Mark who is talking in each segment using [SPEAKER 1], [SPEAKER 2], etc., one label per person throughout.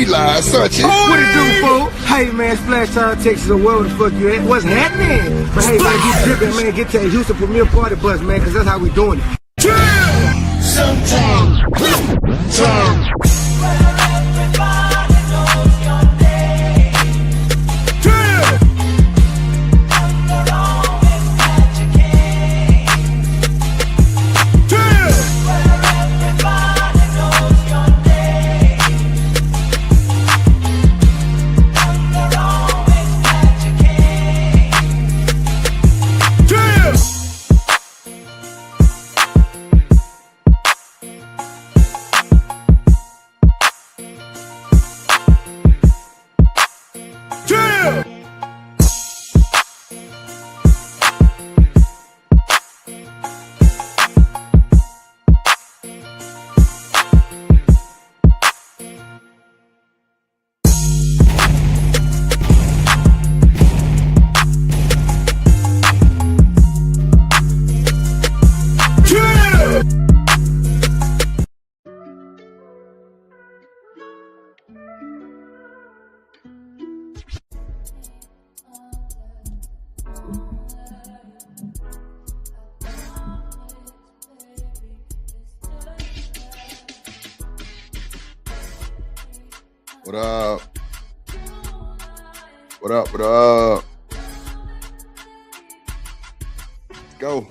[SPEAKER 1] live, Such.
[SPEAKER 2] What it do, fool? Hey, man, Splash Town, Texas, or where the fuck you at? What's happening? But hey, man, get dripping, man. Get to that Houston Premier Party bus, man, because that's how we doing it.
[SPEAKER 1] Sometimes. What up? What up? What up? Let's go.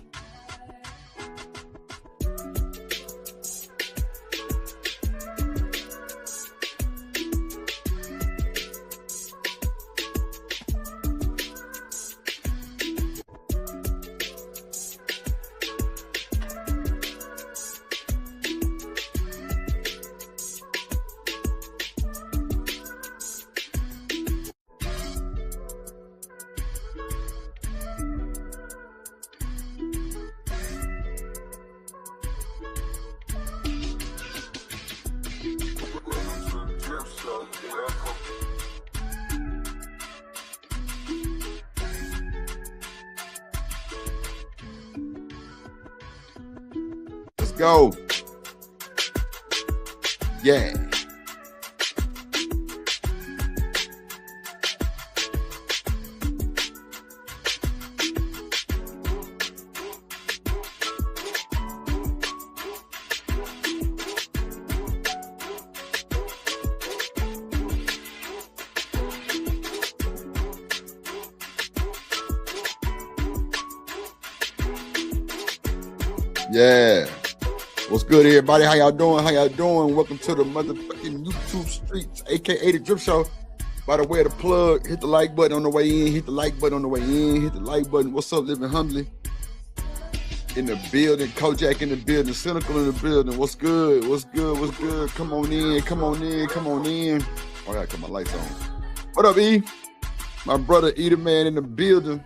[SPEAKER 1] Let's go. Yeah. Yeah. What's good, everybody? How y'all doing? How y'all doing? Welcome to the motherfucking YouTube streets, aka the Drip Show. By the way, the plug, hit the like button on the way in, hit the like button on the way in, hit the like button. What's up, Living Humbly? In the building, Kojak in the building, Cynical in the building. What's good? What's good? What's good? Come on in, come on in, come on in. Oh, I gotta cut my lights on. What up, E? My brother Eater Man in the building.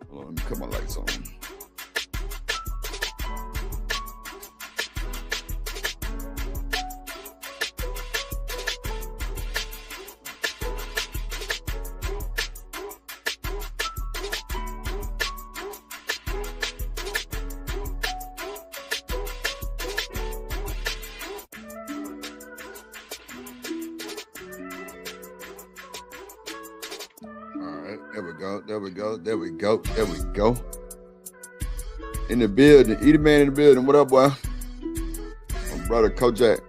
[SPEAKER 1] Hold on, let me cut my lights on. There we go, there we go, there we go, there we go. In the building, Eater Man in the building. What up, boy? My brother Kojak,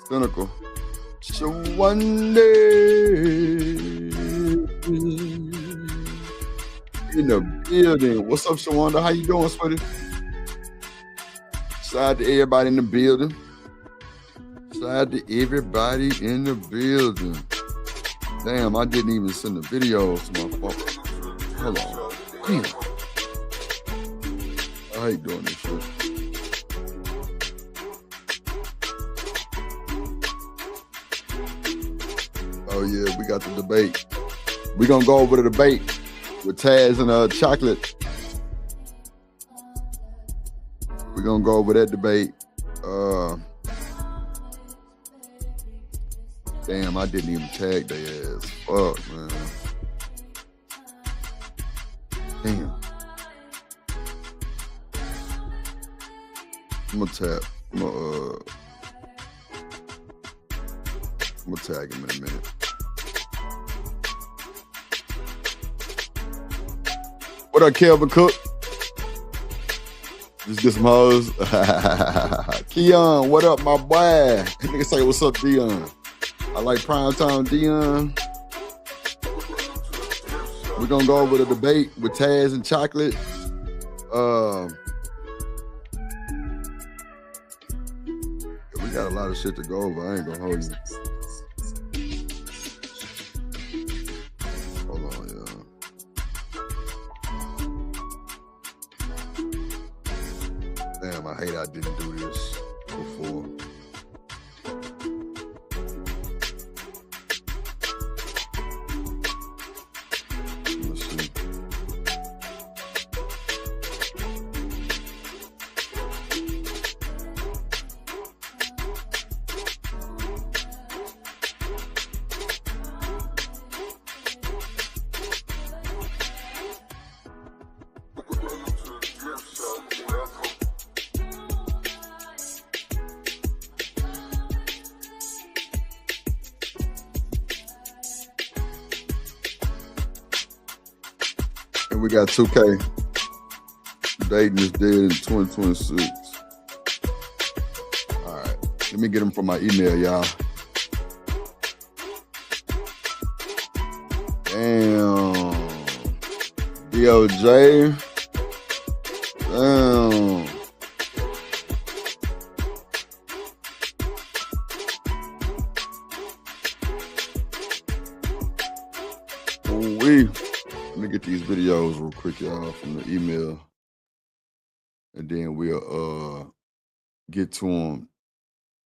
[SPEAKER 1] Cynical. Shawande. In the building. What's up, Shawanda? How you doing, sweetie? Shout out to everybody in the building. Shout out to everybody in the building. Damn, I didn't even send the videos to my phone. Hold on. Damn. I hate doing this shit. Oh yeah, we got the debate. We're gonna go over the debate with Taz and Chocolate. We're gonna go over that debate. Damn, I didn't even tag their ass. Fuck, man. Damn. I'm gonna tap. I'm gonna tag him in a minute. What up, Kelvin Cook? Just get some hoes. Keon, what up, my boy? Nigga say, what's up, Dion? I like primetime Dion. We're gonna go over the debate with Taz and Chocolate. We got a lot of shit to go over. I ain't gonna hold you. Hold on, y'all. Damn, I hate I didn't do this before. Let's see. And we got 2K. Dayton is dead in 2026. All right. Let me get them from my email, y'all. Damn. DOJ. Damn. Ooh-wee. Let me get these videos real quick, y'all, from the email. And then we'll get to them.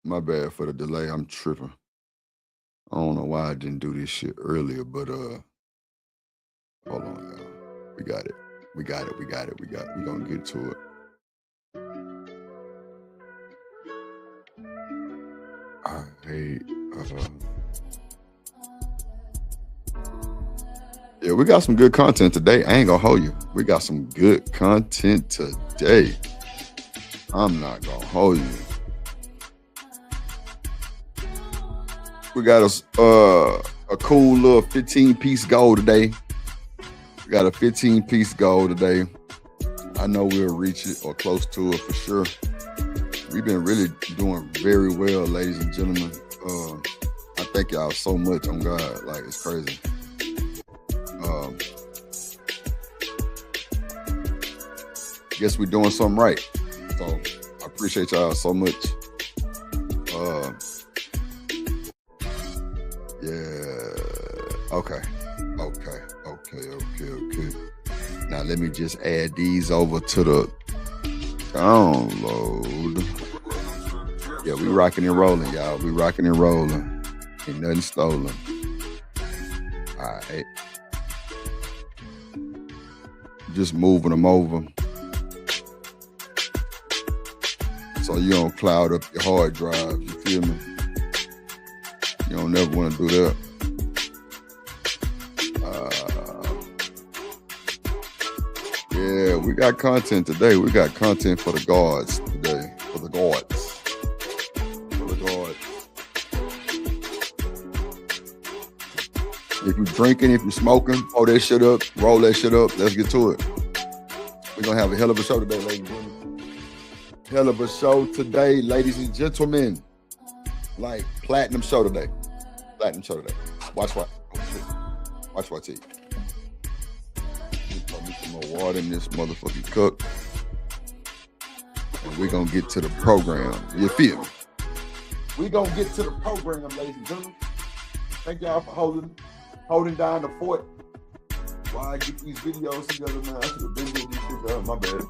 [SPEAKER 1] My bad for the delay. I'm tripping. I don't know why I didn't do this shit earlier, but hold on, y'all. We got it. We gonna get to it. All right. Yeah, we got some good content today. I ain't gonna hold you. We got some good content today. I'm not gonna hold you. We got a cool little 15-piece goal today. We got a 15-piece goal today. I know we'll reach it or close to it for sure. We've been really doing very well, ladies and gentlemen. I thank y'all so much on God. Like, it's crazy. Guess we're doing something right. So I appreciate y'all so much. Yeah. Okay. Now let me just add these over to the download. Yeah, we rocking and rolling, y'all. We rocking and rolling. Ain't nothing stolen. All right. Just moving them over. So you don't cloud up your hard drive, you feel me? You don't never want to do that. Yeah, we got content today. We got content for the guards today. For the guards. If you're drinking, if you're smoking, hold that shit up, roll that shit up. Let's get to it. We're going to have a hell of a show today, ladies and gentlemen. Hell of a show today, ladies and gentlemen. Like, platinum show today. Watch what? Oh, shit. Watch what I tell you. Put me some more water in this motherfucking cup. And we're going to get to the program. You feel me? We're going to get to the program, ladies and gentlemen. Thank y'all for holding down the fort while I get these videos together, man. I should have been doing this shit, though. My bad.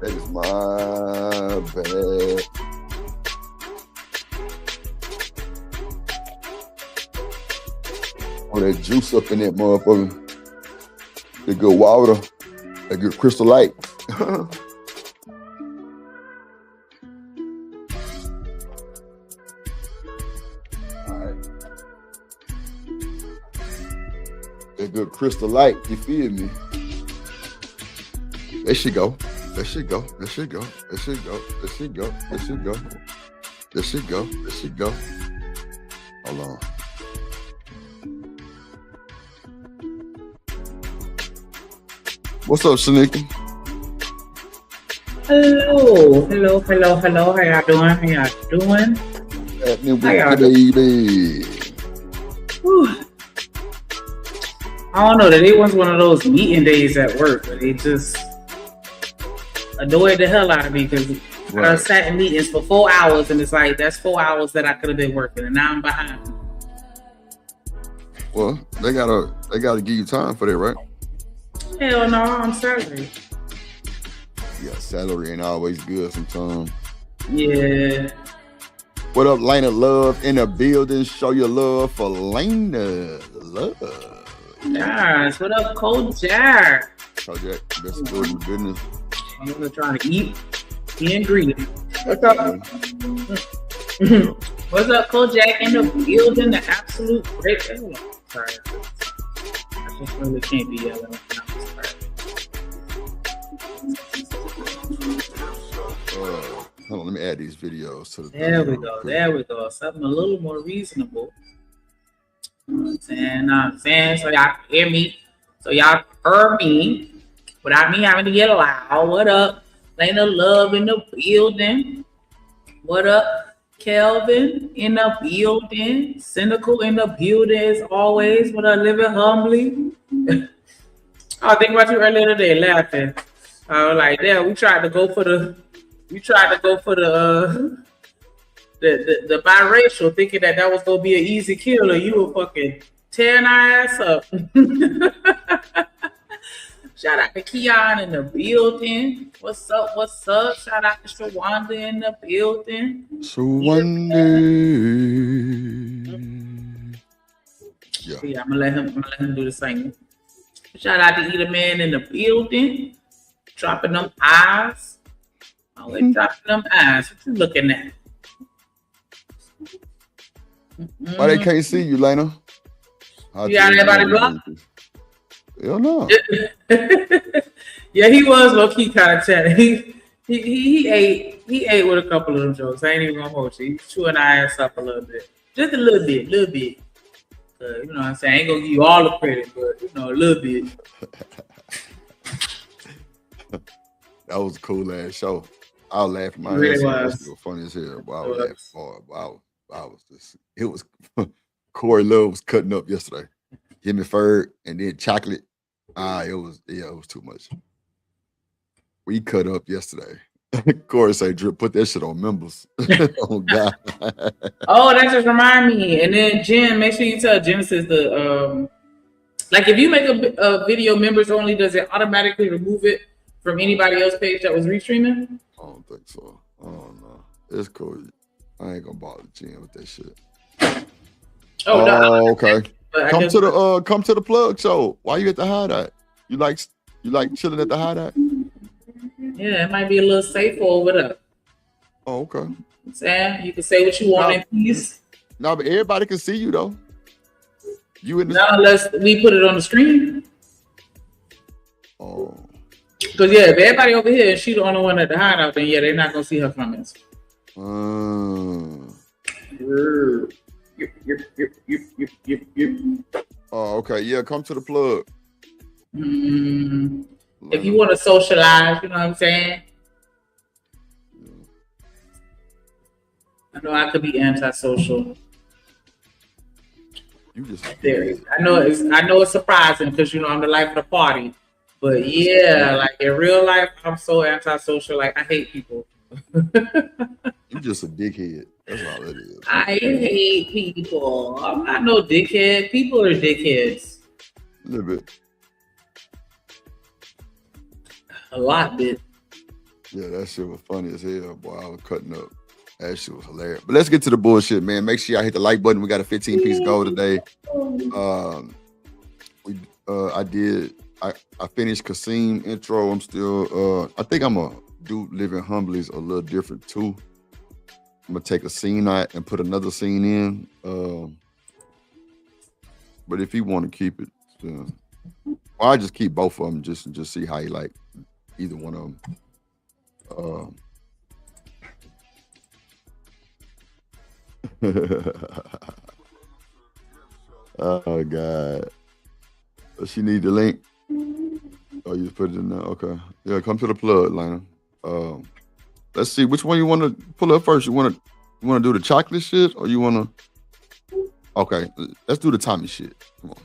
[SPEAKER 1] That is my bad. Oh, that juice up in that motherfucker. That good water. That good Crystal Light. All right. That good Crystal Light. You feel me? There she go. That shit go. That shit go. That shit go. That shit go. That shit go. That shit go. That shit go. Hold on. What's up, Shanika?
[SPEAKER 3] Hello. How y'all doing?
[SPEAKER 1] Happening with the baby.
[SPEAKER 3] Whew. I don't know. Today was one of those meeting days at work where they just annoyed the hell out of me because I sat in meetings for 4 hours and it's like that's 4 hours that I could have been working and now I'm behind.
[SPEAKER 1] Well, they gotta give you time for that, right?
[SPEAKER 3] Hell no, I'm salary.
[SPEAKER 1] Yeah, salary ain't always good sometimes.
[SPEAKER 3] Yeah.
[SPEAKER 1] What up, Lena Love in the building? Show your love for Lena Love.
[SPEAKER 3] Nice. What up, Kojak?
[SPEAKER 1] Kojak, best good in business.
[SPEAKER 3] I'm trying to eat and greet. What's up? What's up, Kojak in the building? The absolute great. Sorry. I just really can't be yelling.
[SPEAKER 1] Hold on, let me add these videos to the.
[SPEAKER 3] There we go. Something a little more reasonable. You know what I'm saying? So y'all hear me. So y'all heard me without me having to get loud. What up? Lena Love in the building. What up? Kelvin in the building. Cynical in the building as always. What up? Living humbly. I was thinking about you earlier today, laughing. I was like, damn, we tried to go for the the biracial, thinking that was gonna be an easy kill, and you were fucking tearing our ass up. Shout out to Keon in the building. What's up? Shout out to Shawanda in the building.
[SPEAKER 1] Shawanda.
[SPEAKER 3] Yeah, I'm gonna let him do the singing. Shout out to Eater Man in the building. Dropping them eyes. Always dropping them eyes. What you looking at?
[SPEAKER 1] Why they can't see you, Lena?
[SPEAKER 3] You got everybody blocked?
[SPEAKER 1] Hell no.
[SPEAKER 3] Yeah, he was low key kind of chatting. He ate with a couple of them jokes. I ain't even gonna hold you. He's chewing our ass up a little bit, just a little bit. You know what I'm saying? I ain't gonna give you all the credit, but you know, a little bit.
[SPEAKER 1] That was a cool ass show. I was laughing my
[SPEAKER 3] really
[SPEAKER 1] ass off. It was funny as hell. But I was laughing hard. I was just, it was Corey Love was cutting up yesterday. Jimmy Ferg and then Chocolate. It was too much. We cut up yesterday. Corey said, Drip, put that shit on members. Oh God.
[SPEAKER 3] Oh, that just remind me. And then Jen, make sure you tell Genesis the like if you make a video members only, does it automatically remove it from anybody else's page that was restreaming?
[SPEAKER 1] I don't think so. I don't know. It's cool. I ain't gonna bother Jen with that shit.
[SPEAKER 3] Oh, no.
[SPEAKER 1] Okay. Come to the plug show. Why you at the hideout? You like chilling at the hideout?
[SPEAKER 3] Yeah, it might be a little safer over there.
[SPEAKER 1] Oh, okay.
[SPEAKER 3] Sam, you can say what you want in peace.
[SPEAKER 1] No, but everybody can see you though. You in the
[SPEAKER 3] unless we put it on the screen.
[SPEAKER 1] Oh.
[SPEAKER 3] Because yeah, if everybody over here and she the only one at the hideout, then yeah, they're not gonna see her comments.
[SPEAKER 1] Oh, okay. Yeah, come to the plug.
[SPEAKER 3] If you want to socialize, you know what I'm saying? I know I could be antisocial.
[SPEAKER 1] You just
[SPEAKER 3] I know it's surprising because you know I'm the life of the party. But yeah, like in real life, I'm so antisocial. Like I hate people.
[SPEAKER 1] You just a dickhead. That's all it is.
[SPEAKER 3] I hate people. I'm not no dickhead. People are dickheads.
[SPEAKER 1] A little bit.
[SPEAKER 3] A lot bit.
[SPEAKER 1] Yeah, that shit was funny as hell, boy. I was cutting up. That shit was hilarious. But let's get to the bullshit, man. Make sure y'all hit the like button. We got a 15-piece goal today. I finished Kasim intro. I'm still I think I'm gonna do Living Humbly's a little different too. I'm gonna take a scene out and put another scene in. But if you want to keep it, I just keep both of them just see how you like either one of them. Oh God. Does she need the link? Oh, you just put it in there. Okay. Yeah, come to the plug, Lena. Let's see which one you want to pull up first. You want to do the chocolate shit, or you want to? Okay, let's do the Tommy shit. Come on.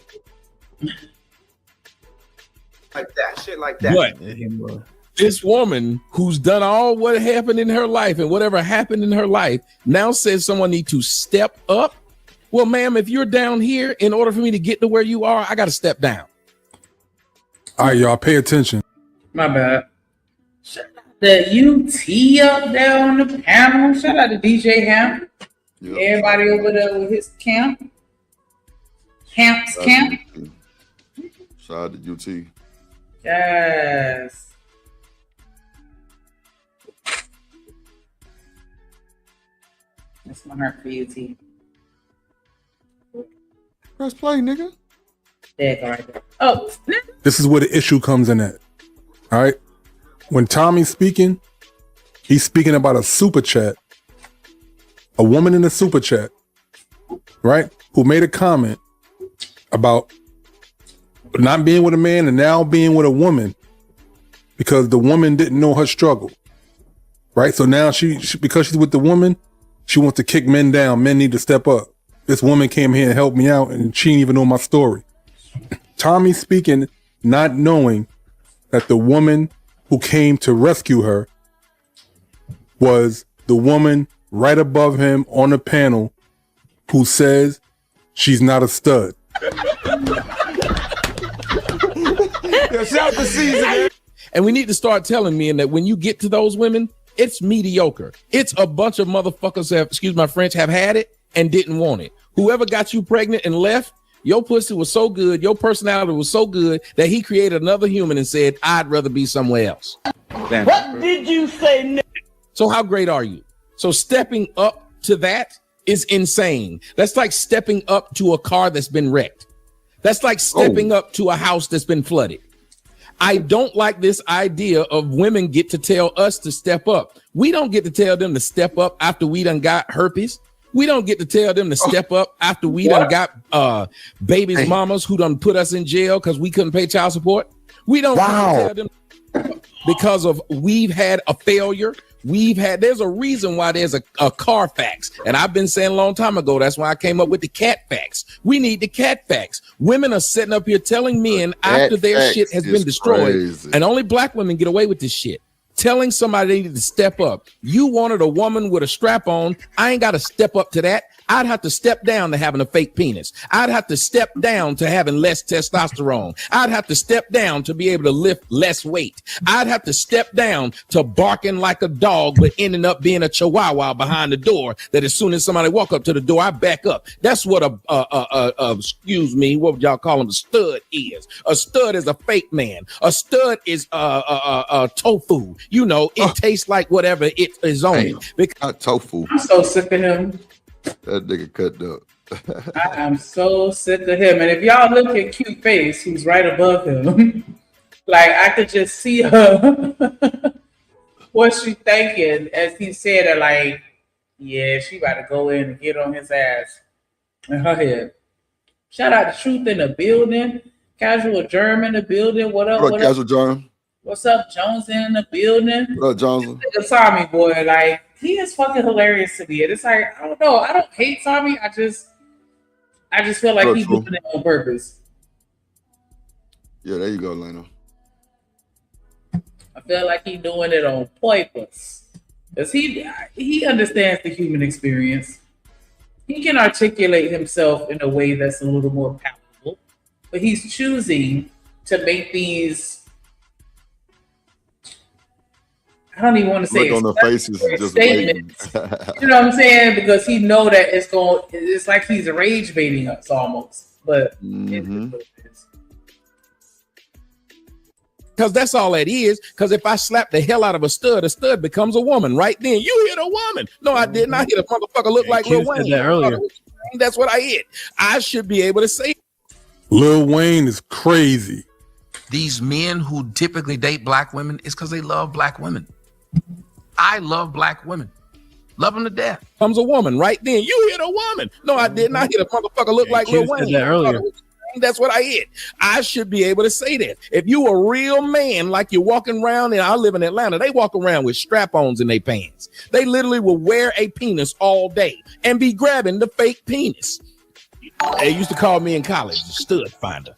[SPEAKER 2] Like that, shit like that.
[SPEAKER 4] But this woman who's done all what happened in her life and whatever happened in her life now says someone need to step up. Well, ma'am, if you're down here, in order for me to get to where you are, I got to step down.
[SPEAKER 5] All right, y'all, pay attention.
[SPEAKER 3] My bad. Shout out to UT up there on the panel. Shout out to DJ Ham.
[SPEAKER 1] Yep.
[SPEAKER 3] Everybody over there with his camp. Camp.
[SPEAKER 1] Shout out to UT.
[SPEAKER 3] Yes. That's my heart for UT.
[SPEAKER 1] Press play, nigga.
[SPEAKER 3] There you go right there. Oh,
[SPEAKER 5] This is where the issue comes in at. All right. When Tommy's speaking, he's speaking about a super chat. A woman in a super chat, right? Who made a comment about not being with a man and now being with a woman because the woman didn't know her struggle. Right? So now she because she's with the woman, she wants to kick men down. Men need to step up. This woman came here and helped me out and she didn't even know my story. Tommy speaking, not knowing that the woman who came to rescue her was the woman right above him on the panel who says she's not a stud.
[SPEAKER 4] And we need to start telling men that when you get to those women, it's mediocre. It's a bunch of motherfuckers have, excuse my French, have had it and didn't want it. Whoever got you pregnant and left, your pussy was so good, your personality was so good that he created another human and said, I'd rather be somewhere else.
[SPEAKER 6] What did you say, Nick?
[SPEAKER 4] So how great are you? So stepping up to that is insane. That's like stepping up to a car that's been wrecked. That's like stepping up to a house that's been flooded. I don't like this idea of women get to tell us to step up. We don't get to tell them to step up after we done got herpes. We don't get to tell them to step up after we done got babies' mamas who done put us in jail because we couldn't pay child support. We don't get to tell them because of we've had a failure. There's a reason why there's a Carfax. And I've been saying a long time ago, that's why I came up with the cat facts. We need the cat facts. Women are sitting up here telling men after their shit has been destroyed, and only black women get away with this shit. Telling somebody they need to step up. You wanted a woman with a strap on. I ain't got to step up to that. I'd have to step down to having a fake penis. I'd have to step down to having less testosterone. I'd have to step down to be able to lift less weight. I'd have to step down to barking like a dog, but ending up being a chihuahua behind the door that as soon as somebody walk up to the door, I back up. That's what excuse me, what would y'all call him? A stud is. A stud is a fake man. A stud is tofu. You know, it tastes like whatever it is on it.
[SPEAKER 1] Not tofu.
[SPEAKER 3] I'm so sick of him.
[SPEAKER 1] That nigga cut up.
[SPEAKER 3] I am so sick of him. And if y'all look at Cute Face, who's right above him, like I could just see her what she thinking as he said it, like, yeah, she about to go in and get on his ass in her head. Shout out to Truth in the building, Casual Germ in the building. What up?
[SPEAKER 1] What up, Casual Germ?
[SPEAKER 3] What's up, Jones in the building?
[SPEAKER 1] What up, Johnson?
[SPEAKER 3] Tommy boy, like he is fucking hilarious to me. And it's like, I don't know, I don't hate Tommy. I just feel like he's doing it on purpose.
[SPEAKER 1] Yeah, there you go, Lena.
[SPEAKER 3] I feel like he's doing it on purpose. Because he understands the human experience. He can articulate himself in a way that's a little more palatable. But he's choosing to make these, I don't even want to say
[SPEAKER 1] look on the faces just
[SPEAKER 3] statements. You know what I'm saying? Because he know that it's like he's rage baiting us almost. But
[SPEAKER 4] because that's all that is. Because if I slap the hell out of a stud becomes a woman. Right then, you hit a woman. No, I didn't. I hit a motherfucker look like Lil Wayne.
[SPEAKER 6] Earlier.
[SPEAKER 4] That's what I hit. I should be able to say.
[SPEAKER 5] Lil Wayne is crazy.
[SPEAKER 7] These men who typically date black women is because they love black women. I love black women. Love them to death.
[SPEAKER 4] Comes a woman right then. You hit a woman. No, I didn't. I hit a motherfucker look like Lil
[SPEAKER 8] Q said
[SPEAKER 4] Wayne.
[SPEAKER 8] that earlier.
[SPEAKER 4] That's what I hit. I should be able to say that. If you a real man, like you're walking around, and I live in Atlanta, they walk around with strap-ons in their pants. They literally will wear a penis all day and be grabbing the fake penis. They used to call me in college the stud finder.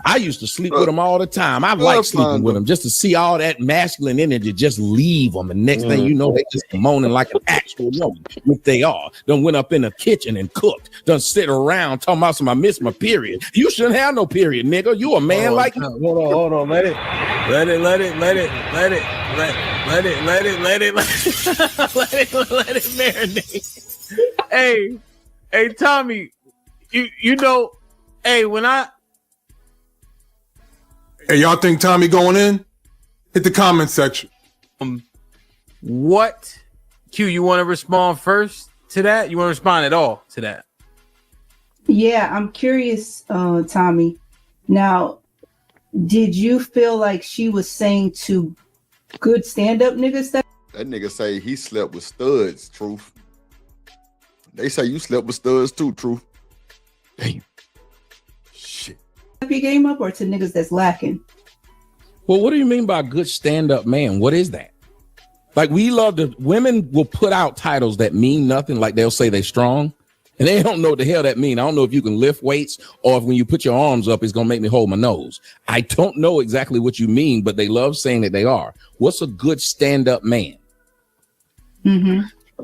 [SPEAKER 4] I used to sleep with them all the time. I like sleeping with them just to see all that masculine energy just leave them. And next thing you know, they just moaning like an actual woman, which they are. Done went up in the kitchen and cooked. Done sit around talking about some I missed my period. You shouldn't have no period, nigga. You a man like me.
[SPEAKER 8] Hold on. Let it marinate. Hey, Tommy, you know, hey, when
[SPEAKER 5] Hey, y'all think Tommy going in? Hit the comment section.
[SPEAKER 8] what? Q, you want to respond first to that? You want to respond at all to that?
[SPEAKER 9] Yeah, I'm curious, Tommy. Now, did you feel like she was saying to good stand-up niggas that
[SPEAKER 1] nigga say he slept with studs, Truth. They say you slept with studs too, Truth. Damn. Shit.
[SPEAKER 9] your game up, or to niggas that's lacking?
[SPEAKER 4] Well, what do you mean by good stand-up man? What is that? Like, we love to, women will put out titles that mean nothing. Like, they'll say they strong, and they don't know what the hell that mean. I don't know if you can lift weights, or if when you put your arms up, it's going to make me hold my nose. I don't know exactly what you mean, but they love saying that they are. What's a good stand-up man?
[SPEAKER 9] Mm-hmm.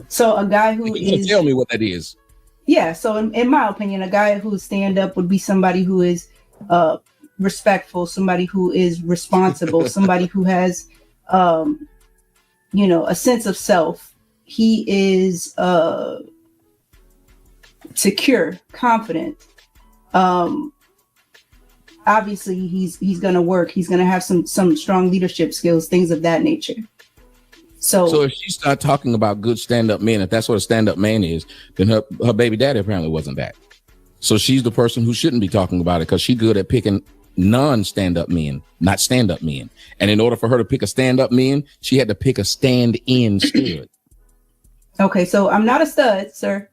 [SPEAKER 9] So a guy who
[SPEAKER 4] You tell me what that is.
[SPEAKER 9] Yeah, so in my opinion, a guy who's stand-up would be somebody who is respectful, somebody who is responsible, somebody who has a sense of self. He is secure, confident. Obviously he's gonna work, he's gonna have some strong leadership skills, things of that nature. So
[SPEAKER 4] if she start talking about good stand-up men, if that's what a stand-up man is, then her baby daddy apparently wasn't that. So she's the person who shouldn't be talking about it, because she's good at picking non-stand-up men, not stand-up men. And in order for her to pick a stand-up man, she had to pick a stand-in stud.
[SPEAKER 9] Okay, so I'm not a stud, sir.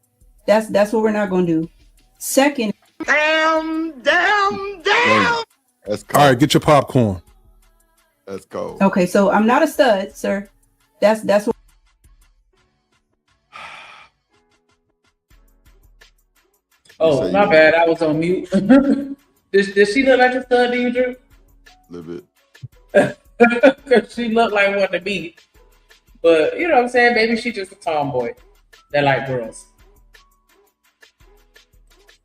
[SPEAKER 9] That's what we're not gonna do. Second,
[SPEAKER 1] Damn. That's cold.
[SPEAKER 5] All right, get your popcorn.
[SPEAKER 1] That's cold.
[SPEAKER 9] okay, so I'm not a stud, sir. That's what.
[SPEAKER 3] Oh, my bad. I was on mute. Does she look like a stud to you, Drew?
[SPEAKER 1] A little
[SPEAKER 3] bit. Because she looked like one to me. But, you know what I'm saying? Maybe she just a tomboy that like girls.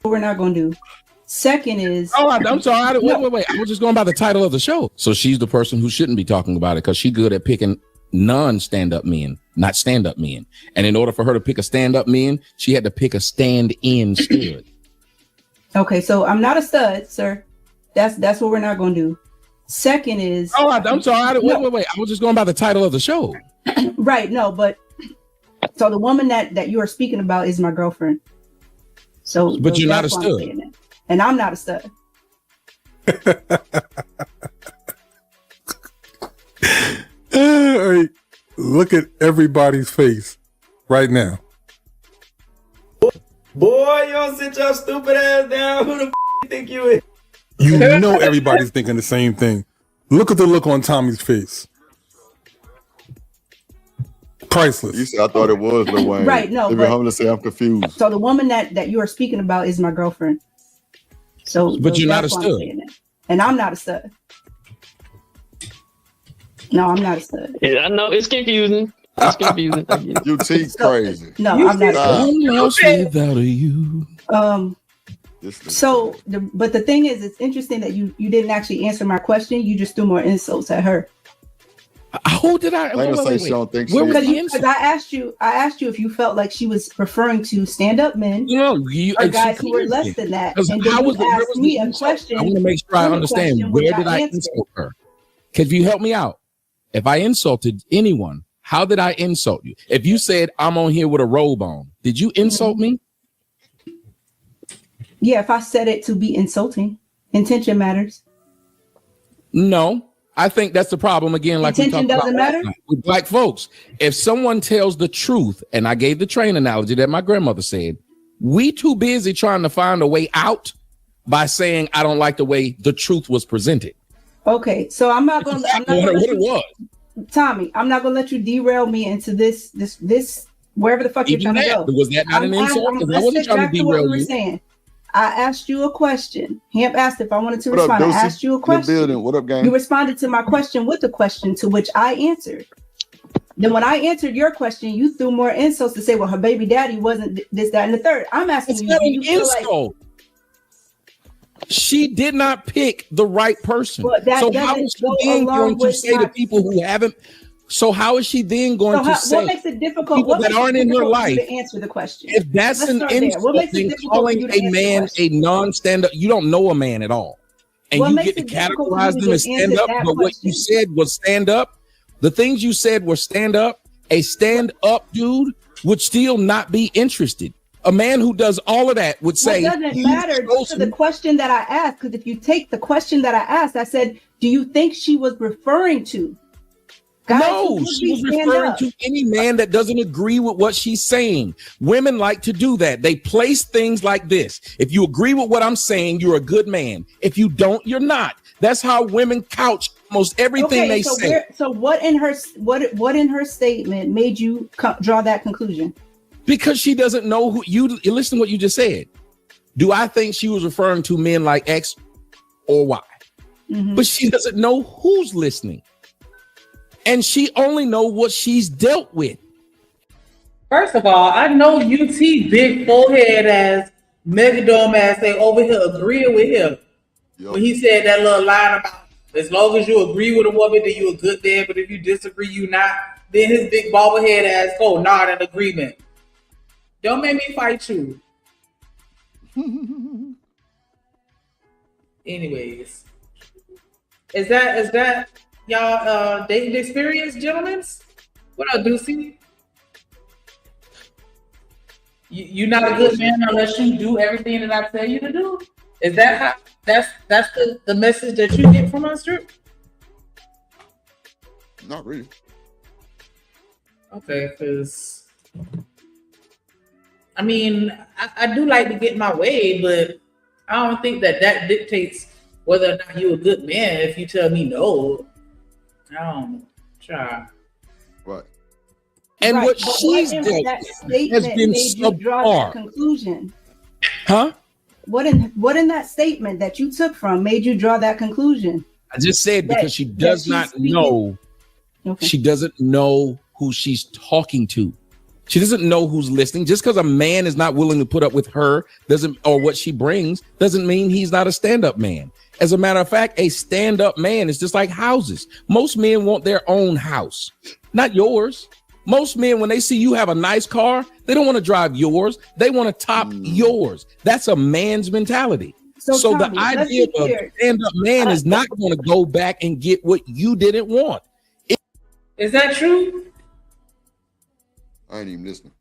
[SPEAKER 9] What we're not going to do. Second is...
[SPEAKER 4] Oh, I'm sorry. Wait. I was just going by the title of the show. So she's the person who shouldn't be talking about it, because she's good at picking non-stand-up men, not stand-up men. And in order for her to pick a stand-up man, she had to pick a stand-in stud.
[SPEAKER 9] Okay, so I'm not a stud, sir. That's what we're not going to do. Second is...
[SPEAKER 4] Oh, I'm sorry. Wait. I was just going by the title of the show.
[SPEAKER 9] Right, no, but... So the woman that you are speaking about is my girlfriend. So,
[SPEAKER 4] but you're not a
[SPEAKER 9] stud. And I'm not a stud.
[SPEAKER 5] Hey, look at everybody's face right now.
[SPEAKER 6] Boy, you don't sit your stupid ass down. Who the you think you is?
[SPEAKER 5] You know everybody's thinking the same thing. Look at the look on Tommy's face. Priceless.
[SPEAKER 1] You said I thought it was Lil Wayne.
[SPEAKER 9] Right, no,
[SPEAKER 1] but I'm gonna say I'm confused.
[SPEAKER 9] So the woman that you are speaking about is my girlfriend. So,
[SPEAKER 4] but you're not a stud.
[SPEAKER 9] And I'm not a stud. No, I'm not a stud.
[SPEAKER 10] Yeah, I know it's confusing. It's confusing.
[SPEAKER 1] You teeth crazy.
[SPEAKER 9] No, I'm not a stud.
[SPEAKER 4] Without you.
[SPEAKER 9] So, but the thing is, it's interesting that you didn't actually answer my question. You just threw more insults at her.
[SPEAKER 4] Who did I?
[SPEAKER 1] Wait.
[SPEAKER 9] Because I asked you if you felt like she was referring to stand-up men, or guys who were less than that. And then you asked me a question.
[SPEAKER 4] I want to make sure I understand. Where did I insult her? If you help me out, if I insulted anyone, how did I insult you? If you said I'm on here with a robe on, did you insult me? Yeah,
[SPEAKER 9] if I said it to be insulting, intention matters.
[SPEAKER 4] No. I think that's the problem again. Like
[SPEAKER 9] Intention
[SPEAKER 4] we talked
[SPEAKER 9] doesn't
[SPEAKER 4] about last
[SPEAKER 9] matter?
[SPEAKER 4] night with black folks. If someone tells the truth, and I gave the train analogy that my grandmother said, we too busy trying to find a way out by saying I don't like the way the truth was presented.
[SPEAKER 9] Okay, so I'm not gonna. I'm not gonna
[SPEAKER 4] what
[SPEAKER 9] let
[SPEAKER 4] it
[SPEAKER 9] you,
[SPEAKER 4] was.
[SPEAKER 9] Tommy. I'm not gonna let you derail me into this wherever the fuck you're
[SPEAKER 4] Even
[SPEAKER 9] trying
[SPEAKER 4] that,
[SPEAKER 9] to go.
[SPEAKER 4] was that not an insult? Because I wasn't trying to derail you.
[SPEAKER 9] Saying. I asked you a question. Hamp asked if I wanted to
[SPEAKER 1] What up,
[SPEAKER 9] respond. I
[SPEAKER 1] Deucey?
[SPEAKER 9] asked you a
[SPEAKER 1] In the
[SPEAKER 9] question.
[SPEAKER 1] building. What up, gang?
[SPEAKER 9] You responded to my question with a question to which I answered. Then when I answered your question, you threw more insults to say, well, her baby daddy wasn't this, that, and the third. I'm asking
[SPEAKER 4] It's
[SPEAKER 9] you,
[SPEAKER 4] not
[SPEAKER 9] do
[SPEAKER 4] an
[SPEAKER 9] you feel like
[SPEAKER 4] insult. She did not pick the right person.
[SPEAKER 9] Well, that
[SPEAKER 4] so
[SPEAKER 9] doesn't
[SPEAKER 4] how is she
[SPEAKER 9] go
[SPEAKER 4] then
[SPEAKER 9] along
[SPEAKER 4] going to
[SPEAKER 9] with
[SPEAKER 4] say to
[SPEAKER 9] my-
[SPEAKER 4] people who haven't? So how is she then going
[SPEAKER 9] so
[SPEAKER 4] to
[SPEAKER 9] how,
[SPEAKER 4] say
[SPEAKER 9] what makes it difficult?
[SPEAKER 4] people
[SPEAKER 9] What
[SPEAKER 4] that
[SPEAKER 9] makes it
[SPEAKER 4] aren't in her
[SPEAKER 9] difficult for you
[SPEAKER 4] life?
[SPEAKER 9] to answer the question?
[SPEAKER 4] If that's
[SPEAKER 9] Let's
[SPEAKER 4] an
[SPEAKER 9] start there.
[SPEAKER 4] insult,
[SPEAKER 9] What makes it
[SPEAKER 4] then
[SPEAKER 9] difficult for
[SPEAKER 4] calling
[SPEAKER 9] you to
[SPEAKER 4] a
[SPEAKER 9] answer the
[SPEAKER 4] man
[SPEAKER 9] question?
[SPEAKER 4] a non-stand-up, you don't know a man at all. And
[SPEAKER 9] What
[SPEAKER 4] you
[SPEAKER 9] makes
[SPEAKER 4] get to
[SPEAKER 9] it difficult for
[SPEAKER 4] categorize
[SPEAKER 9] you
[SPEAKER 4] them
[SPEAKER 9] to
[SPEAKER 4] as stand
[SPEAKER 9] answer
[SPEAKER 4] up,
[SPEAKER 9] that
[SPEAKER 4] but what you
[SPEAKER 9] question?
[SPEAKER 4] said was stand up. The things you said were stand up. A stand up dude would still not be interested. A man who does all of that would say,
[SPEAKER 9] It doesn't
[SPEAKER 4] he's
[SPEAKER 9] matter to
[SPEAKER 4] chosen-
[SPEAKER 9] the question that I asked, because if you take the question that I asked, I said, do you think she was referring to guys who
[SPEAKER 4] No,
[SPEAKER 9] would
[SPEAKER 4] she
[SPEAKER 9] be
[SPEAKER 4] was
[SPEAKER 9] stand
[SPEAKER 4] referring
[SPEAKER 9] up?
[SPEAKER 4] to any man that doesn't agree with what she's saying. Women like to do that. They place things like this. If you agree with what I'm saying, you're a good man. If you don't, you're not. That's how women couch almost everything they
[SPEAKER 9] so
[SPEAKER 4] say.
[SPEAKER 9] so what in her statement made you draw that conclusion?
[SPEAKER 4] Because she doesn't know who you listen to what you just said. Do I think she was referring to men like X or Y?
[SPEAKER 9] Mhm.
[SPEAKER 4] But she doesn't know who's listening. And she only know what she's dealt with.
[SPEAKER 3] First of all, I know UT big forehead ass, megadome ass, they over here agreeing with him. When he said that little line about as long as you agree with a woman, then you a good man, but if you disagree, you not. Then his big bobblehead ass go not in agreement. Don't make me fight you. Anyways, is that y'all dating experience, gentlemen? What up, Deucey? You're not a good man unless you do everything that I tell you to do. Is that how? That's the message that you get from us, Drew?
[SPEAKER 1] Not really.
[SPEAKER 3] Okay, because I mean, I do like to get my way, but I don't think that dictates whether or not you're a good man. If you tell me no, I don't know. Try.
[SPEAKER 1] Right.
[SPEAKER 4] And
[SPEAKER 9] Right,
[SPEAKER 4] what
[SPEAKER 9] but
[SPEAKER 4] she's
[SPEAKER 9] in
[SPEAKER 4] dealt
[SPEAKER 9] that
[SPEAKER 4] with
[SPEAKER 9] statement
[SPEAKER 4] has been
[SPEAKER 9] made you draw that
[SPEAKER 4] subpar.
[SPEAKER 9] conclusion?
[SPEAKER 4] Huh?
[SPEAKER 9] What in that statement that you took from made you draw that conclusion?
[SPEAKER 4] I just said because she does
[SPEAKER 9] she's
[SPEAKER 4] not
[SPEAKER 9] speaking-
[SPEAKER 4] know.
[SPEAKER 9] Okay.
[SPEAKER 4] She doesn't know who she's talking to. She doesn't know who's listening. Just because a man is not willing to put up with her or what she brings doesn't mean he's not a stand-up man. As a matter of fact, a stand-up man is just like houses. Most men want their own house, not yours. Most men, when they see you have a nice car, they don't want to drive yours. They want to top yours. That's a man's mentality. So
[SPEAKER 9] Tommy,
[SPEAKER 4] the
[SPEAKER 9] let's
[SPEAKER 4] idea
[SPEAKER 9] be
[SPEAKER 4] of a
[SPEAKER 9] clear.
[SPEAKER 4] stand-up man is not going to go back and get what you didn't want.
[SPEAKER 3] Is that true?
[SPEAKER 1] I ain't even listening.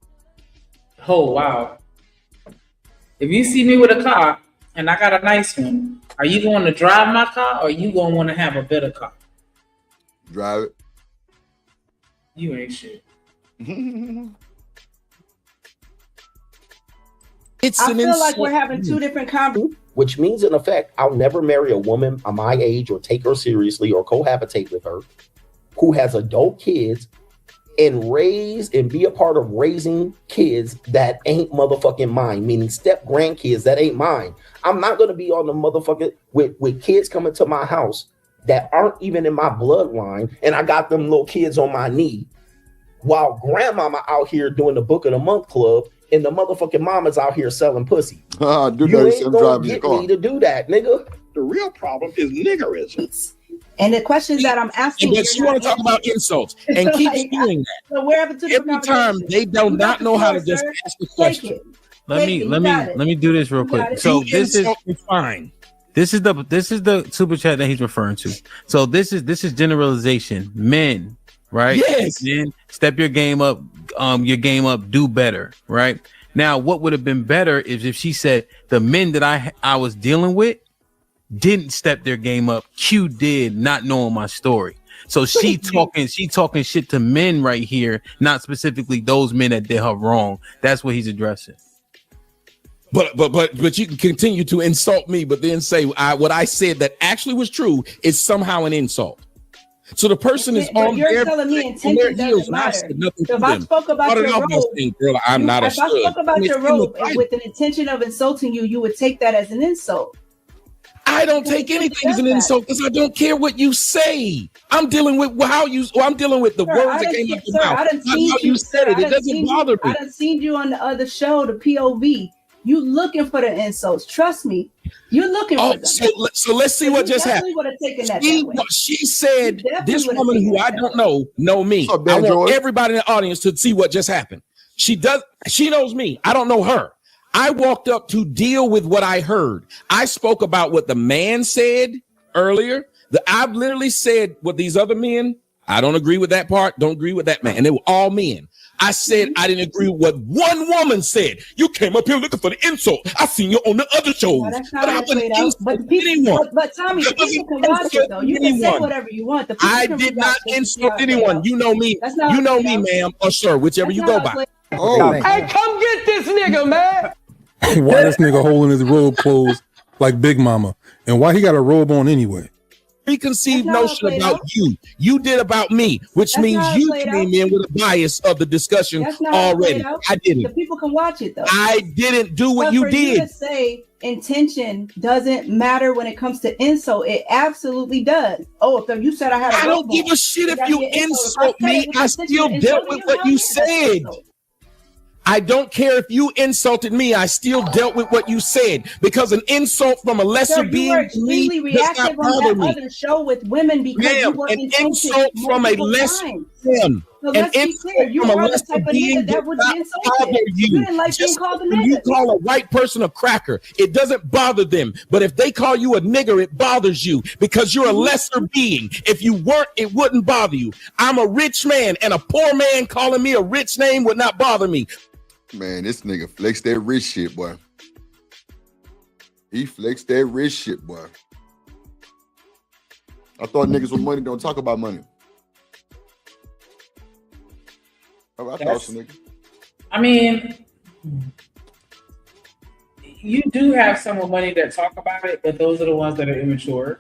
[SPEAKER 3] Oh wow! If you see me with a car and I got a nice one, are you going to drive my car or are you going to want to have a better car?
[SPEAKER 1] Drive it.
[SPEAKER 3] You ain't shit.
[SPEAKER 4] It's
[SPEAKER 9] I
[SPEAKER 4] an
[SPEAKER 9] feel like
[SPEAKER 4] insult.
[SPEAKER 9] we're having two different conversations.
[SPEAKER 11] Which means, in effect, I'll never marry a woman of my age or take her seriously or cohabitate with her who has adult kids and raise and be a part of raising kids that ain't motherfucking mine, meaning step grandkids that ain't mine. I'm not going to be on the motherfucking with kids coming to my house that aren't even in my bloodline, and I got them little kids on my knee while grandmama out here doing the book of the month club and the motherfucking mama's out here selling pussy.
[SPEAKER 1] Do
[SPEAKER 11] You
[SPEAKER 1] that
[SPEAKER 11] ain't
[SPEAKER 1] I'm
[SPEAKER 11] gonna
[SPEAKER 1] driving your
[SPEAKER 11] get
[SPEAKER 1] car.
[SPEAKER 11] me to do that, nigga. The real problem is niggerism.
[SPEAKER 9] And the questions that I'm asking,
[SPEAKER 4] But you want to talk about insults and keep doing that.
[SPEAKER 9] So we're having two different
[SPEAKER 4] Every time
[SPEAKER 9] conversations.
[SPEAKER 4] they do
[SPEAKER 9] You
[SPEAKER 4] not
[SPEAKER 9] got
[SPEAKER 4] know
[SPEAKER 9] the
[SPEAKER 4] how to
[SPEAKER 9] floor,
[SPEAKER 4] just
[SPEAKER 9] sir.
[SPEAKER 4] ask a
[SPEAKER 9] Take
[SPEAKER 4] question.
[SPEAKER 9] it.
[SPEAKER 8] Let me do this real
[SPEAKER 9] You got
[SPEAKER 8] quick.
[SPEAKER 9] it.
[SPEAKER 8] So
[SPEAKER 4] You
[SPEAKER 8] this is
[SPEAKER 4] insult me, fine.
[SPEAKER 8] this is the super chat that he's referring to. So this is generalization. Men, right?
[SPEAKER 4] Yes.
[SPEAKER 8] Men, step your game up. Do better, right? Now, what would have been better is if she said the men that I was dealing with didn't step their game up. Q did, not knowing my story. So she talking shit to men right here, not specifically those men that did her wrong. That's what he's addressing.
[SPEAKER 4] But you can continue to insult me, but then say what I said that actually was true is somehow an insult. So the person is on
[SPEAKER 9] you're telling me intention doesn't matter. So if I spoke about your robe,
[SPEAKER 4] girl, I'm not a
[SPEAKER 9] if I spoke about your robe with an intention of insulting you, you would take that as an insult.
[SPEAKER 4] I don't take anything as an insult because I don't care what you say. I'm dealing with I'm dealing with the words that came out your mouth. How you said it. It doesn't bother me.
[SPEAKER 9] I done seen you on the other show, the POV. You looking for the insults? Trust me, you're looking for them.
[SPEAKER 4] So let's see what just happened. She said, "This woman who I don't know me. I want everybody in the audience to see what just happened. She knows me. I don't know her. I walked up to deal with what I heard. I spoke about what the man said earlier. I've literally said what these other men. I don't agree with that part. Don't agree with that man. And they were all men. I said I didn't agree with what one woman said. You came up here looking for the insult. I seen you on the other shows.
[SPEAKER 9] No, that's not how it played out. But Tommy, the people can watch it though. You can say whatever you want.
[SPEAKER 4] I did not insult anyone. You know me. You know me, ma'am, or sir, whichever you go by.
[SPEAKER 6] Oh, hey, come get this nigga, man.
[SPEAKER 5] Why this nigga holding his robe closed like Big Mama? And why he got a robe on anyway?
[SPEAKER 4] Preconceived notion about you. You did about me, which means you came in with a bias of the discussion already. I didn't.
[SPEAKER 9] The people can watch it though.
[SPEAKER 4] I didn't do what you did.
[SPEAKER 9] You to say intention doesn't matter when it comes to insult. It absolutely does. Oh, if you said I had, I
[SPEAKER 4] don't give a shit if you insult me. I still dealt with what you said. I don't care if you insulted me. I still dealt with what you said because an insult from a lesser being to me does not bother me.
[SPEAKER 9] Other show with women because you were
[SPEAKER 4] an insult from a lesser being. An insult from a lesser being does not bother you. Just when you call a white person a cracker, it doesn't bother them. But if they call you a nigger, it bothers you because you're a lesser being. If you weren't, it wouldn't bother you. I'm a rich man, and a poor man calling me a rich name would not bother me.
[SPEAKER 1] Man, this nigga flexed that rich shit, boy. He flexed that rich shit, boy. I thought niggas with money don't talk about money. I thought some niggas.
[SPEAKER 3] I mean, you do have some with money that talk about it, but those are the ones that are immature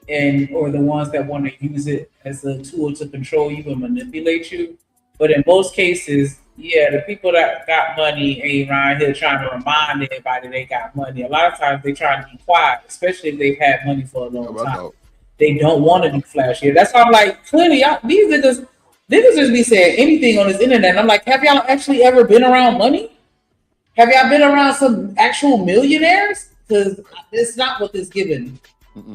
[SPEAKER 3] or the ones that want to use it as a tool to control you and manipulate you. But in most cases, yeah, the people that got money ain't around here trying to remind everybody they got money. A lot of times they try to be quiet, especially if they've had money for a long time. They don't want to be flashy. That's why I'm like, clearly, these niggas just be saying anything on this internet. And I'm like, have y'all actually ever been around money? Have y'all been around some actual millionaires? Because it's not what it's giving.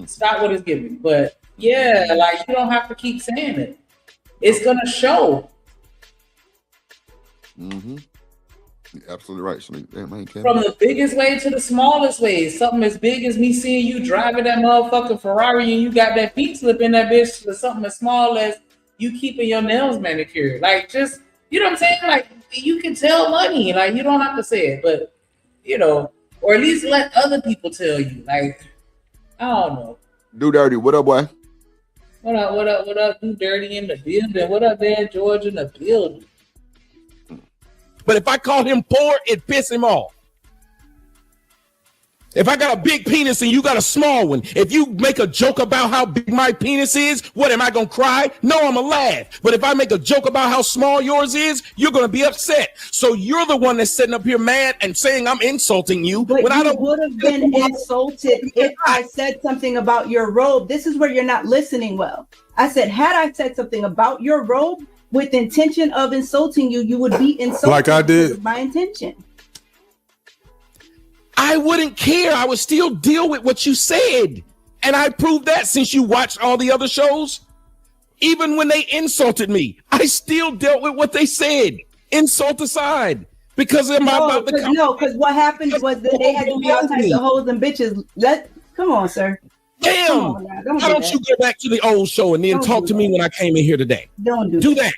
[SPEAKER 3] It's not what it's giving. But yeah, like you don't have to keep saying it. It's gonna show.
[SPEAKER 1] Mm-hmm. You're absolutely right.
[SPEAKER 3] From the biggest way to the smallest way. Something as big as me seeing you driving that motherfucking Ferrari and you got that pink slip in that bitch, to something as small as you keeping your nails manicured. Like, just, you know what I'm saying? Like, you can tell money. Like, you don't have to say it, but, you know, or at least let other people tell you. Like, I don't know.
[SPEAKER 1] Do Dirty, what up, boy?
[SPEAKER 3] What up, Do Dirty in the building? What up, there, George in the building?
[SPEAKER 4] But if I call him poor, it piss him off. If I got a big penis and you got a small one, if you make a joke about how big my penis is, what, am I going to cry? No, I'm going to laugh. But if I make a joke about how small yours is, you're going to be upset. So you're the one that's sitting up here mad and saying I'm insulting you.
[SPEAKER 9] But you would have been insulted if I said something about your robe. This is where you're not listening well. I said, had I said something about your robe, with intention of insulting you, you would be insulted.
[SPEAKER 5] Like I did.
[SPEAKER 9] My intention.
[SPEAKER 4] I wouldn't care. I would still deal with what you said. And I proved that since you watched all the other shows. Even when they insulted me, I still dealt with what they said. Insult aside. Because
[SPEAKER 9] because what happened was that they had to be all types of hoes and bitches. Come on, sir.
[SPEAKER 4] Damn! Why don't you go back to the old show and then talk to me when I came in here today?
[SPEAKER 9] Don't do
[SPEAKER 4] that.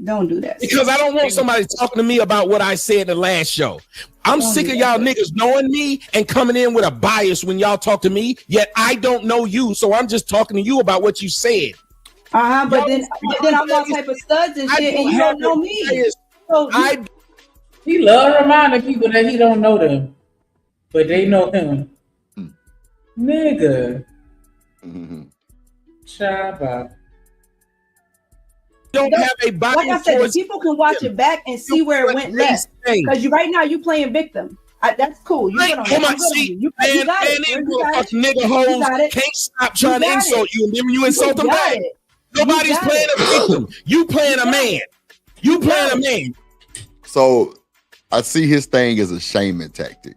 [SPEAKER 9] Don't do that.
[SPEAKER 4] Because I don't want somebody talking to me about what I said in the last show. I'm sick of y'all niggas knowing me and coming in with a bias when y'all talk to me, yet I don't know you, so I'm just talking to you about what you said.
[SPEAKER 9] But then I'm all type of studs and shit, and you don't know me. So
[SPEAKER 3] he love reminding people that he don't know them, but they know him. Nigga. Shabba.
[SPEAKER 4] Don't have a bias.
[SPEAKER 9] Like I said, people can watch it back and see where it went left. Because right now you playing victim. That's cool. You put on
[SPEAKER 4] man, nigga hoes can't stop trying to insult you, and then you insult them back. Nobody's playing a victim. You playing a man. You playing a man.
[SPEAKER 1] So I see his thing as a shaming tactic.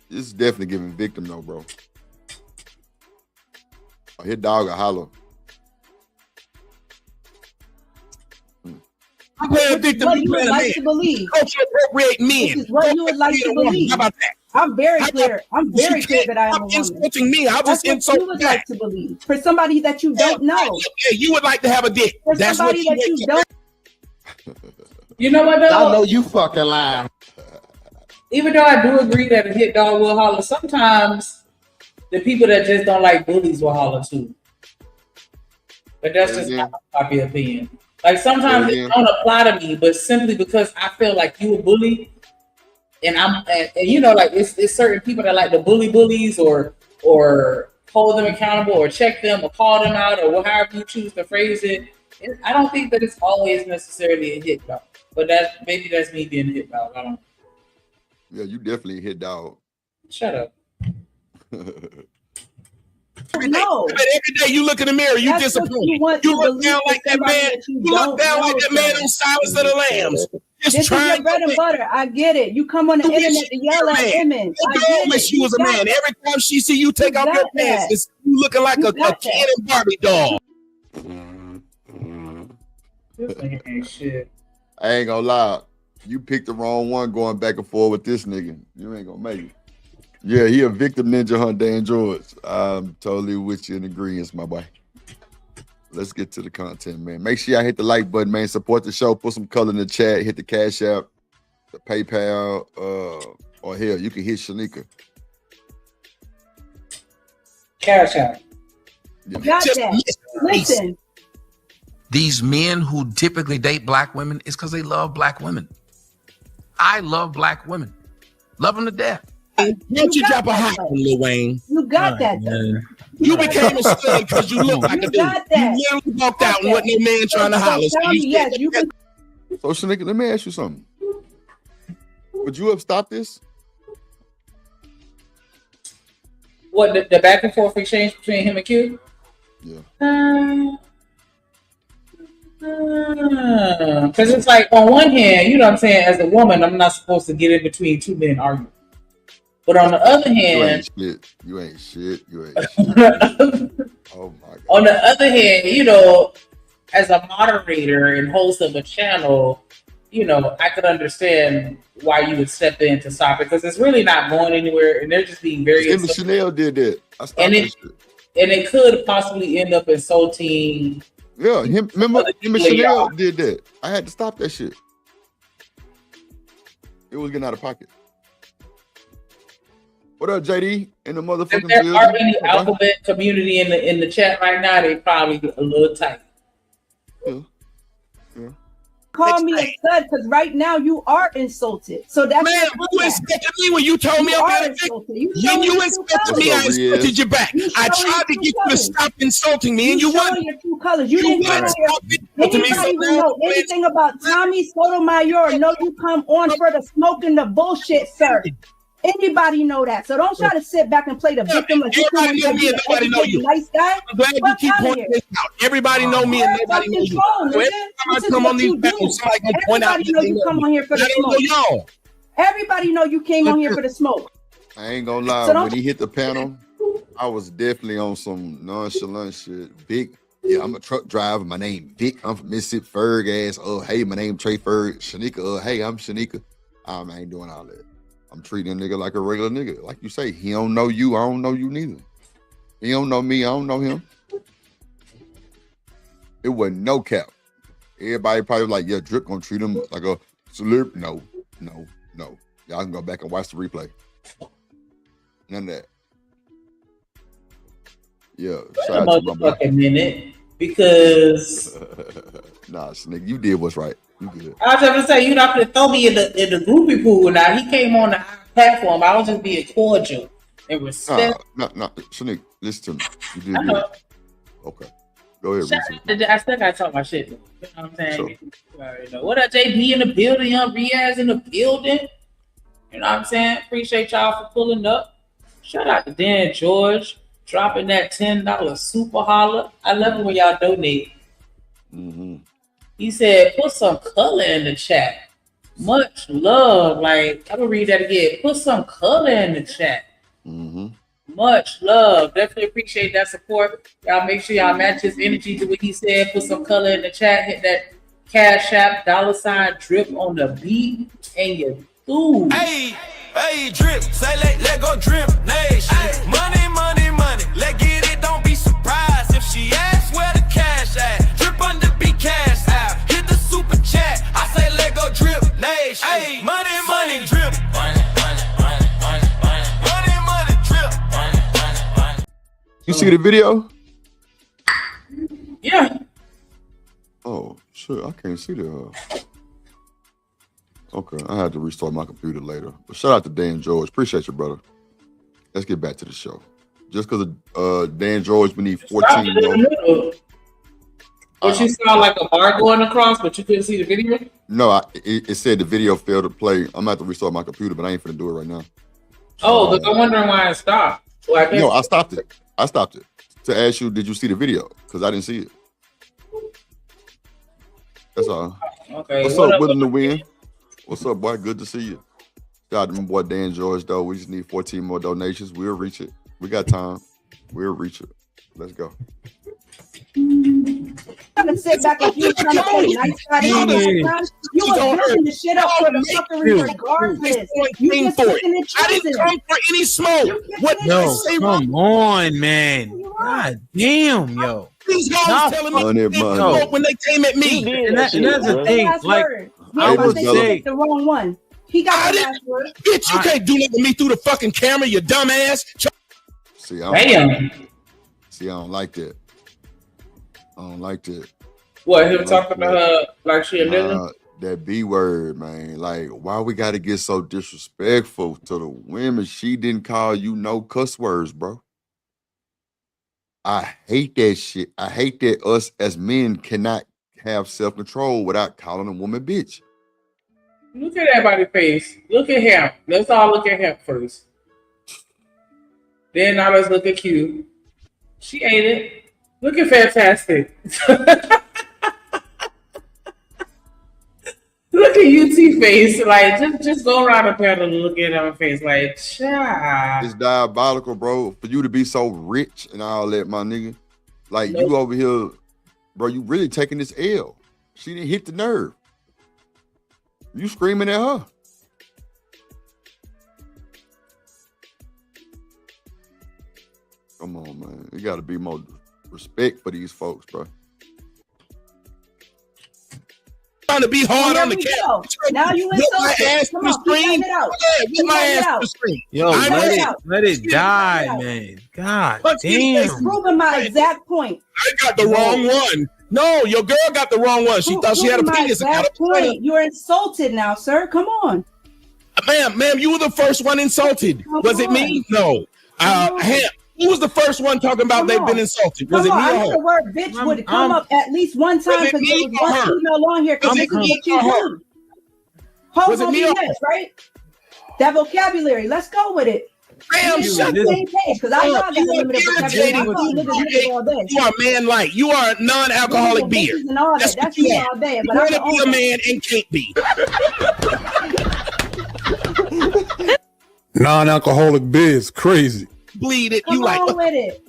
[SPEAKER 1] This is definitely giving victim though, bro. His dog a holler.
[SPEAKER 4] I'm playing victim.
[SPEAKER 9] What you would like to believe.
[SPEAKER 4] Culture appropriate men.
[SPEAKER 9] This is what you would like to believe.
[SPEAKER 4] How about that?
[SPEAKER 9] I'm very clear. I'm very clear that I am a woman.
[SPEAKER 4] Insulting me. I'll just insult
[SPEAKER 9] you would like to believe. For somebody that you don't know.
[SPEAKER 4] Yeah, you would like to have a dick.
[SPEAKER 9] For somebody that you don't.
[SPEAKER 3] You know what though?
[SPEAKER 2] I know you fucking lying.
[SPEAKER 3] Even though I do agree that a hit dog will holler, sometimes the people that just don't like bullies will holler too. But that's just my popular opinion. Like sometimes it don't apply to me, but simply because I feel like you a bully, and and you know, like it's certain people that like to bully bullies or hold them accountable or check them or call them out or however you choose to phrase it. I don't think that it's always necessarily a hit dog, but maybe that's me being a hit dog. I don't know.
[SPEAKER 1] Yeah, you definitely a hit dog.
[SPEAKER 3] Shut up.
[SPEAKER 4] Every day you look in the mirror, you disappointed. You look down like that man. You look down like that man on Silence of the Lambs.
[SPEAKER 9] This is your bread and butter. I get it. You come on the internet to yell at women.
[SPEAKER 4] I wish you was a man. Every time she see you take off your pants, it's you looking like a Ken and Barbie doll.
[SPEAKER 3] This nigga ain't shit.
[SPEAKER 1] I ain't gonna lie. You picked the wrong one going back and forth with this nigga. You ain't gonna make it. Yeah, he a victim ninja hunt Dan George. I'm totally with you in agreement, my boy. Let's get to the content, man. Make sure y'all hit the like button, man. Support the show. Put some color in the chat. Hit the Cash App, the PayPal, or hell, you can hit Shanika.
[SPEAKER 3] Cash App.
[SPEAKER 1] Yeah.
[SPEAKER 9] Got that. Listen.
[SPEAKER 7] These men who typically date black women is because they love black women. I love black women. Love them to death.
[SPEAKER 4] Don't you drop a hot one, Lil Wayne?
[SPEAKER 9] You got that, though.
[SPEAKER 4] You became a stud because you look like a dude. You literally walked out and wasn't no man trying to holler. So
[SPEAKER 1] Shanika, let me ask you something. Would you have stopped this?
[SPEAKER 3] What, the back and forth exchange between him and Q?
[SPEAKER 1] Yeah.
[SPEAKER 3] Because it's like, on one hand, you know what I'm saying, as a woman, I'm not supposed to get in between two men arguing. But on the other hand,
[SPEAKER 1] you ain't shit. Oh my God.
[SPEAKER 3] On the other hand, you know, as a moderator and host of a channel, you know, I could understand why you would step in to stop it because it's really not going anywhere, and they're just being very.
[SPEAKER 1] Emma Chanel did that. I stopped
[SPEAKER 3] and it could possibly end up insulting.
[SPEAKER 1] Yeah, remember Emma Chanel did that. I had to stop that shit. It was getting out of pocket. What up, JD? In the motherfucking
[SPEAKER 3] if there are any alphabet community in the chat right now, they probably get a little tight.
[SPEAKER 1] Yeah.
[SPEAKER 9] Call me a stud because right now you are insulted. So that's
[SPEAKER 4] man, you insulted me when you told me I'm being a victim. You insulted me, I insulted you back. I tried to get you to stop insulting me, and you wouldn't.
[SPEAKER 9] Your true colors. You didn't anybody even know anything about Tommy Sotomayor. No, you come on for the smoke and the bullshit, sir. Anybody know that? So don't try to sit back and play the victim.
[SPEAKER 4] Everybody know me and nobody know you.
[SPEAKER 9] Nice guy.
[SPEAKER 4] I'm glad you keep pointing this out. Everybody know me and nobody know you. So every time I come on these panels, somebody gonna point out.
[SPEAKER 9] Everybody know you come on here for the smoke.
[SPEAKER 4] Y'all.
[SPEAKER 9] Everybody know you came on here for the smoke.
[SPEAKER 1] I ain't gonna lie. When he hit the panel, I was definitely on some nonchalant shit. Vic, yeah, I'm a truck driver. My name Vic. I'm from Mississippi. Ferg ass. Oh, hey, my name Trey Ferg. Shanika. Hey, I'm Shanika. I ain't doing all that. I'm treating a nigga like a regular nigga. Like you say, he don't know you. I don't know you neither. He don't know me. I don't know him. It wasn't no cap. Everybody probably like, yeah, Drip gonna treat him like a celeb. No. Y'all can go back and watch the replay. None of that. Yeah,
[SPEAKER 3] Wait a motherfucking minute, because
[SPEAKER 1] nah, Snick, you did what's right. You good.
[SPEAKER 3] I was gonna say, you're not gonna throw me in the groupie pool. Now he came on the platform. I was just being cordial and respect.
[SPEAKER 1] Nah, Snick, listen to me. You did good. Okay. Go ahead.
[SPEAKER 3] I still gotta talk my shit. You know what I'm saying? Sure. What up, JB in the building? Young Riaz in the building. You know what I'm saying? Appreciate y'all for pulling up. Shout out to Dan George dropping that $10 super holler. I love it when y'all donate.
[SPEAKER 1] Mm-hmm.
[SPEAKER 3] He said, put some color in the chat. Much love. Like, I'm gonna read that again. Put some color in the chat.
[SPEAKER 1] Mm-hmm.
[SPEAKER 3] Much love. Definitely appreciate that support. Y'all make sure y'all match his energy to what he said. Put some color in the chat. Hit that Cash App $ Drip on the beat, and you through.
[SPEAKER 12] Hey, Drip. Say let go Drip Nation. Money. Let get it. Don't be surprised if she asks where the cash at. Drip on the beat, cash out. Hit the super chat. I say let go Drip Nation. Hey, money, drip. Money, drip.
[SPEAKER 1] You see the video?
[SPEAKER 3] Yeah.
[SPEAKER 1] Oh, shit. I can't see the. Okay, I had to restart my computer later. But shout out to Dan George. Appreciate you, brother. Let's get back to the show. Just because of Dan George, we need 14 more.
[SPEAKER 3] But you saw like a bar going across, but you couldn't see the video?
[SPEAKER 1] No, it said the video failed to play. I'm going to have to restart my computer, but I ain't finna do it right now.
[SPEAKER 3] Oh, look, I'm wondering why it stopped.
[SPEAKER 1] No, I stopped it. To ask you, did you see the video? Because I didn't see it. That's all.
[SPEAKER 3] Okay.
[SPEAKER 1] What's up, Willing to Win? What's up, boy? Good to see you. Shout out to my boy Dan George, though. We just need 14 more donations. We'll reach it. We got time. We'll reach it. Let's go.
[SPEAKER 9] I'm gonna sit back like you were trying to say nice. You were building the shit up for the fuckery regardless. You just picking and choosing.
[SPEAKER 4] I didn't come for any smoke. What?
[SPEAKER 8] No, come on, man. God damn, yo.
[SPEAKER 4] These guys telling me when they came at me.
[SPEAKER 8] And that's the thing. Like,
[SPEAKER 9] I would say the wrong one. He got the last word.
[SPEAKER 4] Bitch, you can't do nothing to me through the fucking camera, you dumbass.
[SPEAKER 1] See, I don't like that. I don't like that.
[SPEAKER 3] What, him talking to her like she a nigga?
[SPEAKER 1] That B word, man. Like, why we gotta get so disrespectful to the women? She didn't call you no cuss words, bro. I hate that shit. I hate that us as men cannot have self-control without calling a woman bitch.
[SPEAKER 3] Look at everybody's face. Look at him. Let's all look at him first. Then now let's look at Q. She ate it. Look at Fantastic. Look at UT face. Like, just go around the panel and look at her face. Like, child.
[SPEAKER 1] It's diabolical, bro. For you to be so rich and all that, my nigga. Like, you over here, bro, you really taking this L. She didn't hit the nerve. You screaming at her. Come on, man. You got to be more respect for these folks, bro.
[SPEAKER 4] Trying to be hard on the camera.
[SPEAKER 9] Now you insulted. Come on, get it out.
[SPEAKER 4] Get my ass to the screen.
[SPEAKER 8] Yo, let it die, man. God damn.
[SPEAKER 9] It's proving my exact point.
[SPEAKER 4] I got the wrong one. No, your girl got the wrong one. She thought she had a penis.
[SPEAKER 9] Point. You're insulted now, sir. Come on.
[SPEAKER 4] Ma'am, you were the first one insulted. Was it me? No. Who was the first one talking about they've been insulted? Was it me or her?
[SPEAKER 9] I know the word bitch would come up at least one time because there was one female on here because this is what you do.
[SPEAKER 4] Was it me or her?
[SPEAKER 9] Right? That vocabulary. Let's go with it.
[SPEAKER 4] Ma'am, shut
[SPEAKER 9] because I know I got limited vocabulary.
[SPEAKER 4] You are man-like. You are a non-alcoholic beer.
[SPEAKER 9] That's what you are.
[SPEAKER 4] You want to be a man and can't be.
[SPEAKER 5] Non-alcoholic beer is crazy.
[SPEAKER 4] Bleed it.
[SPEAKER 9] Come on with it.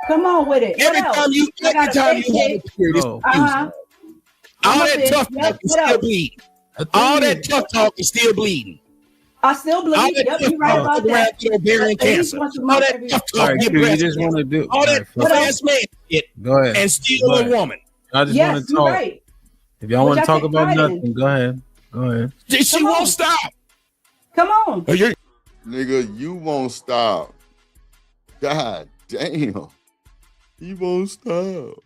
[SPEAKER 9] Come on with it.
[SPEAKER 4] Every time you have a period, all that tough talk is still bleeding. All that tough talk is still bleeding.
[SPEAKER 9] I still bleed. Yep, you're right about that.
[SPEAKER 4] Ovarian cancer. All that tough talk.
[SPEAKER 8] You just want to do
[SPEAKER 4] all that fast man shit.
[SPEAKER 8] Go ahead.
[SPEAKER 4] And steal a woman.
[SPEAKER 8] I just
[SPEAKER 9] Yes,
[SPEAKER 8] want to
[SPEAKER 9] you're
[SPEAKER 8] talk.
[SPEAKER 9] right.
[SPEAKER 8] If y'all
[SPEAKER 9] Which
[SPEAKER 8] want
[SPEAKER 9] I
[SPEAKER 8] to talk
[SPEAKER 9] take
[SPEAKER 8] about
[SPEAKER 9] pride in.
[SPEAKER 8] nothing, go ahead. Go ahead.
[SPEAKER 4] She
[SPEAKER 9] Come
[SPEAKER 4] won't
[SPEAKER 9] on.
[SPEAKER 4] stop.
[SPEAKER 9] Come on.
[SPEAKER 4] Oh, you're-
[SPEAKER 1] Nigga, you won't stop. God damn. You won't stop.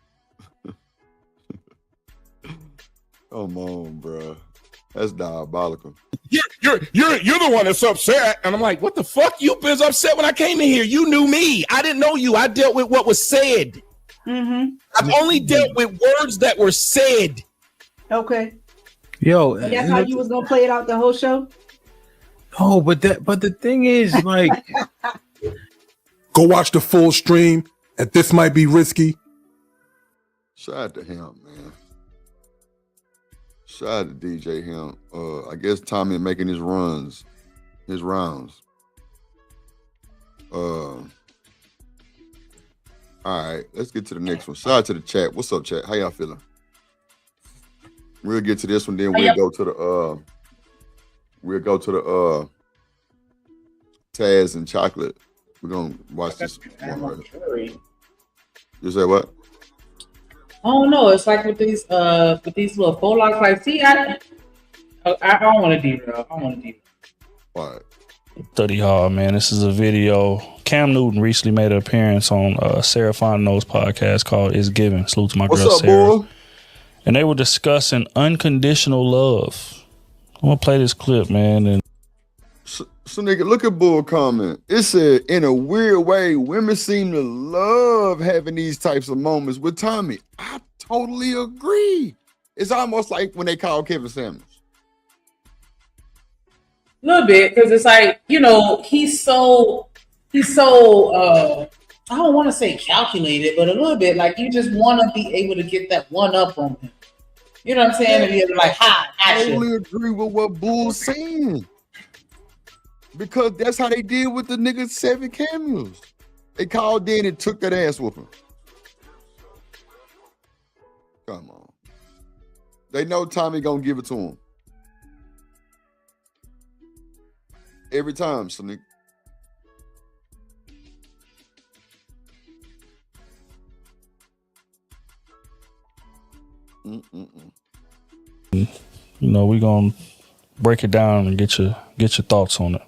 [SPEAKER 1] Come on, bro. That's diabolical.
[SPEAKER 4] You're the one that's upset. And I'm like, what the fuck? You been upset when I came in here. You knew me. I didn't know you. I dealt with what was said.
[SPEAKER 9] Mm-hmm.
[SPEAKER 4] I've only dealt with words that were said.
[SPEAKER 9] Okay.
[SPEAKER 8] Yo,
[SPEAKER 9] And that's how you was gonna play it out the whole show?
[SPEAKER 8] Oh, but the thing is, like,
[SPEAKER 5] Go watch the full stream at This Might Be Risky.
[SPEAKER 1] Shout out to him, man. Shout out to DJ him. I guess Tommy making his rounds. All right, let's get to the next one. Shout out to the chat. What's up, chat? How y'all feeling? We'll get to this one, then we'll go to the Taz and Chocolate. We're gonna watch this one right. You say what?
[SPEAKER 3] I don't know. It's like with these little faux locks. Like, see, I don't want to derail.
[SPEAKER 1] All right.
[SPEAKER 13] Study hall, man. This is a video. Cam Newton recently made an appearance on Sarah Fontenot's podcast called It's Given. Salute to my
[SPEAKER 1] What's
[SPEAKER 13] girl
[SPEAKER 1] up,
[SPEAKER 13] Sarah.
[SPEAKER 1] boy?
[SPEAKER 13] And they were discussing unconditional love. I'm gonna play this clip, man. And
[SPEAKER 1] So nigga, look at Bull comment. It said, in a weird way, women seem to love having these types of moments with Tommy. I totally agree. It's almost like when they call Kevin Samuels.
[SPEAKER 3] A little bit, because it's like, you know, he's so I don't want to say calculated, but a little bit like you just want to be able to get that one up on him. You know what I'm saying? And you're like,
[SPEAKER 1] I
[SPEAKER 3] gotcha.
[SPEAKER 1] totally agree with what Bull's saying. Because that's how they did with the nigga 7 cameos. They called in and took that ass whooping. Come on. They know Tommy gonna give it to him. Every time, Sonic.
[SPEAKER 13] you know, we're gonna break it down and get your thoughts on it.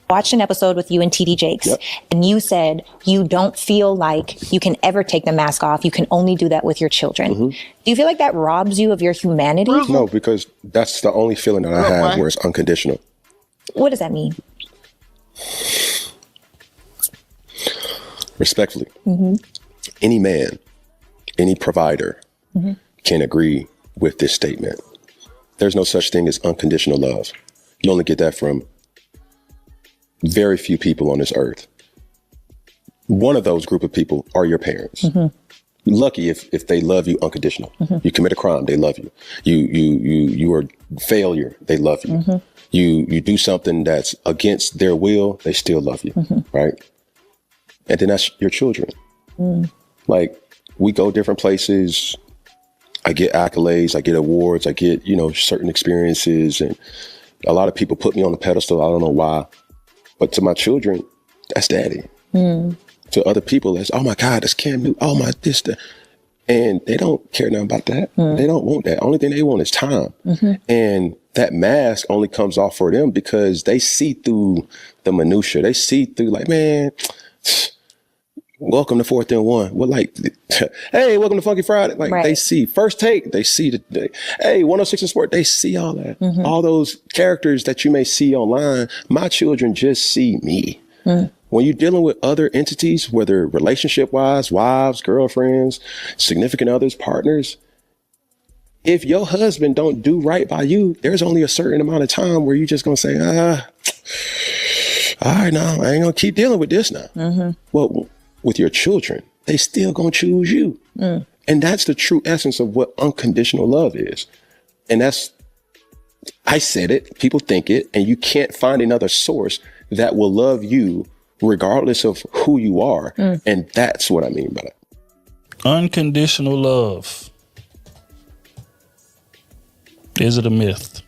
[SPEAKER 14] Watched an episode with you and TD Jakes, and you said you don't feel like you can ever take the mask off. You can only do that with your children. Do you feel like that robs you of your humanity?
[SPEAKER 15] No, because that's the only feeling that I have where it's unconditional.
[SPEAKER 14] What does that mean?
[SPEAKER 15] Respectfully, any man, any provider can agree with this statement. There's no such thing as unconditional love. You only get that from very few people on this earth. One of those group of people are your parents. You're lucky if they love you unconditional. You commit a crime, they love you. You are a failure, they love you. You do something that's against their will, they still love you, right? And then that's your children. Like, we go different places. I get accolades, I get awards, I get, certain experiences. And a lot of people put me on the pedestal. I don't know why. But to my children, that's daddy. To other people, that's, oh my God, that's Cam Newton. Oh my, this, that. And they don't care nothing about that. They don't want that. Only thing they want is time. And that mask only comes off for them because they see through the minutia. They see through like, man, welcome to 4th and 1. Well, like, hey, welcome to Funky Friday. Like, they see First Take. They see hey, 106 in Sport. They see all that. All those characters that you may see online. My children just see me. When you're dealing with other entities, whether relationship-wise, wives, girlfriends, significant others, partners, if your husband don't do right by you, there's only a certain amount of time where you're just going to say, all right, now I ain't going to keep dealing with this now. Well, with your children, they still going to choose you. And that's the true essence of what unconditional love is. And that's, I said it, people think it, and you can't find another source that will love you regardless of who you are. And that's what I mean by that.
[SPEAKER 13] Unconditional love. Is it a myth?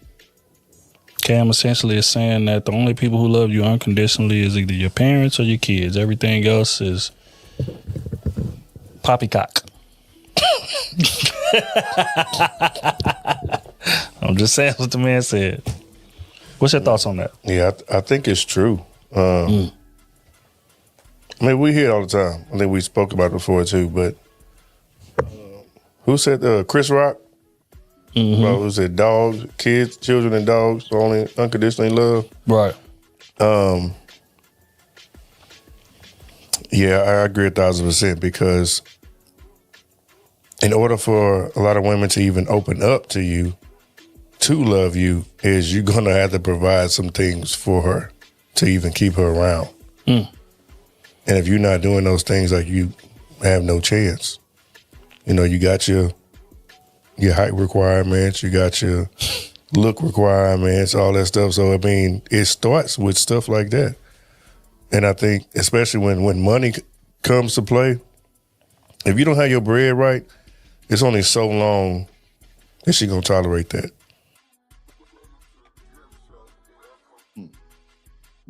[SPEAKER 13] Cam essentially is saying that the only people who love you unconditionally is either your parents or your kids. Everything else is poppycock. I'm just saying what the man said. What's your thoughts on that?
[SPEAKER 16] Yeah, I think it's true. I mean, we hear it all the time. I think we spoke about it before too. But who said Chris Rock? Well, who said dogs, kids, children, and dogs only unconditionally love?
[SPEAKER 13] Right.
[SPEAKER 16] Yeah, I agree 1,000% because in order for a lot of women to even open up to you, to love you, is you're gonna have to provide some things for her to even keep her around. And if you're not doing those things, like, you have no chance. You know, you got your height requirements, you got your look requirements, all that stuff. So, I mean, it starts with stuff like that. And I think, especially when money comes to play, if you don't have your bread right, it's only so long that she gonna tolerate that.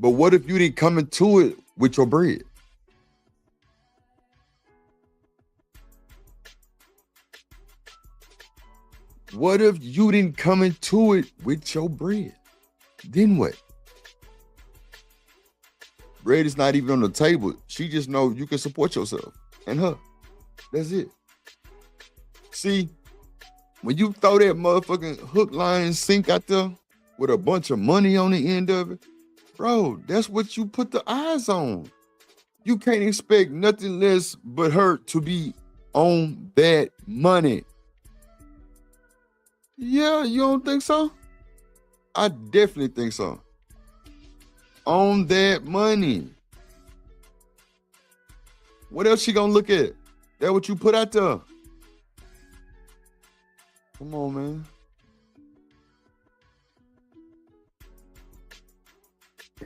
[SPEAKER 1] But what if you didn't come into it with your bread? What if you didn't come into it with your bread? Then what? Bread is not even on the table. She just know you can support yourself and her. That's it. See, when you throw that motherfucking hook, line, and sink out there with a bunch of money on the end of it, bro, that's what you put the eyes on. You can't expect nothing less but her to be on that money. Yeah, you don't think so? I definitely think so. On that money. What else she gonna look at? That what you put out there? Come on, man.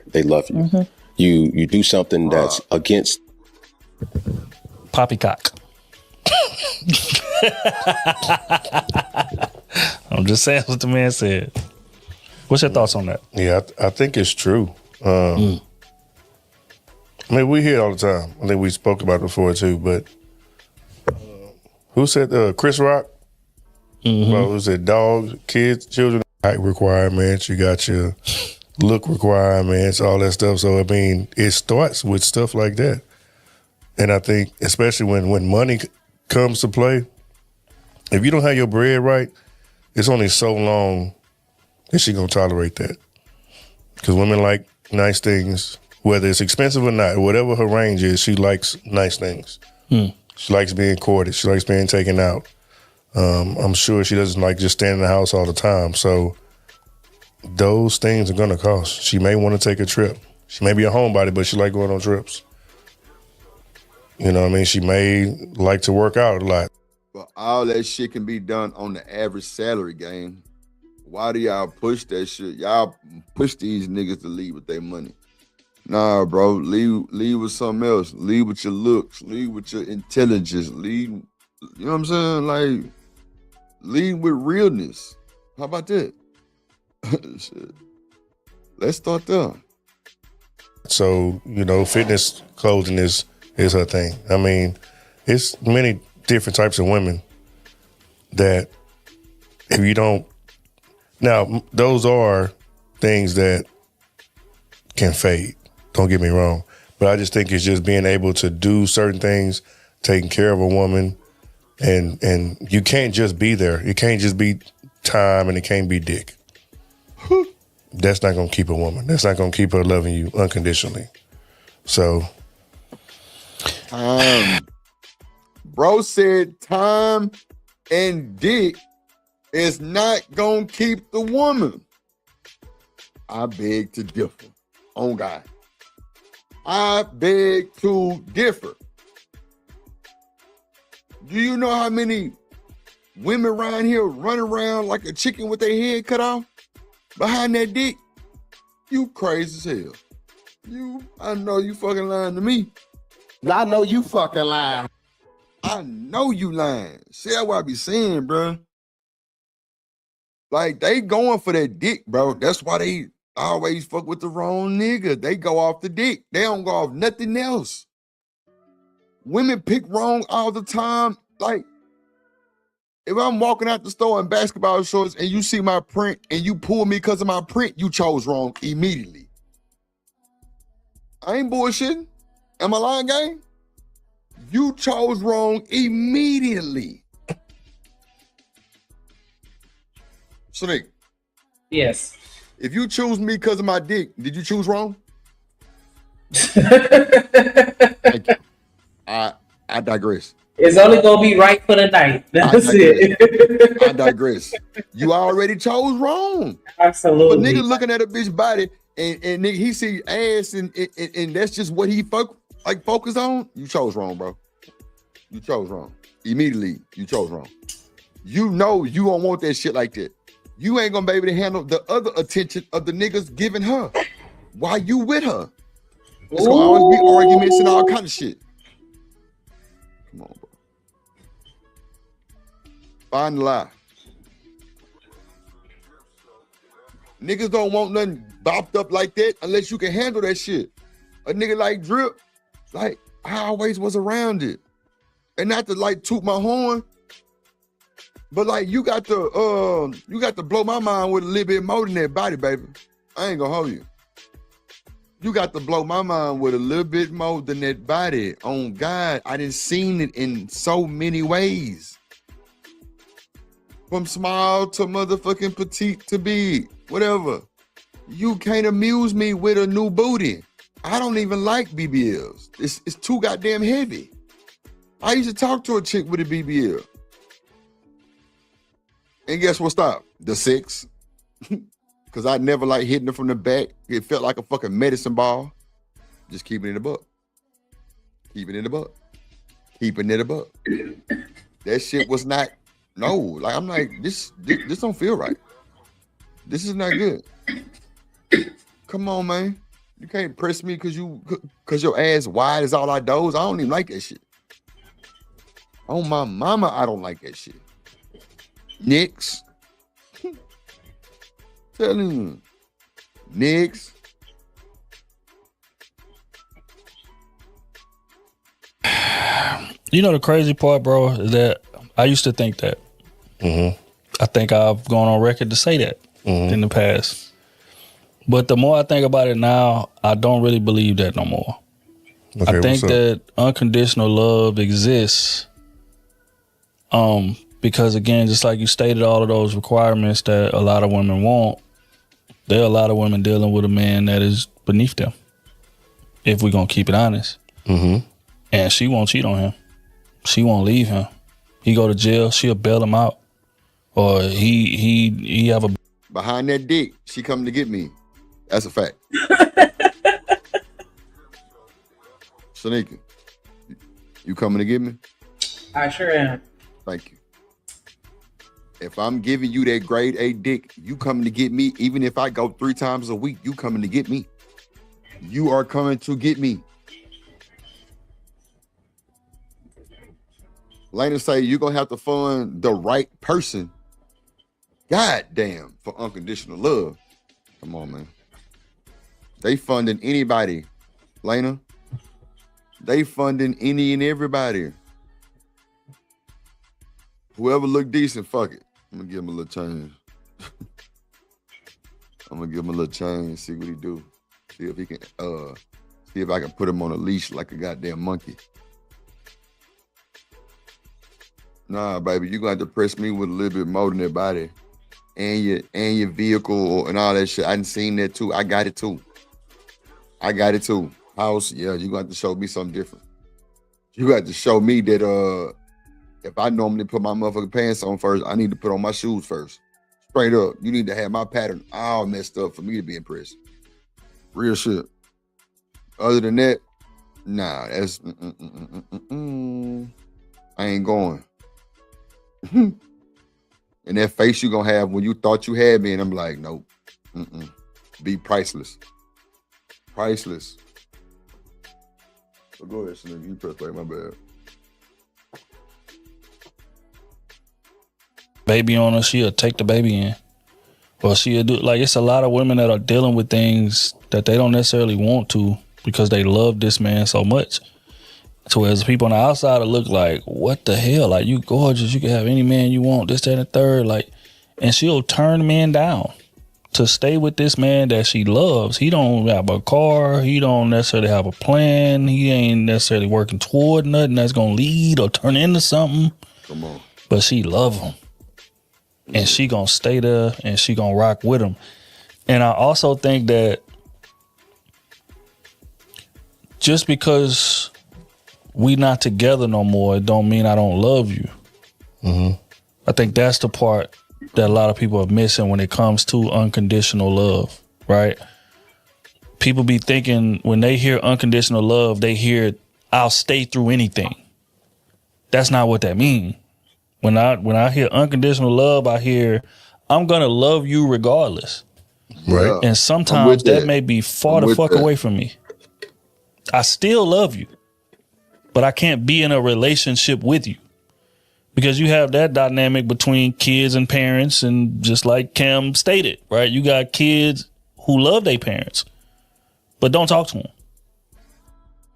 [SPEAKER 15] They love you. You do something that's against
[SPEAKER 13] poppycock. I'm just saying what the man said. What's your thoughts on that?
[SPEAKER 16] Yeah, I think it's true. I mean, we hear it all the time. I think we spoke about it before too. But who said Chris Rock? Well, who said dogs, kids, children, height requirements? You got your look requirements, all that stuff. So, I mean, it starts with stuff like that. And I think, especially when money comes to play, if you don't have your bread right, it's only so long that she gonna tolerate that. Because women like nice things, whether it's expensive or not, whatever her range is, she likes nice things. She likes being courted. She likes being taken out. I'm sure she doesn't like just staying in the house all the time. So those things are gonna cost. She may want to take a trip. She may be a homebody, but she like going on trips. You know what I mean? She may like to work out a lot.
[SPEAKER 1] But all that shit can be done on the average salary game. Why do y'all push that shit? Y'all push these niggas to leave with their money. Nah, bro, leave with something else. Leave with your looks. Leave with your intelligence. Leave, you know what I'm saying? Like, leave with realness. How about that? Shit. Let's start there.
[SPEAKER 16] So, you know, fitness clothing is her thing. I mean, it's many different types of women that if you don't, now those are things that can fade, don't get me wrong, but I just think it's just being able to do certain things, taking care of a woman, and you can't just be there. It can't just be time and it can't be dick. That's not gonna keep a woman. That's not gonna keep her loving you unconditionally. So
[SPEAKER 1] bro said time and dick is not gonna keep the woman. I beg to differ. On God. I beg to differ. Do you know how many women around here run around like a chicken with their head cut off behind that dick? You crazy as hell. I know you fucking lying to me.
[SPEAKER 2] I know you fucking lying.
[SPEAKER 1] I know you lying. See, that's what I be saying, bro. Like, they going for that dick, bro. That's why they always fuck with the wrong nigga. They go off the dick. They don't go off nothing else. Women pick wrong all the time. Like, If I'm walking out the store in basketball shorts and you see my print and you pull me because of my print, you chose wrong immediately. I ain't bullshitting. Am I lying, gang? You chose wrong immediately. Sneak.
[SPEAKER 3] Yes.
[SPEAKER 1] If you choose me because of my dick, did you choose wrong? Thank you. I digress.
[SPEAKER 3] It's only gonna be right for the night. That's it.
[SPEAKER 1] I digress. You already chose wrong.
[SPEAKER 3] Absolutely.
[SPEAKER 1] But nigga looking at a bitch body and nigga he see ass and that's just what he focus on. You chose wrong, bro. You chose wrong. Immediately, you chose wrong. You know you don't want that shit like that. You ain't gonna be able to handle the other attention of the niggas giving her while you with her. It's gonna always be arguments and all kind of shit. Come on, bro. Find the lie. Niggas don't want nothing bopped up like that unless you can handle that shit. A nigga like Drip, like I always was around it. And not to like toot my horn, but like you got to blow my mind with a little bit more than that body, baby. I ain't gonna hold you. You got to blow my mind with a little bit more than that body. On God, I done seen it in so many ways. From small to motherfucking petite to big, whatever. You can't amuse me with a new booty. I don't even like BBLs. It's too goddamn heavy. I used to talk to a chick with a BBL. And guess what stopped? The 6. Because I never like hitting it from the back. It felt like a fucking medicine ball. Just keeping it a buck. Keeping it a buck. Keeping it a buck. That shit was not, no. Like, I'm like, this don't feel right. This is not good. Come on, man. You can't press me because your ass wide as all I doze. I don't even like that shit. On my mama, I don't like that shit. Knicks. Telling you. Knicks.
[SPEAKER 13] You know the crazy part, bro, is that I used to think that.
[SPEAKER 16] Mm-hmm.
[SPEAKER 13] I think I've gone on record to say that in the past. But the more I think about it now, I don't really believe that no more.
[SPEAKER 16] Okay,
[SPEAKER 13] I think that unconditional love exists because, again, just like you stated, all of those requirements that a lot of women want, there are a lot of women dealing with a man that is beneath them, if we're going to keep it honest.
[SPEAKER 16] Mm-hmm.
[SPEAKER 13] And she won't cheat on him. She won't leave him. He go to jail, she'll bail him out. Or he have a...
[SPEAKER 1] Behind that dick, she coming to get me. That's a fact. Shanika, you coming to get me?
[SPEAKER 3] I sure am.
[SPEAKER 1] Thank you. If I'm giving you that grade A dick, you coming to get me. Even if I go 3 times a week, you coming to get me. You are coming to get me. Lena say you're going to have to fund the right person. God damn, for unconditional love. Come on, man. They funding anybody, Lena. They funding any and everybody. Whoever look decent, fuck it. I'm gonna give him a little change. I'm gonna give him a little change, see what he do. See if he can see if I can put him on a leash like a goddamn monkey. Nah, baby, you're gonna have to press me with a little bit more than that body. And your vehicle and all that shit. I done seen that too. I got it too. House, yeah, you got to show me something different. You got to show me that if I normally put my motherfucking pants on first, I need to put on my shoes first. Straight up. You need to have my pattern all messed up for me to be impressed. Real shit. Other than that, nah, that's I ain't going. And that face you gonna have when you thought you had me, and I'm like, nope. Be priceless. Priceless. So go ahead, Slim. You press play, my bad.
[SPEAKER 13] Baby on her, she'll take the baby in. Or she'll do, like, it's a lot of women that are dealing with things that they don't necessarily want to because they love this man so much. So as people on the outside will look like, what the hell? Like, you gorgeous, you can have any man you want, this, that, and the third. Like, and she'll turn men down to stay with this man that she loves. He don't have a car. He don't necessarily have a plan. He ain't necessarily working toward nothing that's gonna lead or turn into something.
[SPEAKER 1] Come on.
[SPEAKER 13] But she love him. And she gonna stay there and she gonna rock with him. And I also think that just because we not together no more, it don't mean I don't love you. I think that's the part that a lot of people are missing when it comes to unconditional love, right? People be thinking when they hear unconditional love, they hear I'll stay through anything. That's not what that means. When I hear unconditional love, I hear I'm gonna love you regardless.
[SPEAKER 16] Right.
[SPEAKER 13] And sometimes that may be far the fuck away from me. I still love you, but I can't be in a relationship with you because you have that dynamic between kids and parents. And just like Cam stated, right? You got kids who love their parents, but don't talk to them.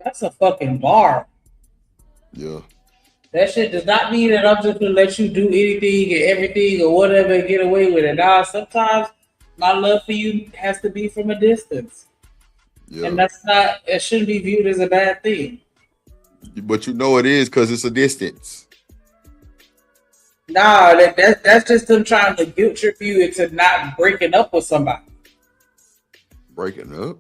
[SPEAKER 3] That's a fucking bar.
[SPEAKER 1] Yeah.
[SPEAKER 3] That shit does not mean that I'm just gonna let you do anything and everything or whatever and get away with it. Nah, sometimes my love for you has to be from a distance.
[SPEAKER 1] Yeah.
[SPEAKER 3] And it shouldn't be viewed as a bad thing.
[SPEAKER 1] But you know it is because it's a distance.
[SPEAKER 3] Nah, that's just them trying to guilt trip you into not breaking up with somebody.
[SPEAKER 1] Breaking up?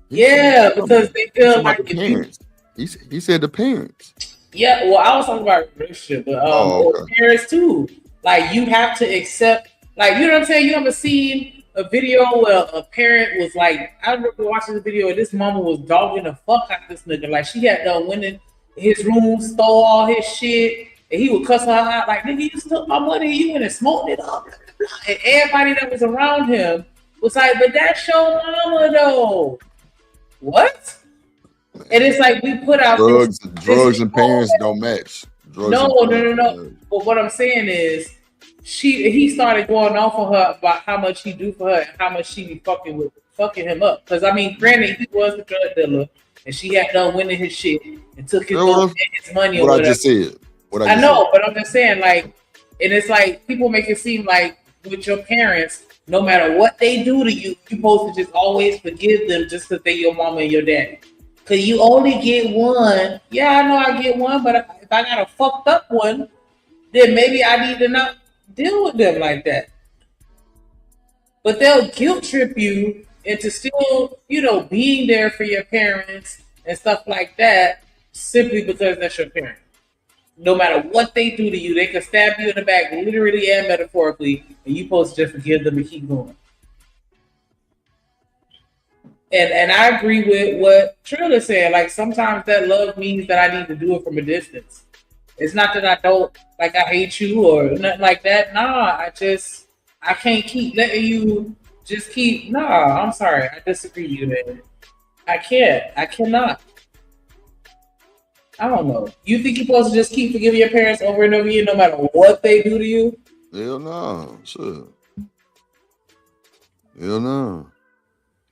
[SPEAKER 3] Yeah, because they feel like
[SPEAKER 1] the parents. He said the parents.
[SPEAKER 3] Yeah, well, I was talking about relationship, but parents too. Like, you have to accept, like, you know what I'm saying? You ever seen a video where a parent was like, I remember watching the video and this mama was dogging the fuck out this nigga. Like, she had went in his room, stole all his shit, and he would cuss her out like, nigga, you took my money, you went and smoked it up. And everybody that was around him was like, but that's your mama though. What? And it's like we put out
[SPEAKER 1] drugs and parents don't match.
[SPEAKER 3] No. But what I'm saying is, he started going off on her about how much he do for her and how much she be fucking him up. Because I mean, granted, he was the drug dealer, and she had done winning his shit and took his money.
[SPEAKER 1] What I just said.
[SPEAKER 3] I know, but I'm just saying, like, and it's like people make it seem like with your parents, no matter what they do to you, you supposed to just always forgive them just because they your mama and your daddy. Cause you only get one. Yeah, I know I get one, but if I got a fucked up one, then maybe I need to not deal with them like that. But they'll guilt trip you into still, being there for your parents and stuff like that, simply because that's your parent. No matter what they do to you, they can stab you in the back, literally and metaphorically, and you supposed to just forgive them and keep going. And I agree with what Trilla said. Like, sometimes that love means that I need to do it from a distance. It's not that I don't, like, I hate you or nothing like that. Nah, I can't keep letting you just keep. Nah, I'm sorry. I disagree with you, man. I cannot. I don't know. You think you're supposed to just keep forgiving your parents over and over again no matter what they do to you?
[SPEAKER 1] Hell no. Sure. Hell no.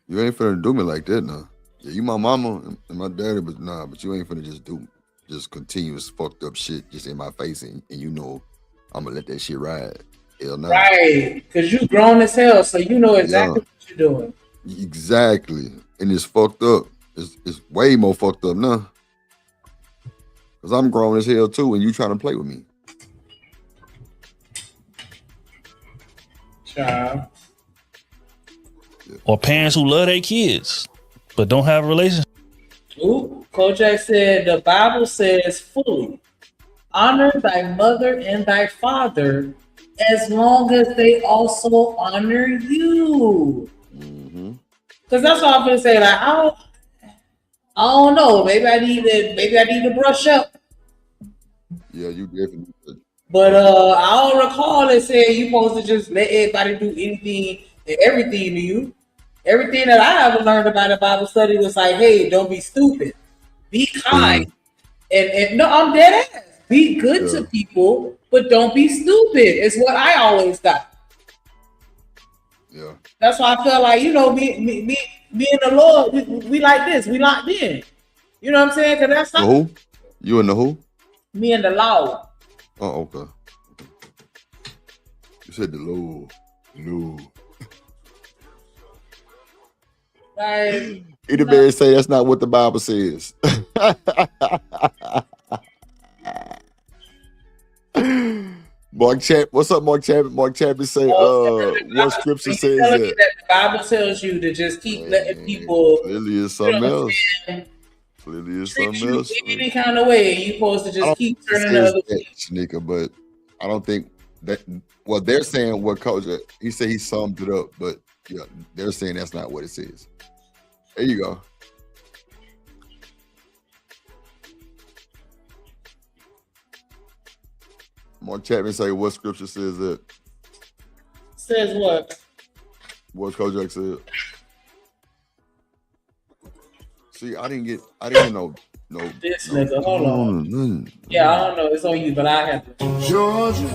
[SPEAKER 1] You ain't finna do me like that, nah. Yeah, you my mama and my daddy, but nah, but you ain't finna just continuous fucked up shit just in my face and you know I'm gonna let that shit ride. Hell no.
[SPEAKER 3] Right, because you grown as hell, so you know exactly what you're doing.
[SPEAKER 1] Exactly. And it's fucked up. It's way more fucked up now. Cause I'm grown as hell too, and you trying to play with me.
[SPEAKER 3] Child.
[SPEAKER 13] Or parents who love their kids but don't have a relationship.
[SPEAKER 3] Ooh, Kojak said the Bible says fully, honor thy mother and thy father as long as they also honor you. Because that's all I'm gonna say. Like, I don't know. Maybe I need to brush up.
[SPEAKER 1] Yeah, you definitely could.
[SPEAKER 3] But I don't recall it saying you supposed to just let everybody do anything and everything to you. Everything that I ever learned about a Bible study was like, hey, don't be stupid. Be kind. And no, I'm dead ass. Be good to people, but don't be stupid. It's what I always got.
[SPEAKER 1] Yeah.
[SPEAKER 3] That's why I feel like, me and the Lord, we like this. We locked in. You know what I'm saying? Because that's how
[SPEAKER 1] You and the who?
[SPEAKER 3] Me and the law.
[SPEAKER 1] Oh, okay. You said the law. No.
[SPEAKER 3] Like,
[SPEAKER 1] Either Bear say that's not what the Bible says. Mark Chap, what's up, Mark Chapman? Mark Chapman say, what scripture says
[SPEAKER 3] telling me
[SPEAKER 1] that?
[SPEAKER 3] that the Bible tells you to just keep letting people.
[SPEAKER 1] Clearly is something else. Clearly is
[SPEAKER 3] treat
[SPEAKER 1] something
[SPEAKER 3] you
[SPEAKER 1] else.
[SPEAKER 3] any kind of way. You're supposed to
[SPEAKER 1] I
[SPEAKER 3] just
[SPEAKER 1] don't
[SPEAKER 3] keep
[SPEAKER 1] think it
[SPEAKER 3] turning the
[SPEAKER 1] says
[SPEAKER 3] other
[SPEAKER 1] that, Shanika, but I don't think that. Well, they're saying what Coach. He said he summed it up, but yeah, they're saying that's not what it says. There you go. Mark Chapman say, what scripture says that?
[SPEAKER 3] Says what?
[SPEAKER 1] What Kojak said. See, I didn't get no.
[SPEAKER 3] This nigga, hold on. Yeah, I don't know. It's on you, but I have to.
[SPEAKER 12] Georgia.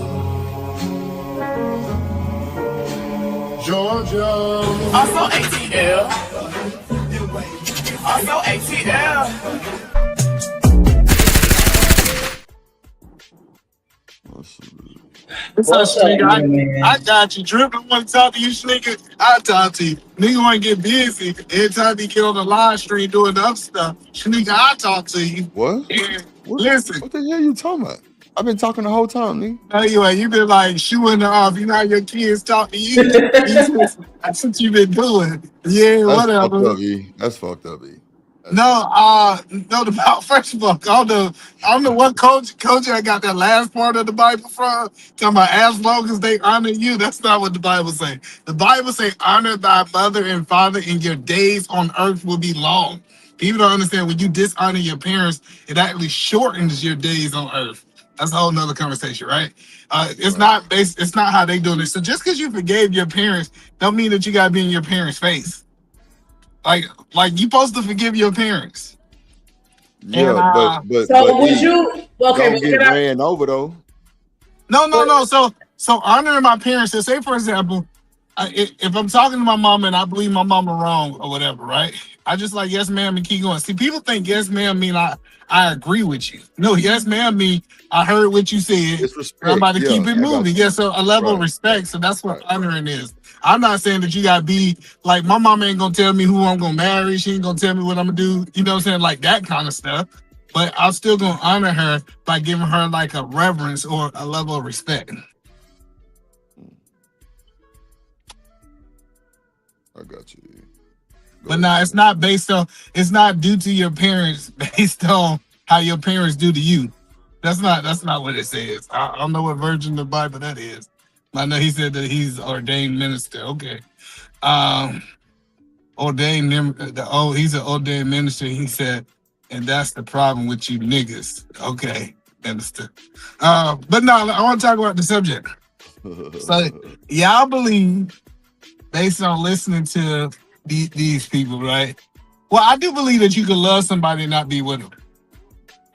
[SPEAKER 12] Also ATL. Also ATL.
[SPEAKER 17] What's up, Sneaker? I got you. Drip, I want to talk to you, Sneaker. I'll talk to you. Nigga want to get busy. Every time he get on the live stream doing the other stuff, Sneaker, I'll talk to you.
[SPEAKER 1] What?
[SPEAKER 17] Listen.
[SPEAKER 1] What the hell you talking about? I've been talking the whole time, nigga.
[SPEAKER 17] Anyway, you been like shooing her off. You know how your kids talk to you. That's what you been doing. Yeah,
[SPEAKER 1] That's
[SPEAKER 17] whatever.
[SPEAKER 1] fucked up, E. That's fucked up, E.
[SPEAKER 17] No, first of all, I don't know what coach I got that last part of the Bible from. Talking about as long as they honor you, that's not what the Bible say. The Bible say honor thy mother and father, and your days on earth will be long. People don't understand when you dishonor your parents, it actually shortens your days on earth. That's a whole nother conversation, right? It's not based. It's not how they doing it. So just because you forgave your parents, don't mean that you gotta be in your parents' face. Like you supposed to forgive your parents.
[SPEAKER 1] Yeah, but
[SPEAKER 3] So would you? Okay,
[SPEAKER 1] don't get ran over though.
[SPEAKER 17] No. So honoring my parents. So say for example, if I'm talking to my mom and I believe my mama wrong or whatever, right? I just like yes ma'am and keep going. See, people think yes ma'am mean I agree with you. No, yes ma'am mean I heard what you said.
[SPEAKER 1] It's respect.
[SPEAKER 17] I'm about to
[SPEAKER 1] Yeah,
[SPEAKER 17] keep it
[SPEAKER 1] I got
[SPEAKER 17] moving.
[SPEAKER 1] you.
[SPEAKER 17] Yeah, so a level of respect. So that's what honoring is. I'm not saying that you gotta be like my mom ain't gonna tell me who I'm gonna marry. She ain't gonna tell me what I'm gonna do. You know what I'm saying? Like that kind of stuff. But I'm still gonna honor her by giving her like a reverence or a level of respect.
[SPEAKER 1] I got you.
[SPEAKER 17] But no, it's not based on. It's not due to your parents based on how your parents do to you. That's not what it says. I don't know what version of the Bible that is. I know he said that he's ordained minister. Okay. He's an ordained minister. He said, and that's the problem with you niggas. Okay, minister. But no, I want to talk about the subject. So y'all believe, based on listening to these people, right? Well, I do believe that you can love somebody and not be with them.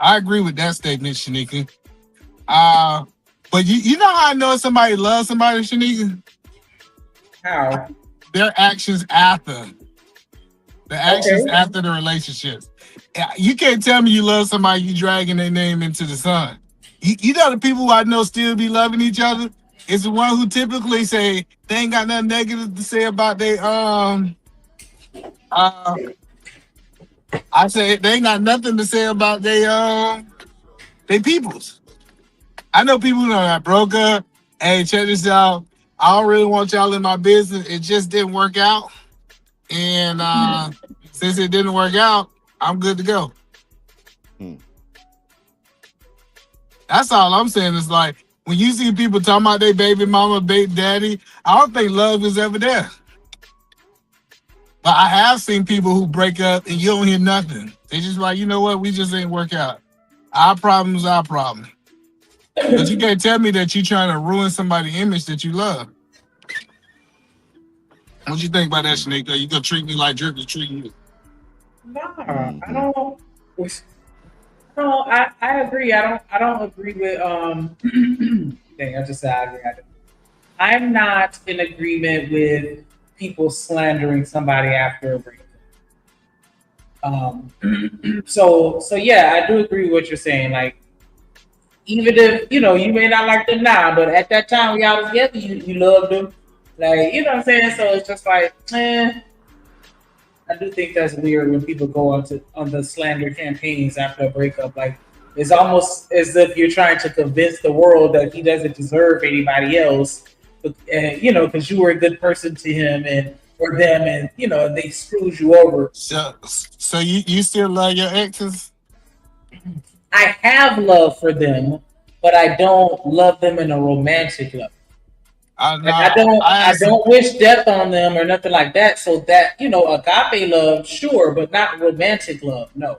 [SPEAKER 17] I agree with that statement, Shanika. But you know how I know somebody loves somebody, Shanika?
[SPEAKER 3] How?
[SPEAKER 17] Their actions after. The actions after the relationships. You can't tell me you love somebody, you dragging their name into the sun. You know the people who I know still be loving each other? It's the one who typically say they ain't got nothing negative to say about their I say they ain't got nothing to say about their peoples. I know people who that broke up. Hey, check this out. I don't really want y'all in my business. It just didn't work out. And since it didn't work out, I'm good to go. That's all I'm saying. Is like when you see people talking about their baby mama, baby daddy, I don't think love is ever there. But I have seen people who break up and you don't hear nothing. They just like, you know what? We just ain't work out. Our problem is our problem. But you can't tell me that you're trying to ruin somebody's image that you love. What you think about that, Shanika? You gonna treat me like Drip is treating you?
[SPEAKER 3] No, I don't. No, I agree. I don't agree with dang, I just said I agree. I'm not in agreement with people slandering somebody after a breakup. So yeah, I do agree with what you're saying. Like, even if you may not like them now, but at that time when y'all was together, you loved them. Like, you know what I'm saying? So it's just like, I do think that's weird when people go on the slander campaigns after a breakup. Like, it's almost as if you're trying to convince the world that he doesn't deserve anybody else, because you were a good person to him or them, and they screwed you over.
[SPEAKER 17] So you still love your exes?
[SPEAKER 3] I have love for them, but I don't love them in a romantic level. I don't wish death on them or nothing like that. So that agape love, sure, but not romantic love. No.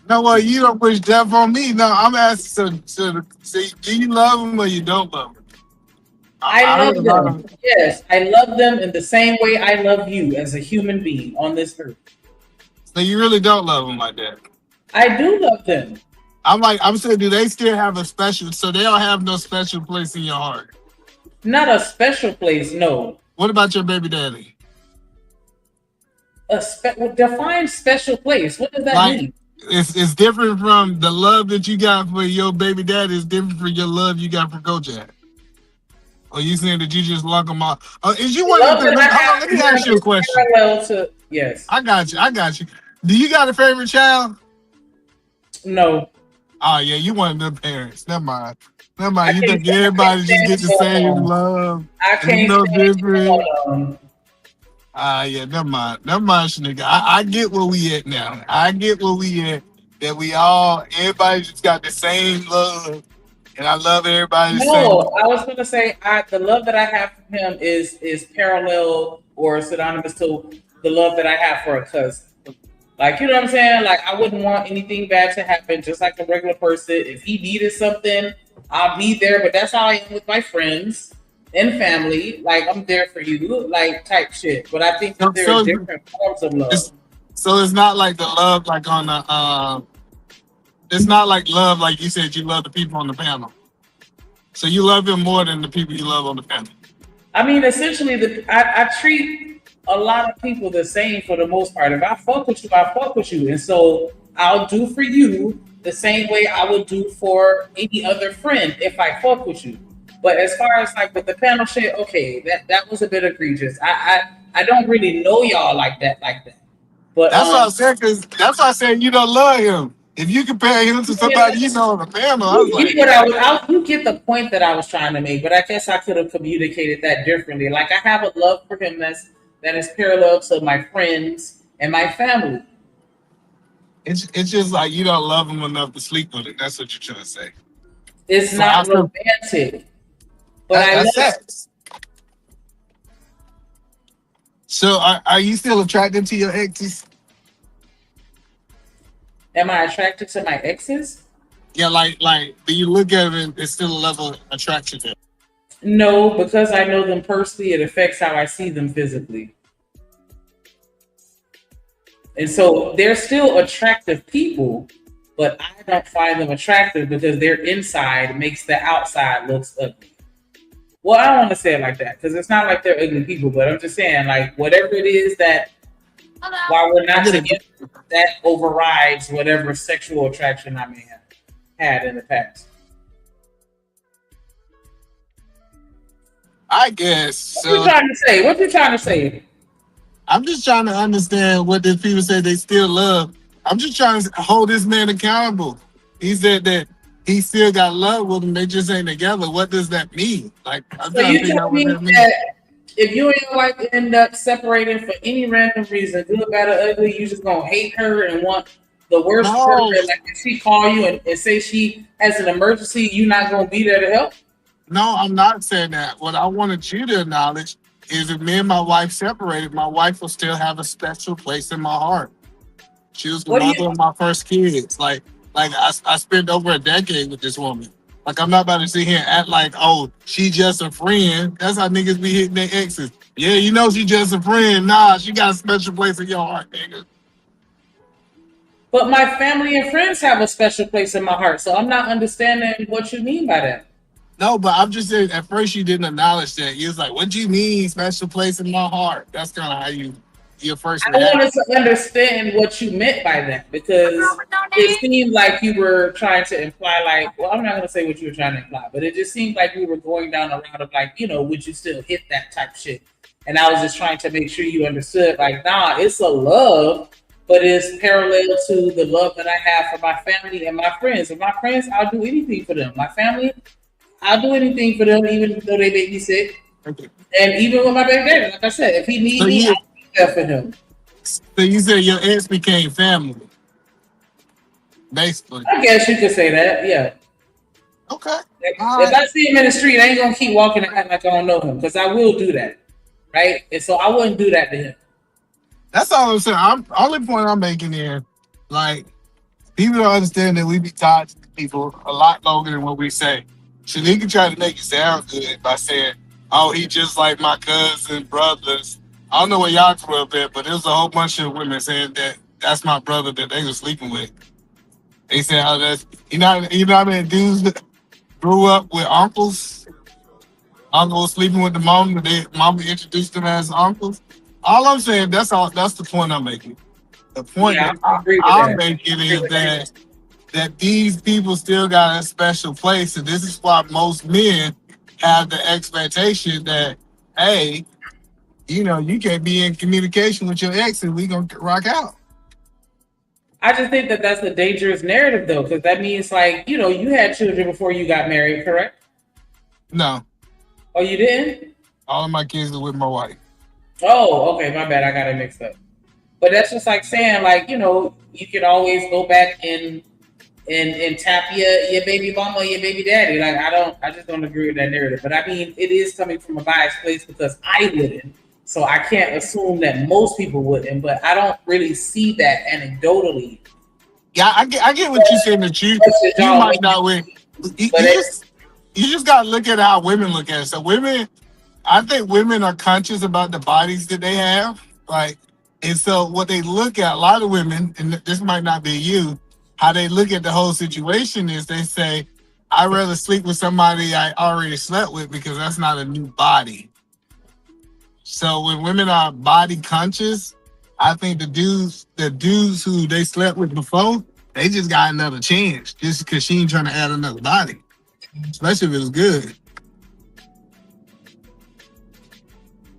[SPEAKER 17] No, well, you don't wish death on me. No, I'm asking. So do you love them or you don't love them?
[SPEAKER 3] I love them. Yes, I love them in the same way I love you as a human being on this earth.
[SPEAKER 17] So you really don't love them like that?
[SPEAKER 3] I do love them.
[SPEAKER 17] I'm saying, do they still have a special? So they don't have no special place in your heart?
[SPEAKER 3] Not a special place, no.
[SPEAKER 17] What about your baby daddy?
[SPEAKER 3] Define special place. What does that mean?
[SPEAKER 17] It's different from the love that you got for your baby daddy. It's different from your love you got for Kojak. Or you saying that you just lock them off? Is you one of them? Let me ask you a question.
[SPEAKER 3] Yes.
[SPEAKER 17] I got you. Do you got a favorite child?
[SPEAKER 3] No.
[SPEAKER 17] Oh yeah, you one of them parents. Never mind. You think everybody just get the same love?
[SPEAKER 3] I can't
[SPEAKER 17] no different. Yeah, never mind, nigga. I get where we at now. I get where we at. That everybody just got the same love, and I love everybody the same.
[SPEAKER 3] No, I was gonna say the love that I have for him is parallel or synonymous to the love that I have for a cousin. Like, you know what I'm saying? Like, I wouldn't want anything bad to happen, just like a regular person. If he needed something, I'll be there. But that's how I am with my friends and family. Like, I'm there for you, like, type shit. But I think that there are different forms of love.
[SPEAKER 17] So it's not like the love, like on the, it's not like love, like you said, you love the people on the panel. So you love him more than the people you love on the panel.
[SPEAKER 3] I mean, essentially, I treat a lot of people the same for the most part. If I fuck with you, I fuck with you. And so I'll do for you the same way I would do for any other friend if I fuck with you. But as far as like with the panel shit, okay, that was a bit egregious. I don't really know y'all like that. But
[SPEAKER 17] that's what I said, because that's why I said you don't love him. If you compare him to somebody you know on the panel, I was like,
[SPEAKER 3] you get the point that I was trying to make, but I guess I could have communicated that differently. Like, I have a love for him that is parallel to my friends and my family.
[SPEAKER 17] It's just like you don't love him enough to sleep with it. That's what you're trying to say.
[SPEAKER 3] It's not romantic, but I love it.
[SPEAKER 17] So are you still attracted to your exes?
[SPEAKER 3] Am I attracted to my exes?
[SPEAKER 17] Yeah, like do you look at them and it's still a level of attraction there?
[SPEAKER 3] No, because I know them personally, it affects how I see them physically. And so they're still attractive people, but I don't find them attractive because their inside makes the outside looks ugly. Well, I don't want to say it like that because it's not like they're ugly people, but I'm just saying, like, whatever it is that while we're not together, that overrides whatever sexual attraction I may have had in the past.
[SPEAKER 17] I guess.
[SPEAKER 3] What you trying to say?
[SPEAKER 17] I'm just trying to understand what these people say they still love. I'm just trying to hold this man accountable. He said that he still got love with him. They just ain't together. What does that mean? Like, I'm trying to figure out what that means.
[SPEAKER 3] If you and your wife end up separating for any random reason, good, bad, or ugly, you just gonna hate her and want the worst for her. Like, if she call you and say she has an emergency, you not gonna be there to help?
[SPEAKER 17] No, I'm not saying that. What I wanted you to acknowledge is if me and my wife separated, my wife will still have a special place in my heart. She was the mother of my first kids. Like I spent over a decade with this woman. Like, I'm not about to sit here and act like, oh, she just a friend. That's how niggas be hitting their exes. Yeah, you know she just a friend. Nah, she got a special place in your heart, nigga.
[SPEAKER 3] But my family and friends have a special place in my heart, so I'm not understanding what you mean by that.
[SPEAKER 17] No, but I'm just saying, at first you didn't acknowledge that. You was like, what do you mean special place in my heart? That's kind of how you your first
[SPEAKER 3] I
[SPEAKER 17] reaction?
[SPEAKER 3] wanted to understand what you meant by that because it seemed like you were trying to imply, like, well, I'm not going to say what you were trying to imply, but it just seemed like we were going down the route of, like, you know, would you still hit that type shit? And I was just trying to make sure you understood, like, nah, it's a love, but it's parallel to the love that I have for my family and my friends. And my friends, I'll do anything for them. My family, I'll do anything for them, even though they make me sick. And even with my baby daddy, like I said, if he needs me, I'll be there for him.
[SPEAKER 17] So you said your ex became family, basically.
[SPEAKER 3] I guess you could say that, yeah.
[SPEAKER 17] Okay.
[SPEAKER 3] If I see him in the street, I ain't gonna keep walking and act like I don't know him, because I will do that, right? And so I wouldn't do that to him.
[SPEAKER 17] That's all I'm saying. Only point I'm making here, like, people don't understand that we be tied to people a lot longer than what we say. Shanika tried to make it sound good by saying, "Oh, he just like my cousin, brothers." I don't know where y'all grew up at, but there was a whole bunch of women saying that that's my brother that they were sleeping with. They said, "Oh, that's you know how many dudes that grew up with uncles, uncles sleeping with the mom, but they mama introduced them as uncles." All I'm saying, that's the point I'm making. The point
[SPEAKER 3] Yeah,
[SPEAKER 17] that I'm making is that these people still got a special place, and this is why most men have the expectation that, hey, you know, you can't be in communication with your ex and we gonna rock out.
[SPEAKER 3] I just think that that's a dangerous narrative, though, because that means, like, you know, you had children before you got married, correct?
[SPEAKER 17] No.
[SPEAKER 3] Oh, you didn't?
[SPEAKER 17] All of my kids are with my wife.
[SPEAKER 3] Oh, okay, my bad. I got it mixed up. But that's just like saying, like, you know, you can always go back and tap your baby mama or your baby daddy. Like, I just don't agree with that narrative. But I mean, it is coming from a biased place because I wouldn't. So I can't assume that most people wouldn't, but I don't really see that anecdotally.
[SPEAKER 17] Yeah, I get what you're saying, that you might not win. You just gotta look at how women look at it. So women, I think women are conscious about the bodies that they have. Like, and so what they look at, a lot of women, and this might not be you, how they look at the whole situation is they say, I'd rather sleep with somebody I already slept with because that's not a new body. So when women are body conscious, I think the dudes who they slept with before, they just got another chance just because she ain't trying to add another body, especially if it was good.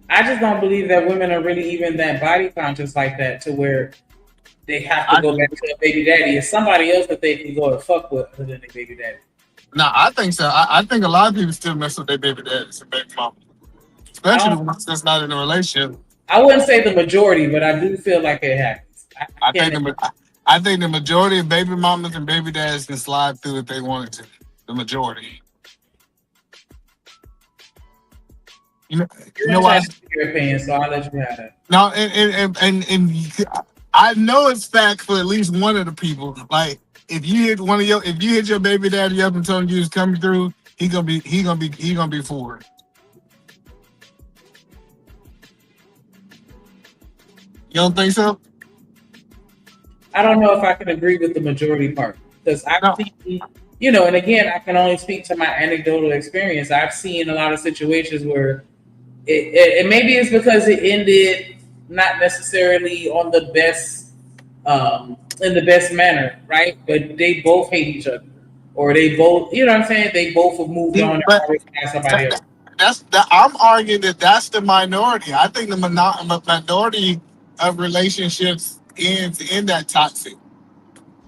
[SPEAKER 3] I just don't believe that women are really even that body conscious like that to where they have to go back to a baby daddy. It's somebody else that they can go and fuck with other than their baby daddy.
[SPEAKER 17] No, I think so. I think a lot of people still mess with their baby daddies and baby mama, especially the ones that's not in a relationship.
[SPEAKER 3] I wouldn't say the majority, but I do feel like it happens.
[SPEAKER 17] I think the majority of baby mamas and baby dads can slide through if they wanted to. The majority. You know why?
[SPEAKER 3] Your opinion, so I'll let you have that.
[SPEAKER 17] No, and I know it's fact for at least one of the people. Like, if you hit your baby daddy up and told him you was coming through, he gonna be for it. You don't think so?
[SPEAKER 3] I don't know if I can agree with the majority part because I've seen, you know, and again, I can only speak to my anecdotal experience. I've seen a lot of situations where it maybe it's because it ended not necessarily on the best, in the best manner, right? But they both hate each other, or they both, you know what I'm saying? They both have moved on and always find somebody else.
[SPEAKER 17] I'm arguing that that's the minority. I think the minority of relationships ends in that toxic.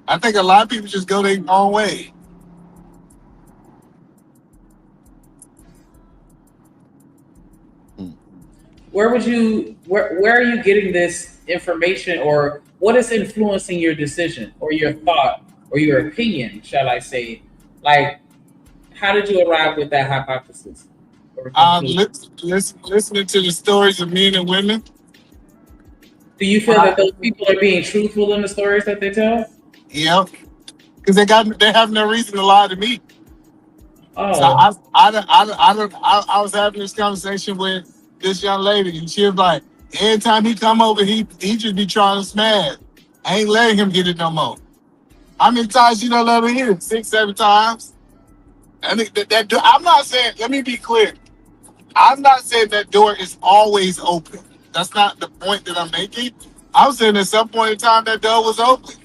[SPEAKER 17] I think a lot of people just go their own way.
[SPEAKER 3] Where are you getting this information, or what is influencing your decision or your thought or your opinion, shall I say? Like, how did you arrive with that hypothesis?
[SPEAKER 17] Listening to the stories of men and women.
[SPEAKER 3] Do you feel that those people are being truthful in the stories that they tell?
[SPEAKER 17] Yep, because they have no reason to lie to me.
[SPEAKER 3] Oh,
[SPEAKER 17] so I was having this conversation with this young lady, and she was like, every time he come over, he just be trying to smash. I ain't letting him get it no more. How many times you don't let him hit it? 6, 7 times. And I'm not saying. Let me be clear. I'm not saying that door is always open. That's not the point that I'm making. I'm saying at some point in time that door was open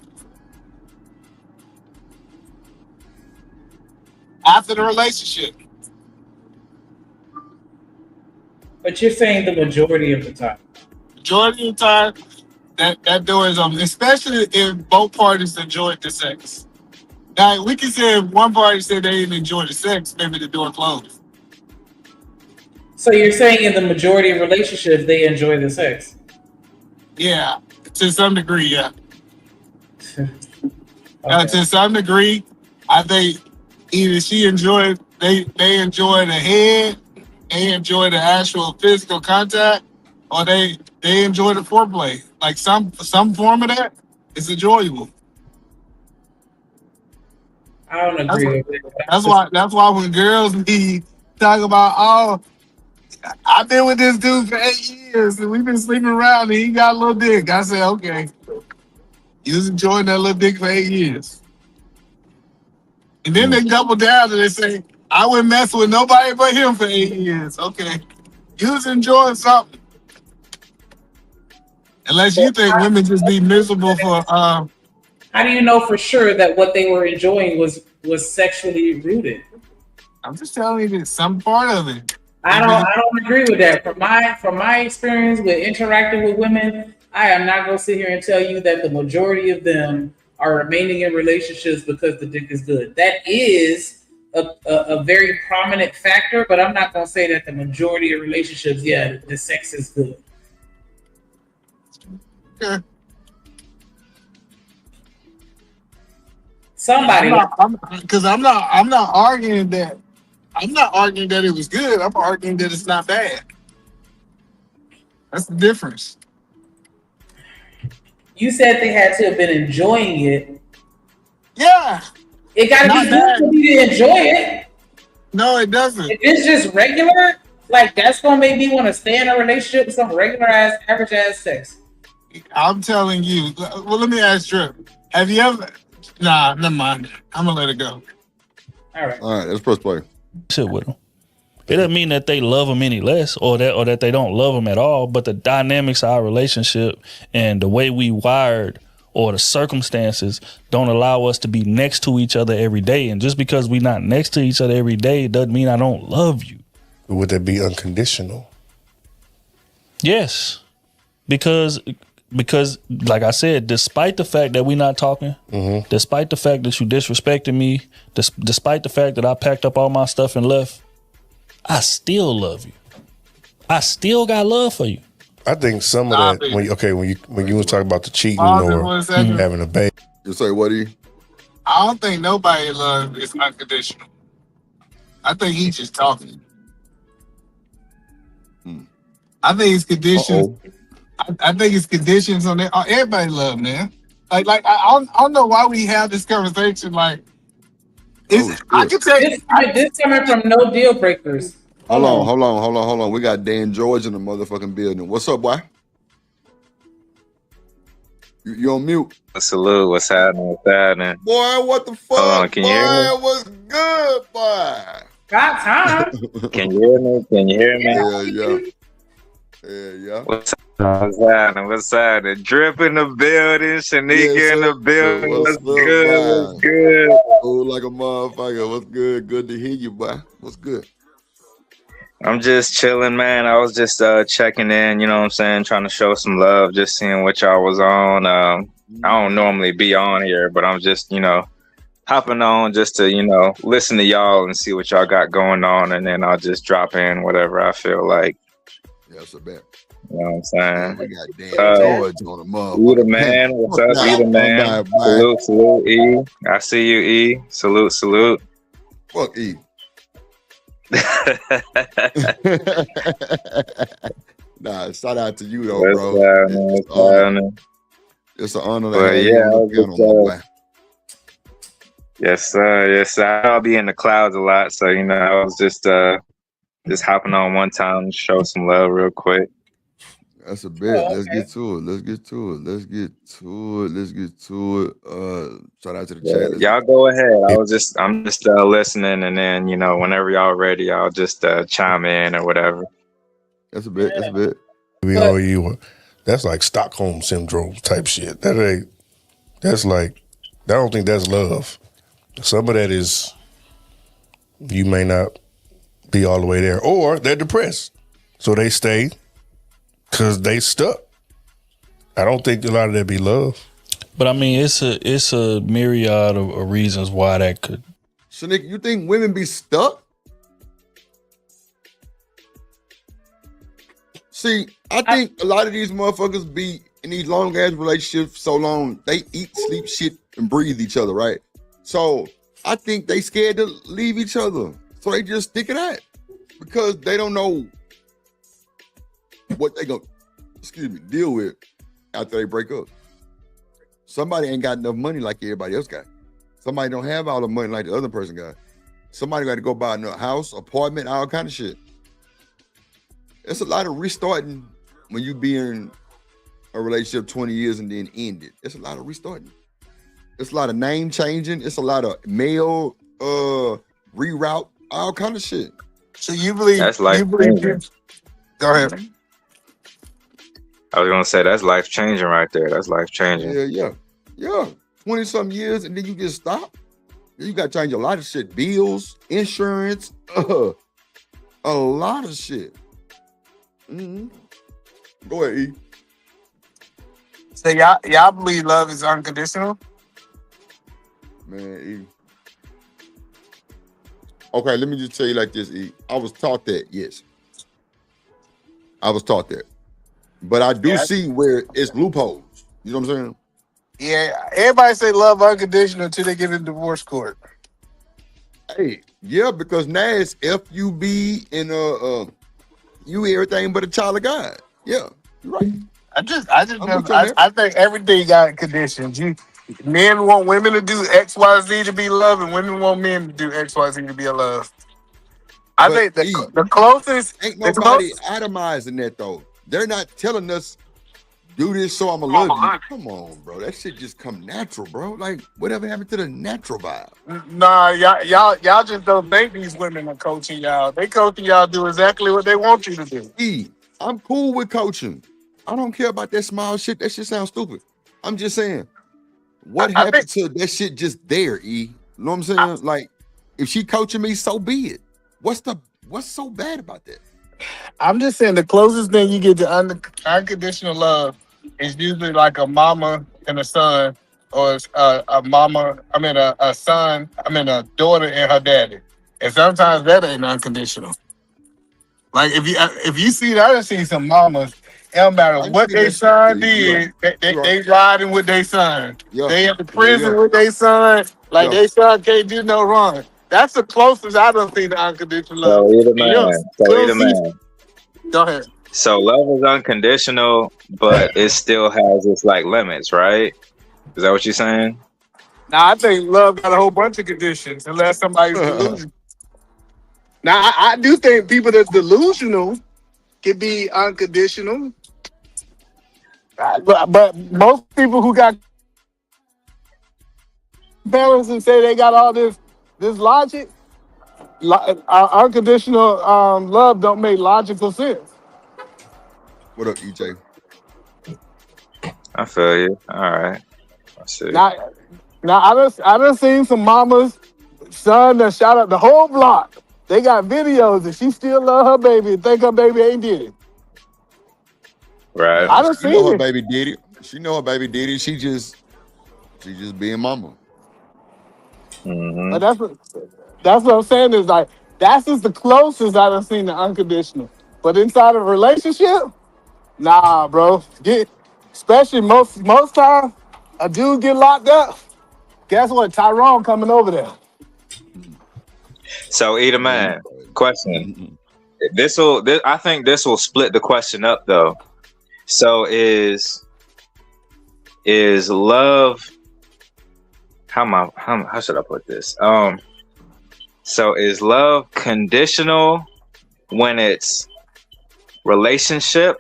[SPEAKER 17] after the relationship.
[SPEAKER 3] But you're saying the majority of the time.
[SPEAKER 17] Majority of the time, that door is open, especially if both parties enjoyed the sex. Now, we can say if one party said they didn't enjoy the sex, maybe the door closed.
[SPEAKER 3] So you're saying in the majority of relationships, they enjoy the sex?
[SPEAKER 17] Yeah, to some degree, yeah. To some degree, I think either she enjoyed, they enjoy the head, they enjoy the actual physical contact, or they enjoy the foreplay. Like some form of that is enjoyable.
[SPEAKER 3] I don't agree with it.
[SPEAKER 17] That's why when girls be talking about, oh, I've been with this dude for 8 years and we've been sleeping around and he got a little dick. I say, okay, you was enjoying that little dick for 8 years. And then they double down and they say, I wouldn't mess with nobody but him for 8 years. Okay, you was enjoying something. Unless you think women just be miserable for.
[SPEAKER 3] How do you know for sure that what they were enjoying was sexually rooted?
[SPEAKER 17] I'm just telling you that some part of it.
[SPEAKER 3] I don't agree with that. From my experience with interacting with women, I am not gonna sit here and tell you that the majority of them are remaining in relationships because the dick is good. That is a very prominent factor, but I'm not gonna say that the majority of relationships, yeah, the sex is good.
[SPEAKER 17] Okay.
[SPEAKER 3] Somebody,
[SPEAKER 17] because I'm not arguing that. I'm not arguing that it was good. I'm arguing that it's not bad. That's the difference.
[SPEAKER 3] You said they had to have been enjoying it.
[SPEAKER 17] Yeah.
[SPEAKER 3] It got to be good for you to enjoy it.
[SPEAKER 17] No, it doesn't.
[SPEAKER 3] If it's just regular, like that's gonna make me want to stay in a relationship with some regular ass, average ass sex.
[SPEAKER 17] I'm telling you. Well, let me ask Drip. Have you ever? Nah, never mind. I'm gonna let it go.
[SPEAKER 3] All right.
[SPEAKER 1] All right, let's press play.
[SPEAKER 13] Sit with them. It doesn't mean that they love them any less or that they don't love them at all, but the dynamics of our relationship and the way we wired or the circumstances don't allow us to be next to each other every day. And just because we're not next to each other every day doesn't mean I don't love you.
[SPEAKER 16] Would that be unconditional?
[SPEAKER 13] Yes. Because like I said, despite the fact that we're not talking, despite the fact that you disrespected me, despite the fact that I packed up all my stuff and left, I still love you. I still got love for you.
[SPEAKER 16] I think some of that when you was talking about the cheating or having a baby.
[SPEAKER 1] You say what?
[SPEAKER 17] I don't think nobody love is unconditional. I think he's just talking. I think it's conditions. I think it's conditions on that. Everybody love, man. Like I don't know why we have this conversation. Like, I can tell you
[SPEAKER 3] this coming from no deal breakers.
[SPEAKER 1] Hold on. We got Dan George in the motherfucking building. What's up, boy? You on mute?
[SPEAKER 18] Salute. What's happening?
[SPEAKER 1] Boy, what the fuck?
[SPEAKER 18] Hold on, can you hear me?
[SPEAKER 1] What's good, boy?
[SPEAKER 3] Got time.
[SPEAKER 18] Can you hear me?
[SPEAKER 1] Yeah.
[SPEAKER 18] What's happening? Drip in the building, Shanika in the building. What's good?
[SPEAKER 1] Oh, like a motherfucker. What's good? Good to hear you, boy. What's good?
[SPEAKER 18] I'm just chilling, man. I was just checking in, you know what I'm saying? Trying to show some love, just seeing what y'all was on. I don't normally be on here, but I'm just, hopping on just to, listen to y'all and see what y'all got going on. And then I'll just drop in whatever I feel like.
[SPEAKER 1] Yeah, that's a bet.
[SPEAKER 18] You know what I'm saying?
[SPEAKER 1] We got Dan George on the motherfucker.
[SPEAKER 18] You the man. What's up, you the man? Salute, E. I see you, E. Salute.
[SPEAKER 1] Fuck E. Nah, shout out to you though, bro. It's an honor to have you on the panel, my boy.
[SPEAKER 18] Yes, sir. I'll be in the clouds a lot, so I was just hopping on one time to show some love real quick.
[SPEAKER 1] That's a bit. Let's get to it. Shout out to the chat.
[SPEAKER 18] Y'all go ahead. I'm just listening, and then whenever y'all ready, I'll just chime in or whatever.
[SPEAKER 1] That's a bit.
[SPEAKER 16] We owe you. That's like Stockholm syndrome type shit. That's like, I don't think that's love. Some of that is, you may not be all the way there, or they're depressed, so they stay because they stuck. I don't think a lot of that be love.
[SPEAKER 13] But I mean, it's a myriad of reasons why that could.
[SPEAKER 1] So, Nick, you think women be stuck? See, I think a lot of these motherfuckers be in these long ass relationships so long, they eat, sleep, shit, and breathe each other, right? So I think they scared to leave each other. So they just stick it out because they don't know what they gonna, deal with after they break up. Somebody ain't got enough money like everybody else got. Somebody don't have all the money like the other person got. Somebody got to go buy a house, apartment, all kind of shit. It's a lot of restarting when you be in a relationship 20 years and then end it. It's a lot of restarting. It's a lot of name changing. It's a lot of mail reroute, all kind of shit.
[SPEAKER 17] So you believe
[SPEAKER 18] That's life changing.
[SPEAKER 17] Go ahead.
[SPEAKER 18] I was gonna say that's life changing right there. That's life changing.
[SPEAKER 1] Yeah. 20 some years and then you just stop. You got to change a lot of shit. Bills, insurance, a lot of shit. Mm-hmm. Go ahead, E.
[SPEAKER 17] So y'all believe love is unconditional?
[SPEAKER 1] Man, E. Okay, let me just tell you like this, E. I was taught that, yes. I was taught that. But I do see where it's loopholes. You know what I'm saying?
[SPEAKER 17] Yeah, everybody say love unconditional until they get in divorce court.
[SPEAKER 1] Hey, yeah, because now it's FUB and you everything but a child of God. Yeah, you're right.
[SPEAKER 17] I think everything got conditions. Men want women to do XYZ to be loved, and women want men to do XYZ to be a love. I think the closest
[SPEAKER 1] ain't nobody itemizing that though. They're not telling us do this so I'ma love you. Come on, bro. That shit just come natural, bro. Like whatever happened to the natural vibe?
[SPEAKER 17] Nah, y'all just don't think these women are coaching y'all. They coaching y'all do exactly what they want you to do.
[SPEAKER 1] E, I'm cool with coaching. I don't care about that small shit. That shit sounds stupid. I'm just saying, what happened to that shit just there, E? You know what I'm saying? Like, if she coaching me, so be it. What's so bad about that?
[SPEAKER 17] I'm just saying the closest thing you get to unconditional love is usually like a mama and a son, or a daughter and her daddy. And sometimes that ain't unconditional. Like if you see that, I see some mamas. It don't matter what their son did, they riding with their son.
[SPEAKER 1] Yeah.
[SPEAKER 17] They in the prison with their son. Like their son can't do no wrong. That's the closest I don't see to unconditional love.
[SPEAKER 18] So either man.
[SPEAKER 17] Go ahead.
[SPEAKER 18] So love is unconditional, but it still has its like limits, right? Is that what you're saying?
[SPEAKER 17] Now I think love got a whole bunch of conditions, unless somebody's delusional. Now I do think people that's delusional can be unconditional, but most people who got balance and say they got all this logic, unconditional love don't make logical sense.
[SPEAKER 1] What up, EJ?
[SPEAKER 18] I feel you. All right. I see.
[SPEAKER 17] Now I done seen some mamas, son that shot up the whole block. They got videos and she still love her baby and think her baby ain't did it.
[SPEAKER 18] Right.
[SPEAKER 17] I done seen
[SPEAKER 1] her
[SPEAKER 17] it.
[SPEAKER 1] baby did it. She know her baby did it. She just being mama.
[SPEAKER 18] Mm-hmm.
[SPEAKER 17] But that's what I'm saying is like that's just the closest I done seen to unconditional. But inside of a relationship, nah, bro. Especially most time, a dude get locked up. Guess what? Tyrone coming over there.
[SPEAKER 18] So either man, question. I think this will split the question up though. So is love, how should I put this? So is love conditional when it's relationship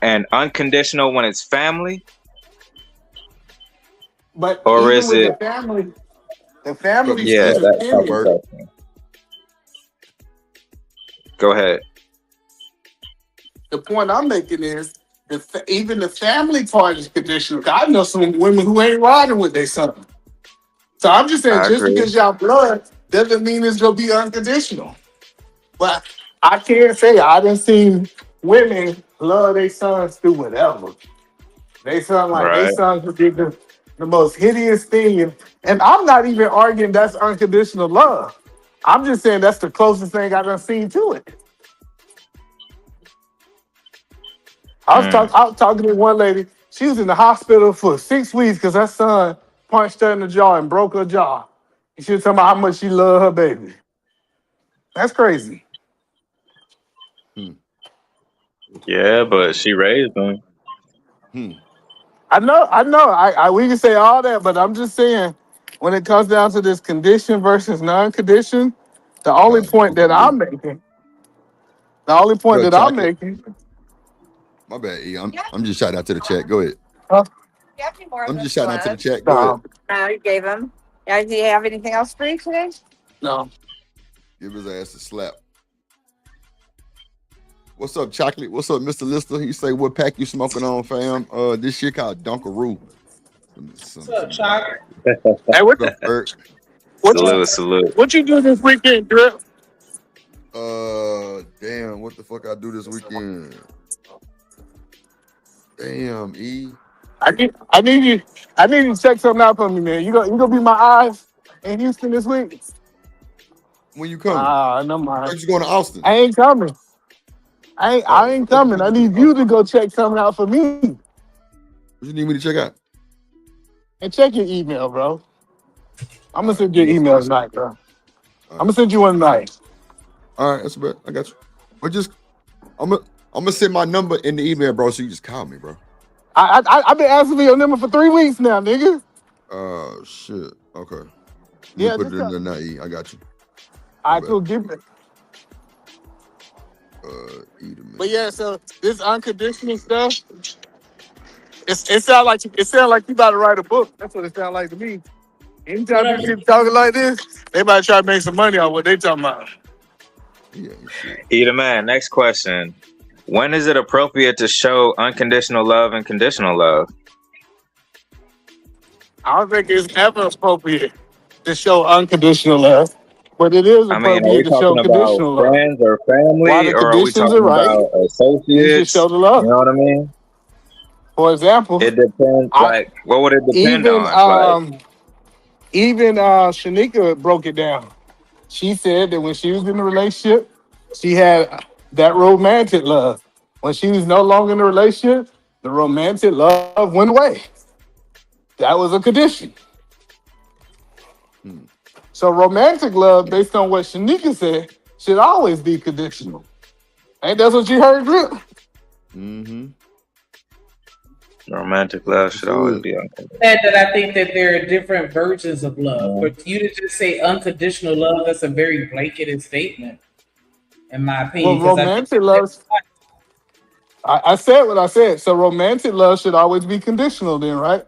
[SPEAKER 18] and unconditional when it's family?
[SPEAKER 17] But
[SPEAKER 18] or is it
[SPEAKER 17] the family?
[SPEAKER 18] Yeah, that word. Go ahead.
[SPEAKER 17] The point I'm making is even the family part is conditional. 'Cause I know some women who ain't riding with their son. So I'm just saying,
[SPEAKER 18] I
[SPEAKER 17] just
[SPEAKER 18] agree.
[SPEAKER 17] because y'all blood doesn't mean it's gonna be unconditional. But I can't say I done seen women love their sons through whatever. They son like they
[SPEAKER 18] Right.
[SPEAKER 17] sons would be the most hideous thing. And I'm not even arguing that's unconditional love. I'm just saying that's the closest thing I done seen to it. I was talking to one lady. She was in the hospital for 6 weeks because her son punched her in the jaw and broke her jaw. And she was talking about how much she loved her baby. That's crazy.
[SPEAKER 18] Yeah, but she raised them.
[SPEAKER 17] I know. We can say all that, but I'm just saying, when it comes down to this condition versus non-condition, the only point that I'm making,
[SPEAKER 1] My bad, E. I'm just shouting out to the chat. Go ahead.
[SPEAKER 17] Huh?
[SPEAKER 1] I'm just shouting out to the chat. Go ahead.
[SPEAKER 19] No, you gave him. Yeah, do you have anything else for you today?
[SPEAKER 17] No.
[SPEAKER 1] Give his ass a slap. What's up, Chocolate? What's up, Mr. Lister? You say, what pack you smoking on, fam? This shit called Dunkaroo.
[SPEAKER 3] What's up, Chocolate?
[SPEAKER 17] Hey, what the
[SPEAKER 1] Bert?
[SPEAKER 18] Salute.
[SPEAKER 17] What you do this weekend, Drip?
[SPEAKER 1] Damn, what the fuck I do this weekend? Damn, E.
[SPEAKER 17] I need you to check something out for me, man. You gonna be my eyes in Houston this week?
[SPEAKER 1] When you coming?
[SPEAKER 17] No mind.
[SPEAKER 1] Are you going to Austin?
[SPEAKER 17] I ain't coming. I ain't coming. I need you to go check something out for me.
[SPEAKER 1] What you need me to check out?
[SPEAKER 17] And check your email, bro. I'm gonna send you an email tonight, bro. I'm gonna send you one tonight.
[SPEAKER 1] All right, that's a bet. I got you. But just, I'm gonna send my number in the email, bro. So you just call me, bro.
[SPEAKER 17] I've been asking for your number for 3 weeks now, nigga.
[SPEAKER 1] Shit. Okay.
[SPEAKER 17] Yeah,
[SPEAKER 1] Put it
[SPEAKER 17] just
[SPEAKER 1] in there now, E. I got you.
[SPEAKER 17] I could give it. But yeah, so this unconditional stuff, it sound like you about to write a book. That's what it sounds like to me. Anytime you keep talking like this, they might try to make some money on what they talking about.
[SPEAKER 18] Either man. Next question. When is it appropriate to show unconditional love and conditional love?
[SPEAKER 17] I don't think it's ever appropriate to show unconditional love, but it is
[SPEAKER 18] I mean, are we
[SPEAKER 17] appropriate to show
[SPEAKER 18] talking
[SPEAKER 17] conditional
[SPEAKER 18] about
[SPEAKER 17] love.
[SPEAKER 18] friends or family,
[SPEAKER 17] While the
[SPEAKER 18] or are we
[SPEAKER 17] conditions
[SPEAKER 18] talking
[SPEAKER 17] are right,
[SPEAKER 18] about
[SPEAKER 17] you
[SPEAKER 18] associates?
[SPEAKER 17] should show the love.
[SPEAKER 18] You know what I mean?
[SPEAKER 17] For example,
[SPEAKER 18] It depends. Like, what would it depend
[SPEAKER 17] even
[SPEAKER 18] on? Like,
[SPEAKER 17] Shanika broke it down. She said that when she was in a relationship, she had that romantic love. When she was no longer in a relationship, the romantic love went away. That was a condition. So romantic love, based on what Shanika said, should always be conditional. Ain't that what you heard, Drip?
[SPEAKER 1] Mm-hmm.
[SPEAKER 18] romantic love should always be unconditional.
[SPEAKER 3] Said that I think that there are different versions of love. For you to just say unconditional love, that's a very blanketed statement, in my opinion.
[SPEAKER 17] Well,
[SPEAKER 3] 'cause
[SPEAKER 17] romantic love, I said what I said. So romantic love should always be conditional then, right?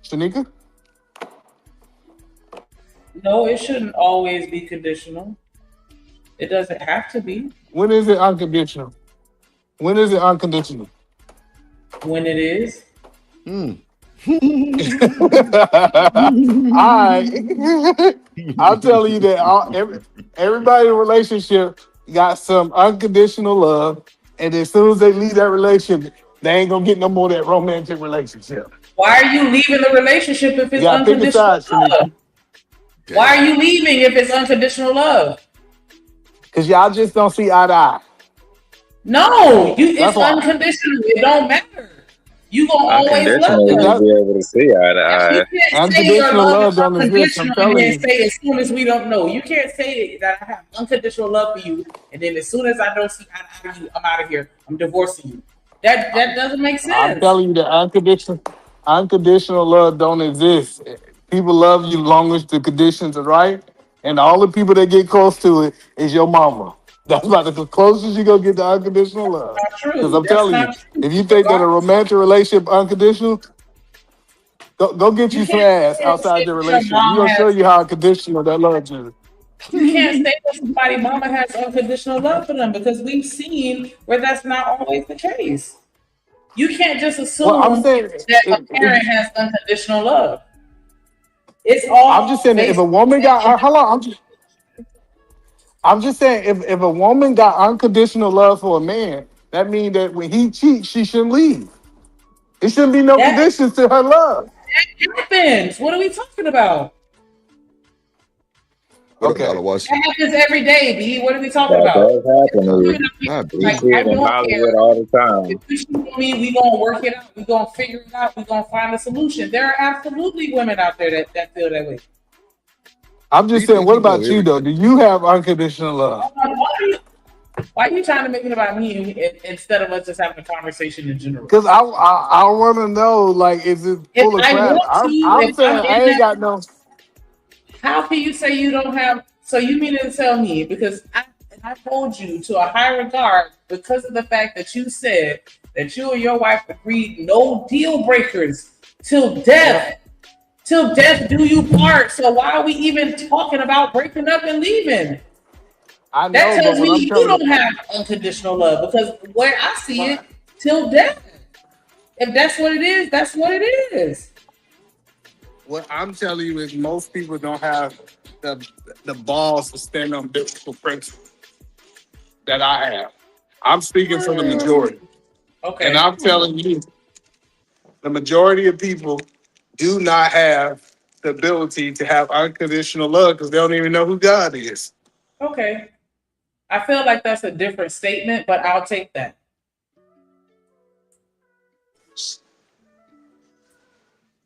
[SPEAKER 17] Shanika?
[SPEAKER 3] No, it shouldn't always be conditional. It doesn't have to be.
[SPEAKER 17] When is it unconditional? When is it unconditional?
[SPEAKER 3] When it is.
[SPEAKER 17] All right. I'll tell you that everybody in a relationship got some unconditional love, and as soon as they leave that relationship, they ain't gonna get no more of that romantic relationship.
[SPEAKER 3] Why are you leaving the relationship if it's
[SPEAKER 17] You gotta pick a
[SPEAKER 3] unconditional
[SPEAKER 17] side,
[SPEAKER 3] love? Why are you leaving if it's unconditional love?
[SPEAKER 17] Because y'all just don't see eye to eye.
[SPEAKER 3] No, it's
[SPEAKER 17] That's why.
[SPEAKER 3] unconditional. It don't matter. You gonna always love
[SPEAKER 18] Unconditional,
[SPEAKER 3] them.
[SPEAKER 18] you'll be able to see eye to eye.
[SPEAKER 3] You can't say your
[SPEAKER 17] Unconditional
[SPEAKER 3] love
[SPEAKER 17] love
[SPEAKER 3] is
[SPEAKER 17] don't exist, I'm
[SPEAKER 3] unconditional and
[SPEAKER 17] telling
[SPEAKER 3] then
[SPEAKER 17] you.
[SPEAKER 3] say as soon as we don't know. You can't say that I have unconditional love for you, and then as soon as I don't see eye to eye with you, I'm out of here. I'm divorcing you. That doesn't make sense.
[SPEAKER 17] I'm telling you that unconditional love don't exist. People love you long as the conditions are right, and all the people that get close to it is your mama. That's about the closest you gonna get to unconditional love.
[SPEAKER 3] Not true.
[SPEAKER 17] Because I'm
[SPEAKER 3] That's
[SPEAKER 17] telling you,
[SPEAKER 3] not true.
[SPEAKER 17] if you think that a romantic relationship unconditional, go get you some ass outside the
[SPEAKER 3] your
[SPEAKER 17] relationship.
[SPEAKER 3] mom
[SPEAKER 17] We're gonna show
[SPEAKER 3] has-
[SPEAKER 17] you how unconditional that love is.
[SPEAKER 3] You can't say that somebody mama has unconditional love for them because we've seen where that's not always the case. You can't just assume that a parent has unconditional love. It's all.
[SPEAKER 17] I'm just saying that if a woman got hold on, I'm just saying if a woman got unconditional love for a man, that means that when he cheats, she shouldn't leave. It shouldn't be no conditions to her love.
[SPEAKER 3] That happens. What are we talking about?
[SPEAKER 1] Okay.
[SPEAKER 3] That happens every day, B. What are we talking
[SPEAKER 18] That
[SPEAKER 3] about?
[SPEAKER 18] does happen. We see it in Hollywood all the time.
[SPEAKER 3] If you cheat on me, we gonna work it out. We gonna figure it out. We gonna find a solution. There are absolutely women out there that feel that way.
[SPEAKER 17] I'm just saying, what about you though? Do you have unconditional love?
[SPEAKER 3] Why are you trying to make it about me instead of us just having a conversation in general?
[SPEAKER 17] Because I want to know, like, is it full of crap? I'm saying I ain't got no.
[SPEAKER 3] How can you say you don't have? So you mean to tell me because I hold you to a high regard because of the fact that you said that you and your wife agreed no deal breakers till death. Till death do you part. So why are we even talking about breaking up and leaving?
[SPEAKER 17] I know,
[SPEAKER 3] that tells
[SPEAKER 17] but
[SPEAKER 3] me you don't have unconditional love because where I see it, till death. If that's what it is, that's what it is.
[SPEAKER 17] What I'm telling you is most people don't have the balls to stand on biblical principles that I have. I'm speaking for the majority.
[SPEAKER 3] Okay.
[SPEAKER 17] And I'm telling you, the majority of people do not have the ability to have unconditional love because they don't even know who God is.
[SPEAKER 3] Okay. I feel like that's a different statement, but I'll take that.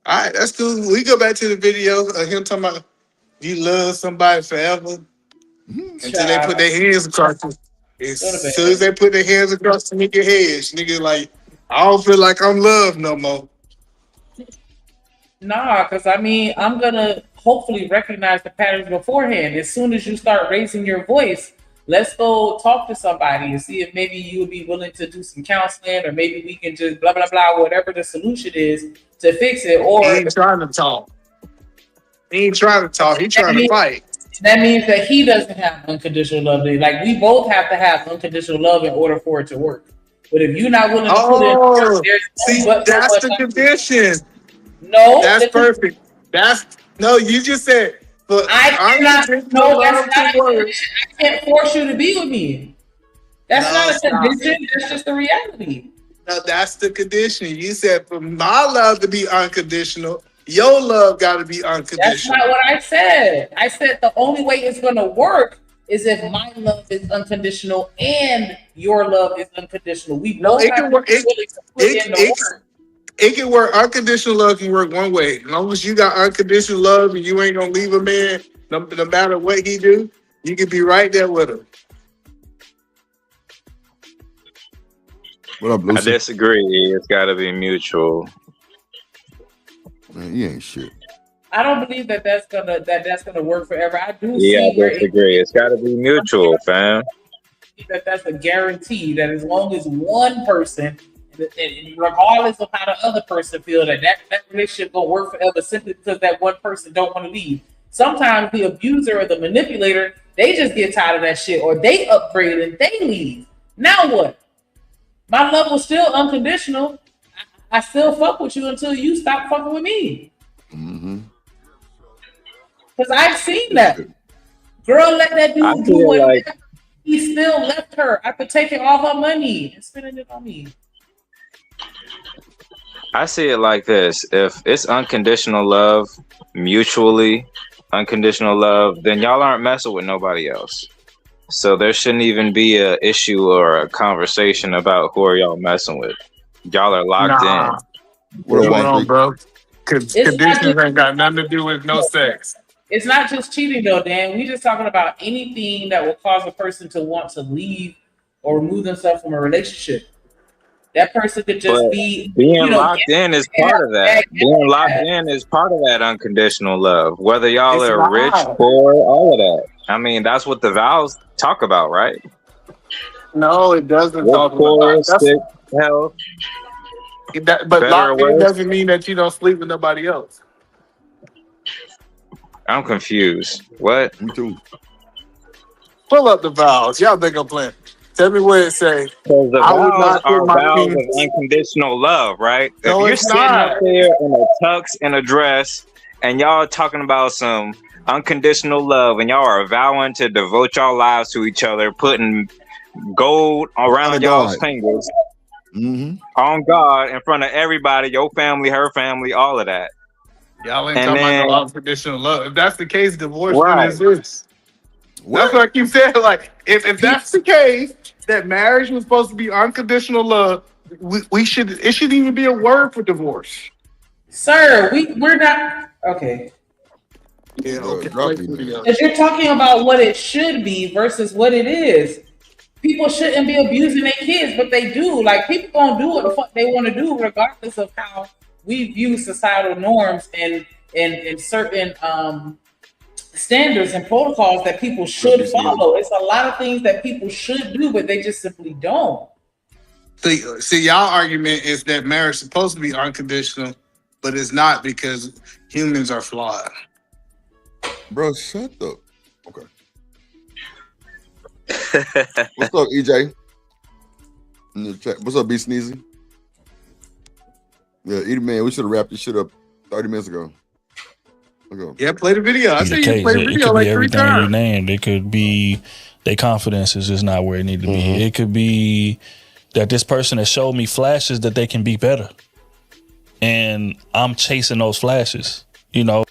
[SPEAKER 17] All right, that's cool. We go back to the video of him talking about you love somebody forever until they put their hands across you. As soon as they put their hands across the nigga head, nigga like, I don't feel like I'm loved no more.
[SPEAKER 3] Nah, because I mean, I'm gonna hopefully recognize the patterns beforehand. As soon as you start raising your voice, let's go talk to somebody and see if maybe you would be willing to do some counseling, or maybe we can just blah blah blah, whatever the solution is to fix it. Or
[SPEAKER 17] he ain't trying to talk. He ain't trying to talk. He trying to fight.
[SPEAKER 3] That means that he doesn't have unconditional love. Like we both have to have unconditional love in order for it to work. But if you're not willing to put in work,
[SPEAKER 17] that's the condition.
[SPEAKER 3] No,
[SPEAKER 17] that's perfect. You just said. But
[SPEAKER 3] I cannot. No, that's not a condition. I can't force you to be with me. That's not a condition. That's just the reality.
[SPEAKER 17] No, that's the condition. You said for my love to be unconditional, your love got to be unconditional.
[SPEAKER 3] That's not what I said. I said the only way it's going to work is if my love is unconditional and your love is unconditional. We both have to be willing to put in the work.
[SPEAKER 17] It can work. Unconditional love can work one way. As long as you got unconditional love and you ain't gonna leave a man, no matter what he do, you can be right there with him.
[SPEAKER 1] What up, Lucy?
[SPEAKER 18] I disagree. It's got to be mutual.
[SPEAKER 1] Man, you ain't shit.
[SPEAKER 3] I don't believe that's gonna work forever. I do
[SPEAKER 18] Yeah,
[SPEAKER 3] see
[SPEAKER 18] I disagree. It's got to be mutual, fam.
[SPEAKER 3] That's a guarantee that as long as one person, and regardless of how the other person feels, that relationship gonna work forever simply because that one person don't want to leave. Sometimes the abuser or the manipulator, they just get tired of that shit, or they upgrade and they leave. Now what? My love was still unconditional. I still fuck with you until you stop fucking with me. Because I've seen that. Girl, let that dude do what he still left her after taking all her money and spending it on me.
[SPEAKER 18] I see it like this. If it's unconditional love, mutually unconditional love, then y'all aren't messing with nobody else. So there shouldn't even be a issue or a conversation about who are y'all messing with. Y'all are locked in.
[SPEAKER 17] What's going on, bro? Conditions ain't got nothing to do with no sex.
[SPEAKER 3] It's not just cheating though, Dan. We just talking about anything that will cause a person to want to leave or remove themselves from a relationship. That person could just be
[SPEAKER 18] being locked in is part of that. Being locked in is part of that unconditional love. Whether y'all are rich, poor, all of that. I mean, that's what the vows talk about, right?
[SPEAKER 17] No, it doesn't talk about that.
[SPEAKER 18] Sick, health.
[SPEAKER 17] But locked in doesn't mean that you don't sleep with nobody else.
[SPEAKER 18] I'm confused. What?
[SPEAKER 1] Me too.
[SPEAKER 17] Pull up the vows. Y'all think I'm playing? Tell me where it say.
[SPEAKER 18] Because the
[SPEAKER 17] I would
[SPEAKER 18] vows
[SPEAKER 17] not
[SPEAKER 18] are
[SPEAKER 17] put my
[SPEAKER 18] vows
[SPEAKER 17] penis.
[SPEAKER 18] of unconditional love, right?
[SPEAKER 17] No,
[SPEAKER 18] If you're
[SPEAKER 17] it's
[SPEAKER 18] sitting
[SPEAKER 17] not.
[SPEAKER 18] up there in a tux and a dress and y'all talking about some unconditional love and y'all are vowing to devote y'all lives to each other, putting gold around
[SPEAKER 1] On
[SPEAKER 18] y'all's
[SPEAKER 1] God.
[SPEAKER 18] fingers,
[SPEAKER 1] Mm-hmm.
[SPEAKER 18] on God, in front of everybody, your family, her family, all of that.
[SPEAKER 17] Y'all ain't
[SPEAKER 18] And
[SPEAKER 17] talking
[SPEAKER 18] then,
[SPEAKER 17] about no unconditional love. If that's the case, divorce
[SPEAKER 18] right.
[SPEAKER 17] wouldn't exist. That's what I keep saying. Like, if that's the case, that marriage was supposed to be unconditional love, we should. It shouldn't even be a word for divorce.
[SPEAKER 3] Sir, we're not okay.
[SPEAKER 17] Yeah, okay.
[SPEAKER 1] Drop
[SPEAKER 17] Wait
[SPEAKER 1] it,
[SPEAKER 17] for
[SPEAKER 1] man.
[SPEAKER 17] the,
[SPEAKER 3] Because you're talking about what it should be versus what it is. People shouldn't be abusing their kids, but they do. Like, people gonna do what the fuck they want to do, regardless of how we view societal norms and certain standards and protocols that people should follow. It's a lot of things that people should do, but they just simply don't.
[SPEAKER 17] See, y'all argument is that marriage is supposed to be unconditional, but it's not because humans are flawed.
[SPEAKER 1] Bro, shut up. Okay. What's up, EJ? In the chat. What's up, B Sneezy? Yeah, Edie Man, we should have wrapped this shit up 30 minutes ago.
[SPEAKER 17] Yeah, play the video. I
[SPEAKER 13] Be
[SPEAKER 17] see
[SPEAKER 13] the
[SPEAKER 17] you
[SPEAKER 13] case.
[SPEAKER 17] play the
[SPEAKER 13] It
[SPEAKER 17] video
[SPEAKER 13] could
[SPEAKER 17] like
[SPEAKER 13] be
[SPEAKER 17] 3
[SPEAKER 13] everything you
[SPEAKER 17] times.
[SPEAKER 13] named. It could be their confidence is just not where it need to be. It could be that this person has showed me flashes that they can be better, and I'm chasing those flashes. You know.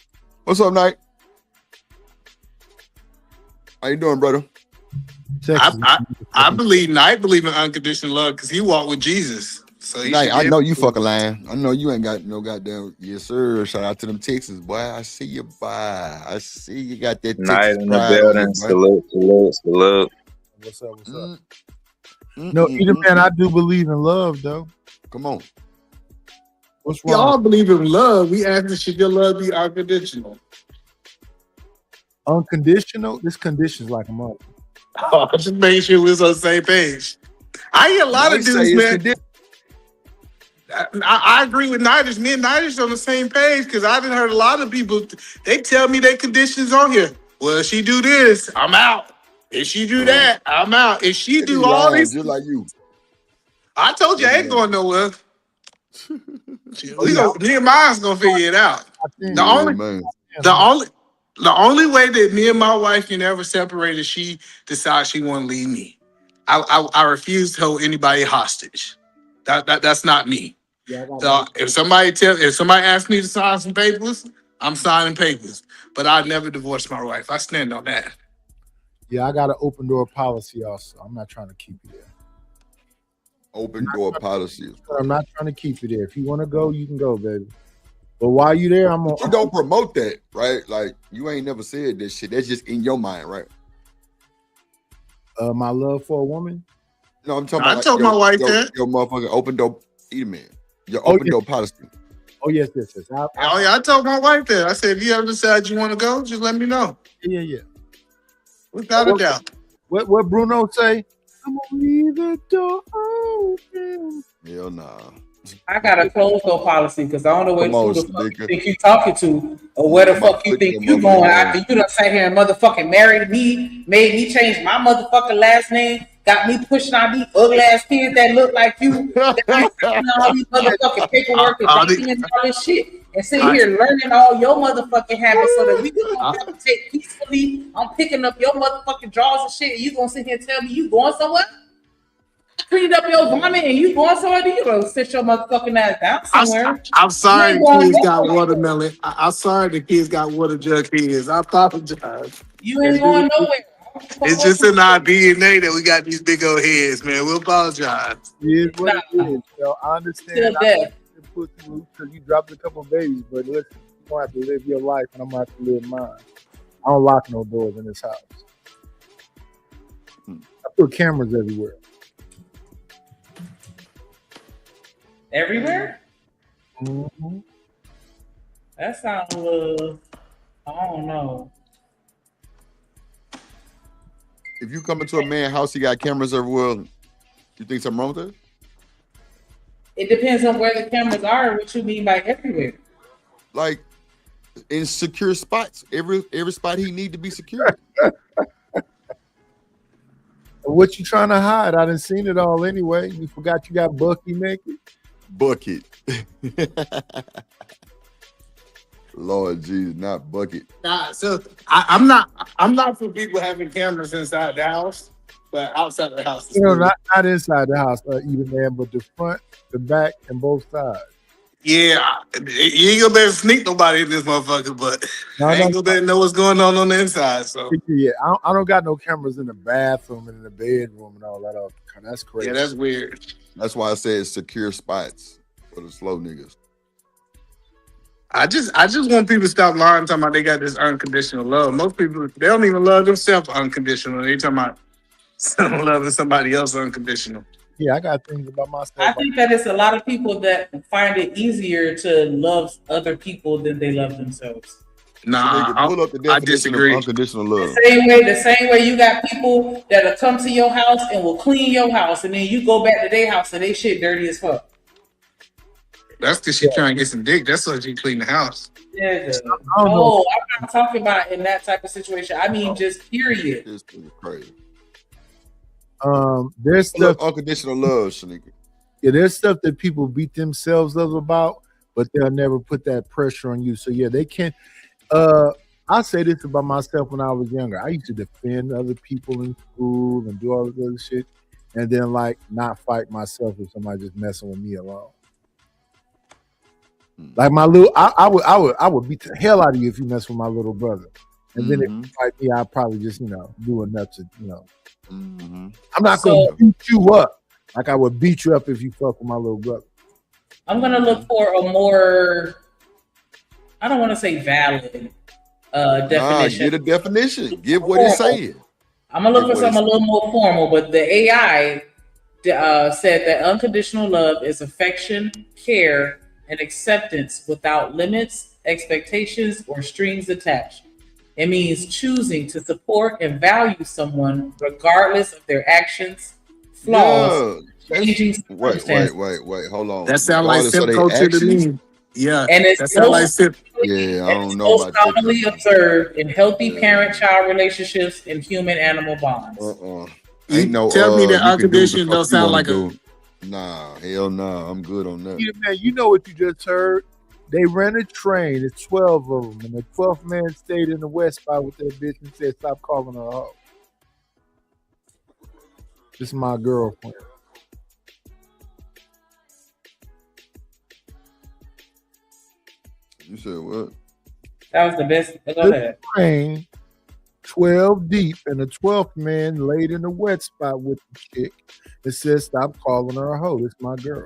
[SPEAKER 1] What's up, Knight? How you doing, brother?
[SPEAKER 17] I believe in unconditional love because he walked with Jesus. So he
[SPEAKER 1] Knight,
[SPEAKER 17] should
[SPEAKER 1] I
[SPEAKER 17] be
[SPEAKER 1] know
[SPEAKER 17] able
[SPEAKER 1] you
[SPEAKER 17] to-
[SPEAKER 1] fucking lying. I know you ain't got no goddamn. Yes, sir. Shout out to them Texas, boy. I see you, boy. I see you got that
[SPEAKER 18] Night
[SPEAKER 1] Texas
[SPEAKER 18] in the
[SPEAKER 1] pride on you,
[SPEAKER 18] building.
[SPEAKER 1] boy.
[SPEAKER 18] Salute.
[SPEAKER 5] What's up? What's up?
[SPEAKER 20] No, either man, I do believe in love, though.
[SPEAKER 1] Come on.
[SPEAKER 20] What's
[SPEAKER 17] We
[SPEAKER 20] wrong?
[SPEAKER 17] all believe in love. We ask, should your love be unconditional?
[SPEAKER 20] Unconditional? This condition's like a mother.
[SPEAKER 17] Oh, just making sure we was on the same page. I hear a lot of dudes, man. I agree with Nighters. Me and Nighters on the same page because I've heard a lot of people. They tell me their conditions on here. Well, if she do this, I'm out. If she do that, I'm out. If she
[SPEAKER 1] They
[SPEAKER 17] do
[SPEAKER 1] be
[SPEAKER 17] all
[SPEAKER 1] lying
[SPEAKER 17] these,
[SPEAKER 1] just like you.
[SPEAKER 17] I told you I ain't going nowhere. Me and mine's gonna figure it out. The only way that me and my wife can ever separate is she decides she want to leave me. I refuse to hold anybody hostage. That's not me. So if somebody asks me to sign some papers, I'm signing papers. But I'll never divorce my wife. I stand on that.
[SPEAKER 20] Yeah, I got an open door policy also. I'm not trying to keep you there.
[SPEAKER 1] Open door policy.
[SPEAKER 20] I'm not trying to keep you there. If you want to go, you can go, baby. But while you there, I'm on.
[SPEAKER 1] You don't promote that, right? Like you ain't never said this shit. That's just in your mind, right?
[SPEAKER 20] My love for a woman.
[SPEAKER 1] No, I'm talking
[SPEAKER 17] I
[SPEAKER 1] about.
[SPEAKER 17] told my wife that.
[SPEAKER 1] Your motherfucking open door, eat man. Your open door policy.
[SPEAKER 20] Oh yes.
[SPEAKER 17] I told my wife that. I said, if you ever decide you want to go, just let me know.
[SPEAKER 20] Yeah.
[SPEAKER 17] Without a doubt.
[SPEAKER 20] What Bruno say? I'm gonna leave the door open.
[SPEAKER 1] Hell nah.
[SPEAKER 3] I got a closed door policy because I don't know where
[SPEAKER 1] Come on,
[SPEAKER 3] the fuck you
[SPEAKER 1] Sneaker.
[SPEAKER 3] think you talking to or where the fuck you think you going after you done sat here and motherfucking married me, made me change my motherfucking last name, got me pushing out these ugly ass kids that look like you, that be signing all these motherfucking paperwork and documents and all this shit. And sitting here learning all your motherfucking habits so that we can habitate peacefully. I'm picking up your motherfucking drawers and shit, and you gonna sit here and tell me you going somewhere? Cleaned up your vomit and you going somewhere? You gonna sit your motherfucking ass down somewhere?
[SPEAKER 17] I'm sorry
[SPEAKER 3] You
[SPEAKER 17] the
[SPEAKER 3] ain't
[SPEAKER 17] kids
[SPEAKER 3] going
[SPEAKER 17] got
[SPEAKER 3] nowhere.
[SPEAKER 17] watermelon. I'm sorry the kids got water jug kids. I apologize.
[SPEAKER 3] You ain't going nowhere.
[SPEAKER 17] It's just in our DNA that we got these big old heads, man. We'll apologize.
[SPEAKER 20] It is what it is. Yo, I understand.
[SPEAKER 3] Still
[SPEAKER 20] I
[SPEAKER 3] there.
[SPEAKER 20] put you because you dropped a couple of babies, but listen, you're gonna have to live your life, and I'm gonna have to live mine. I don't lock no doors in this house. I put cameras everywhere.
[SPEAKER 3] Everywhere?
[SPEAKER 20] Mm-hmm.
[SPEAKER 3] That sounds a little, I don't know.
[SPEAKER 1] If you come into a man's house, he got cameras everywhere. You think something wrong with that?
[SPEAKER 3] It depends on where the cameras are. What you mean by everywhere?
[SPEAKER 1] Like in secure spots. Every spot he need to be secure.
[SPEAKER 20] What you trying to hide? I done seen it all anyway. You forgot you got Bucky naked?
[SPEAKER 1] Bucket. Lord Jesus, not bucket.
[SPEAKER 17] Nah, so I'm not for people having cameras inside the house, but outside the house. is
[SPEAKER 20] You know,
[SPEAKER 17] cool.
[SPEAKER 20] not inside the house, either man, but the front, the back, and both sides.
[SPEAKER 17] Yeah, you ain't gonna be able to sneak nobody in this motherfucker, but
[SPEAKER 20] No,
[SPEAKER 17] I ain't
[SPEAKER 20] no.
[SPEAKER 17] gonna be able to know what's going on the inside. So
[SPEAKER 20] Yeah, I don't got no cameras in the bathroom and in the bedroom and all that. That's crazy.
[SPEAKER 17] yeah, that's weird.
[SPEAKER 1] That's why I said secure spots for the slow niggas.
[SPEAKER 17] I just want people to stop lying, talking about they got this unconditional love. Most people, they don't even love themselves unconditional. They talking about loving somebody else unconditional.
[SPEAKER 20] Yeah, I got things about myself.
[SPEAKER 3] I think that it's a lot of people that find it easier to love other people than they love themselves.
[SPEAKER 17] Nah,
[SPEAKER 1] pull up the
[SPEAKER 17] I
[SPEAKER 1] definition
[SPEAKER 17] disagree.
[SPEAKER 1] of unconditional love.
[SPEAKER 3] The same way you got people that'll come to your house and will clean your house, and then you go back to their house and they shit dirty as fuck.
[SPEAKER 17] That's because she trying to get some dick. That's why she clean the house.
[SPEAKER 3] Yeah,
[SPEAKER 20] don't know.
[SPEAKER 3] I'm not talking about in that type of situation. I mean, just period.
[SPEAKER 1] This is crazy.
[SPEAKER 20] There's
[SPEAKER 1] Pull up
[SPEAKER 20] stuff.
[SPEAKER 1] unconditional love, Shanika.
[SPEAKER 20] Yeah, there's stuff that people beat themselves up about, but they'll never put that pressure on you. So yeah, they can't. I say this about myself when I was younger. I used to defend other people in school and do all this other shit, and then like not fight myself if somebody just messing with me alone. Like my little, I would beat the hell out of you if you mess with my little brother, and then if you fight me, I'd probably just do enough to I'm not gonna beat you up like I would beat you up if you fuck with my little brother.
[SPEAKER 3] I'm gonna look for a more, I don't want to say valid definition.
[SPEAKER 1] Get a definition. Give what it's saying.
[SPEAKER 3] I'm gonna look for something a little more formal, but the AI said that unconditional love is affection, care, and acceptance without limits, expectations, or strings attached. It means choosing to support and value someone regardless of their actions, flaws, changing circumstances.
[SPEAKER 1] Wait. Hold on.
[SPEAKER 17] That sounds like
[SPEAKER 1] Regardless of
[SPEAKER 17] simp
[SPEAKER 1] they
[SPEAKER 17] culture to
[SPEAKER 1] actions?
[SPEAKER 17] me. Yeah,
[SPEAKER 3] And it's
[SPEAKER 17] that sounds like simp.
[SPEAKER 1] Yeah, I don't know
[SPEAKER 3] most
[SPEAKER 1] about that.
[SPEAKER 3] commonly observed in healthy parent-child relationships and human-animal bonds.
[SPEAKER 1] Ain't no.
[SPEAKER 17] Tell me that
[SPEAKER 1] you can do what the
[SPEAKER 17] unconditional
[SPEAKER 1] fuck
[SPEAKER 17] don't
[SPEAKER 1] you
[SPEAKER 17] sound
[SPEAKER 1] wanna
[SPEAKER 17] like
[SPEAKER 1] do. Nah, hell nah. I'm good on that.
[SPEAKER 20] Yeah, man, you know what you just heard? They ran a train. It's 12 of them, and the 12th man stayed in the west spot with their bitch and said, "Stop calling her a hoe." This is my girlfriend.
[SPEAKER 1] You said what?
[SPEAKER 3] That was the best. Go ahead.
[SPEAKER 20] Train, 12 deep, and the 12th man laid in the wet spot with the chick. It says, "Stop calling her a hoe. This my girl."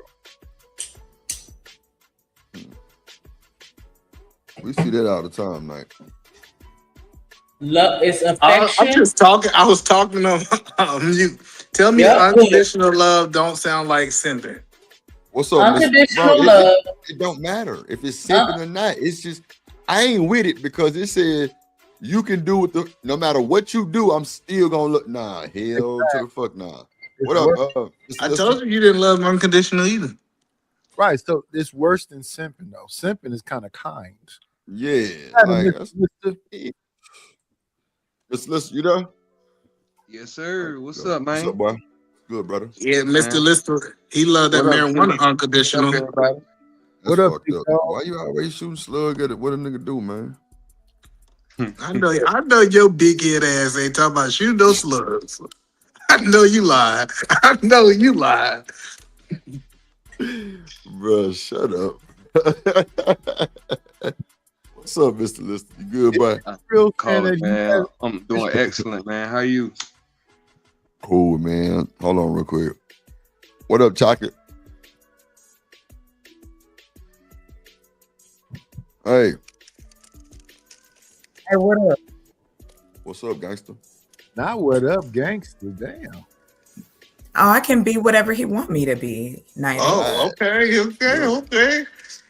[SPEAKER 1] We see that all the time, Mike.
[SPEAKER 3] Love is affection.
[SPEAKER 17] I'm just talking. I was talking on mute. Tell me unconditional love don't sound like simping.
[SPEAKER 1] What's up,
[SPEAKER 3] Unconditional
[SPEAKER 1] Bro,
[SPEAKER 3] love.
[SPEAKER 1] It don't matter if it's simping or not. It's just I ain't with it because it said you can do it. No matter what you do, I'm still gonna look. Nah, hell to the fuck nah. What up?
[SPEAKER 17] I told you didn't love unconditional either.
[SPEAKER 20] Right, so it's worse than simping, though. Simping is kind of kind.
[SPEAKER 1] Yeah, like Listen, you there?
[SPEAKER 21] Yes, sir. What's up, man?
[SPEAKER 1] What's up, boy? Good, brother.
[SPEAKER 17] Yeah, Mr. Lister, he loved that
[SPEAKER 21] What up,
[SPEAKER 17] marijuana
[SPEAKER 21] Jimmy?
[SPEAKER 17] unconditional.
[SPEAKER 21] What's up, everybody?
[SPEAKER 1] That's
[SPEAKER 20] What up,
[SPEAKER 1] fucked
[SPEAKER 20] big
[SPEAKER 1] up.
[SPEAKER 20] dog?
[SPEAKER 1] Why you always shooting slug at it? What a nigga do, man?
[SPEAKER 17] I know your big head ass ain't talking about shooting those slugs. I know you lied. I know you lied.
[SPEAKER 1] Bro, shut up. What's up, Mr. Lister? You good, boy?
[SPEAKER 20] Real
[SPEAKER 21] Call
[SPEAKER 20] fan
[SPEAKER 21] it,
[SPEAKER 20] that you
[SPEAKER 21] man.
[SPEAKER 20] have-
[SPEAKER 21] I'm doing excellent, man. How you?
[SPEAKER 1] Cool, man. Hold on real quick. What up, Chocolate? Hey,
[SPEAKER 9] Hey, what up?
[SPEAKER 1] what's up, gangster?
[SPEAKER 20] Not what up, gangster. Damn.
[SPEAKER 22] Oh, I can be whatever he want me to be. Nice.
[SPEAKER 17] Oh, okay.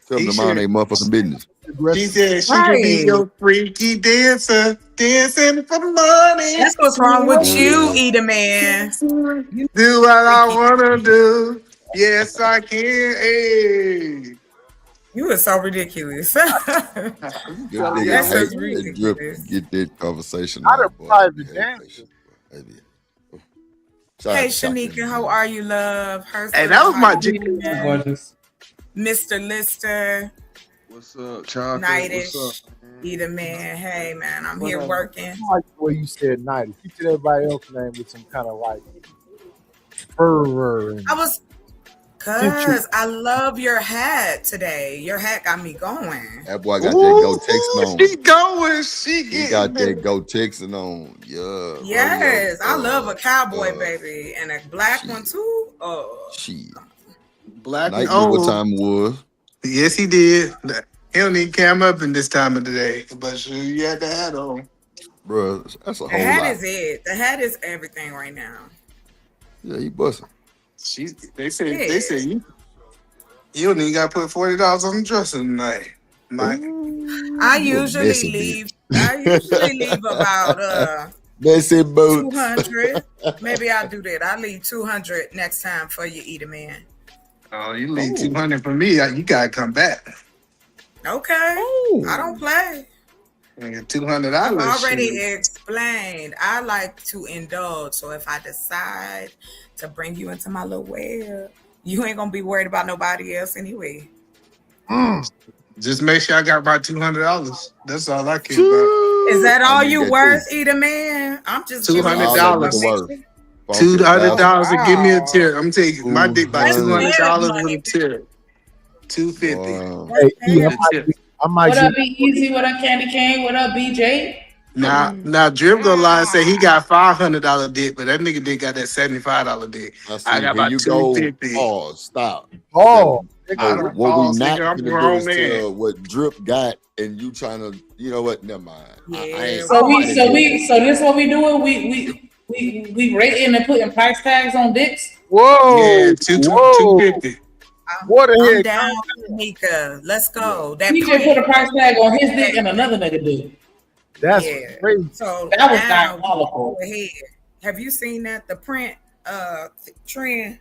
[SPEAKER 1] Tell them to mind their motherfucking business.
[SPEAKER 17] She said she could be your freaky dancer, dancing for the money.
[SPEAKER 22] That's what's wrong with you, Eda man.
[SPEAKER 17] Do what I wanna do. Yes, I can. Hey.
[SPEAKER 22] You are so ridiculous.
[SPEAKER 1] Good
[SPEAKER 22] That's
[SPEAKER 1] nigga
[SPEAKER 22] so
[SPEAKER 1] hate that
[SPEAKER 22] ridiculous.
[SPEAKER 1] drip. Get that conversation.
[SPEAKER 20] Not a
[SPEAKER 1] boy.
[SPEAKER 20] private dancer.
[SPEAKER 1] Shout
[SPEAKER 22] Hey
[SPEAKER 1] out to Chocolate.
[SPEAKER 22] Shanika, how are you, love? Herself,
[SPEAKER 17] Hey, that was my
[SPEAKER 22] how
[SPEAKER 17] G.
[SPEAKER 22] you doing?
[SPEAKER 3] Gorgeous.
[SPEAKER 22] Mr. Lister,
[SPEAKER 21] What's up, Chocolate?
[SPEAKER 22] Nightish,
[SPEAKER 21] What's up?
[SPEAKER 22] Either man. Hey man, I'm
[SPEAKER 20] Well,
[SPEAKER 22] here
[SPEAKER 20] I
[SPEAKER 22] working.
[SPEAKER 20] like the way you said night. You said everybody else's name with some kind of like fervor. And
[SPEAKER 22] I was cause I love your hat today. Your hat got me going.
[SPEAKER 1] That boy got that Go Texan on.
[SPEAKER 17] She going. She
[SPEAKER 1] He
[SPEAKER 17] getting
[SPEAKER 1] got that
[SPEAKER 17] it.
[SPEAKER 1] Go Texan on. Yeah.
[SPEAKER 22] Yes, I love a cowboy
[SPEAKER 1] uh,
[SPEAKER 22] baby and a black one too. Oh,
[SPEAKER 1] Shit.
[SPEAKER 17] Black
[SPEAKER 1] Night
[SPEAKER 17] and
[SPEAKER 1] knew what
[SPEAKER 17] old.
[SPEAKER 1] time it was.
[SPEAKER 17] Yes, he did. He don't need cam up in this time of the day, but sure, you had the hat on.
[SPEAKER 1] Bro, that's a
[SPEAKER 22] the
[SPEAKER 1] whole
[SPEAKER 22] hat
[SPEAKER 1] lot.
[SPEAKER 22] is it. The hat is everything right now.
[SPEAKER 1] Yeah, he busting.
[SPEAKER 17] They said you don't even got to put $40 on the dresser tonight. Mike.
[SPEAKER 22] I
[SPEAKER 1] You a
[SPEAKER 22] usually
[SPEAKER 1] messy
[SPEAKER 22] leave. I usually leave about
[SPEAKER 1] Messy boots.
[SPEAKER 22] 200. Maybe I'll do that. I'll leave 200 next time for you, Eater Man.
[SPEAKER 17] Oh, you leave 200 for me. You gotta come back.
[SPEAKER 22] Okay. I don't play.
[SPEAKER 17] $200.
[SPEAKER 22] I've already
[SPEAKER 17] shit.
[SPEAKER 22] explained. I like to indulge. So if I decide to bring you into my little web, you ain't gonna be worried about nobody else anyway.
[SPEAKER 17] Just make sure I got about $200. That's all I care about.
[SPEAKER 22] Is that all you
[SPEAKER 1] that
[SPEAKER 22] worth, Eater Man? I'm just giving you
[SPEAKER 17] $200.
[SPEAKER 22] information.
[SPEAKER 17] $200 to give me a tip. I'm taking my dick by
[SPEAKER 22] That's
[SPEAKER 17] $200
[SPEAKER 22] very
[SPEAKER 17] with a tip. $250.
[SPEAKER 20] hey, E, I might
[SPEAKER 3] What up,
[SPEAKER 20] get,
[SPEAKER 3] Be Easy? What up, Candy Cane? What up, BJ?
[SPEAKER 17] Now Drip gonna lie and say he got $500 dick, but that nigga dick got that $75 dick. I got
[SPEAKER 1] Here
[SPEAKER 17] about
[SPEAKER 1] you go.
[SPEAKER 17] $250.
[SPEAKER 1] Pause. Stop.
[SPEAKER 20] oh,
[SPEAKER 1] What we
[SPEAKER 17] pause,
[SPEAKER 1] not
[SPEAKER 17] nigga. I'm
[SPEAKER 1] gonna do
[SPEAKER 17] grown
[SPEAKER 1] is
[SPEAKER 17] man.
[SPEAKER 1] tell what Drip got, and you trying to, you know what? Never mind. I ain't-
[SPEAKER 3] So
[SPEAKER 1] I didn't
[SPEAKER 3] so this what we doing? We rating and putting price tags on dicks.
[SPEAKER 20] whoa,
[SPEAKER 17] Yeah,
[SPEAKER 20] whoa.
[SPEAKER 17] $250.
[SPEAKER 20] What the
[SPEAKER 22] I'm
[SPEAKER 20] heck?
[SPEAKER 22] down, Nika. Let's go. That
[SPEAKER 3] He just put a price tag on his dick and another nigga dick.
[SPEAKER 20] That's
[SPEAKER 22] Yeah.
[SPEAKER 20] crazy.
[SPEAKER 22] So
[SPEAKER 3] That was
[SPEAKER 22] now,
[SPEAKER 3] diabolical.
[SPEAKER 22] go ahead. Have you seen that? The print trend.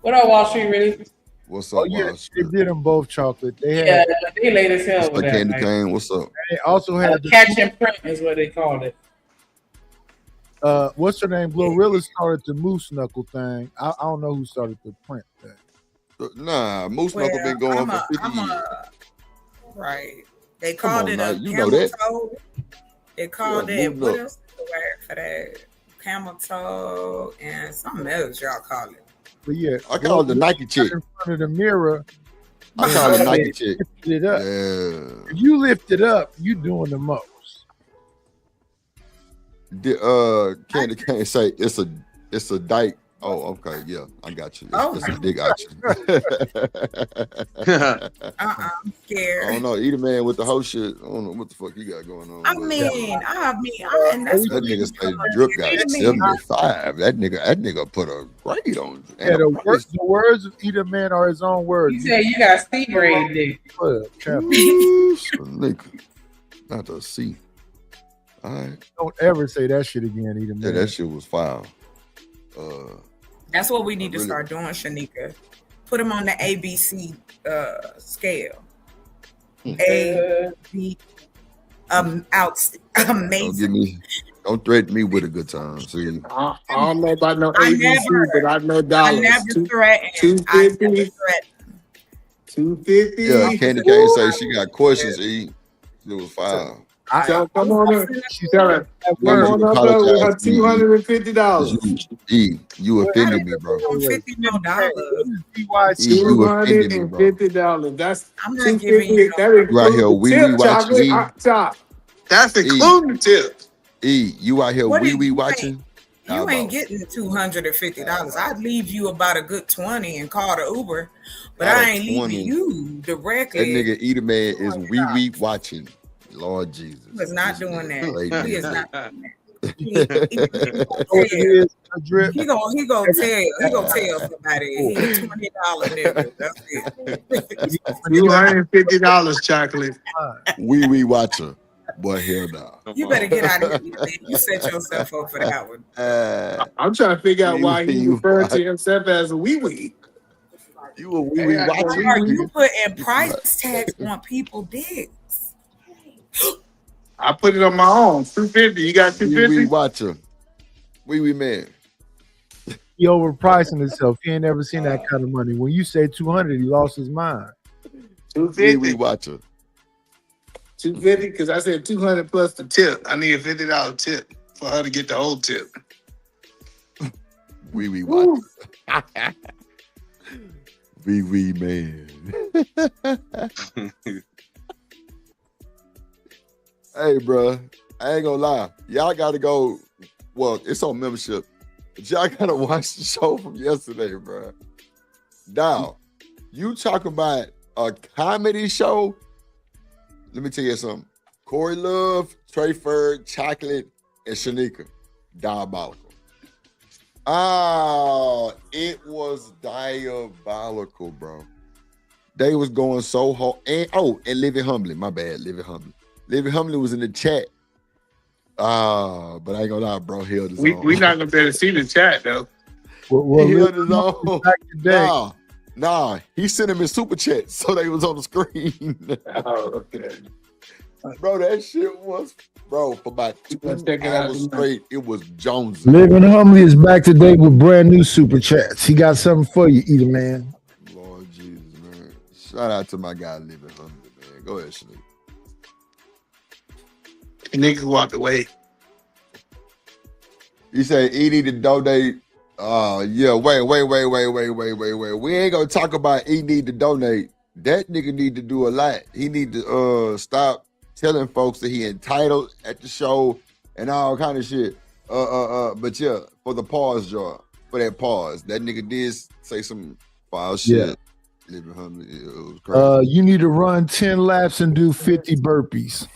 [SPEAKER 3] What up, Wall Street? Really?
[SPEAKER 1] What's
[SPEAKER 20] Oh
[SPEAKER 1] up,
[SPEAKER 20] yeah,
[SPEAKER 1] Wall
[SPEAKER 20] they did them both chocolate. They had.
[SPEAKER 3] Yeah, they late as hell
[SPEAKER 1] What's
[SPEAKER 3] with
[SPEAKER 1] up,
[SPEAKER 3] that.
[SPEAKER 1] Candy
[SPEAKER 3] Like,
[SPEAKER 1] Cane? What's up?
[SPEAKER 20] They also had the,
[SPEAKER 3] catch and print is what they called it.
[SPEAKER 20] what's her name? Glorilla started the moose knuckle thing. I don't know who started the print thing.
[SPEAKER 1] Nah, Moose Knuckle been going for 50 years.
[SPEAKER 22] Right. They
[SPEAKER 1] Come
[SPEAKER 22] called
[SPEAKER 1] on
[SPEAKER 22] it
[SPEAKER 1] now,
[SPEAKER 22] a
[SPEAKER 1] you know
[SPEAKER 22] camel
[SPEAKER 1] that.
[SPEAKER 22] toe. They called
[SPEAKER 1] Yeah,
[SPEAKER 22] it,
[SPEAKER 1] move
[SPEAKER 22] what
[SPEAKER 1] up.
[SPEAKER 22] else is the word for that? Camel toe and something else y'all call it.
[SPEAKER 20] But yeah,
[SPEAKER 1] I call it the Nike chick.
[SPEAKER 20] in front of the mirror.
[SPEAKER 1] I call it Nike chick.
[SPEAKER 20] Lift it up.
[SPEAKER 1] Yeah.
[SPEAKER 20] If you lift it up, you doing the most.
[SPEAKER 1] Candy Cane say it's a dyke. Oh, okay, yeah, I got you. It's a dig out you.
[SPEAKER 22] I'm scared.
[SPEAKER 1] I don't know. Eat a man with the whole shit. I don't know what the fuck you got going on.
[SPEAKER 22] I
[SPEAKER 1] but-
[SPEAKER 22] mean, and that's
[SPEAKER 1] that nigga say Drip got 75. That nigga put a grade on.
[SPEAKER 20] Yeah, the words of either man are his own words.
[SPEAKER 3] You said you got Steve Ray dick.
[SPEAKER 1] Nigga, not to see. All right.
[SPEAKER 20] Don't ever say that shit again, either man.
[SPEAKER 1] Yeah, that shit was foul.
[SPEAKER 22] That's what we need to
[SPEAKER 1] Really?
[SPEAKER 22] start doing, Shanika. Put them on the ABC scale. A, B, amazing.
[SPEAKER 1] Don't threaten me with a good time. See,
[SPEAKER 17] I don't know about no
[SPEAKER 22] I
[SPEAKER 17] ABC,
[SPEAKER 22] never-
[SPEAKER 17] but I know
[SPEAKER 22] I
[SPEAKER 17] dollars.
[SPEAKER 22] never threatened. I never
[SPEAKER 17] 250.
[SPEAKER 22] threatened.
[SPEAKER 17] 250.
[SPEAKER 1] yeah, Candy Cane say she got questions. E, it was foul.
[SPEAKER 17] So come on up. Tell her. Come
[SPEAKER 1] Word.
[SPEAKER 17] on up there with her $250.
[SPEAKER 1] You offended me, bro.
[SPEAKER 22] $50 million.
[SPEAKER 1] You offended me, bro.
[SPEAKER 17] $250. That's
[SPEAKER 22] I'm not giving you
[SPEAKER 17] that
[SPEAKER 1] You out here wee wee watching.
[SPEAKER 17] That's including the tip.
[SPEAKER 1] You out here
[SPEAKER 22] What
[SPEAKER 1] wee
[SPEAKER 22] did
[SPEAKER 1] wee
[SPEAKER 22] you
[SPEAKER 1] watching. How
[SPEAKER 22] You ain't
[SPEAKER 1] about-
[SPEAKER 22] getting $250. I'd leave you about a good 20 and call the Uber, but
[SPEAKER 1] About
[SPEAKER 22] I
[SPEAKER 1] a
[SPEAKER 22] ain't
[SPEAKER 1] 20.
[SPEAKER 22] leaving you directly.
[SPEAKER 1] That nigga Eater Man is wee wee watching. Lord Jesus.
[SPEAKER 22] He is not doing that. He is not doing that. He gonna tell somebody he a $20 nigga. That's it.
[SPEAKER 17] $250 chocolate.
[SPEAKER 1] Wee wee watcher. Boy, hell no.
[SPEAKER 22] You better get out of here. Man. You set yourself up for that one.
[SPEAKER 17] I'm trying to figure out why he
[SPEAKER 1] You-
[SPEAKER 17] referred to himself as a wee wee.
[SPEAKER 1] You a wee wee
[SPEAKER 22] Are
[SPEAKER 1] watcher.
[SPEAKER 22] you putting price tags on people dicks?
[SPEAKER 17] I put it on my own. $250. You got
[SPEAKER 1] Wee wee
[SPEAKER 17] $250?
[SPEAKER 1] watcher. Wee wee man.
[SPEAKER 20] He overpricing himself. He ain't never seen that kind of money. When you say 200, he lost his mind.
[SPEAKER 17] 250.
[SPEAKER 1] Watcher.
[SPEAKER 17] 250 because I said 200 plus the tip. I need a $50 tip for her to get the whole tip.
[SPEAKER 1] Wee watcher. Wee man. Hey, bro, I ain't gonna lie. Y'all gotta go. Well, it's on membership, but y'all gotta watch the show from yesterday, bro. Now, you talk about a comedy show. Let me tell you something. Corey Love, Trey Ferd, Chocolate, and Shanika. Diabolical. Oh, it was diabolical, bro. They was going so hard. And Living Humbly. My bad, Living Humbly. Living Humbly was in the chat. But I ain't gonna lie, bro. Held his own.
[SPEAKER 17] We not gonna be able to see the chat though.
[SPEAKER 1] He held his own. Nah. He sent him his super chat, so they was on the screen.
[SPEAKER 17] Oh, okay.
[SPEAKER 1] Bro, that shit was, bro, for about 2 hours straight, it was Jones.
[SPEAKER 20] Living Humbly is back today with brand new super chats. He got something for you, Eater Man.
[SPEAKER 1] Lord Jesus, man. Shout out to my guy Living Humbly, man. Go ahead, Shanique.
[SPEAKER 17] Niggas walked away.
[SPEAKER 1] He said, Edie to donate. Yeah, wait. We ain't gonna talk about he need to donate. That nigga need to do a lot. He need to stop telling folks that he entitled at the show and all kind of shit. But yeah, for the pause jar, for that pause, that nigga did say some foul shit. Yeah. Living Humbly, it was crazy.
[SPEAKER 20] You need to run 10 laps and do 50 burpees.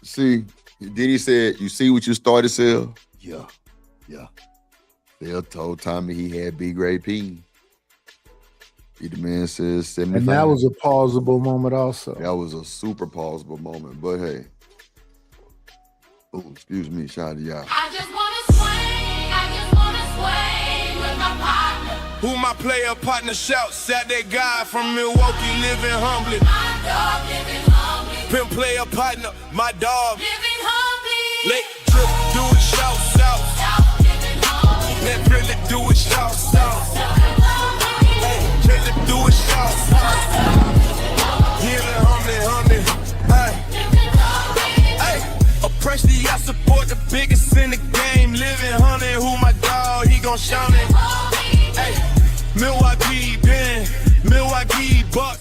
[SPEAKER 1] See, then he said, you see what you started, Sel? Yeah. Sel told Tommy he had B-grade P. The man says 75.
[SPEAKER 20] And that was a pausable moment also.
[SPEAKER 1] That was a super pausable moment, but hey. Oh, excuse me, shout out to y'all.
[SPEAKER 12] I just wanna swing with my partner. Who my player partner shout? Sat that guy from Milwaukee, living humbly. My dog living humbly. Pimp player partner, my dog living humbly. Let drip do it, shout. Living humbly. Let really do it, shout. Let do it, shout. Living humbly. Hey, oppressed, I support the biggest in the game. Living humbly, who my dog, he gon' shout it. Hey, Milwaukee, Ben, Milwaukee, Buck.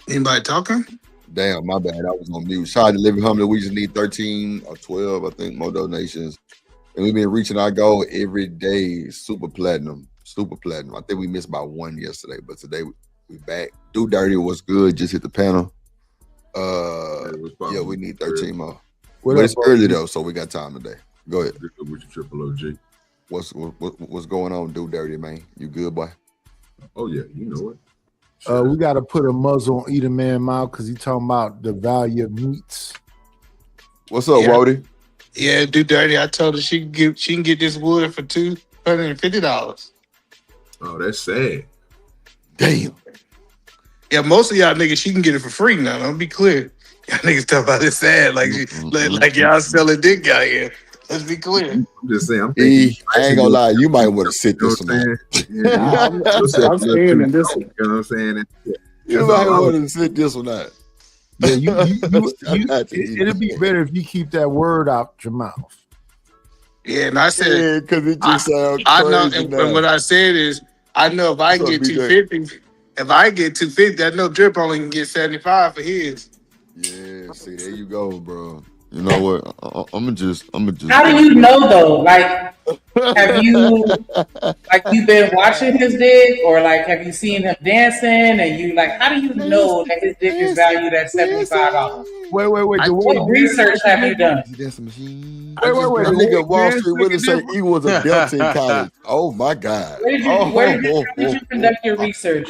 [SPEAKER 17] Anybody talking?
[SPEAKER 1] Damn, my bad. I was on mute. Shout out to Living Humbly. We just need 13 or 12, I think, more donations. And we've been reaching our goal every day. Super platinum. I think we missed about one yesterday, but today we back. Do Dirty was good. Just hit the panel. Yeah, we need 13 more. But it's early though, so we got time today. Go ahead.
[SPEAKER 21] With your triple OG.
[SPEAKER 1] What's going on, Do Dirty, man? You good, boy?
[SPEAKER 21] Oh yeah, you know it.
[SPEAKER 20] We got to put a muzzle on Eater Man mouth because he's talking about the value of meats.
[SPEAKER 1] What's up, Wody?
[SPEAKER 17] Yeah, Do Dirty. I told her she can get this wood for $250.
[SPEAKER 21] Oh, that's sad.
[SPEAKER 1] Damn.
[SPEAKER 17] Yeah, most of y'all niggas, she can get it for free now. Don't be clear. Y'all niggas talk about it sad like y'all selling dick out here. Let's be clear.
[SPEAKER 21] I'm just saying.
[SPEAKER 1] I ain't gonna lie. You might want to sit this one out.
[SPEAKER 17] I'm saying in this one.
[SPEAKER 21] You know what I'm saying?
[SPEAKER 1] You might want to sit this one out.
[SPEAKER 20] Yeah, it'd be better if you keep that word out your mouth.
[SPEAKER 17] Yeah, and I said,
[SPEAKER 1] because it just sounds
[SPEAKER 17] I know,
[SPEAKER 1] crazy
[SPEAKER 17] and
[SPEAKER 1] now.
[SPEAKER 17] what I said is, I know if I get 250, I know Drip only can get 75 for his.
[SPEAKER 1] Yeah, see, there you go, bro. You know what? I'm gonna just.
[SPEAKER 3] How do you know though? Like, have you you been watching his dick, or like have you seen him dancing? And you like, how do you know that his dick is valued at $75?
[SPEAKER 20] Wait.
[SPEAKER 3] What research have you done?
[SPEAKER 20] Wait.
[SPEAKER 1] That nigga Wall Street really say he was a Delta in college. Oh my God.
[SPEAKER 3] Where did you conduct your research?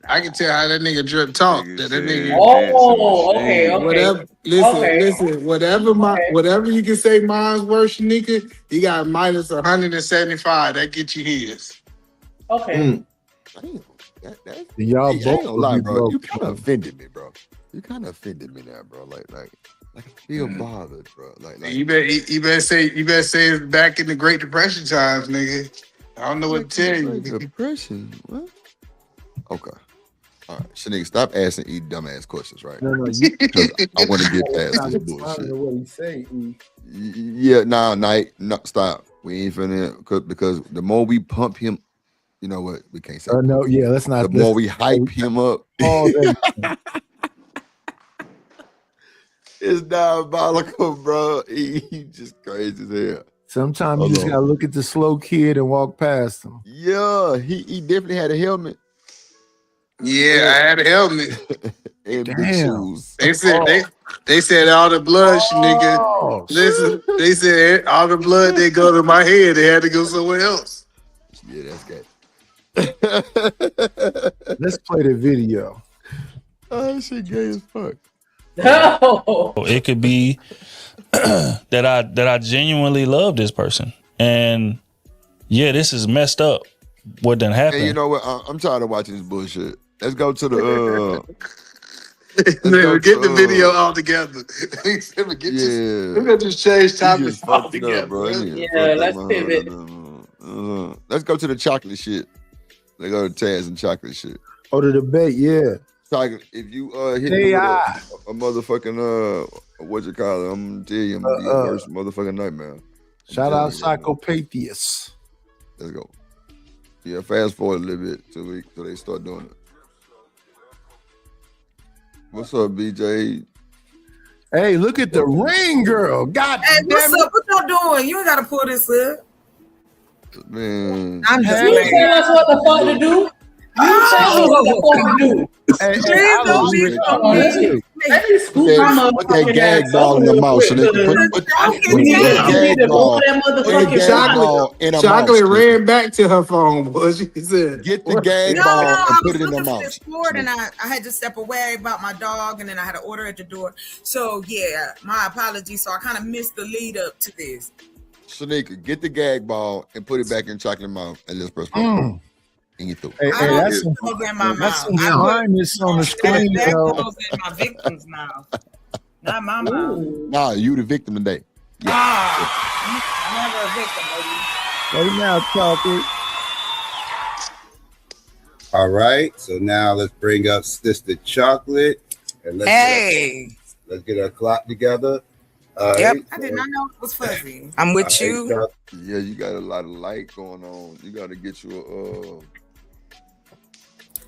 [SPEAKER 17] I can tell how that nigga Drip talk. That nigga.
[SPEAKER 3] Oh, okay.
[SPEAKER 17] Whatever. Listen. Whatever you can say, mine's worth, Shanika. You got minus 175. That get you his.
[SPEAKER 3] Okay.
[SPEAKER 20] Y'all
[SPEAKER 1] Hey, I
[SPEAKER 20] both
[SPEAKER 1] ain't gonna lie,
[SPEAKER 20] be
[SPEAKER 1] bro.
[SPEAKER 20] broke.
[SPEAKER 1] You kind of offended me, bro. You kind of offended me now, bro. Like I feel bothered, bro. Like
[SPEAKER 17] You better say it's back in the Great Depression times, nigga. I don't know what to tell you.
[SPEAKER 1] Depression. What? Okay. All right, Shanique, stop asking E dumbass questions, right?
[SPEAKER 20] No,
[SPEAKER 1] Because I want to get past this bullshit.
[SPEAKER 20] What he say?
[SPEAKER 1] Yeah, no, stop. We ain't finna because the more we pump him, you know what? We can't say.
[SPEAKER 20] No, yeah, let's not.
[SPEAKER 1] The more we hype him up, it's diabolical, bro. He just crazy as hell.
[SPEAKER 20] Sometimes you just gotta look at the slow kid and walk past him.
[SPEAKER 1] Yeah, he definitely had a helmet.
[SPEAKER 17] Yeah, I had a helmet.
[SPEAKER 1] And big
[SPEAKER 20] Damn.
[SPEAKER 1] shoes.
[SPEAKER 17] They said all the blood, nigga. Listen, they said all the blood they go to my head. They had to go somewhere else.
[SPEAKER 1] Yeah, that's good.
[SPEAKER 20] Let's play the video.
[SPEAKER 1] Oh, that shit gay as fuck.
[SPEAKER 13] It could be that I genuinely love this person, and yeah, this is messed up. What done happened?
[SPEAKER 1] Hey, you know what? I'm tired of watching this bullshit. Let's go to the
[SPEAKER 17] Get the video all together. We're just change topics all together.
[SPEAKER 3] Yeah, let's pivot.
[SPEAKER 1] Let's go to the chocolate shit. Let's go to Taz and chocolate shit.
[SPEAKER 20] Oh, the debate, yeah.
[SPEAKER 1] Chocolate, if you hit me with a motherfucking what you call it, I'm gonna tell you, I'm gonna be your worst motherfucking nightmare.
[SPEAKER 20] Shout out Psychopatheus.
[SPEAKER 1] Let's go. Yeah, fast forward a little bit till they start doing it. What's up, BJ?
[SPEAKER 20] Hey, look at the ring, girl. God
[SPEAKER 22] Hey,
[SPEAKER 20] damn
[SPEAKER 22] what's
[SPEAKER 20] it.
[SPEAKER 22] up? What y'all doing? You ain't gotta pull this up.
[SPEAKER 1] Man,
[SPEAKER 22] I'm just
[SPEAKER 3] You tell us what the fuck to do. You tell us what the fuck to do.
[SPEAKER 22] Please don't be so mean.
[SPEAKER 3] Let me scoop my
[SPEAKER 1] put that
[SPEAKER 3] motherfucking
[SPEAKER 1] gag
[SPEAKER 3] ass
[SPEAKER 1] ball in your
[SPEAKER 3] over
[SPEAKER 1] mouth,
[SPEAKER 3] quick.
[SPEAKER 1] so they can put in her
[SPEAKER 17] Chocolate
[SPEAKER 1] mouth.
[SPEAKER 17] ran back to her phone, boy. She said,
[SPEAKER 1] "Get the gag
[SPEAKER 22] No,
[SPEAKER 1] ball
[SPEAKER 22] I
[SPEAKER 1] and
[SPEAKER 22] was
[SPEAKER 1] put it in her
[SPEAKER 22] looking for
[SPEAKER 1] mouth."
[SPEAKER 22] this board and I had to step away about my dog, and then I had an order at the door. So yeah, my apologies. So I kind of missed the lead up to this.
[SPEAKER 1] Shanika, get the gag ball and put it back in chocolate mouth, and let's press play. And you through.
[SPEAKER 20] Hey,
[SPEAKER 22] I don't
[SPEAKER 20] that's
[SPEAKER 22] put
[SPEAKER 20] some,
[SPEAKER 22] those in my
[SPEAKER 20] that's
[SPEAKER 22] mouth.
[SPEAKER 20] some
[SPEAKER 22] I
[SPEAKER 20] shyness on the
[SPEAKER 22] put
[SPEAKER 20] screen,
[SPEAKER 22] that
[SPEAKER 20] yo.
[SPEAKER 22] goes in my victim's mouth, not my mouth.
[SPEAKER 1] Nah, you the victim today.
[SPEAKER 22] I'm never a victim, baby.
[SPEAKER 20] Right now, Chocolate.
[SPEAKER 10] All right, so now let's bring up Sister Chocolate and let's get our clock together.
[SPEAKER 22] Yep, I did not know it was fuzzy. I'm with you.
[SPEAKER 1] Yeah, you got a lot of light going on. You got to get you a.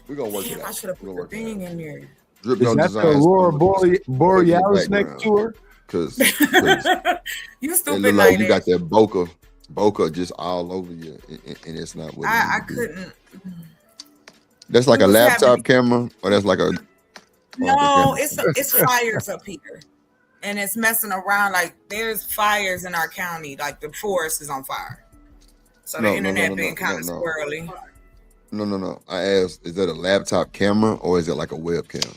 [SPEAKER 1] We're gonna work it out.
[SPEAKER 22] I should have put the thing in there.
[SPEAKER 1] Drip
[SPEAKER 20] Is
[SPEAKER 1] Dog
[SPEAKER 20] that the
[SPEAKER 1] Designs
[SPEAKER 20] Aurora
[SPEAKER 1] put
[SPEAKER 20] Borealis
[SPEAKER 1] background.
[SPEAKER 20] next to her?
[SPEAKER 1] Cause
[SPEAKER 22] You
[SPEAKER 1] it
[SPEAKER 22] stupid
[SPEAKER 1] look
[SPEAKER 22] like
[SPEAKER 1] like you
[SPEAKER 22] that.
[SPEAKER 1] got that bokeh just all over you, and it's not what it
[SPEAKER 22] I
[SPEAKER 1] need to be.
[SPEAKER 22] couldn't.
[SPEAKER 1] That's like a
[SPEAKER 22] was
[SPEAKER 1] laptop
[SPEAKER 22] having-
[SPEAKER 1] camera, or that's like a.
[SPEAKER 22] No, it's fires up here, and it's messing around. Like there's fires in our county. Like the forest is on fire. So the internet being kind of squirrely.
[SPEAKER 1] No. I asked, is that a laptop camera or is it like a webcam?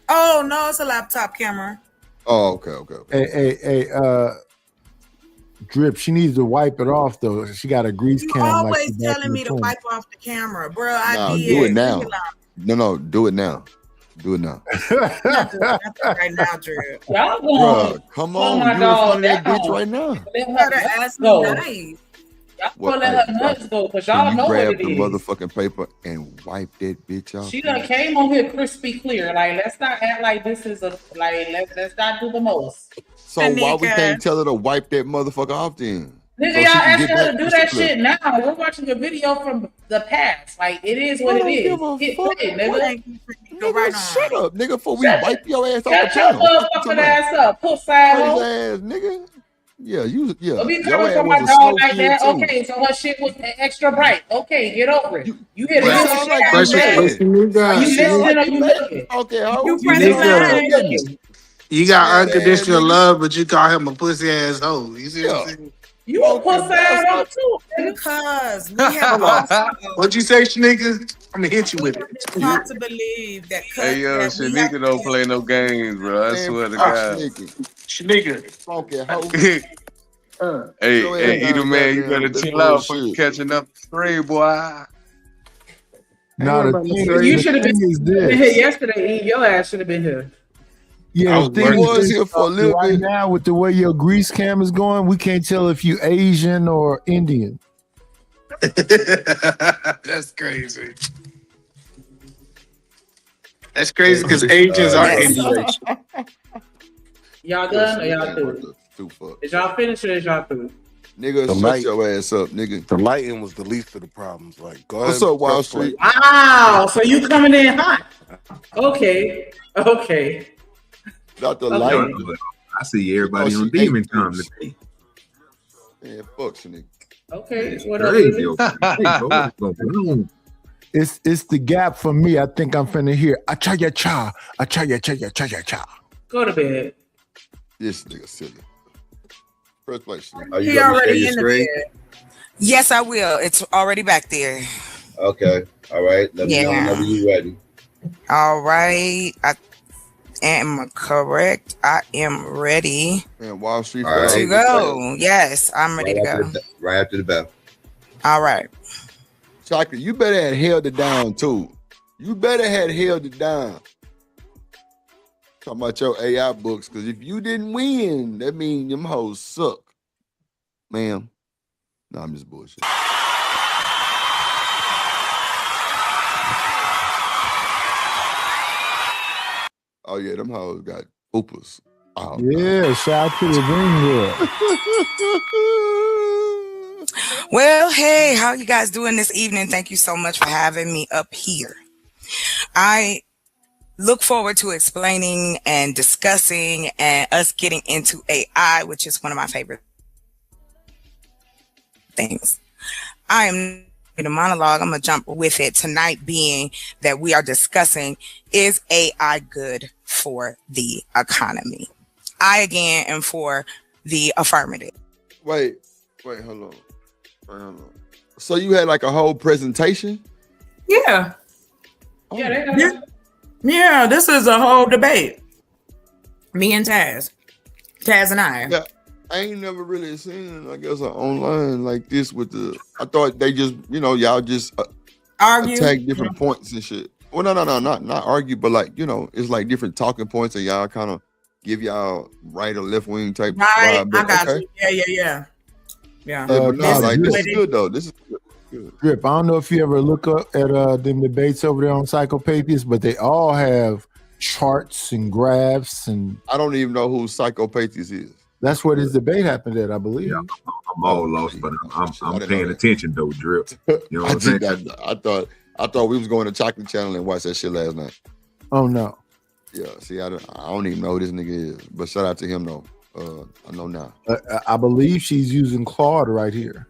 [SPEAKER 22] Oh no, it's a laptop camera.
[SPEAKER 1] Oh, okay.
[SPEAKER 20] Hey, Drip, she needs to wipe it off though. She got a grease
[SPEAKER 22] You
[SPEAKER 20] can. like
[SPEAKER 22] always
[SPEAKER 20] she back
[SPEAKER 22] telling
[SPEAKER 20] in
[SPEAKER 22] me
[SPEAKER 20] the
[SPEAKER 22] to
[SPEAKER 20] room.
[SPEAKER 22] wipe off the camera, bro. I
[SPEAKER 1] No,
[SPEAKER 22] did.
[SPEAKER 1] do it now.
[SPEAKER 22] Leave
[SPEAKER 1] No, do it now. Do it now.
[SPEAKER 22] Nothing right now, Drew.
[SPEAKER 3] Y'all
[SPEAKER 1] Bruh, come on,
[SPEAKER 3] my
[SPEAKER 1] you in
[SPEAKER 3] dog
[SPEAKER 1] front of that
[SPEAKER 3] down.
[SPEAKER 1] bitch right now.
[SPEAKER 22] You gotta ask me
[SPEAKER 3] go.
[SPEAKER 22] nice.
[SPEAKER 3] Y'all
[SPEAKER 1] What,
[SPEAKER 3] gonna let her nuts go, because
[SPEAKER 1] Can
[SPEAKER 3] y'all
[SPEAKER 1] you
[SPEAKER 3] know what
[SPEAKER 1] grab
[SPEAKER 3] it
[SPEAKER 1] the
[SPEAKER 3] is.
[SPEAKER 1] motherfucking paper and wipe that bitch off?
[SPEAKER 3] She done came on here crispy clear. Like, let's not act like this is a like. Let's not do the most.
[SPEAKER 1] So why we can't tell her to wipe that motherfucker off then?
[SPEAKER 3] Nigga,
[SPEAKER 1] So she
[SPEAKER 3] y'all
[SPEAKER 1] can
[SPEAKER 3] asking
[SPEAKER 1] get
[SPEAKER 3] her
[SPEAKER 1] back
[SPEAKER 3] to do
[SPEAKER 1] to
[SPEAKER 3] that
[SPEAKER 1] the clip.
[SPEAKER 3] shit now. We're watching a video from the past. Like, it is what it is. Hit play, nigga.
[SPEAKER 1] Nigga, shut up, nigga, before we wipe your ass off the
[SPEAKER 3] Shut your
[SPEAKER 1] channel.
[SPEAKER 3] motherfucking ass up, puss ass.
[SPEAKER 1] Crazy ass, nigga. Yeah, yeah.
[SPEAKER 3] Don't be
[SPEAKER 1] Your
[SPEAKER 3] coming
[SPEAKER 1] ass
[SPEAKER 3] for my
[SPEAKER 1] was a
[SPEAKER 3] dog
[SPEAKER 1] slow
[SPEAKER 3] like
[SPEAKER 1] kid
[SPEAKER 3] that.
[SPEAKER 1] too.
[SPEAKER 3] Okay, so her shit was extra bright. Okay, get over it. You hit
[SPEAKER 1] Well,
[SPEAKER 3] it.
[SPEAKER 1] I'm
[SPEAKER 3] Shit
[SPEAKER 1] like,
[SPEAKER 3] out
[SPEAKER 1] you
[SPEAKER 3] of
[SPEAKER 1] mad.
[SPEAKER 3] bed. Are you listening or you looking?
[SPEAKER 1] Okay, how
[SPEAKER 22] You
[SPEAKER 1] you
[SPEAKER 22] press
[SPEAKER 1] nigga.
[SPEAKER 17] You got unconditional love, but you call him a pussy ass hoe. You see what I'm saying?
[SPEAKER 3] You a puss ass hoe too.
[SPEAKER 22] Because we have also
[SPEAKER 17] What'd you say, nigga? I'm gonna hit you with it.
[SPEAKER 22] hard to believe that
[SPEAKER 16] Hey yo,
[SPEAKER 22] that we have
[SPEAKER 16] Shanika don't play no games, bro. I swear to God.
[SPEAKER 17] Nigga.
[SPEAKER 1] Funky hoe.
[SPEAKER 16] Hey, either man, you better chill out for catching up the stray, boy.
[SPEAKER 20] Now the thing,
[SPEAKER 3] You
[SPEAKER 20] the
[SPEAKER 3] should have
[SPEAKER 20] thing
[SPEAKER 3] been
[SPEAKER 20] is
[SPEAKER 3] here
[SPEAKER 20] this.
[SPEAKER 3] yesterday. E. Your ass should have been here.
[SPEAKER 20] Yeah,
[SPEAKER 1] I
[SPEAKER 20] the thing
[SPEAKER 1] was
[SPEAKER 20] is
[SPEAKER 1] here
[SPEAKER 20] this,
[SPEAKER 1] for a little
[SPEAKER 20] right
[SPEAKER 1] bit.
[SPEAKER 20] now with the way your grease cam is going, we can't tell if you Asian or Indian.
[SPEAKER 6] That's crazy. That's crazy because Asians are Indian.
[SPEAKER 3] Y'all done or y'all through? Is y'all finished or is y'all through?
[SPEAKER 1] Nigga,
[SPEAKER 11] The
[SPEAKER 1] shut
[SPEAKER 11] light-
[SPEAKER 1] your ass up, nigga.
[SPEAKER 11] The lighting was the least of the problems. Like, go
[SPEAKER 1] What's
[SPEAKER 11] ahead
[SPEAKER 1] up, Wall
[SPEAKER 11] and
[SPEAKER 1] Street?
[SPEAKER 3] Wow, so you coming in hot? Okay.
[SPEAKER 1] Not the
[SPEAKER 3] Okay.
[SPEAKER 1] light.
[SPEAKER 10] I see everybody
[SPEAKER 1] Oh,
[SPEAKER 10] on
[SPEAKER 1] she
[SPEAKER 10] Demon
[SPEAKER 1] ate
[SPEAKER 10] Time
[SPEAKER 1] this.
[SPEAKER 10] today.
[SPEAKER 1] Man, fuck you, nigga.
[SPEAKER 3] Okay. What up?
[SPEAKER 10] Crazy.
[SPEAKER 3] Lily?
[SPEAKER 20] It's the gap for me. I think I'm finna hear cha ya cha, cha ya cha ya cha ya cha.
[SPEAKER 3] Go to bed.
[SPEAKER 1] This nigga silly. First place.
[SPEAKER 10] Are you
[SPEAKER 19] He
[SPEAKER 10] going to share
[SPEAKER 19] already
[SPEAKER 10] your
[SPEAKER 19] in the
[SPEAKER 10] screen?
[SPEAKER 19] bed. Yes, I will. It's already back there.
[SPEAKER 10] Okay. All right. Let me know
[SPEAKER 19] Yeah.
[SPEAKER 10] whenever you're ready.
[SPEAKER 19] All right. I am correct. I am ready
[SPEAKER 1] Man, Wall Street.
[SPEAKER 10] All right.
[SPEAKER 19] to go. Yes, I'm ready to go.
[SPEAKER 10] Right after the bell.
[SPEAKER 19] All right.
[SPEAKER 1] Chocolate, you better have held it down too. You better have held it down. Talking about your AI books, because if you didn't win, that means them hoes suck. Ma'am. No, I'm just bullshit. Oh yeah, them hoes got oopers. Oh,
[SPEAKER 20] Yeah, shout out to the Green Girl.
[SPEAKER 19] Well, hey, how you guys doing this evening? Thank you so much for having me up here. I look forward to explaining and discussing and us getting into AI, which is one of my favorite things. I am in a monologue. I'm going to jump with it tonight, being that we are discussing, is AI good for the economy? I, again, am for the affirmative.
[SPEAKER 1] Wait, hold on. So you had like a whole presentation?
[SPEAKER 22] Yeah.
[SPEAKER 3] Yeah, they got
[SPEAKER 22] This, yeah, this is a whole debate. Me and Taz. Taz and I.
[SPEAKER 1] Yeah, I ain't never really seen, I guess, online like this with the. I thought they just, y'all just
[SPEAKER 22] Argue.
[SPEAKER 1] attack different points and shit. Well, no, not argue, but like, it's like different talking points, and y'all kind of give y'all right or left wing type
[SPEAKER 22] Right.
[SPEAKER 1] vibe. But
[SPEAKER 22] I got
[SPEAKER 1] okay.
[SPEAKER 22] you. Yeah.
[SPEAKER 1] Yeah, but no, like this is good though. This is good.
[SPEAKER 20] Drip, I don't know if you ever look up at them debates over there on Psychopathia, but they all have charts and graphs, and
[SPEAKER 1] I don't even know who Psychopathia is.
[SPEAKER 20] that's where this debate happened at, I believe.
[SPEAKER 10] Yeah, I'm all lost, but I'm paying attention though, Drip. You know what I'm saying?
[SPEAKER 1] I thought we was going to Chocolate Channel and watch that shit last night.
[SPEAKER 20] Oh no.
[SPEAKER 1] Yeah, see, I don't even know who this nigga is, but shout out to him though. I know now.
[SPEAKER 20] I believe she's using Claude right here.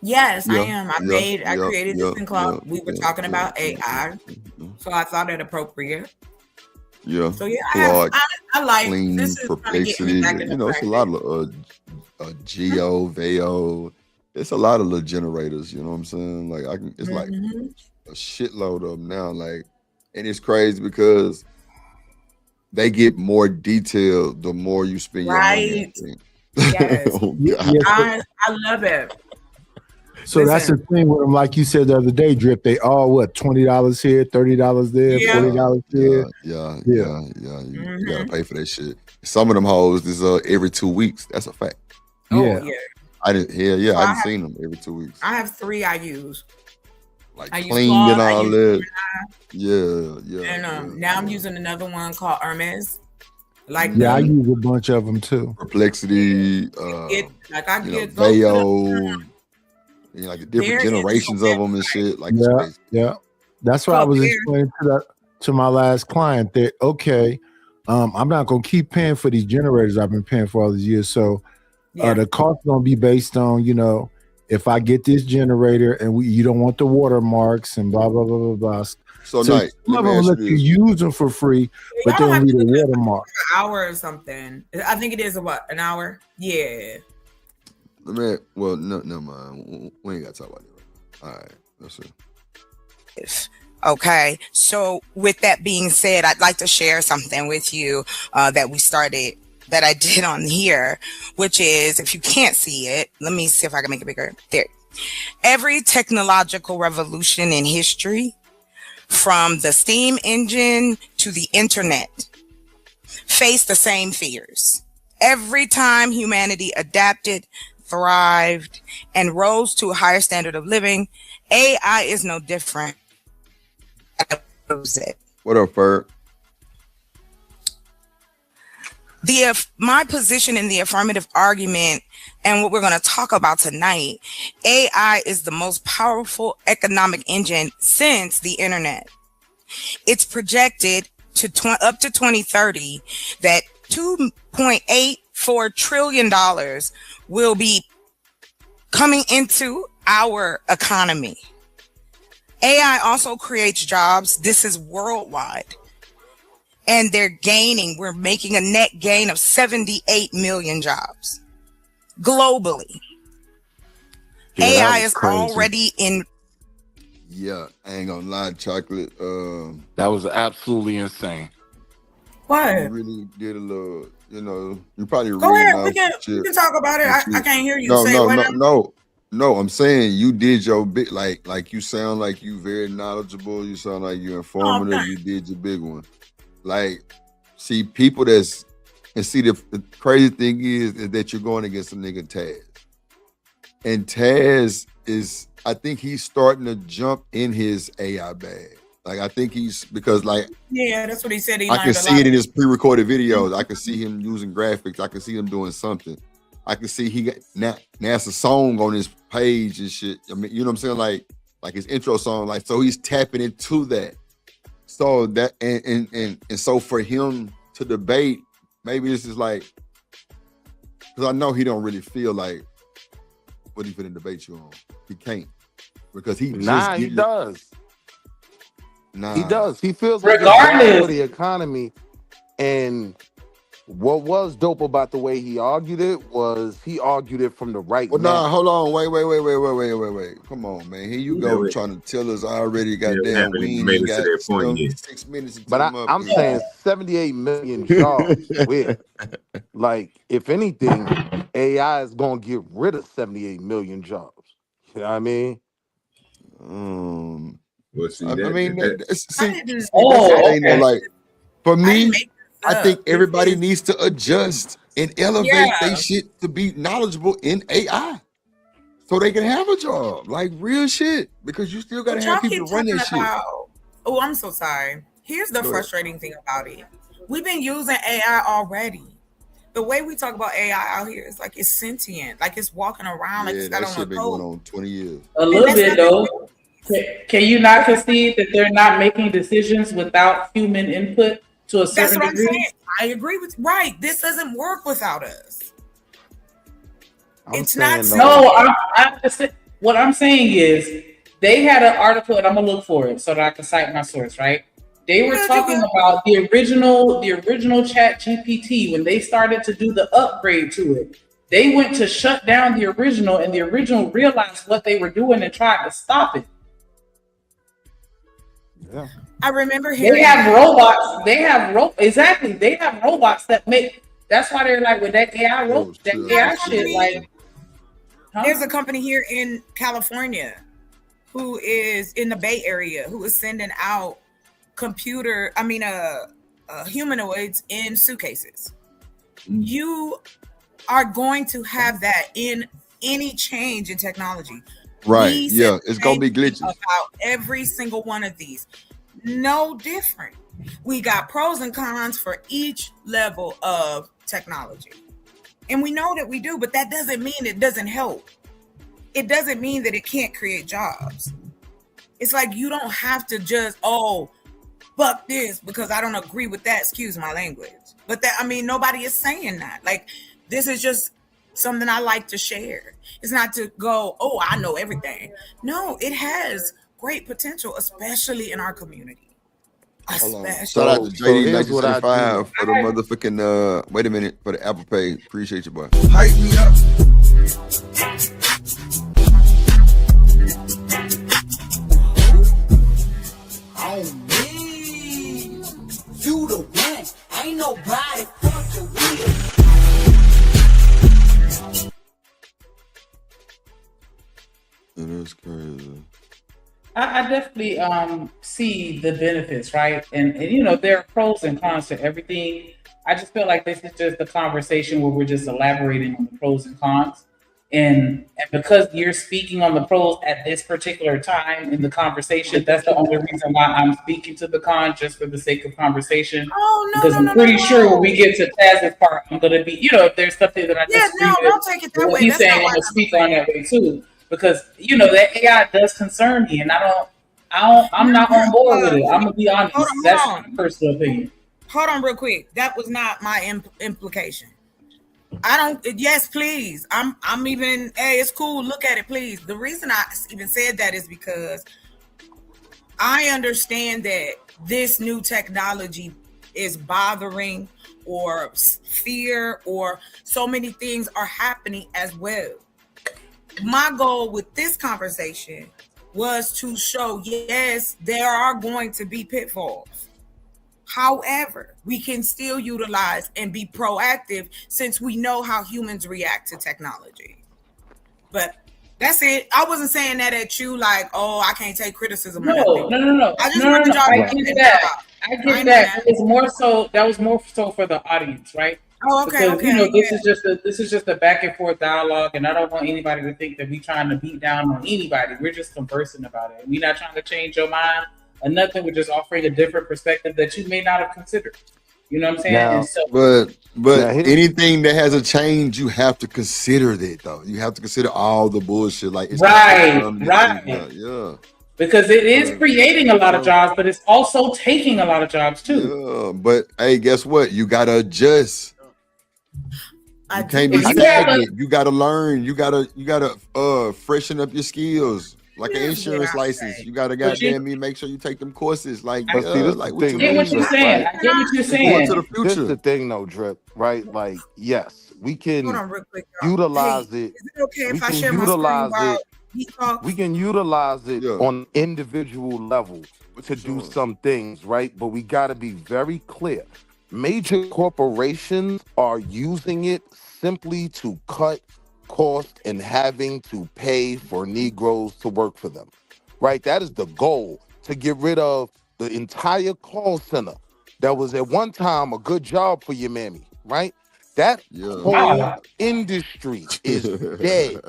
[SPEAKER 22] Yes, I
[SPEAKER 1] Yeah,
[SPEAKER 22] am. I
[SPEAKER 1] yeah,
[SPEAKER 22] created
[SPEAKER 1] yeah,
[SPEAKER 22] this in Cloud.
[SPEAKER 1] yeah,
[SPEAKER 22] We were
[SPEAKER 1] yeah,
[SPEAKER 22] talking
[SPEAKER 1] yeah,
[SPEAKER 22] about
[SPEAKER 1] yeah,
[SPEAKER 22] AI. So I thought it appropriate.
[SPEAKER 1] Yeah.
[SPEAKER 22] So yeah,
[SPEAKER 1] Claude,
[SPEAKER 22] I like
[SPEAKER 1] Clean,
[SPEAKER 22] this is trying to get me
[SPEAKER 1] Perplexity.
[SPEAKER 22] back in the
[SPEAKER 1] It's a lot of Geo, Veo. It's a lot of little generators. You know what I'm saying? Like it's like
[SPEAKER 22] Mhm.
[SPEAKER 1] a shitload of them now. Like, and it's crazy because they get more detailed the more you spend your money.
[SPEAKER 22] Right. Yes.
[SPEAKER 1] Oh, God.
[SPEAKER 22] I love it.
[SPEAKER 20] So that's the thing with them, like you said the other day, Drip. They all $20 here, $30 there,
[SPEAKER 22] Yeah.
[SPEAKER 20] $40 here.
[SPEAKER 1] Yeah. You
[SPEAKER 22] Mm-hmm.
[SPEAKER 1] gotta pay for that shit. Some of them hoes is every 2 weeks. That's a fact.
[SPEAKER 22] Oh
[SPEAKER 20] Yeah.
[SPEAKER 22] yeah.
[SPEAKER 1] I didn't. Yeah,
[SPEAKER 22] So
[SPEAKER 1] I
[SPEAKER 22] I
[SPEAKER 1] done
[SPEAKER 22] have-
[SPEAKER 1] seen them every 2 weeks.
[SPEAKER 22] I have 3 I use.
[SPEAKER 1] Like
[SPEAKER 22] I use
[SPEAKER 1] clean
[SPEAKER 22] Claude,
[SPEAKER 1] and
[SPEAKER 22] I
[SPEAKER 1] all
[SPEAKER 22] use
[SPEAKER 1] that.
[SPEAKER 22] Gemini,
[SPEAKER 1] Yeah.
[SPEAKER 22] and now I'm using another one called Hermes. Like
[SPEAKER 20] Yeah, I
[SPEAKER 22] them.
[SPEAKER 20] use a bunch of them too.
[SPEAKER 1] Perplexity.
[SPEAKER 22] Get like I get
[SPEAKER 1] Veo. Like the different
[SPEAKER 22] There is
[SPEAKER 1] generations of them and shit. Like it's
[SPEAKER 20] Yeah,
[SPEAKER 1] crazy.
[SPEAKER 20] yeah. That's what I was explaining to my last client that I'm not gonna keep paying for these generators I've been paying for all these years. So the cost is gonna be based on, if I get this generator and you don't want the watermarks and blah blah blah blah blah.
[SPEAKER 1] So,
[SPEAKER 20] some
[SPEAKER 1] Knight,
[SPEAKER 20] of
[SPEAKER 1] let me
[SPEAKER 20] them
[SPEAKER 1] ask
[SPEAKER 20] let
[SPEAKER 1] you
[SPEAKER 20] you
[SPEAKER 1] this.
[SPEAKER 20] use them for free, but
[SPEAKER 22] Y'all
[SPEAKER 20] they
[SPEAKER 22] don't
[SPEAKER 20] don't
[SPEAKER 22] have
[SPEAKER 20] need
[SPEAKER 22] to
[SPEAKER 20] a
[SPEAKER 22] do
[SPEAKER 20] watermark.
[SPEAKER 22] an hour or something. I think it is an hour. Yeah.
[SPEAKER 1] Let me. Well, no, never mind. We ain't got to talk about it. All right. That's it.
[SPEAKER 19] Okay, so with that being said, I'd like to share something with you that I did on here, which is, if you can't see it, let me see if I can make it bigger. There, Every technological revolution in history, from the steam engine to the internet, faced the same fears. Every time humanity adapted, thrived, and rose to a higher standard of living, AI is no different.
[SPEAKER 1] What up, Ferg?
[SPEAKER 19] My position in the affirmative argument and what we're going to talk about tonight, AI is the most powerful economic engine since the internet. It's projected to up to 2030 that $2.84 trillion will be coming into our economy. AI also creates jobs. This is worldwide. And we're making a net gain of 78 million jobs globally.
[SPEAKER 11] Yeah,
[SPEAKER 19] AI
[SPEAKER 11] was
[SPEAKER 19] is
[SPEAKER 11] crazy.
[SPEAKER 19] already in.
[SPEAKER 1] Yeah, I ain't gonna lie, Chocolate.
[SPEAKER 11] That was absolutely insane.
[SPEAKER 22] What?
[SPEAKER 1] You really did a little, you probably
[SPEAKER 22] Go ahead.
[SPEAKER 1] reading
[SPEAKER 22] We
[SPEAKER 1] off
[SPEAKER 22] can,
[SPEAKER 1] shit.
[SPEAKER 22] we can talk about it. I can't hear you.
[SPEAKER 1] No,
[SPEAKER 22] Say
[SPEAKER 1] no,
[SPEAKER 22] what
[SPEAKER 1] no,
[SPEAKER 22] now?
[SPEAKER 1] no. I'm saying you did your bit. Like you sound like you very knowledgeable. You sound like you informative.
[SPEAKER 22] okay.
[SPEAKER 1] You did your big one. Like, see, people and see the crazy thing is that you're going against a nigga Taz, and Taz is, I think he's starting to jump in his AI bag. Like, I think because
[SPEAKER 22] Yeah, that's what he said. He
[SPEAKER 1] I can
[SPEAKER 22] learned a
[SPEAKER 1] see
[SPEAKER 22] lot
[SPEAKER 1] it in
[SPEAKER 22] of-
[SPEAKER 1] his pre-recorded videos. I can see him using graphics. I can see him doing something. I can see he got now it's a song on his page and shit. I mean, you know what I'm saying? Like his intro song. So he's tapping into that. So that and so for him to debate, maybe this is because I know he don't really feel like what he finna debate you on. He can't because he
[SPEAKER 11] does.
[SPEAKER 1] Nah,
[SPEAKER 11] He does. He feels like it's
[SPEAKER 3] Regardless.
[SPEAKER 11] bad for the economy. And what was dope about the way he argued it was he argued it from the right
[SPEAKER 1] Well,
[SPEAKER 11] manner.
[SPEAKER 1] nah, hold on, wait. Come on, man. Here you go, trying to tell us already. Goddamn, we ain't even got 6 minutes. To
[SPEAKER 11] But
[SPEAKER 1] tell him up
[SPEAKER 11] I'm
[SPEAKER 1] here.
[SPEAKER 11] saying 78 million jobs with, if anything, AI is going to get rid of 78 million jobs. You know what I mean?
[SPEAKER 21] Well, see,
[SPEAKER 1] I
[SPEAKER 21] that,
[SPEAKER 1] mean,
[SPEAKER 21] that,
[SPEAKER 1] that's the thing,
[SPEAKER 3] okay.
[SPEAKER 1] though, like for me, I
[SPEAKER 22] up.
[SPEAKER 1] think everybody needs to adjust and elevate
[SPEAKER 22] Yeah.
[SPEAKER 1] their shit to be knowledgeable in AI, so they can have a job, like real shit. Because you still gotta
[SPEAKER 22] But
[SPEAKER 1] have
[SPEAKER 22] y'all
[SPEAKER 1] people
[SPEAKER 22] keep
[SPEAKER 1] to run
[SPEAKER 22] talking
[SPEAKER 1] that shit.
[SPEAKER 22] about. Oh, I'm so sorry. Here's the
[SPEAKER 1] Go ahead.
[SPEAKER 22] frustrating thing about it. We've been using AI already. The way we talk about AI out here is like it's sentient, like it's walking around, like
[SPEAKER 1] Yeah,
[SPEAKER 22] it's got
[SPEAKER 1] that
[SPEAKER 22] on a
[SPEAKER 1] shit been going
[SPEAKER 22] code.
[SPEAKER 1] on 20 years.
[SPEAKER 3] A little
[SPEAKER 22] that's
[SPEAKER 3] bit
[SPEAKER 22] not
[SPEAKER 3] though. Can you not concede that they're not making decisions without human input to a
[SPEAKER 22] That's
[SPEAKER 3] certain
[SPEAKER 22] what I'm
[SPEAKER 3] degree?
[SPEAKER 22] saying. I agree with right. This doesn't work without us. It's not
[SPEAKER 3] No, I'm just, what I'm saying is they had an article, and I'm gonna look for it so that I can cite my source. Right? They were talking about the original Chat GPT when they started to do the upgrade to it. They went to shut down the original, and the original realized what they were doing and tried to stop it.
[SPEAKER 11] Yeah.
[SPEAKER 22] I remember hearing
[SPEAKER 3] They have robots. They have exactly. They have robots that make. That's why they're like with that AI that AI shit. Like,
[SPEAKER 22] There's a company here in California who is in the Bay Area who is sending out humanoids in suitcases. You are going to have that in any change in technology.
[SPEAKER 1] Right?
[SPEAKER 22] We
[SPEAKER 1] Yeah,
[SPEAKER 22] said
[SPEAKER 1] it's gonna be
[SPEAKER 22] things
[SPEAKER 1] glitches.
[SPEAKER 22] about every single one of these. No different. We got pros and cons for each level of technology. And we know that we do, but that doesn't mean it doesn't help. It doesn't mean that it can't create jobs. It's like you don't have to just, fuck this because I don't agree with that. Excuse my language. But nobody is saying that. Like, this is just something I like to share. It's not to go, I know everything. No, it has great potential, especially in our community.
[SPEAKER 1] Hold on. Shout out to JD
[SPEAKER 11] here's what I do
[SPEAKER 1] 1975 for the motherfucking wait a minute, for the Apple Pay. Appreciate you, boy.
[SPEAKER 12] Hype me up.
[SPEAKER 4] On me, you the one. Ain't nobody fucking with.
[SPEAKER 3] I definitely see the benefits, right? And you know, there are pros and cons to everything. I just feel like this is just a conversation where we're just elaborating on the pros and cons. And because you're speaking on the pros at this particular time in the conversation, that's the only reason why I'm speaking to the con, just for the sake of conversation.
[SPEAKER 22] Oh no,
[SPEAKER 3] Because
[SPEAKER 22] no,
[SPEAKER 3] I'm
[SPEAKER 22] no,
[SPEAKER 3] pretty
[SPEAKER 22] no,
[SPEAKER 3] sure
[SPEAKER 22] no.
[SPEAKER 3] when we get to Taz's part, I'm gonna be, you know, if there's something that I
[SPEAKER 22] Yeah,
[SPEAKER 3] disagree
[SPEAKER 22] no,
[SPEAKER 3] with,
[SPEAKER 22] don't take it that
[SPEAKER 3] what
[SPEAKER 22] way.
[SPEAKER 3] he's
[SPEAKER 22] That's not
[SPEAKER 3] saying, I'm
[SPEAKER 22] why
[SPEAKER 3] gonna speak on that way too. Because you know that AI does concern me, and I'm not on board with it. I'm gonna be honest.
[SPEAKER 22] Hold
[SPEAKER 3] That's
[SPEAKER 22] on.
[SPEAKER 3] my personal opinion.
[SPEAKER 22] Hold on real quick. That was not my implication. I don't. Yes, please. I'm even. Hey, it's cool. Look at it, please. The reason I even said that is because I understand that this new technology is bothering or fear or so many things are happening as well. My goal with this conversation was to show, yes, there are going to be pitfalls. However, we can still utilize and be proactive since we know how humans react to technology. But that's it. I wasn't saying that at you like, oh, I can't take criticism or
[SPEAKER 3] No.
[SPEAKER 22] nothing. I just wanted y'all
[SPEAKER 3] I
[SPEAKER 22] to
[SPEAKER 3] get
[SPEAKER 22] get
[SPEAKER 3] that. I get that. It was more so. That was more so for the audience, right?
[SPEAKER 22] Oh, okay,
[SPEAKER 3] Because you know,
[SPEAKER 22] okay,
[SPEAKER 3] this is just a back and forth dialogue, and I don't want anybody to think that we trying to beat down on anybody. We're just conversing about it. We're not trying to change your mind or nothing. We're just offering a different perspective that you may not have considered. You know what I'm saying?
[SPEAKER 1] Now,
[SPEAKER 3] And so,
[SPEAKER 1] but anything that has a change, you have to consider that though. You have to consider all the bullshit. Like it's
[SPEAKER 3] right.
[SPEAKER 1] yeah.
[SPEAKER 3] Because it is creating a lot of jobs, but it's also taking a lot of jobs too.
[SPEAKER 1] Yeah, but hey, guess what? You gotta adjust. You can't be
[SPEAKER 3] If you have
[SPEAKER 1] stagnant. You gotta learn. You gotta freshen up your skills. Like an insurance license, you gotta
[SPEAKER 3] But you-
[SPEAKER 1] goddamn me make sure you take them courses. Like,
[SPEAKER 11] But see, this
[SPEAKER 1] like
[SPEAKER 11] the thing.
[SPEAKER 1] you
[SPEAKER 3] get what
[SPEAKER 1] mean?
[SPEAKER 3] you're saying. I get what you're
[SPEAKER 1] Going
[SPEAKER 3] saying.
[SPEAKER 1] to the
[SPEAKER 11] This
[SPEAKER 1] future.
[SPEAKER 11] the thing, though, Drip. Right? Like, yes, we
[SPEAKER 22] Hold
[SPEAKER 11] can
[SPEAKER 22] on real quick, y'all.
[SPEAKER 11] utilize
[SPEAKER 22] Hey,
[SPEAKER 11] it.
[SPEAKER 22] is it okay
[SPEAKER 11] We
[SPEAKER 22] if I
[SPEAKER 11] can
[SPEAKER 22] share my screen
[SPEAKER 11] utilize
[SPEAKER 22] while
[SPEAKER 11] it.
[SPEAKER 22] he talks?
[SPEAKER 11] We can utilize it on individual level to do some things, right? But we got to be very clear. Major corporations are using it simply to cut cost and having to pay for Negroes to work for them, right? That is the goal, to get rid of the entire call center that was at one time a good job for your mammy, right? That whole industry is dead.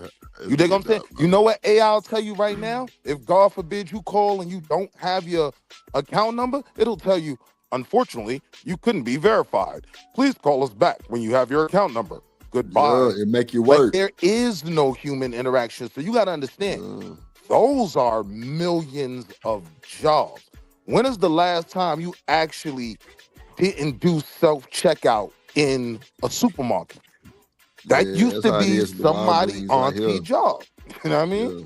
[SPEAKER 11] You dig what I'm saying? You know what AI will tell you right now? If God forbid you call and you don't have your account number, it'll tell you, unfortunately, you couldn't be verified. Please call us back when you have your account number. Goodbye.
[SPEAKER 1] Yeah, it make you
[SPEAKER 11] Like,
[SPEAKER 1] work.
[SPEAKER 11] there is no human interaction. So you got to understand, those are millions of jobs. When is the last time you actually didn't do self-checkout in a supermarket? That
[SPEAKER 1] Yeah,
[SPEAKER 11] used
[SPEAKER 1] that's
[SPEAKER 11] to
[SPEAKER 1] how it
[SPEAKER 11] be
[SPEAKER 1] is with the
[SPEAKER 11] somebody
[SPEAKER 1] Walgreens out
[SPEAKER 11] auntie
[SPEAKER 1] here.
[SPEAKER 11] job. You know what I mean?
[SPEAKER 1] Yeah.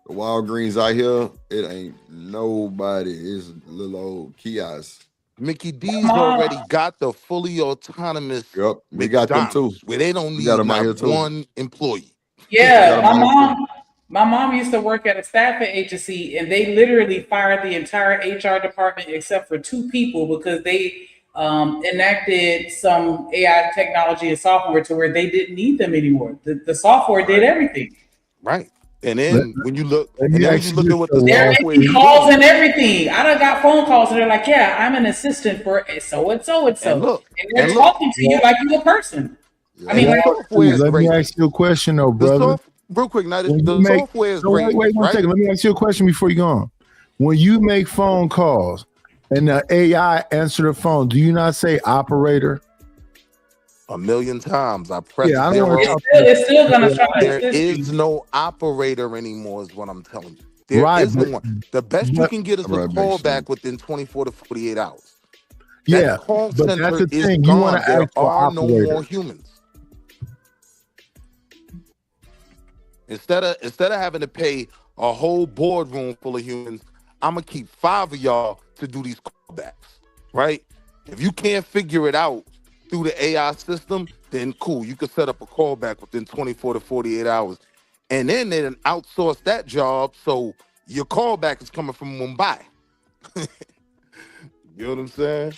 [SPEAKER 1] The Walgreens out here, it ain't nobody. It's little old kiosks.
[SPEAKER 11] Mickey D's already got the fully autonomous
[SPEAKER 1] Yep, we got them too.
[SPEAKER 11] McDonald's, where they don't
[SPEAKER 1] We got
[SPEAKER 11] need
[SPEAKER 1] them out here
[SPEAKER 11] not
[SPEAKER 1] too.
[SPEAKER 11] one employee.
[SPEAKER 3] Yeah, my mom used to work at a staffing agency, and they literally fired the entire HR department except for 2 people because they enacted some AI technology and software to where they didn't need them anymore. The software did everything.
[SPEAKER 11] Right. And then when you look,
[SPEAKER 20] Let
[SPEAKER 11] and
[SPEAKER 20] me
[SPEAKER 11] then when
[SPEAKER 20] ask
[SPEAKER 11] you
[SPEAKER 20] you
[SPEAKER 11] look
[SPEAKER 20] this,
[SPEAKER 11] at what the
[SPEAKER 3] They're
[SPEAKER 11] software
[SPEAKER 3] making
[SPEAKER 11] is
[SPEAKER 3] calls
[SPEAKER 11] doing,
[SPEAKER 3] and everything. I done got phone calls and they're like, "Yeah, I'm an assistant for so and so and so,"
[SPEAKER 11] and look,
[SPEAKER 3] and they're
[SPEAKER 11] and look,
[SPEAKER 3] talking to you like you're a person. I mean,
[SPEAKER 11] and the
[SPEAKER 3] like,
[SPEAKER 11] software is
[SPEAKER 20] Let me
[SPEAKER 11] great.
[SPEAKER 20] ask you a question, though,
[SPEAKER 11] The
[SPEAKER 20] brother.
[SPEAKER 11] real quick, now
[SPEAKER 20] When you
[SPEAKER 11] the
[SPEAKER 20] make,
[SPEAKER 11] software is
[SPEAKER 20] so
[SPEAKER 11] great,
[SPEAKER 20] wait one
[SPEAKER 11] right?
[SPEAKER 20] second. Let me ask you a question before you go on. When you make phone calls and the AI answer the phone, do you not say operator?
[SPEAKER 11] A million times. I press
[SPEAKER 20] Yeah, I don't
[SPEAKER 11] 0.
[SPEAKER 20] want to talk
[SPEAKER 3] it's still gonna try to
[SPEAKER 11] There
[SPEAKER 3] assist
[SPEAKER 11] is
[SPEAKER 3] you.
[SPEAKER 11] no operator anymore, is what I'm telling you. There
[SPEAKER 20] Right,
[SPEAKER 11] isn't
[SPEAKER 20] but-
[SPEAKER 11] one. The best you
[SPEAKER 20] but-
[SPEAKER 11] can get is a call back within 24 to 48 hours.
[SPEAKER 20] Yeah,
[SPEAKER 11] That call
[SPEAKER 20] but
[SPEAKER 11] center
[SPEAKER 20] that's the
[SPEAKER 11] is
[SPEAKER 20] thing. You want
[SPEAKER 11] gone.
[SPEAKER 20] to
[SPEAKER 11] There
[SPEAKER 20] ask for
[SPEAKER 11] are no
[SPEAKER 20] operator.
[SPEAKER 11] more humans. Instead of having to pay a whole boardroom full of humans, I'm gonna keep 5 of y'all to do these callbacks, right? If you can't figure it out through the AI system, then cool, you can set up a callback within 24 to 48 hours. And then they done outsource that job, so your callback is coming from Mumbai. You know what I'm saying?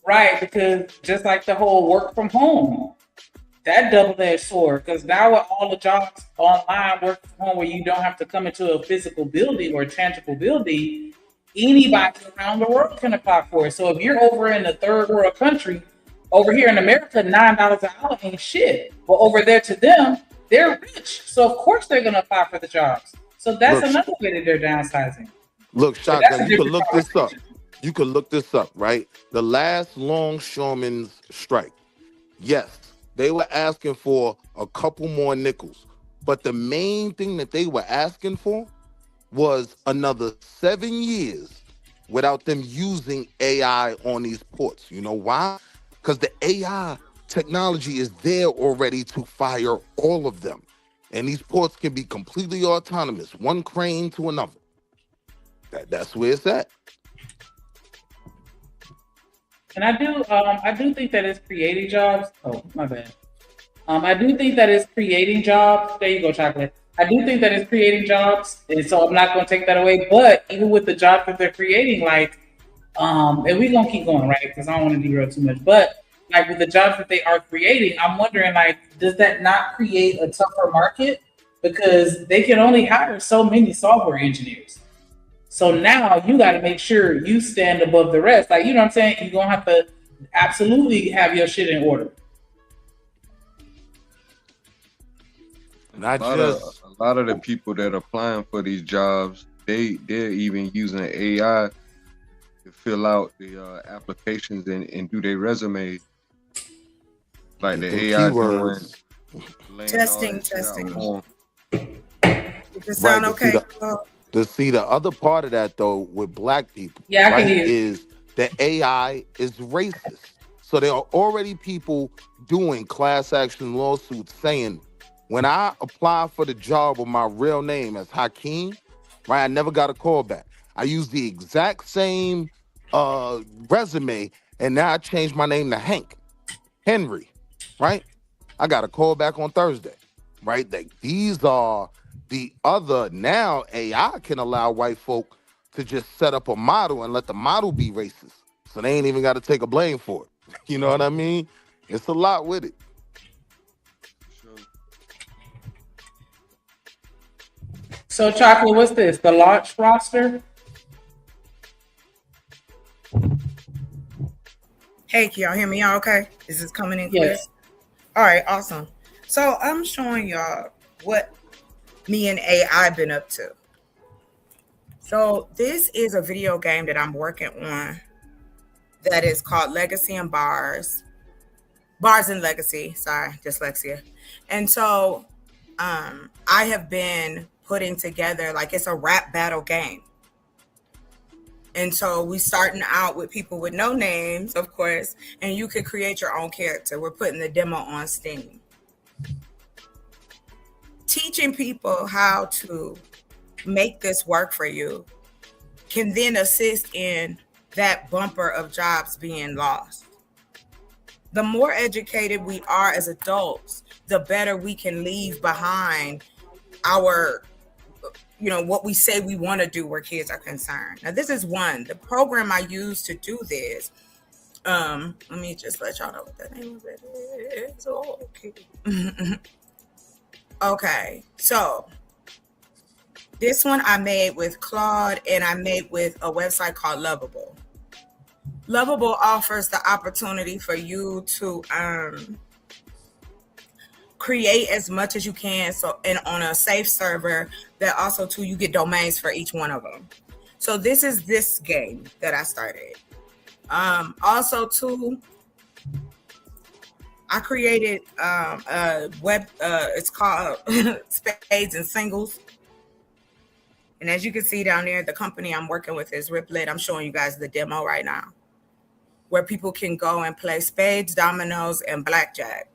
[SPEAKER 3] Right, because just like the whole work from home, that double-edged sword, because now with all the jobs online, work from home, where you don't have to come into a physical building or a tangible building, anybody around the world can apply for it. So if you're over in a third world country, over here in America, $9 an hour ain't shit. But over there to them, they're rich. So of course they're gonna apply for the jobs. So that's another way that they're downsizing.
[SPEAKER 11] Look,
[SPEAKER 3] But that's a
[SPEAKER 11] Shotgun, you can
[SPEAKER 3] different
[SPEAKER 11] look this up. You can look this up, right? The last longshoremen's strike. Yes, they were asking for a couple more nickels. But the main thing that they were asking for was another 7 years without them using AI on these ports. You know why? Because the AI technology is there already to fire all of them. And these ports can be completely autonomous, one crane to another. That's where it's at.
[SPEAKER 3] And I do think that it's creating jobs. Oh, my bad. I do think that it's creating jobs. There you go, Chocolate. I do think that it's creating jobs, and so I'm not going to take that away. But even with the jobs that they're creating, like, and we're going to keep going, right? Because I don't want to derail too much. But like with the jobs that they are creating, I'm wondering, like, does that not create a tougher market? Because they can only hire so many software engineers. So now you got to make sure you stand above the rest. Like, you know what I'm saying? You're going to have to absolutely have your shit in order.
[SPEAKER 11] Not
[SPEAKER 7] a lot of the people that are applying for these jobs, they're even using AI to fill out the applications and do their resumes. Like the AI doing
[SPEAKER 22] Testing. Does it
[SPEAKER 11] Right,
[SPEAKER 22] sound
[SPEAKER 11] to
[SPEAKER 22] okay?
[SPEAKER 11] see the other part of that though with black people,
[SPEAKER 22] Yeah, I can
[SPEAKER 11] right,
[SPEAKER 22] hear you.
[SPEAKER 11] is that AI is racist. So there are already people doing class action lawsuits saying, when I apply for the job with my real name as Hakeem, right, I never got a call back. I used the exact same resume, and now I changed my name to Henry, right? I got a call back on Thursday, right? Like, these are the other, now AI can allow white folk to just set up a model and let the model be racist. So they ain't even got to take a blame for it. You know what I mean? It's a lot with it.
[SPEAKER 3] So, Chocolate, what's this? The launch roster?
[SPEAKER 22] Hey, can y'all hear me? Y'all okay? Is this coming in clear?
[SPEAKER 3] Yes.
[SPEAKER 22] All right, awesome. So I'm showing y'all what me and AI been up to. So this is a video game that I'm working on that is called Legacy and Bars. Bars and Legacy, sorry, dyslexia. And so I have been putting together, like, it's a rap battle game. And so we starting out with people with no names, of course, and you can create your own character. We're putting the demo on Steam. Teaching people how to make this work for you can then assist in that bumper of jobs being lost. The more educated we are as adults, the better we can leave behind our, what we say we want to do where kids are concerned. Now, this is one. The program I use to do this, let me just let y'all know what the name of it is. Okay. Okay, so this one I made with Claude, and I made with a website called Lovable. Lovable offers the opportunity for you to create as much as you can, so, and on a safe server that also too you get domains for each one of them. So this is this game that I started. Also too, I created a web, it's called Spades and Singles. And as you can see down there, the company I'm working with is Riplet. I'm showing you guys the demo right now, where people can go and play spades, dominoes, and blackjack.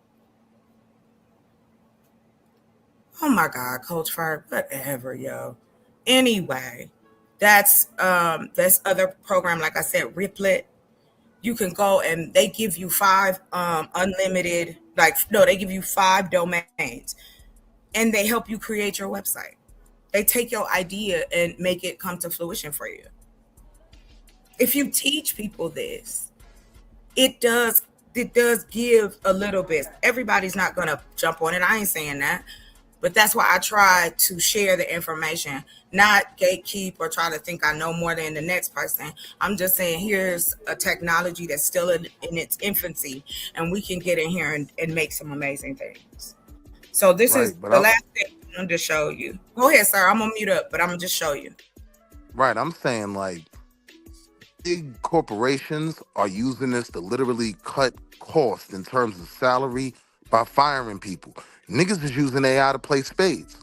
[SPEAKER 22] Oh my God, Coach Ferg, whatever, yo. Anyway, that's this other program, like I said, Riplet. You can go and they give you 5 unlimited, they give you 5 domains, and they help you create your website. They take your idea and make it come to fruition for you. If you teach people this, it does it does give a little bit. Everybody's not gonna jump on it. I ain't saying that. But that's why I try to share the information, not gatekeep or try to think I know more than the next person. I'm just saying here's a technology that's still in its infancy, and we can get in here and make some amazing things. So this is the last thing I'm going to show you. Go ahead, sir. I'm going to mute up, but I'm going to just show you.
[SPEAKER 11] Right. I'm saying like big corporations are using this to literally cut costs in terms of salary by firing people. Niggas is using AI to play spades.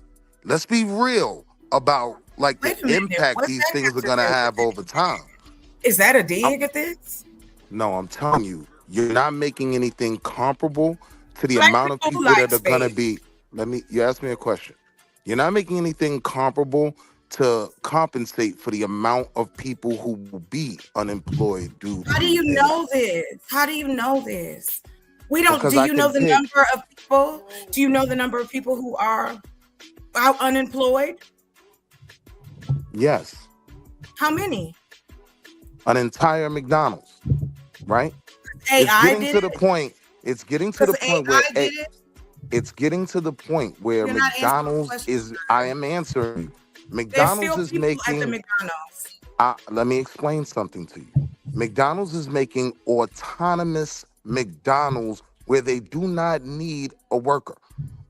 [SPEAKER 11] Let's be real about like the impact these things are gonna have over time.
[SPEAKER 22] Is that a dig at this?
[SPEAKER 11] No, I'm telling you, you're not making anything comparable to the amount of people that are gonna be. You asked me a question. You're not making anything comparable to compensate for the amount of people who will be unemployed, dude.
[SPEAKER 22] How do you know this? How do you know this? We don't. Do you know the number of people? Do you know the number of people who are out unemployed?
[SPEAKER 11] Yes.
[SPEAKER 22] How many?
[SPEAKER 11] An entire McDonald's, right?
[SPEAKER 22] AI
[SPEAKER 11] it's getting
[SPEAKER 22] did
[SPEAKER 11] to the point. It's getting to the point where it's getting to the point where
[SPEAKER 22] You're not answering
[SPEAKER 11] McDonald's is. I am answering. McDonald's is making. Let me explain something to you. McDonald's is making autonomous McDonald's where they do not need a worker.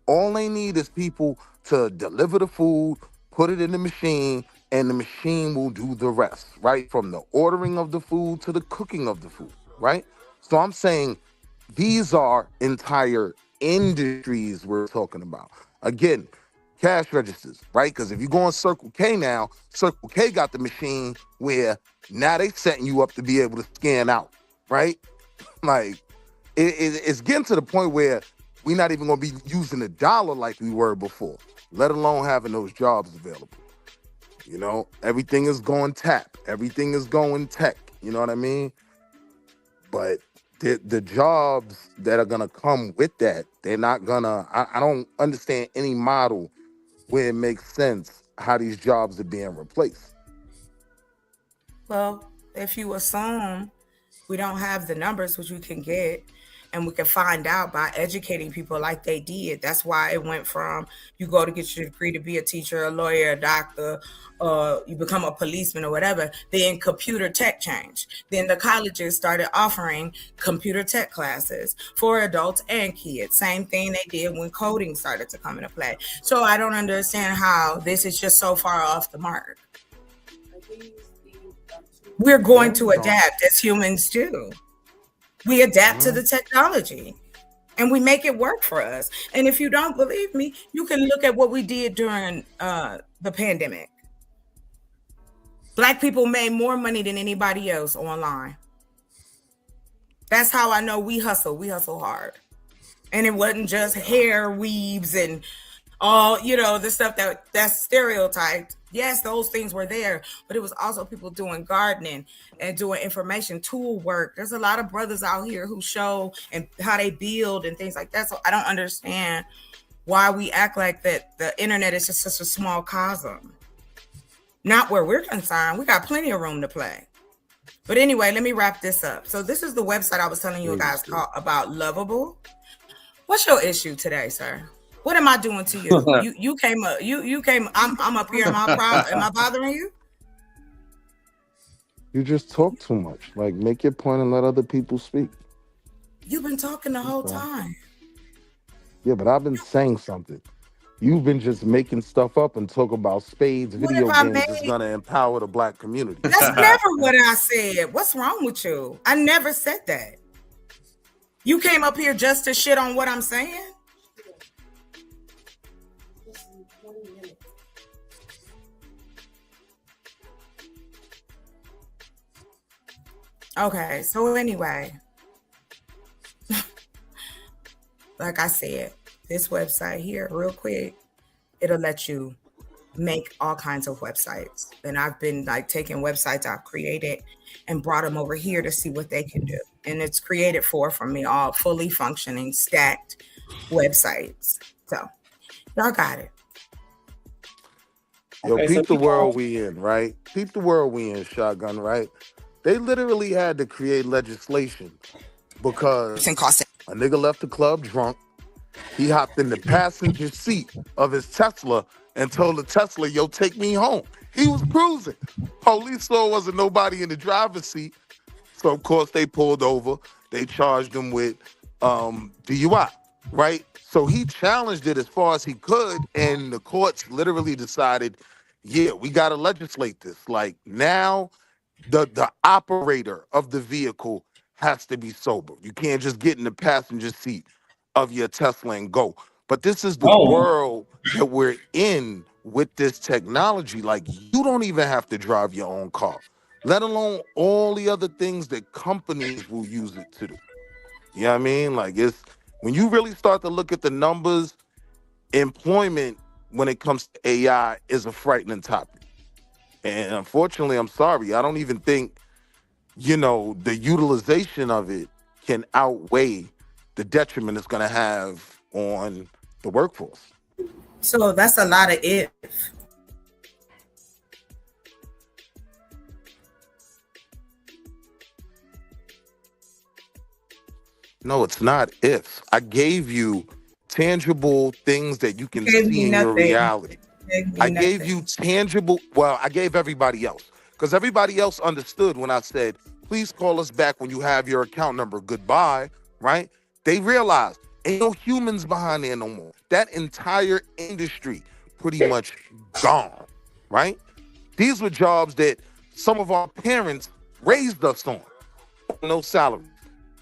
[SPEAKER 11] All they need is people to deliver the food, put it in the machine, and the machine will do the rest, right? From the ordering of the food to the cooking of the food, right? So I'm saying these are entire industries we're talking about. Again, cash registers, right? Because if you go on Circle K now, Circle K got the machine where now they setting you up to be able to scan out, right? Like, it's getting to the point where we're not even going to be using the dollar like we were before, let alone having those jobs available. You know, everything is going tap. Everything is going tech. You know what I mean? But the jobs that are going to come with that, they're not going to, I don't understand any model where it makes sense how these jobs are being replaced.
[SPEAKER 22] Well, if you assume we don't have the numbers which we can get, and we can find out by educating people like they did. That's why it went from you go to get your degree to be a teacher, a lawyer, a doctor, you become a policeman or whatever. Then computer tech changed. Then the colleges started offering computer tech classes for adults and kids. Same thing they did when coding started to come into play. So I don't understand how this is just so far off the mark. We're going to adapt as humans do. We adapt to the technology and we make it work for us. And if you don't believe me, you can look at what we did during the pandemic. Black people made more money than anybody else online. That's how I know we hustle. We hustle hard. And it wasn't just hair weaves and all, you know, the stuff that's stereotyped. Yes, those things were there, but it was also people doing gardening and doing information tool work. There's a lot of brothers out here who show and how they build and things like that. So I don't understand why we act like that the internet is just such a small cosm. Not where we're concerned. We got plenty of room to play. But anyway, let me wrap this up. So this is the website I was telling you guys about Lovable. What's your issue today, sir? What am I doing to you? You came up. You came. I'm up here. Am I bothering you?
[SPEAKER 11] You just talk too much. Like, make your point and let other people speak.
[SPEAKER 22] You've been talking the whole time.
[SPEAKER 11] Yeah, but I've been saying something. You've been just making stuff up and talk about spades, video games is gonna empower the Black community.
[SPEAKER 22] That's never what I said. What's wrong with you? I never said that. You came up here just to shit on what I'm saying? Okay, so anyway, like I said, this website here, real quick, it'll let you make all kinds of websites. And I've been like taking websites I've created and brought them over here to see what they can do. And it's created from me, all fully functioning, stacked websites. So y'all got it.
[SPEAKER 11] Yo, peep the world we in, right? Peep the world we in, Shotgun, right? They literally had to create legislation because a nigga left the club drunk. He hopped in the passenger seat of his Tesla and told the Tesla, yo, take me home. He was cruising. Police saw wasn't nobody in the driver's seat. So, of course, they pulled over. They charged him with DUI, right? So he challenged it as far as he could, and the courts literally decided, yeah, we got to legislate this. Like, now the operator of the vehicle has to be sober. You can't just get in the passenger seat of your Tesla and go. But this is the world that we're in with this technology. Like, you don't even have to drive your own car, let alone all the other things that companies will use it to do. You know what I mean? Like, it's when you really start to look at the numbers, employment when it comes to AI is a frightening topic. And unfortunately, I'm sorry, I don't even think, the utilization of it can outweigh the detriment it's going to have on the workforce.
[SPEAKER 22] So that's a lot of if.
[SPEAKER 11] No, it's not ifs. I gave you tangible things that you can see in your reality. I gave you tangible, I gave everybody else. Because everybody else understood when I said, please call us back when you have your account number. Goodbye, right? They realized ain't no humans behind there no more. That entire industry pretty much gone, right? These were jobs that some of our parents raised us on. No salary.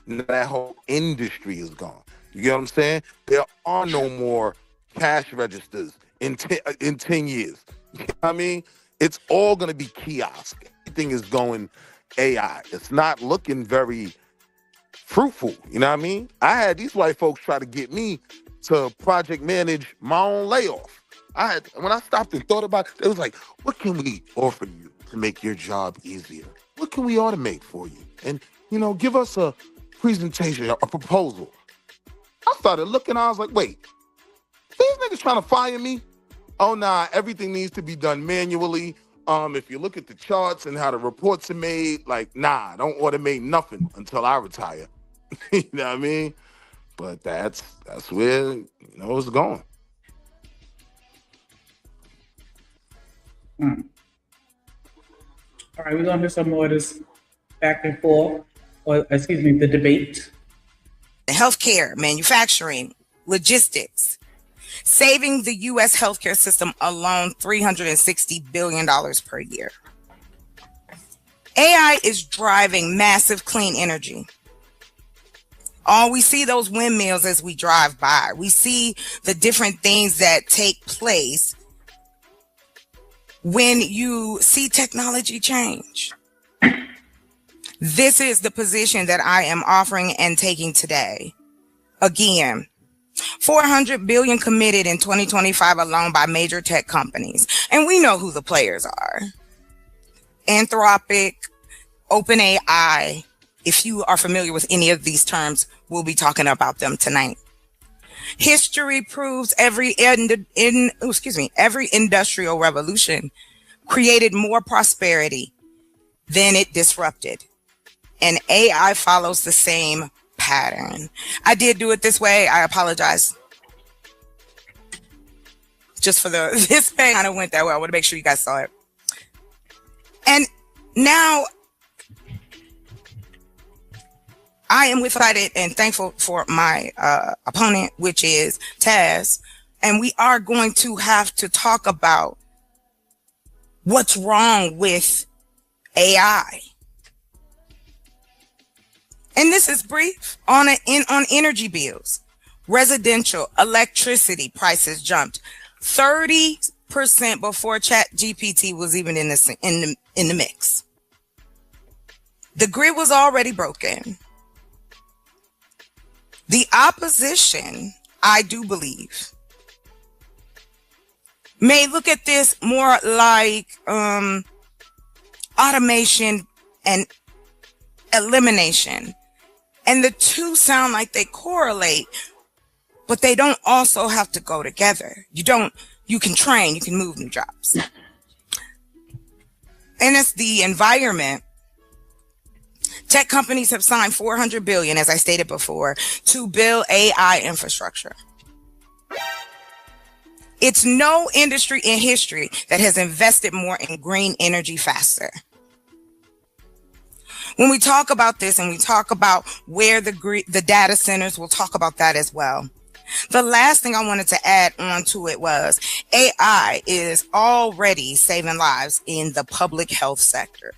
[SPEAKER 11] That whole industry is gone. You get what I'm saying? There are no more cash registers in 10 years. You know what I mean? It's all going to be kiosk. Everything is going AI. It's not looking very fruitful. You know what I mean? I had these white folks try to get me to project manage my own layoff. When I stopped and thought about it, it was like, what can we offer you to make your job easier? What can we automate for you? And, give us a presentation, a proposal. I started looking, I was like, wait, these niggas trying to fire me? Oh, nah, everything needs to be done manually. If you look at the charts and how the reports are made, like, nah, don't automate nothing until I retire. You know what I mean? But that's where, it's going.
[SPEAKER 3] All right, we're going to do some more of this back and forth, the debate.
[SPEAKER 19] Healthcare, manufacturing, logistics, saving the U.S. healthcare system alone $360 billion per year. AI is driving massive clean energy. We see those windmills as we drive by. We see the different things that take place when you see technology change. This is the position that I am offering and taking today. Again, $400 billion committed in 2025 alone by major tech companies. And we know who the players are. Anthropic, OpenAI. If you are familiar with any of these terms, we'll be talking about them tonight. History proves every industrial revolution created more prosperity than it disrupted. And AI follows the same pattern. I did do it this way. I apologize. Just for this thing kind of went that way. I want to make sure you guys saw it. And now I am excited and thankful for my opponent, which is Taz. And we are going to have to talk about what's wrong with AI. And this is brief on energy bills. Residential electricity prices jumped 30% before ChatGPT was even in the mix. The grid was already broken. The opposition, I do believe, may look at this more like automation and elimination. And the two sound like they correlate, but they don't also have to go together. You can train, you can move new jobs. And it's the environment Tech companies have signed $400 billion, as I stated before, to build AI infrastructure. It's no industry in history that has invested more in green energy faster. When we talk about this and we talk about where the data centers, we'll talk about that as well. The last thing I wanted to add on to it was AI is already saving lives in the public health sector.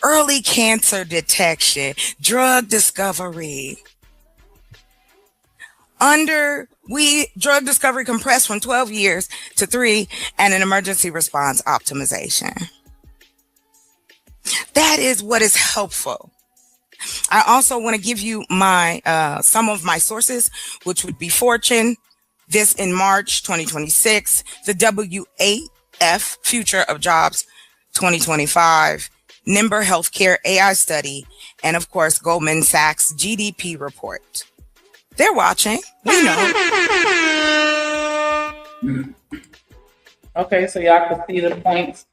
[SPEAKER 19] Early cancer detection, drug discovery. Drug discovery compressed from 12 years to 3, and an emergency response optimization. That is what is helpful. I also want to give you my some of my sources, which would be Fortune, this in March 2026, the WAF Future of Jobs 2025, Nimber Healthcare AI Study, and of course, Goldman Sachs GDP report. They're watching. We know.
[SPEAKER 3] Okay, so y'all can see the points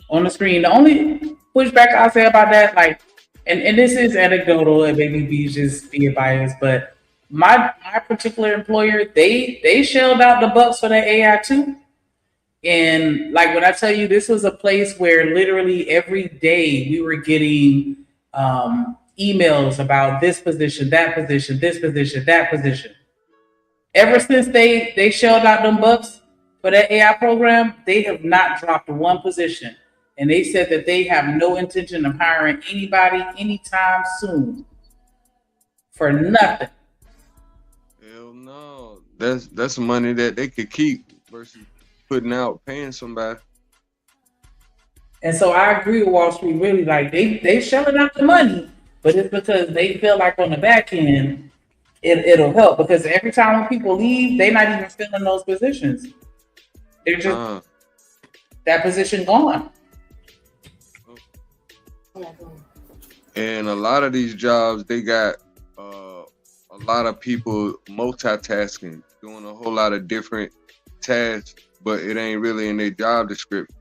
[SPEAKER 3] on the screen. The only pushback I'll say about that, like, and this is anecdotal and maybe be just being biased, but my particular employer, they shelled out the bucks for the AI too. And like when I tell you, this was a place where literally every day we were getting emails about this position, that position, this position, that position. Ever since they shelled out them bucks for that AI program, they have not dropped one position. And they said that they have no intention of hiring anybody anytime soon for nothing.
[SPEAKER 7] Hell no. That's money that they could keep versus paying somebody.
[SPEAKER 3] And so I agree with Wall Street, really, like they shelling out the money, but it's because they feel like on the back end, it'll help, because every time when people leave, they're not even filling those positions. They're just that position gone.
[SPEAKER 7] And a lot of these jobs, they got a lot of people multitasking, doing a whole lot of different tasks, but it ain't really in their job description.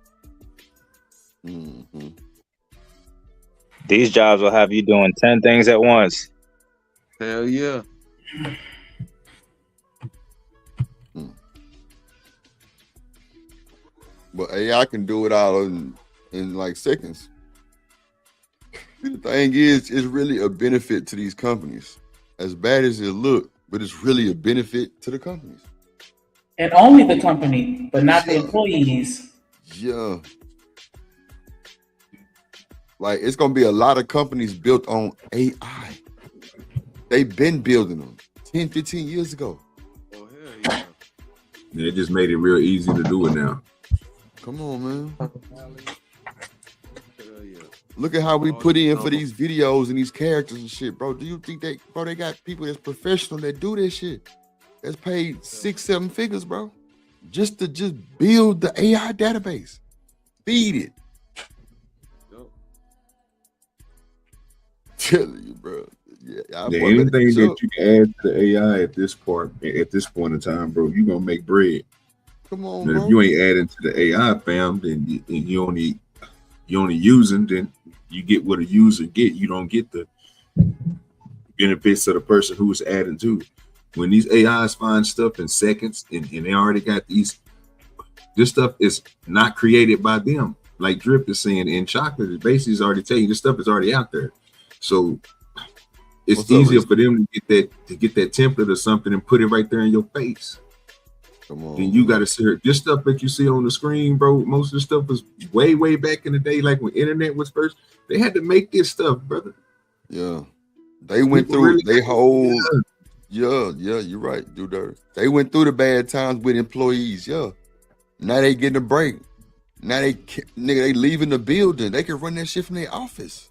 [SPEAKER 18] Mm-hmm. These jobs will have you doing 10 things at once.
[SPEAKER 7] Hell yeah.
[SPEAKER 1] But AI can do it all in like seconds. The thing is, it's really a benefit to these companies. As bad as it look, but it's really a benefit to the companies.
[SPEAKER 3] And only the company, but not the employees.
[SPEAKER 1] Yeah. Like, it's going to be a lot of companies built on AI. They've been building them 10, 15 years ago.
[SPEAKER 7] Oh, hell yeah.
[SPEAKER 21] Yeah, it just made it real easy to do it now.
[SPEAKER 1] Come on, man. Look at how we put in for these videos and these characters and shit, bro. Do you think they got people that's professional that do this shit? That's paid 6-7 figures, bro. Just to build the AI database. Feed it. Telling you, bro. Yeah,
[SPEAKER 21] anything that you can add to the AI at this point in time, bro, you're gonna make bread.
[SPEAKER 1] Come on,
[SPEAKER 21] and
[SPEAKER 1] bro.
[SPEAKER 21] If you ain't adding to the AI, fam, then you only using, then you get what a user get. You don't get the benefits of the person who's adding to. When these AIs find stuff in seconds and they already got this stuff is not created by them. Like Drip is saying in chocolate, it basically is already telling you this stuff is already out there. So it's easier for them to get that template or something and put it right there in your face.
[SPEAKER 1] Come on.
[SPEAKER 21] Then you got to see this stuff that you see on the screen, bro. Most of the stuff was way back in the day, like when internet was first. They had to make this stuff, brother.
[SPEAKER 1] Yeah, they went through they whole. Yeah, you're right, dude. They went through the bad times with employees. Yeah, now they getting a break. Now they leaving the building. They can run that shit from their office.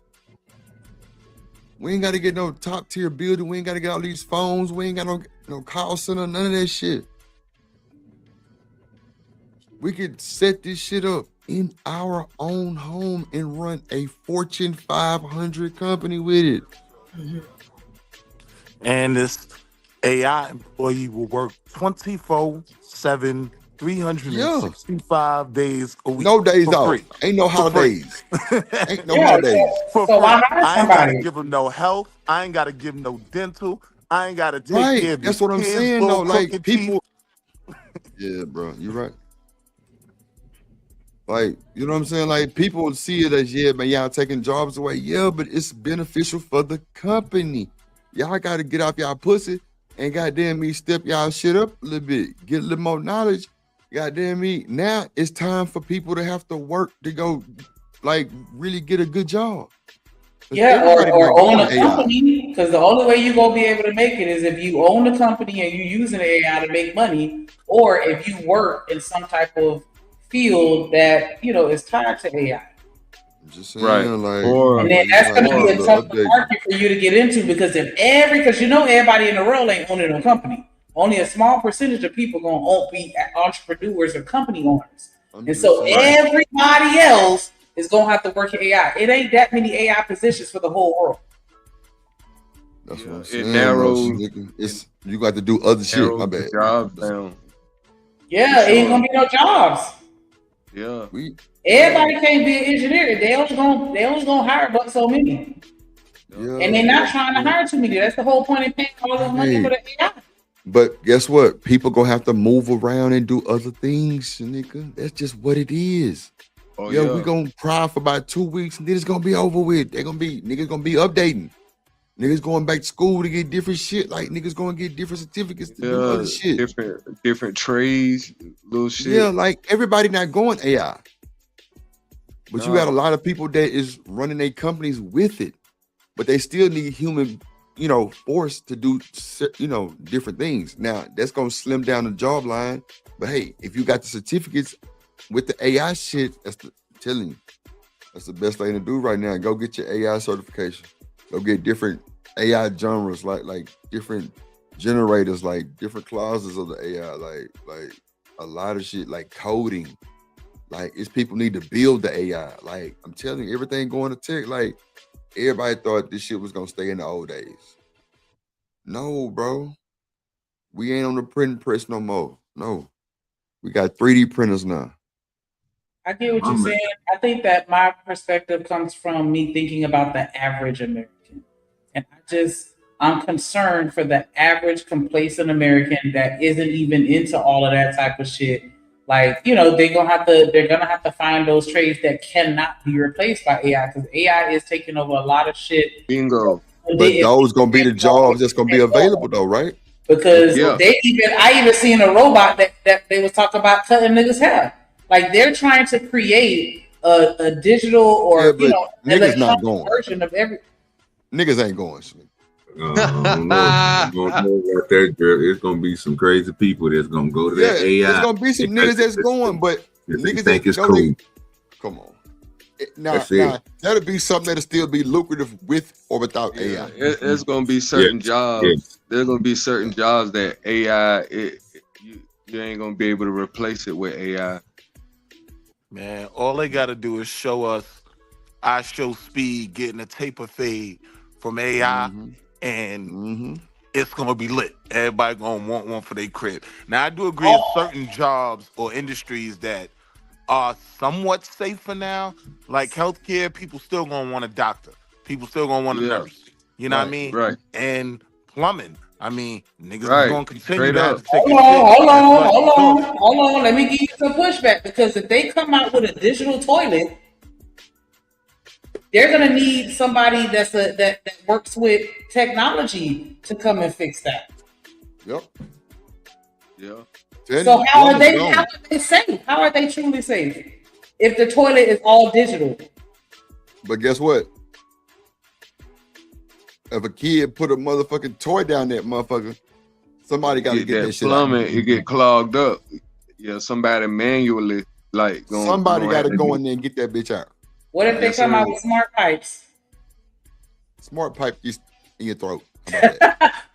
[SPEAKER 1] We ain't got to get no top tier building. We ain't got to get all these phones. We ain't got no call center. None of that shit. We could set this shit up in our own home and run a Fortune 500 company with it.
[SPEAKER 11] Mm-hmm. And this AI employee will work 24/7 365 days a week.
[SPEAKER 1] No days
[SPEAKER 11] for
[SPEAKER 1] off.
[SPEAKER 11] free.
[SPEAKER 1] Ain't no
[SPEAKER 11] For free.
[SPEAKER 1] holidays. Ain't no
[SPEAKER 3] Yeah,
[SPEAKER 1] holidays.
[SPEAKER 11] For
[SPEAKER 3] so why
[SPEAKER 11] free.
[SPEAKER 3] hire
[SPEAKER 11] I ain't got to
[SPEAKER 3] somebody?
[SPEAKER 11] give them no health. I ain't got to give them no dental. I ain't got to take
[SPEAKER 1] Right.
[SPEAKER 11] care of
[SPEAKER 1] That's
[SPEAKER 11] your
[SPEAKER 1] what I'm
[SPEAKER 11] kids,
[SPEAKER 1] saying
[SPEAKER 11] go
[SPEAKER 1] though.
[SPEAKER 11] cook
[SPEAKER 1] Like
[SPEAKER 11] and
[SPEAKER 1] people. Yeah, bro. You're right. Like, you know what I'm saying? Like people see it as, yeah, man, y'all taking jobs away. Yeah, but it's beneficial for the company. Y'all got to get off y'all pussy and goddamn me step y'all shit up a little bit. Get a little more knowledge. Goddamn me. Now it's time for people to have to work to go like really get a good job. 'Cause
[SPEAKER 3] Yeah,
[SPEAKER 1] everybody
[SPEAKER 3] or
[SPEAKER 1] not
[SPEAKER 3] own
[SPEAKER 1] going
[SPEAKER 3] a
[SPEAKER 1] to AI.
[SPEAKER 3] company, because the only way you're gonna be able to make it is if you own a company and you're using AI to make money, or if you work in some type of field that is tied to AI.
[SPEAKER 1] I'm just saying,
[SPEAKER 7] Right.
[SPEAKER 1] like,
[SPEAKER 7] Or
[SPEAKER 3] And then that's going to be a
[SPEAKER 1] the
[SPEAKER 3] tough
[SPEAKER 1] update.
[SPEAKER 3] market for you to get into because because everybody in the world ain't owning a company. Only a small percentage of people gonna be entrepreneurs or company owners, and so everybody else is gonna have to work in AI. It ain't that many AI positions for the whole world.
[SPEAKER 1] That's what I'm
[SPEAKER 7] It
[SPEAKER 1] saying.
[SPEAKER 7] narrows
[SPEAKER 1] It's you got to do other shit. My
[SPEAKER 7] narrows the
[SPEAKER 1] bad.
[SPEAKER 7] jobs down.
[SPEAKER 3] Yeah,
[SPEAKER 7] For
[SPEAKER 3] ain't gonna
[SPEAKER 7] sure.
[SPEAKER 3] be no jobs.
[SPEAKER 7] Yeah.
[SPEAKER 3] Everybody can't be an engineer. They only gonna hire but so many, and they're not trying to hire too many. That's the whole point of paying all this money for the AI.
[SPEAKER 1] But guess what? People gonna have to move around and do other things, nigga. That's just what it is.
[SPEAKER 7] Oh,
[SPEAKER 1] yeah,
[SPEAKER 7] yeah.
[SPEAKER 1] we gonna cry for about 2 weeks and then it's gonna be over with. Niggas gonna be updating. Niggas going back to school to get different shit. Like niggas gonna get different certificates to do other shit.
[SPEAKER 7] Different trades, little shit.
[SPEAKER 1] Yeah, like everybody not going AI. But you got a lot of people that is running their companies with it, but they still need human, force to do, different things. Now that's gonna slim down the job line. But hey, if you got the certificates with the AI shit, I'm telling you, that's the best thing to do right now. Go get your AI certification. Go get different AI genres, like different generators, like different clauses of the AI, like a lot of shit, like coding. Like it's people need to build the AI. Like I'm telling you, everything going to tech. Like everybody thought this shit was gonna stay in the old days. No, bro. We ain't on the printing press no more. No. We got 3D printers now.
[SPEAKER 3] I get what you're saying. I think that my perspective comes from me thinking about the average American. And I'm concerned for the average complacent American that isn't even into all of that type of shit. Like, they're gonna have to find those trades that cannot be replaced by AI because AI is taking over a lot of shit.
[SPEAKER 7] Bingo.
[SPEAKER 1] But those gonna be the jobs that's gonna be available though, right?
[SPEAKER 3] Because I even seen a robot that they was talking about cutting niggas' hair. Like they're trying to create a digital or
[SPEAKER 1] niggas not
[SPEAKER 3] electronic
[SPEAKER 1] going.
[SPEAKER 3] version of every.
[SPEAKER 1] Niggas ain't going.
[SPEAKER 21] I don't know about that, girl. It's gonna be some crazy people that's gonna go to that AI.
[SPEAKER 1] It's gonna be some niggas that's going, but niggas
[SPEAKER 21] think it's
[SPEAKER 1] go,
[SPEAKER 21] cool.
[SPEAKER 1] Come on. Now that'll be something that'll still be lucrative with or without AI.
[SPEAKER 7] It's gonna be certain jobs.
[SPEAKER 1] Yeah.
[SPEAKER 7] There's gonna be certain jobs that AI you ain't gonna be able to replace it with AI.
[SPEAKER 11] Man, all they got to do is show us I show speed getting a taper fade from AI, and it's going to be lit. Everybody going to want one for their crib. Now, I do agree with certain jobs or industries that are somewhat safer now. Like healthcare, people still going to want a doctor. People still going to want a nurse. You know what I mean?
[SPEAKER 7] Right.
[SPEAKER 11] And plumbing. I mean, niggas is
[SPEAKER 7] Right.
[SPEAKER 11] going to continue
[SPEAKER 7] Straight
[SPEAKER 11] to have
[SPEAKER 7] up.
[SPEAKER 11] to take
[SPEAKER 3] Hold on. Let me give you some pushback because if they come out with a digital toilet, they're gonna need somebody that works with technology to come and fix that.
[SPEAKER 1] Yep.
[SPEAKER 7] Yeah.
[SPEAKER 3] So how are they safe? How are they truly safe if the toilet is all digital?
[SPEAKER 1] But guess what? If a kid put a motherfucking toy down that motherfucker, somebody got to get that shit out.
[SPEAKER 7] Plumbing, it get clogged up. Yeah, somebody manually
[SPEAKER 1] Somebody got to go in there and get that bitch out.
[SPEAKER 3] What if they come out with smart pipes?
[SPEAKER 1] Smart pipe is in your throat.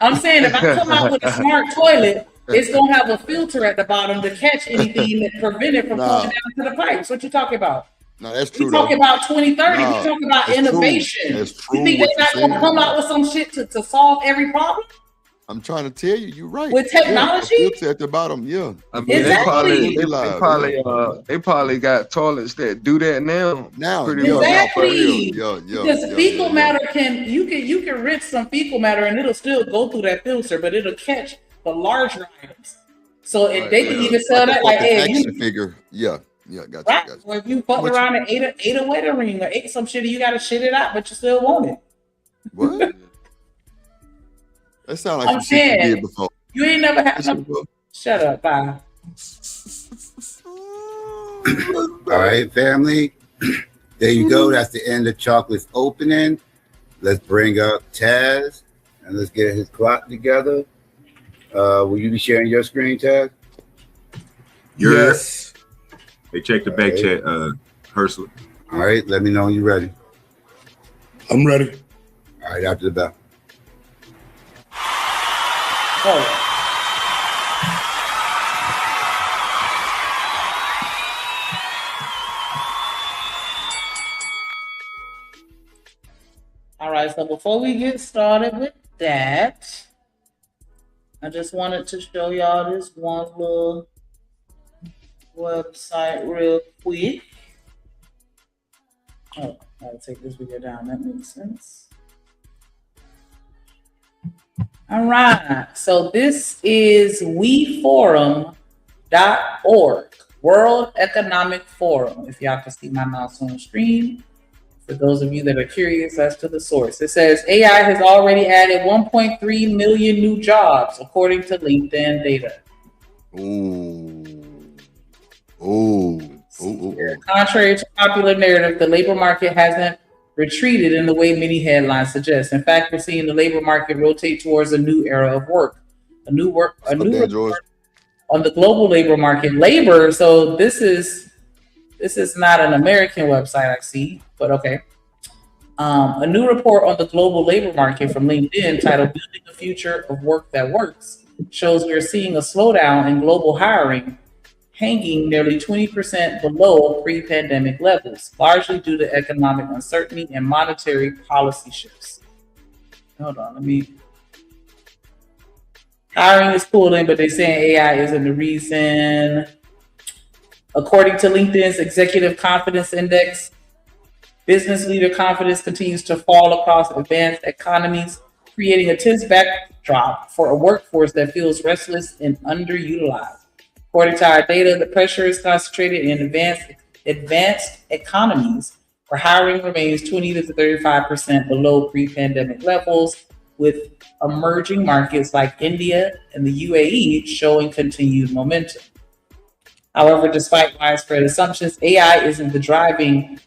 [SPEAKER 3] I'm saying if I come out with a smart toilet, it's gonna have a filter at the bottom to catch anything that prevent it from falling down to the pipes. What you talking about?
[SPEAKER 1] No, that's true.
[SPEAKER 3] We talking about 2030.
[SPEAKER 1] No,
[SPEAKER 3] we talking about
[SPEAKER 1] that's
[SPEAKER 3] innovation.
[SPEAKER 1] true. That's true.
[SPEAKER 3] You think they're not gonna come out with some shit to solve every problem?
[SPEAKER 1] I'm trying to tell you, you're right.
[SPEAKER 3] With technology?
[SPEAKER 1] Yeah, filter at the bottom, yeah.
[SPEAKER 7] I mean,
[SPEAKER 3] Exactly.
[SPEAKER 7] they probably got toilets that do that now. Pretty much.
[SPEAKER 3] Exactly.
[SPEAKER 1] Yeah,
[SPEAKER 3] Because fecal matter you can rinse some fecal matter and it'll still go through that filter, but it'll catch the larger items. So if they can even sell that, like, hey,
[SPEAKER 1] action figure. Yeah, got
[SPEAKER 3] right?
[SPEAKER 1] you.
[SPEAKER 3] Or if you fucked around and ate a wedding ring or ate some shit, you gotta shit it out, but you still want it.
[SPEAKER 1] What? That sounds like
[SPEAKER 3] I'm
[SPEAKER 1] some shit you
[SPEAKER 3] saying,
[SPEAKER 1] did before.
[SPEAKER 3] you ain't never had no. Shut up, bye.
[SPEAKER 10] All right, family. There you go. That's the end of Chocolate's opening. Let's bring up Taz and let's get his clock together. Will you be sharing your screen, Taz?
[SPEAKER 21] Yes. Hey, check the back chat, Herschel.
[SPEAKER 10] All right, let me know when you're ready.
[SPEAKER 16] I'm ready.
[SPEAKER 10] All right, after the bell.
[SPEAKER 3] Oh. All right, so before we get started with that, I just wanted to show y'all this one little website real quick. Oh, I'll take this video down. That makes sense. All right, so this is weforum.org, World Economic Forum. If y'all can see my mouse on the screen. For those of you that are curious as to the source, it says AI has already added 1.3 million new jobs, according to LinkedIn data. Contrary to popular narrative, the labor market hasn't retreated in the way many headlines suggest. In fact, we're seeing the labor market rotate towards a new era of work, a new report on the global labor market. Labor. So this is not an American website, I see, but okay. A new report on the global labor market from LinkedIn titled "Building a Future of Work That Works" shows we're seeing a slowdown in global hiring, hanging nearly 20% below pre-pandemic levels, largely due to economic uncertainty and monetary policy shifts. Hold on, hiring is cooling, but they're saying AI isn't the reason. According to LinkedIn's Executive Confidence Index, business leader confidence continues to fall across advanced economies, creating a tense backdrop for a workforce that feels restless and underutilized. According to our data, the pressure is concentrated in advanced economies, where hiring remains 20 to 35% below pre-pandemic levels, with emerging markets like India and the UAE showing continued momentum. However, despite widespread assumptions, AI isn't driving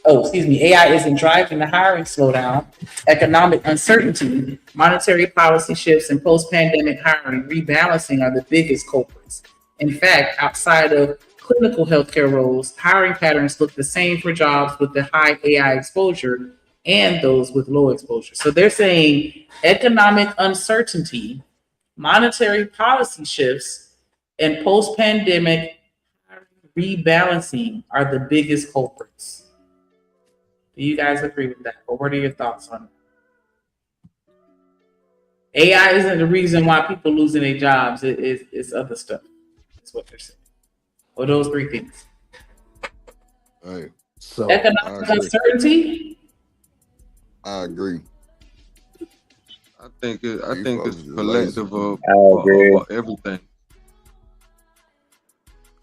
[SPEAKER 3] the hiring slowdown. Economic uncertainty, monetary policy shifts, and post-pandemic hiring rebalancing are the biggest culprits. In fact, outside of clinical healthcare roles, hiring patterns look the same for jobs with the high AI exposure and those with low exposure. So they're saying economic uncertainty, monetary policy shifts, and post-pandemic rebalancing are the biggest culprits. Do you guys agree with that? Or what are your thoughts on it? AI isn't the reason why people losing their jobs. It's other stuff. That's what they're saying. Or those three things.
[SPEAKER 1] Hey,
[SPEAKER 11] so
[SPEAKER 3] economic uncertainty.
[SPEAKER 1] I agree.
[SPEAKER 7] I think it's collective of everything.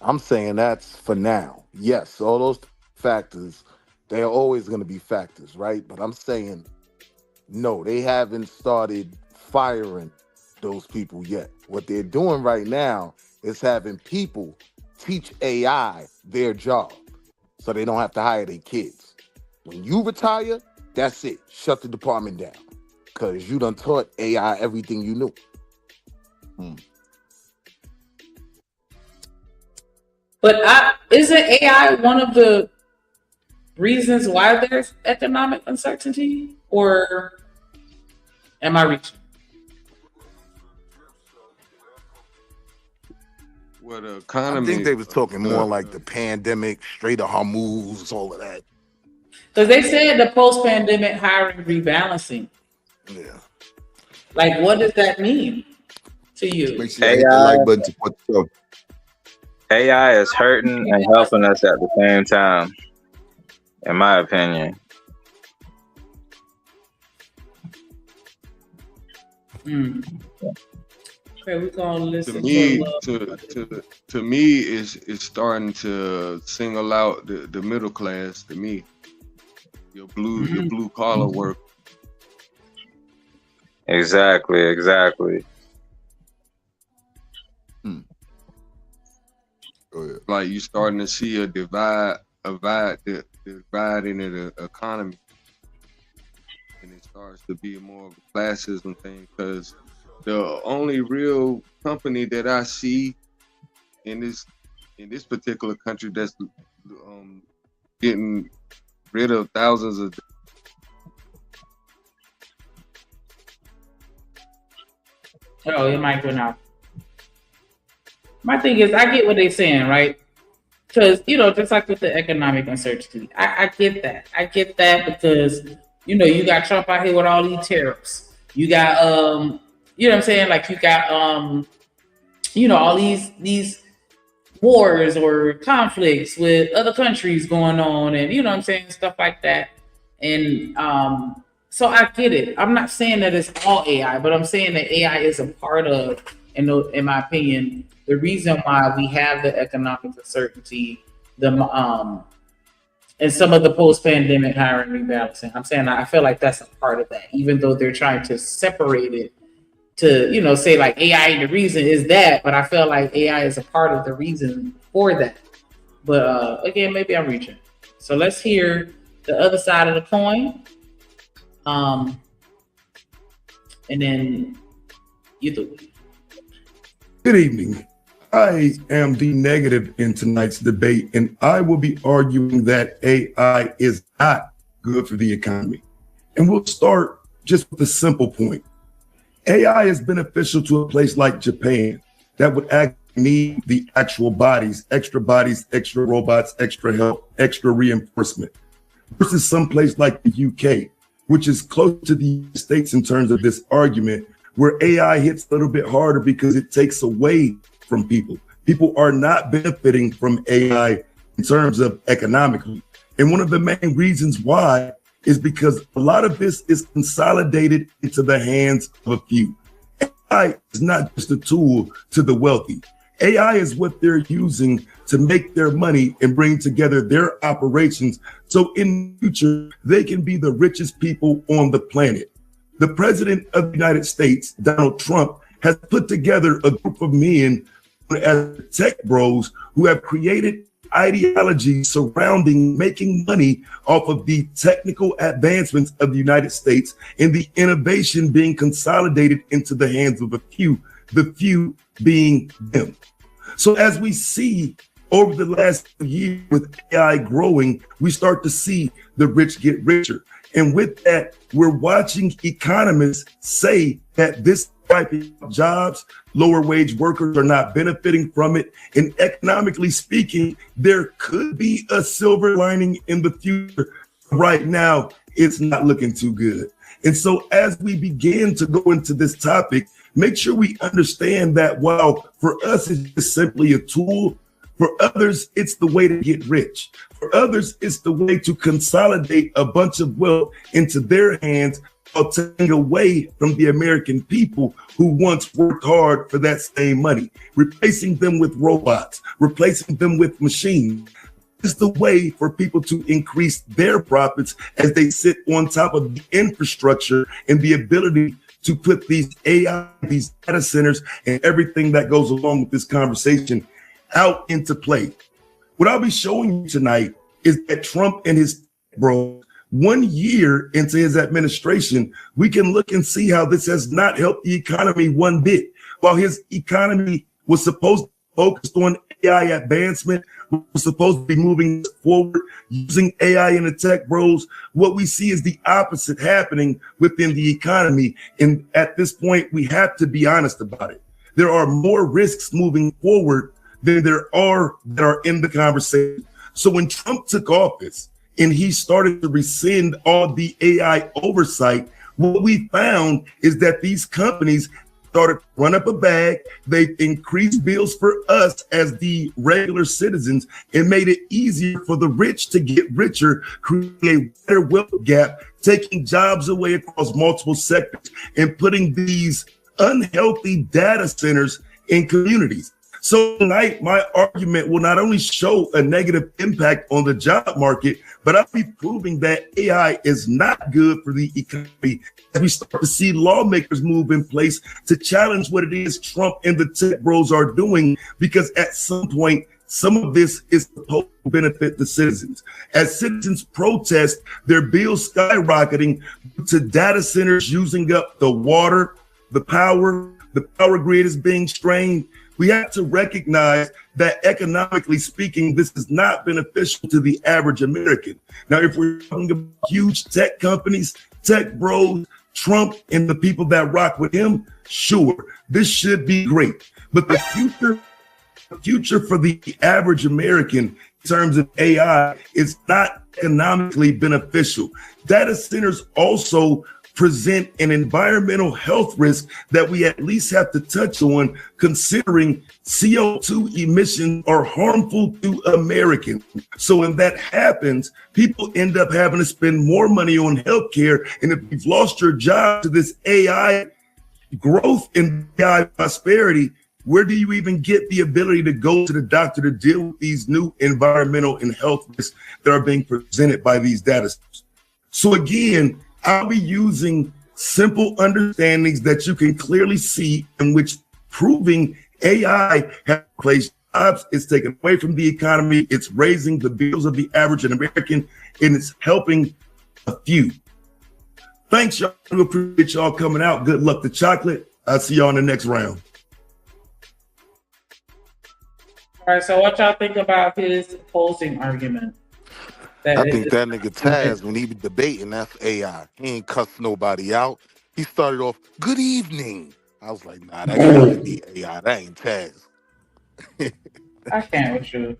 [SPEAKER 11] I'm saying that's for now. Yes, all those factors, they're always going to be factors, right? But I'm saying, no, they haven't started firing those people yet. What they're doing right now is having people teach AI their job so they don't have to hire their kids. When you retire, that's it. Shut the department down because you done taught AI everything you knew.
[SPEAKER 3] But isn't AI one of the reasons why there's economic uncertainty? Or am I reaching?
[SPEAKER 7] What economy?
[SPEAKER 11] I think they was talking more like the pandemic, Strait of Hormuz, all of that.
[SPEAKER 3] Because they said the post-pandemic hiring rebalancing.
[SPEAKER 11] Yeah.
[SPEAKER 3] Like, what does that mean to you?
[SPEAKER 1] Make sure you hit the like button, support the show.
[SPEAKER 18] AI is hurting and helping us at the same time, in my opinion.
[SPEAKER 3] Okay, we're gonna listen
[SPEAKER 7] To me, it's starting to single out the middle class. To me, your blue collar work.
[SPEAKER 18] Exactly.
[SPEAKER 7] Like you starting to see a divide in the economy, and it starts to be more of a classism thing. Because the only real company that I see in this particular country that's getting rid of thousands of
[SPEAKER 3] Oh, your mic went out. My thing is, I get what they're saying, right? Because, just like with the economic uncertainty, I get that. I get that because, you got Trump out here with all these tariffs. You got, you know what I'm saying? Like, you got, all these wars or conflicts with other countries going on and, you know what I'm saying? Stuff like that. And, so I get it. I'm not saying that it's all AI, but I'm saying that AI is a part of, in my opinion, the reason why we have the economic uncertainty, and some of the post-pandemic hiring rebalancing. I'm saying I feel like that's a part of that, even though they're trying to separate it to, say like AI the reason is that, but I feel like AI is a part of the reason for that. But again, maybe I'm reaching. So let's hear the other side of the coin. And then you do it.
[SPEAKER 8] Good evening. I am the negative in tonight's debate, and I will be arguing that AI is not good for the economy. And we'll start just with a simple point. AI is beneficial to a place like Japan that would actually need the actual bodies, extra robots, extra help, extra reinforcement, versus some place like the UK, which is close to the United States in terms of this argument, where AI hits a little bit harder because it takes away from people. People are not benefiting from AI in terms of economically. And one of the main reasons why is because a lot of this is consolidated into the hands of a few. AI is not just a tool to the wealthy. AI is what they're using to make their money and bring together their operations so in the future they can be the richest people on the planet. The president of the United States, Donald Trump, has put together a group of men as tech bros who have created ideology surrounding making money off of the technical advancements of the United States and the innovation being consolidated into the hands of a few, the few being them. So as we see over the last year with AI growing, we start to see the rich get richer. And with that, we're watching economists say that this type of jobs, lower wage workers are not benefiting from it. And economically speaking, there could be a silver lining in the future. Right now, it's not looking too good. And so as we begin to go into this topic, make sure we understand that while for us it's just simply a tool, for others, it's the way to get rich. For others, it's the way to consolidate a bunch of wealth into their hands while taking away from the American people who once worked hard for that same money, replacing them with robots, replacing them with machines. It's the way for people to increase their profits as they sit on top of the infrastructure and the ability to put these AI, these data centers, and everything that goes along with this conversation out into play. What I'll be showing you tonight is that Trump and his bros, 1 year into his administration, we can look and see how this has not helped the economy one bit. While his economy was supposed to focus on AI advancement, was supposed to be moving forward using AI in the tech bros, what we see is the opposite happening within the economy. And at this point, we have to be honest about it. There are more risks moving forward than there are that are in the conversation. So when Trump took office and he started to rescind all the AI oversight, What we found is that these companies started to run up a bag. They increased bills for us as the regular citizens and made it easier for the rich to get richer, creating a better wealth gap, taking jobs away across multiple sectors and putting these unhealthy data centers in communities. So tonight, my argument will not only show a negative impact on the job market, but I'll be proving that AI is not good for the economy as we start to see lawmakers move in place to challenge what it is Trump and the tech bros are doing, because at some point, some of this is supposed to benefit the citizens. As citizens protest their bills skyrocketing to data centers using up the water, the power grid is being strained. We have to recognize that economically speaking, this is not beneficial to the average American. Now, if we're talking about huge tech companies, tech bros, Trump and the people that rock with him, sure, this should be great. But the future for the average American in terms of AI is not economically beneficial. Data centers also present an environmental health risk that we at least have to touch on, considering CO2 emissions are harmful to Americans. So when that happens, people end up having to spend more money on healthcare. And if you've lost your job to this AI growth and AI prosperity, where do you even get the ability to go to the doctor to deal with these new environmental and health risks that are being presented by these data sets? So again, I'll be using simple understandings that you can clearly see, in which proving AI has replaced jobs, it's taken away from the economy, it's raising the bills of the average American, and it's helping a few. Thanks, y'all. I appreciate y'all coming out. Good luck to Chocolate. I'll see y'all in the next round.
[SPEAKER 3] All right, so what y'all think about his opposing argument?
[SPEAKER 11] I think that nigga Taz, when he be debating, that's AI. He ain't cuss nobody out. He started off, good evening. I was like, nah, that can't be AI. That ain't Taz.
[SPEAKER 3] I can't with you.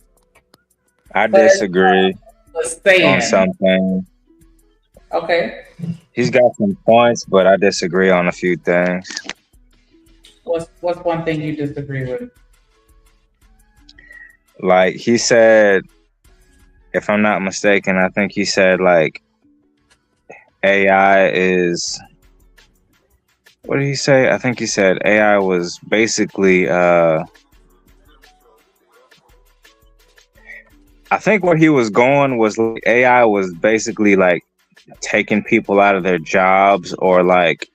[SPEAKER 18] I disagree
[SPEAKER 3] saying.
[SPEAKER 18] on something.
[SPEAKER 3] Okay.
[SPEAKER 18] He's got some points, but I disagree on a few things.
[SPEAKER 3] What's one thing you disagree with?
[SPEAKER 18] Like he said, if I'm not mistaken, I think he said like AI is, what did he say? I think he said AI was basically I think where he was going was like AI was basically like taking people out of their jobs, or like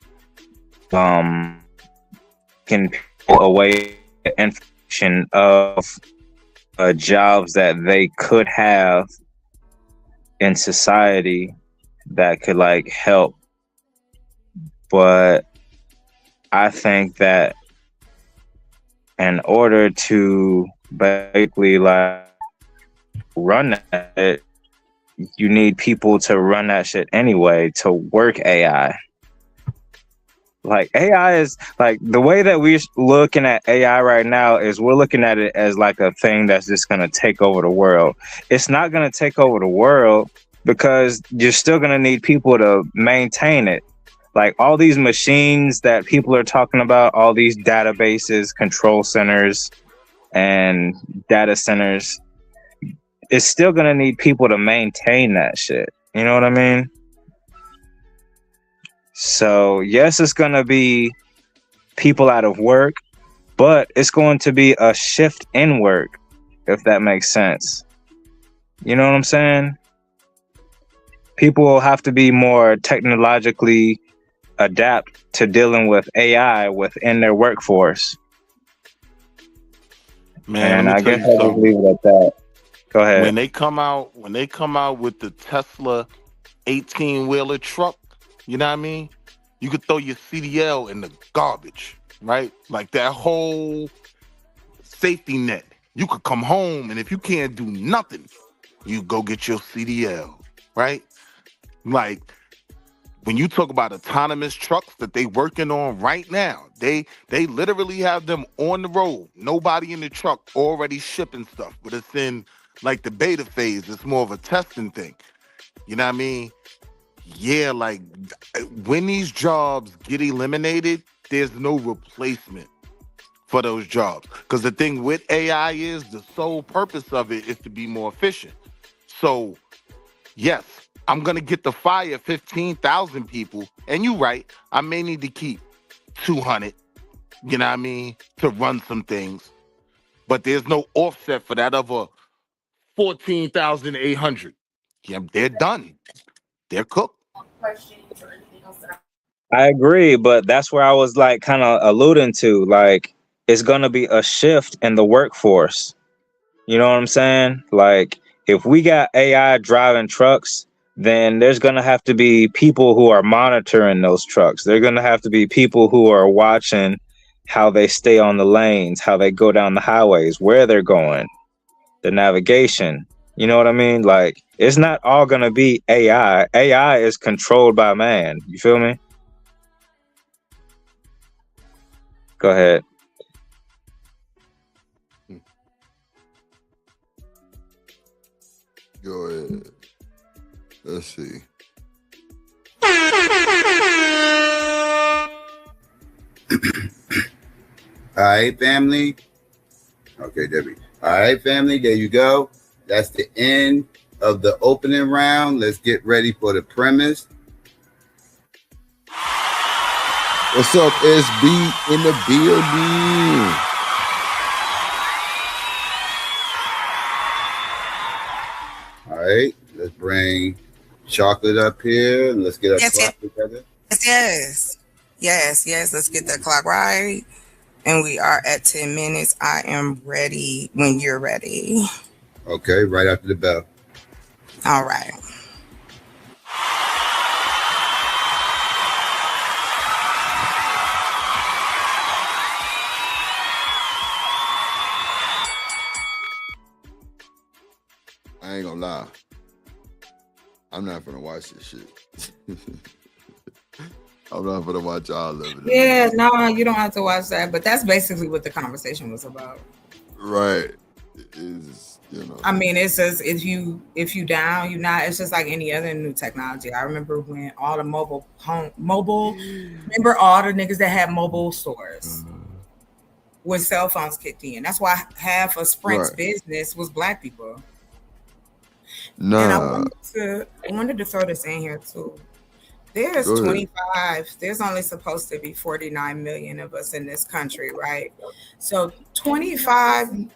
[SPEAKER 18] taking people away information of jobs that they could have in society that could like help. But I think that in order to basically like run that, you need people to run that shit anyway, to work AI. Like AI is like, the way that we're looking at AI right now is we're looking at it as like a thing that's just going to take over the world. It's not going to take over the world, because you're still going to need people to maintain it. Like all these machines that people are talking about, all these databases, control centers, and data centers, it's still going to need people to maintain that shit. You know what I mean? So yes, it's going to be people out of work, but it's going to be a shift in work, if that makes sense. You know what I'm saying? People will have to be more technologically adapt to dealing with AI within their workforce.
[SPEAKER 11] Man,
[SPEAKER 18] and I guess I'll just leave it at that. Go ahead.
[SPEAKER 11] When they come out with the Tesla 18-wheeler truck, you know what I mean? You could throw your CDL in the garbage, right? Like that whole safety net. You could come home, and if you can't do nothing, you go get your CDL, right? Like when you talk about autonomous trucks that they working on right now, they literally have them on the road. Nobody in the truck, already shipping stuff, but it's in like the beta phase. It's more of a testing thing. You know what I mean? yeah, like when these jobs get eliminated, there's no replacement for those jobs. Because the thing with AI is the sole purpose of it is to be more efficient. So, yes, I'm gonna get to fire 15,000 people, and you're right, I may need to keep 200, you know what I mean, to run some things. But there's no offset for that other 14,800. Yeah, they're done. They're cooked.
[SPEAKER 18] I agree, but that's where I was like kind of alluding to, like it's gonna be a shift in the workforce. You know what I'm saying? Like if we got AI driving trucks, then there's gonna have to be people who are monitoring those trucks. There're gonna have to be people who are watching how they stay on the lanes, how they go down the highways, where they're going, the navigation. You know what I mean? Like it's not all gonna be AI. AI is controlled by man. You feel me? Go ahead.
[SPEAKER 1] Go ahead. Let's see.
[SPEAKER 10] All right, family. Okay, Debbie. All right, family. There you go. That's the end of the opening round. Let's get ready for the premise.
[SPEAKER 1] What's up, SB in the building?
[SPEAKER 10] All right, let's bring Chocolate up here and let's get our clock together.
[SPEAKER 19] Yes. Let's get the clock right. And we are at 10 minutes. I am ready when you're ready.
[SPEAKER 10] Okay, right after the bell.
[SPEAKER 19] All right.
[SPEAKER 1] I ain't gonna lie. I'm not gonna watch this shit. I'm not gonna watch all of it.
[SPEAKER 19] Yeah, no, you don't have to watch that. But that's basically what the conversation was about.
[SPEAKER 1] Right. Is
[SPEAKER 19] I mean, it's just if you down, you not. It's just like any other new technology. I remember when all the mobile. Remember all the niggas that had mobile stores when cell phones kicked in. That's why half of Sprint's business was black people.
[SPEAKER 1] Nah.
[SPEAKER 19] And I wanted to throw this in here too. There's 25. There's only supposed to be 49 million of us in this country, right? So 25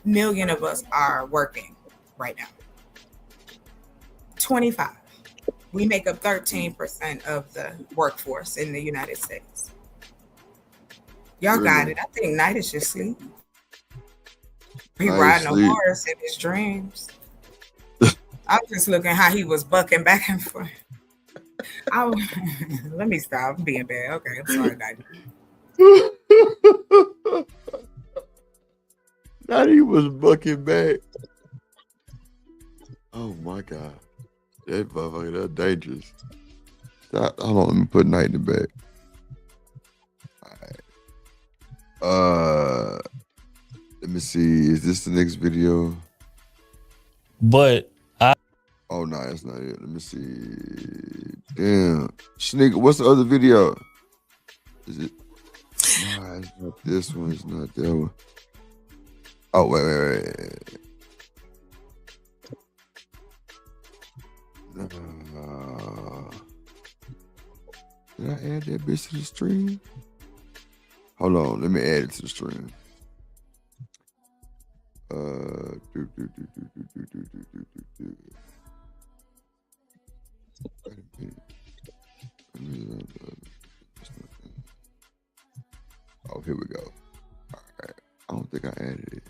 [SPEAKER 19] million of us are working right now. 25. We make up 13% of the workforce in the United States. Y'all got it. I think Knight is just sleeping. He riding a horse in his dreams. I was just looking how he was bucking back and forth. Let me stop. I'm being bad. Okay, I'm sorry, Knight.
[SPEAKER 1] Now he was bucking back. Oh my god. That motherfucker, that's dangerous. Stop. Hold on, let me put Knight in the back. Alright. Let me see. Is this the next video?
[SPEAKER 13] But
[SPEAKER 1] oh no, that's not it. Let me see. Damn. Sneaker, what's the other video? Is it? Nah, it's not this one. It's not that one. Oh, wait. Did I add that bitch to the stream? Hold on, let me add it to the stream. Oh, here we go. All right. I don't think I added it.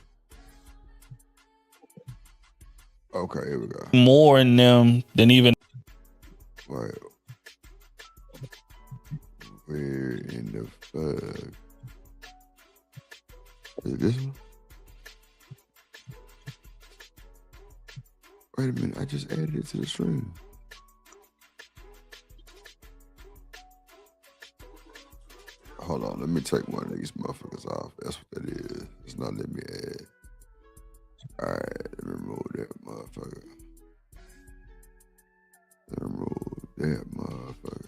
[SPEAKER 1] Okay, here we go.
[SPEAKER 13] More in them than even.
[SPEAKER 1] Right. Where in the fuck? Is it this one? Wait a minute, I just added it to the stream. Hold on, let me take one of these motherfuckers off. That's what that is. It's not letting me add. Alright, let me remove that motherfucker. Let me remove that motherfucker.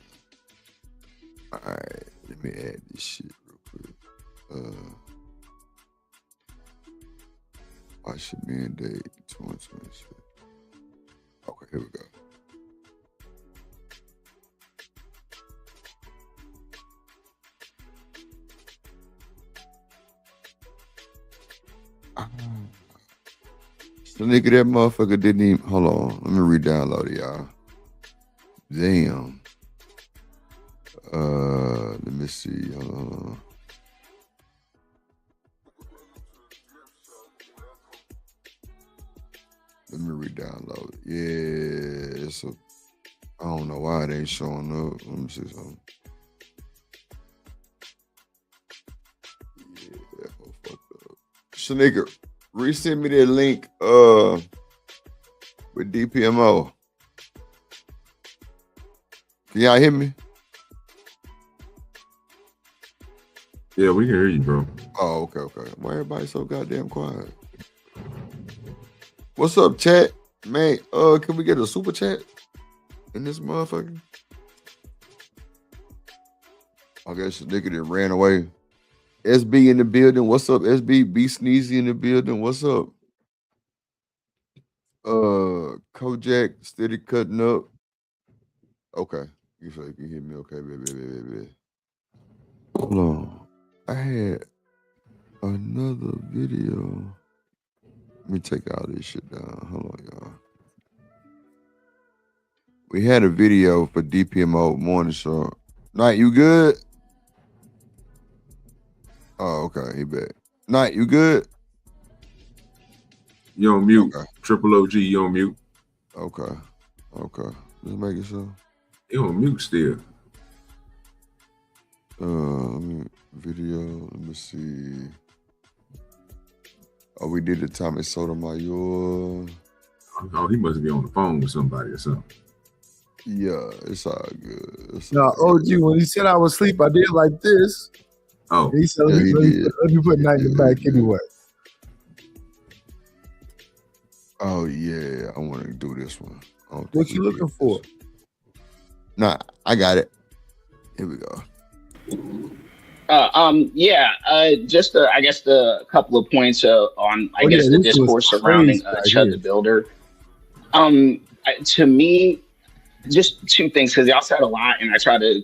[SPEAKER 1] All right, let me add this shit real quick. Watch Your Man Day 2026. Okay, here we go. The nigga, that motherfucker didn't even. Hold on, let me re-download it, y'all. Damn. Let me see. Let me re-download it. Yeah, it's a. I don't know why it ain't showing up. Let me see something. Yeah, that whole fucked up. Shanika, resend me that link with DPMO. Can y'all hear me?
[SPEAKER 21] Yeah, we can hear you, bro.
[SPEAKER 1] Oh, okay. Why everybody so goddamn quiet? What's up, chat? Man, can we get a super chat in this motherfucker? I guess the nigga that ran away. SB in the building. What's up, SB? B Sneezy in the building. What's up? Kojak steady cutting up. Okay. You feel like you hear me? Okay, baby. Hold on. I had another video. Let me take all this shit down. Hold on, y'all. We had a video for DPMO morning show. Night, you good? Oh, okay. He back. Night, you good?
[SPEAKER 21] You on mute. Okay. Triple OG, you on mute.
[SPEAKER 1] Okay. Just making sure.
[SPEAKER 21] You on mute still.
[SPEAKER 1] Video. Let me see. Oh, we did the Tommy Sotomayor.
[SPEAKER 21] Oh, he must be on the phone with somebody or something.
[SPEAKER 1] Yeah, it's all good.
[SPEAKER 20] No, OG, when he said I was asleep, I did like this.
[SPEAKER 21] Oh,
[SPEAKER 20] he said, let me put Night in the back anyway.
[SPEAKER 1] Oh, yeah, I want to do this one.
[SPEAKER 20] What you looking for?
[SPEAKER 1] Nah, I got it. Here we go.
[SPEAKER 14] Just I guess the couple of points on the discourse surrounding Chud the Builder. To me, just two things, because y'all said a lot, and I try to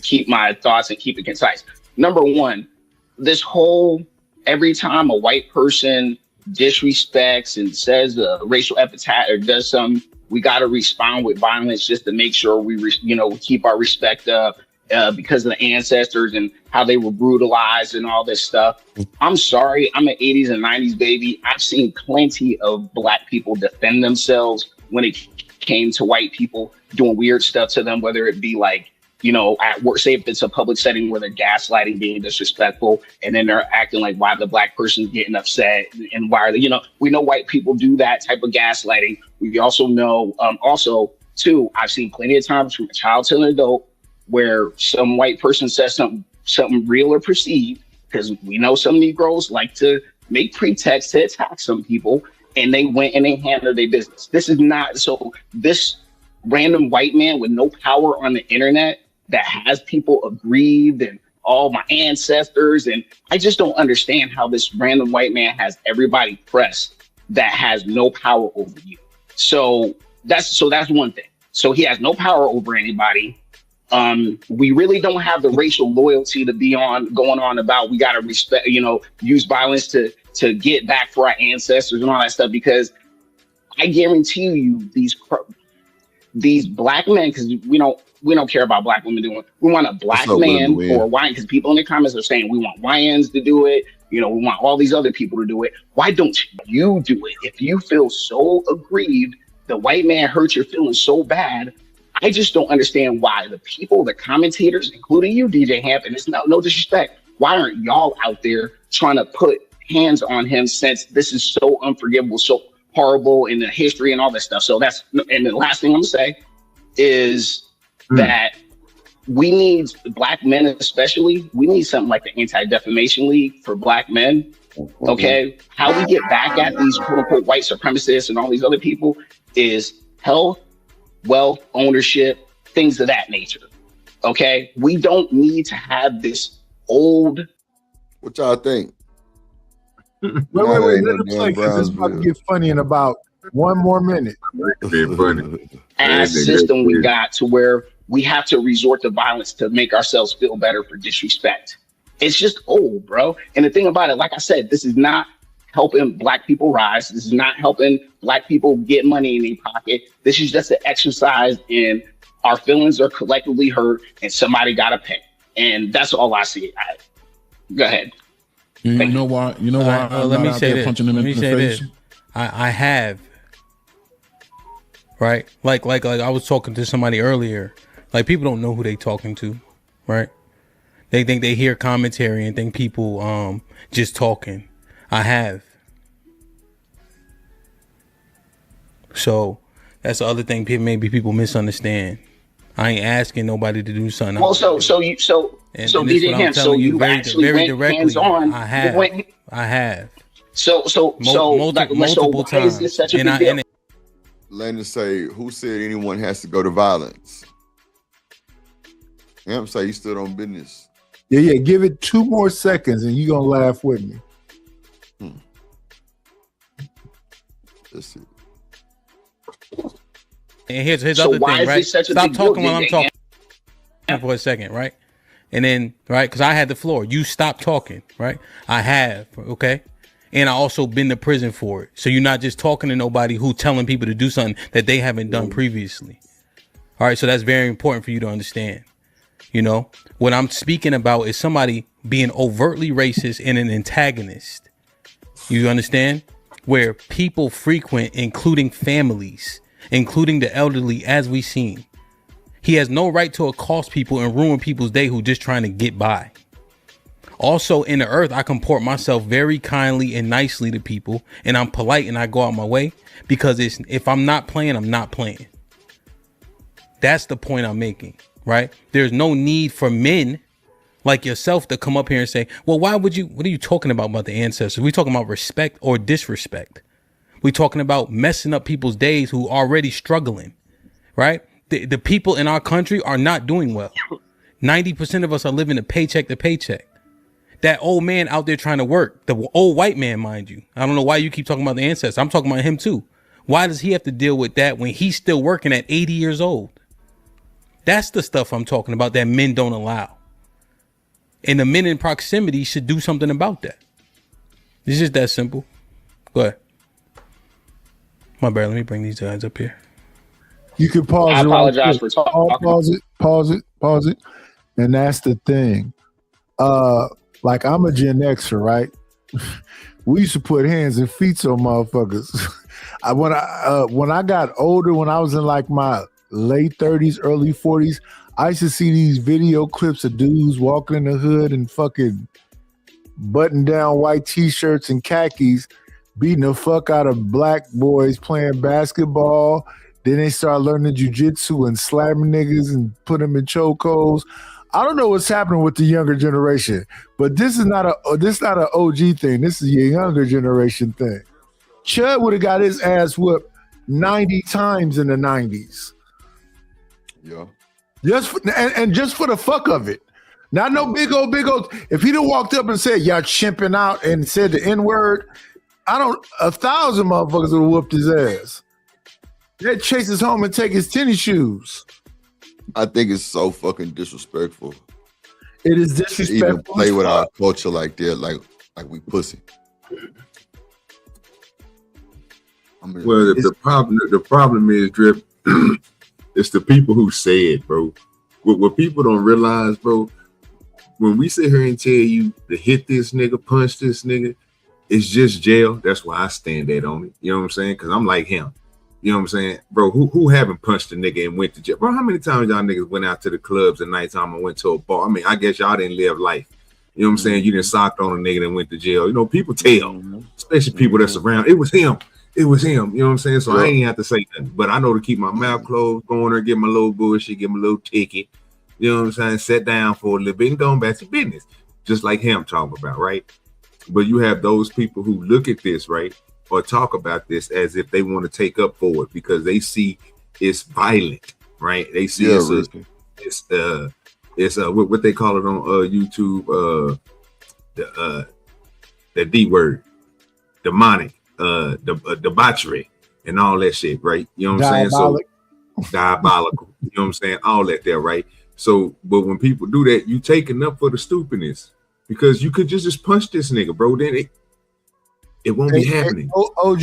[SPEAKER 14] keep my thoughts and keep it concise. Number one, this whole every time a white person disrespects and says a racial epithet or does something, we got to respond with violence just to make sure we keep our respect up. Because of the ancestors and how they were brutalized and all this stuff. I'm sorry, I'm an 80s and 90s baby. I've seen plenty of Black people defend themselves when it came to white people doing weird stuff to them, whether it be like, at work, say if it's a public setting where they're gaslighting, being disrespectful, and then they're acting like why the Black person's getting upset and why are they, we know white people do that type of gaslighting. We also know, too, I've seen plenty of times from a child to an adult where some white person says something real or perceived, because we know some Negroes like to make pretext to attack some people, and they went and they handled their business. This is not, so this random white man with no power on the internet that has people aggrieved and all my ancestors, and I just don't understand how this random white man has everybody pressed that has no power over you. So that's one thing. So he has no power over anybody. We really don't have the racial loyalty to be going on about we got to respect, use violence to get back for our ancestors and all that stuff, because I guarantee you these Black men, because we don't care about Black women doing it. We want a Black man or white, because people in the comments are saying we want YNs to do it. We want all these other people to do it. Why don't you do it? If you feel so aggrieved, the white man hurt your feelings so bad, I just don't understand why the people, the commentators, including you, DJ Hamp, and it's no disrespect, why aren't y'all out there trying to put hands on him, since this is so unforgivable, so horrible in the history and all this stuff? So and the last thing I'm gonna say is that we need Black men, especially, we need something like the Anti-Defamation League for Black men. Okay, how we get back at these quote unquote white supremacists and all these other people is health, wealth, ownership, things of that nature. Okay, we don't need to have this old.
[SPEAKER 1] What y'all think?
[SPEAKER 20] Wait, let him play, because this is about to get funny in about 1 more minute.
[SPEAKER 14] As system we got to where we have to resort to violence to make ourselves feel better for disrespect. It's just old, bro. And the thing about it, like I said, this is not helping Black people rise. This is not helping Black people get money in their pocket. This is just an exercise in our feelings are collectively hurt and somebody got to pay. And that's all I see. Go ahead.
[SPEAKER 2] You know why? You know why?
[SPEAKER 15] Let me say this. Let me say this. I have, right? Like I was talking to somebody earlier. Like, people don't know who they talking to, right? They think they hear commentary and think people just talking. I have. So that's the other thing maybe people misunderstand. I ain't asking nobody to do something.
[SPEAKER 14] Well, so you actually went hands-on.
[SPEAKER 15] I have.
[SPEAKER 14] Multiple times. Is this such a big deal?
[SPEAKER 1] Landon say, who said anyone has to go to violence? Amp say you stood on business.
[SPEAKER 20] Yeah. Give it 2 more seconds and you're going to laugh with me.
[SPEAKER 1] That's it.
[SPEAKER 15] And here's other thing, right? Stop talking while I'm talking for a second, right? And then, right, because I had the floor. You stop talking, right? I have, okay? And I also been to prison for it. So you're not just talking to nobody who telling people to do something that they haven't done previously. All right, so that's very important for you to understand. You know, what I'm speaking about is somebody being overtly racist and an antagonist. You understand? Where people frequent, including families, including the elderly, as we seen. He has no right to accost people and ruin people's day who just trying to get by. Also, in the earth, I comport myself very kindly and nicely to people, and I'm polite and I go out my way, because if I'm not playing, I'm not playing. That's the point I'm making, right? There's no need for men like yourself to come up here and say, well, what are you talking about the ancestors? We talking about respect or disrespect? We talking about messing up people's days who are already struggling, right? The people in our country are not doing well. 90% of us are living a paycheck to paycheck. That old man out there trying to work, the old white man, mind you. I don't know why you keep talking about the ancestors. I'm talking about him too. Why does he have to deal with that when he's still working at 80 years old? That's the stuff I'm talking about that men don't allow. And the men in proximity should do something about that. It's just that simple. Go ahead. My bad. Let me bring these guys up here.
[SPEAKER 20] You can pause.
[SPEAKER 14] I apologize for talking.
[SPEAKER 20] Pause it. And that's the thing. Like, I'm a Gen Xer, right? We used to put hands and feet on motherfuckers. When I got older, when I was in like my late 30s, early 40s, I used to see these video clips of dudes walking in the hood and fucking button down white t-shirts and khakis, beating the fuck out of black boys playing basketball. Then they start learning jujitsu and slamming niggas and put them in chokeholds. I don't know what's happening with the younger generation, but this is not an OG thing. This is a younger generation thing. Chud would have got his ass whooped 90 times in the 90s.
[SPEAKER 1] Yeah.
[SPEAKER 20] Just for the fuck of it. Not no big old. If he'd have walked up and said, y'all chimping out and said the N-word, 1,000 motherfuckers would have whooped his ass. They'd chase us home and take his tennis shoes.
[SPEAKER 1] I think it's so fucking disrespectful.
[SPEAKER 20] It is disrespectful.
[SPEAKER 1] To even play with our culture like that, like we pussy.
[SPEAKER 21] Well, the problem is, Drip, it's the people who say it, bro. What people don't realize, bro, when we sit here and tell you to hit this nigga, punch this nigga, it's just jail. That's why I stand that on it. You know what I'm saying? Because I'm like him. You know what I'm saying? Bro, who haven't punched a nigga and went to jail? Bro, how many times y'all niggas went out to the clubs at nighttime and went to a bar? I mean, I guess y'all didn't live life. You know what I'm saying? You didn't socked on a nigga and went to jail. You know, people tell, especially people that's around. It was him. You know what I'm saying? So I ain't have to say nothing. But I know to keep my mouth closed, go in there, get my little bullshit, get my little ticket. You know what I'm saying? Sit down for a little bit and go back to business. Just like him talking about, right? But you have those people who look at this, right? Or talk about this as if they want to take up for it because they see it's violent. right? They see
[SPEAKER 1] Yeah,
[SPEAKER 21] it's what they call it on YouTube, the D word, demonic, debauchery, and all that shit, right? You know what I'm saying? So diabolical. You know what I'm saying? All that there, right? So, but when people do that, you taking up for the stupidness because you could just punch this nigga, bro. Then it won't be happening.
[SPEAKER 20] OG.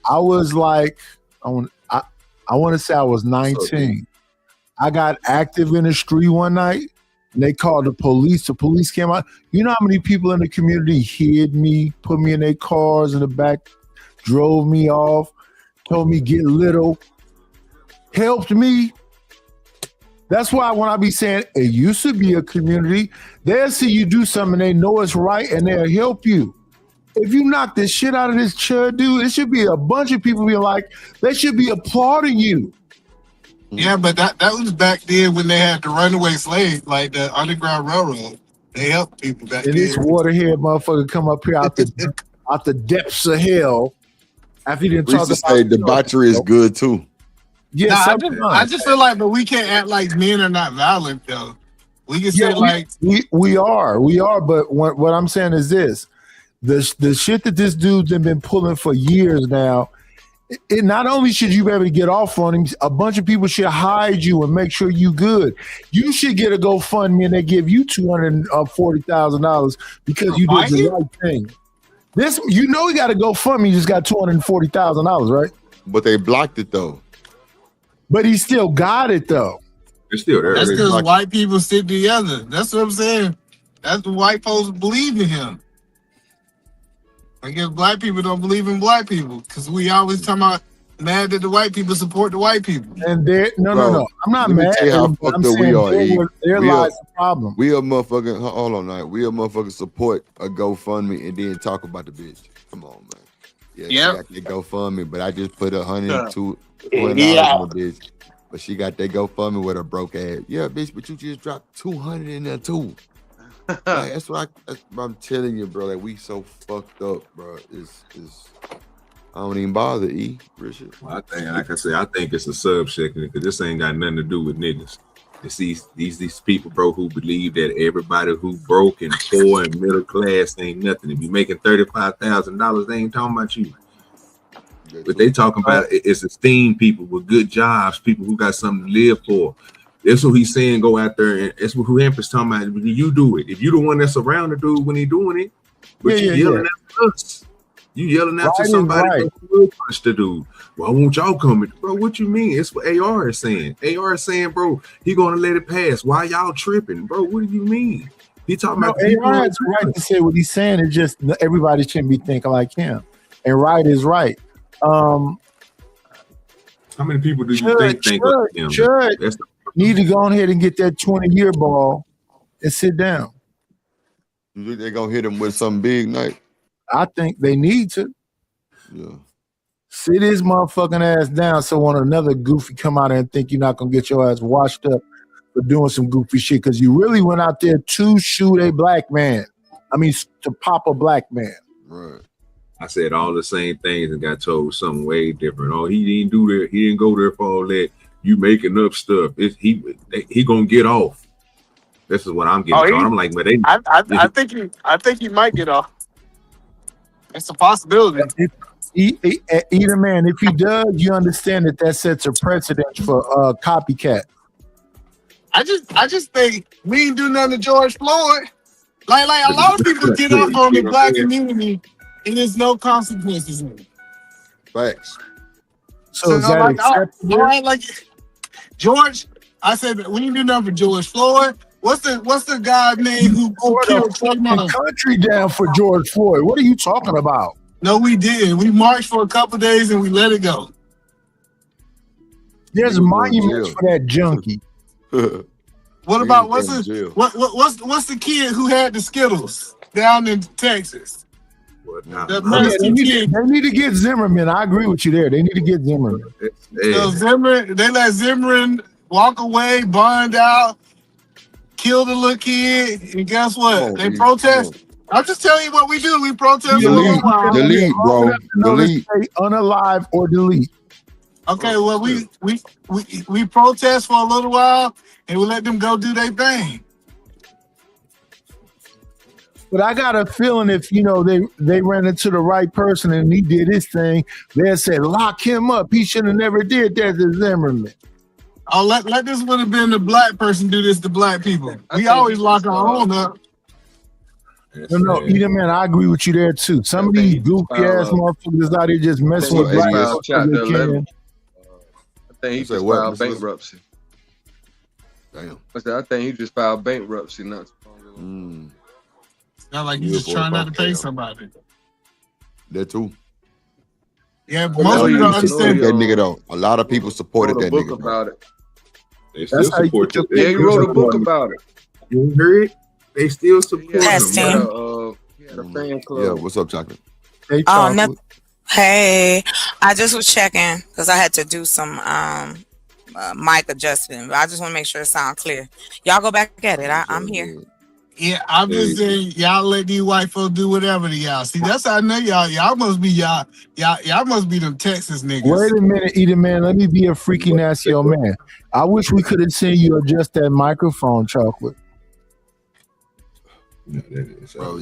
[SPEAKER 20] I was like, I want to say I was 19. I got active in the street one night and they called the police. The police came out. You know how many people in the community hid me, put me in their cars in the back, drove me off, told me get little, helped me. That's why when I be saying it used to be a community, they'll see you do something, they know it's right, and they'll help you. If you knock this shit out of this chud, dude, it should be a bunch of people being like, they should be applauding you.
[SPEAKER 17] Yeah, but that was back then when they had the runaway slaves, like the Underground Railroad. They helped people back
[SPEAKER 20] And
[SPEAKER 17] then.
[SPEAKER 20] this waterhead motherfucker come up here out the depths of hell after he didn't
[SPEAKER 1] We
[SPEAKER 20] talk
[SPEAKER 1] used to
[SPEAKER 20] about
[SPEAKER 1] say debauchery is good too.
[SPEAKER 20] Yeah,
[SPEAKER 17] I just feel like, but we can't act like men are not violent though. We can say like
[SPEAKER 20] we are, but what I'm saying is this: the shit that this dude's been pulling for years now. It not only should you be able to get off on him, a bunch of people should hide you and make sure you good. You should get a GoFundMe and they give you $240,000 because you did the right thing. This, you know, he got a GoFundMe. You just got $240,000, right?
[SPEAKER 1] But they blocked it though.
[SPEAKER 20] But he still got it though.
[SPEAKER 21] It's still there.
[SPEAKER 17] that's because white people stick together. That's what I'm saying. That's what white folks believe in him. I guess black people don't believe in black people because we always talking about mad that the white people support the white people.
[SPEAKER 20] And they're no. I'm not
[SPEAKER 1] Let me
[SPEAKER 20] mad.
[SPEAKER 1] tell you how
[SPEAKER 20] I'm
[SPEAKER 1] fucked up
[SPEAKER 20] saying
[SPEAKER 1] we are.
[SPEAKER 20] their
[SPEAKER 1] We are-
[SPEAKER 20] lies the problem.
[SPEAKER 1] We a motherfucking hold on, night. We a motherfucking support a GoFundMe and then talk about the bitch. Come on, man. Yeah, she got that GoFundMe, but I just put $102 in the bitch. But she got that GoFundMe with her broke ass. Yeah, bitch, but you just dropped 200 in there too. Like, that's what I'm telling you, bro. Like we so fucked up, bro. Is I don't even bother, Richard.
[SPEAKER 21] Well, I think, like I said, I think it's a subsection because this ain't got nothing to do with niggas. It's these people, bro, who believe that everybody who broke and poor and middle class ain't nothing. If you making $35,000, they ain't talking about you. But they talking about it's esteemed people with good jobs, people who got something to live for. That's what he's saying. Go out there, and that's what Empress talking about. You do it. If you the one that's around the dude when he doing it, but you yelling at us. You yelling out to somebody who will punch the dude. Why won't y'all come? Bro, what you mean? It's what AR is saying. AR is saying, bro, he gonna let it pass. Why y'all tripping, bro? What do you mean? He talking about people.
[SPEAKER 20] AR is right to say what he's saying. It's just everybody shouldn't be thinking like him. And right is right.
[SPEAKER 21] How many people do you think like him?
[SPEAKER 20] Chud need to go ahead and get that 20-year ball and sit down.
[SPEAKER 1] You think they're gonna hit him with something big, Night?
[SPEAKER 20] I think they need to.
[SPEAKER 1] Yeah.
[SPEAKER 20] Sit his motherfucking ass down so when another goofy come out and think you're not gonna get your ass washed up for doing some goofy shit because you really went out there to shoot a black man. I mean, to pop a black man.
[SPEAKER 1] Right.
[SPEAKER 21] I said all the same things and got told something way different. Oh, he didn't do that. He didn't go there for all that. You making up stuff. He gonna get off. This is what I'm getting. I'm like, but
[SPEAKER 17] I think he might get off. It's a possibility.
[SPEAKER 20] Either man, if he does, you understand that sets a precedent for copycat.
[SPEAKER 17] I just think we ain't do nothing to George Floyd. Like a lot of people get off on the black community and there's no consequences in it.
[SPEAKER 1] Facts.
[SPEAKER 20] So is that
[SPEAKER 17] like,
[SPEAKER 20] acceptable?
[SPEAKER 17] all right, like George, I said we ain't do nothing for George Floyd. What's the guy name who killed
[SPEAKER 20] the country down for George Floyd? What are you talking about?
[SPEAKER 17] No, we didn't. We marched for a couple days and we let it go.
[SPEAKER 20] There's monuments for that junkie.
[SPEAKER 17] What about what's the kid who had the Skittles down in Texas?
[SPEAKER 20] They need to get Zimmerman. I agree with you there. They need to get Zimmerman.
[SPEAKER 17] So they let Zimmerman walk away, bond out, kill the little kid, and guess what? They protest. I'll just tell you what we do. We protest.
[SPEAKER 20] Delete, bro. Delete. Unalive or delete.
[SPEAKER 17] Okay, well we protest for a little while and we let them go do their thing.
[SPEAKER 20] But I got a feeling if they ran into the right person and he did his thing, they'd say lock him up. He should have never did that to Zimmerman.
[SPEAKER 17] Oh, let this would have been the black person do this to black people. We always lock our own up.
[SPEAKER 20] No, either man, I agree with you there too. Some of these goofy ass motherfuckers out here just messing with black people.
[SPEAKER 7] I think he just filed bankruptcy.
[SPEAKER 1] Damn.
[SPEAKER 7] I think he just filed bankruptcy. Not
[SPEAKER 17] Not like you just trying not to pay somebody.
[SPEAKER 1] That too.
[SPEAKER 17] Yeah, but most people don't understand
[SPEAKER 1] that nigga though. A lot of people supported that nigga.
[SPEAKER 7] About it.
[SPEAKER 21] They still support it.
[SPEAKER 7] Yeah, he wrote a book about it.
[SPEAKER 21] You heard? They still support him.
[SPEAKER 7] He had a fan club.
[SPEAKER 1] Yeah, what's up, Chocolate?
[SPEAKER 20] Hey,
[SPEAKER 19] Chocolate. Hey, I just was checking because I had to do some mic adjustment. But I just want to make sure it sounds clear. Y'all go back at it. I'm here.
[SPEAKER 17] Yeah, I'm just saying, y'all let these white folks do whatever to y'all. See, that's how I know y'all must be y'all must be them Texas niggas.
[SPEAKER 20] Wait a minute, Edie man. Let me be a freaky nasty old man. I wish we could have seen you adjust that microphone, Chocolate.
[SPEAKER 1] Bro,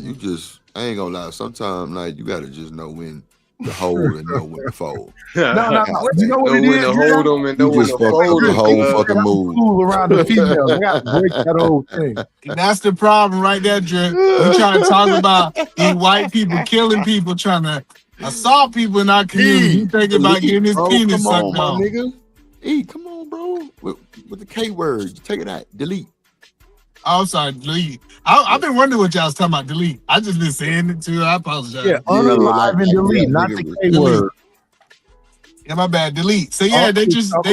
[SPEAKER 1] I ain't gonna lie. Sometimes like you gotta just know when to hold and know when to fold.
[SPEAKER 20] No. You know what it is?
[SPEAKER 7] Know when to hold them and know when to fold
[SPEAKER 1] the whole fucking move.
[SPEAKER 20] Cool around the females. I got to break that whole thing.
[SPEAKER 17] That's the problem right there, Drip. We trying to talk about these white people killing people, trying to assault people in our community. You thinking about getting his penis sucked
[SPEAKER 1] on,
[SPEAKER 17] on.
[SPEAKER 1] my nigga. Hey, come on, bro. With the K word, take it out. Delete.
[SPEAKER 17] Oh, I'm sorry, delete. I've been wondering what y'all was talking about, delete. I just been saying it too. I apologize.
[SPEAKER 20] Yeah, unalive and delete, not the K word.
[SPEAKER 17] Yeah, my bad, delete. So yeah, they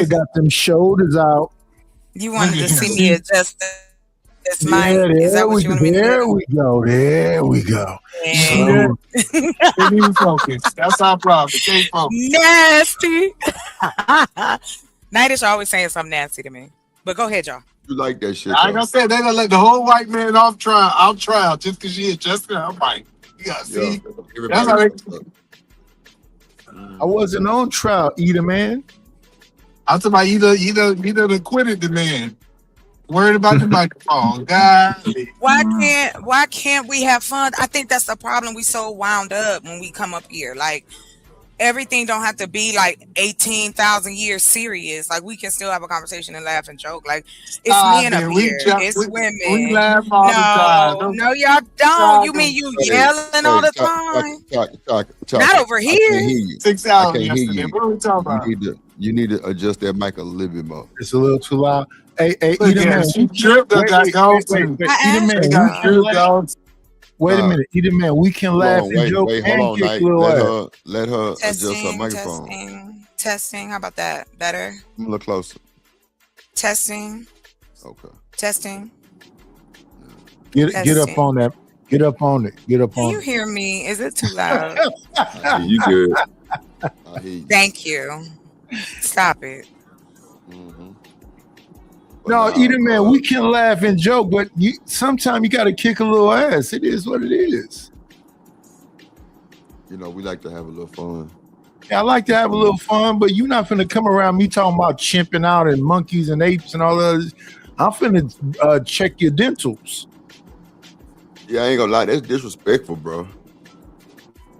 [SPEAKER 20] got them shoulders out.
[SPEAKER 19] You wanted to see me adjust this mic?
[SPEAKER 20] Yeah,
[SPEAKER 19] Is that what you want me to do?
[SPEAKER 20] There we go.
[SPEAKER 17] Can't even focus. That's our problem. Can't focus.
[SPEAKER 19] Nasty. Nightish always saying something nasty to me. But go ahead, y'all.
[SPEAKER 1] You like that shit?
[SPEAKER 17] Like I said, they gonna let the whole white man off trial just because she adjusted. I'm like, you gotta see. That's how they.
[SPEAKER 20] I wasn't on trial, Edie man.
[SPEAKER 17] I'm talking about either acquitted the man. Worried about the microphone. God.
[SPEAKER 19] Why can't we have fun? I think that's the problem. We so wound up when we come up here. Like everything don't have to be like 18,000 years serious. Like we can still have a conversation and laugh and joke. Like it's men up here. It's women.
[SPEAKER 17] We laugh all the time.
[SPEAKER 19] No, y'all don't. You mean you yelling all the time? Not over here.
[SPEAKER 17] 6 hours yesterday. What are we talking about?
[SPEAKER 1] You need to adjust that mic a little bit more.
[SPEAKER 20] It's a little too loud. Hey,
[SPEAKER 17] Edie man. She tripped. Wait a
[SPEAKER 20] minute, Edie man. We can laugh and joke and kick little ass.
[SPEAKER 1] Let her adjust her microphone.
[SPEAKER 19] Testing. How about that? Better?
[SPEAKER 1] A little closer.
[SPEAKER 19] Testing.
[SPEAKER 1] Okay.
[SPEAKER 19] Testing.
[SPEAKER 20] Get up on that. Get up on it.
[SPEAKER 19] Can you hear me? Is it too loud?
[SPEAKER 21] You good.
[SPEAKER 1] I hear you.
[SPEAKER 19] Thank you. Stop it.
[SPEAKER 20] No, Edie man, we can laugh and joke, but sometimes you got to kick a little ass. It is what it is.
[SPEAKER 1] You know, we like to have a little fun.
[SPEAKER 20] Yeah, I like to have a little fun, but you're not finna come around me talking about chimping out and monkeys and apes and all that. I'm finna check your dentals.
[SPEAKER 1] Yeah, I ain't gonna lie, that's disrespectful, bro.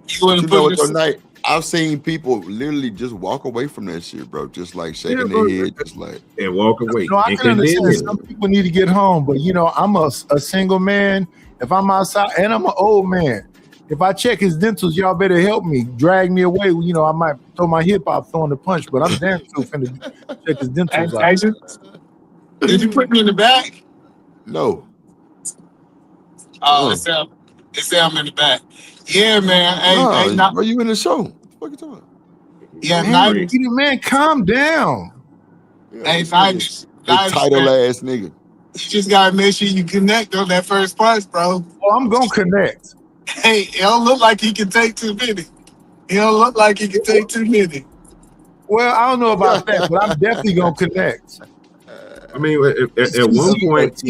[SPEAKER 17] You
[SPEAKER 1] know what, though, Night? I've seen people literally just walk away from that shit, bro. Just like shaking their head, just like
[SPEAKER 21] and walk away.
[SPEAKER 20] No, I can understand some people need to get home, but I'm a single man. If I'm outside and I'm an old man, if I check his dentals, y'all better help me. Drag me away. I might throw my hip out throwing the punch, but I'm damn sure finna check his dentals out.
[SPEAKER 17] Did you put me in the back?
[SPEAKER 1] No.
[SPEAKER 17] Oh, it's them in the back. Yeah, man. Hey,
[SPEAKER 1] are you in the show? What you talking about?
[SPEAKER 17] Yeah,
[SPEAKER 20] man, calm down.
[SPEAKER 17] Hey, Nightish.
[SPEAKER 1] Title ass nigga.
[SPEAKER 17] You just gotta make sure you connect on that first punch, bro.
[SPEAKER 20] Oh, I'm gonna connect.
[SPEAKER 17] Hey, it don't look like he can take too many.
[SPEAKER 20] Well, I don't know about that, but I'm definitely gonna connect.
[SPEAKER 21] I mean, at one point,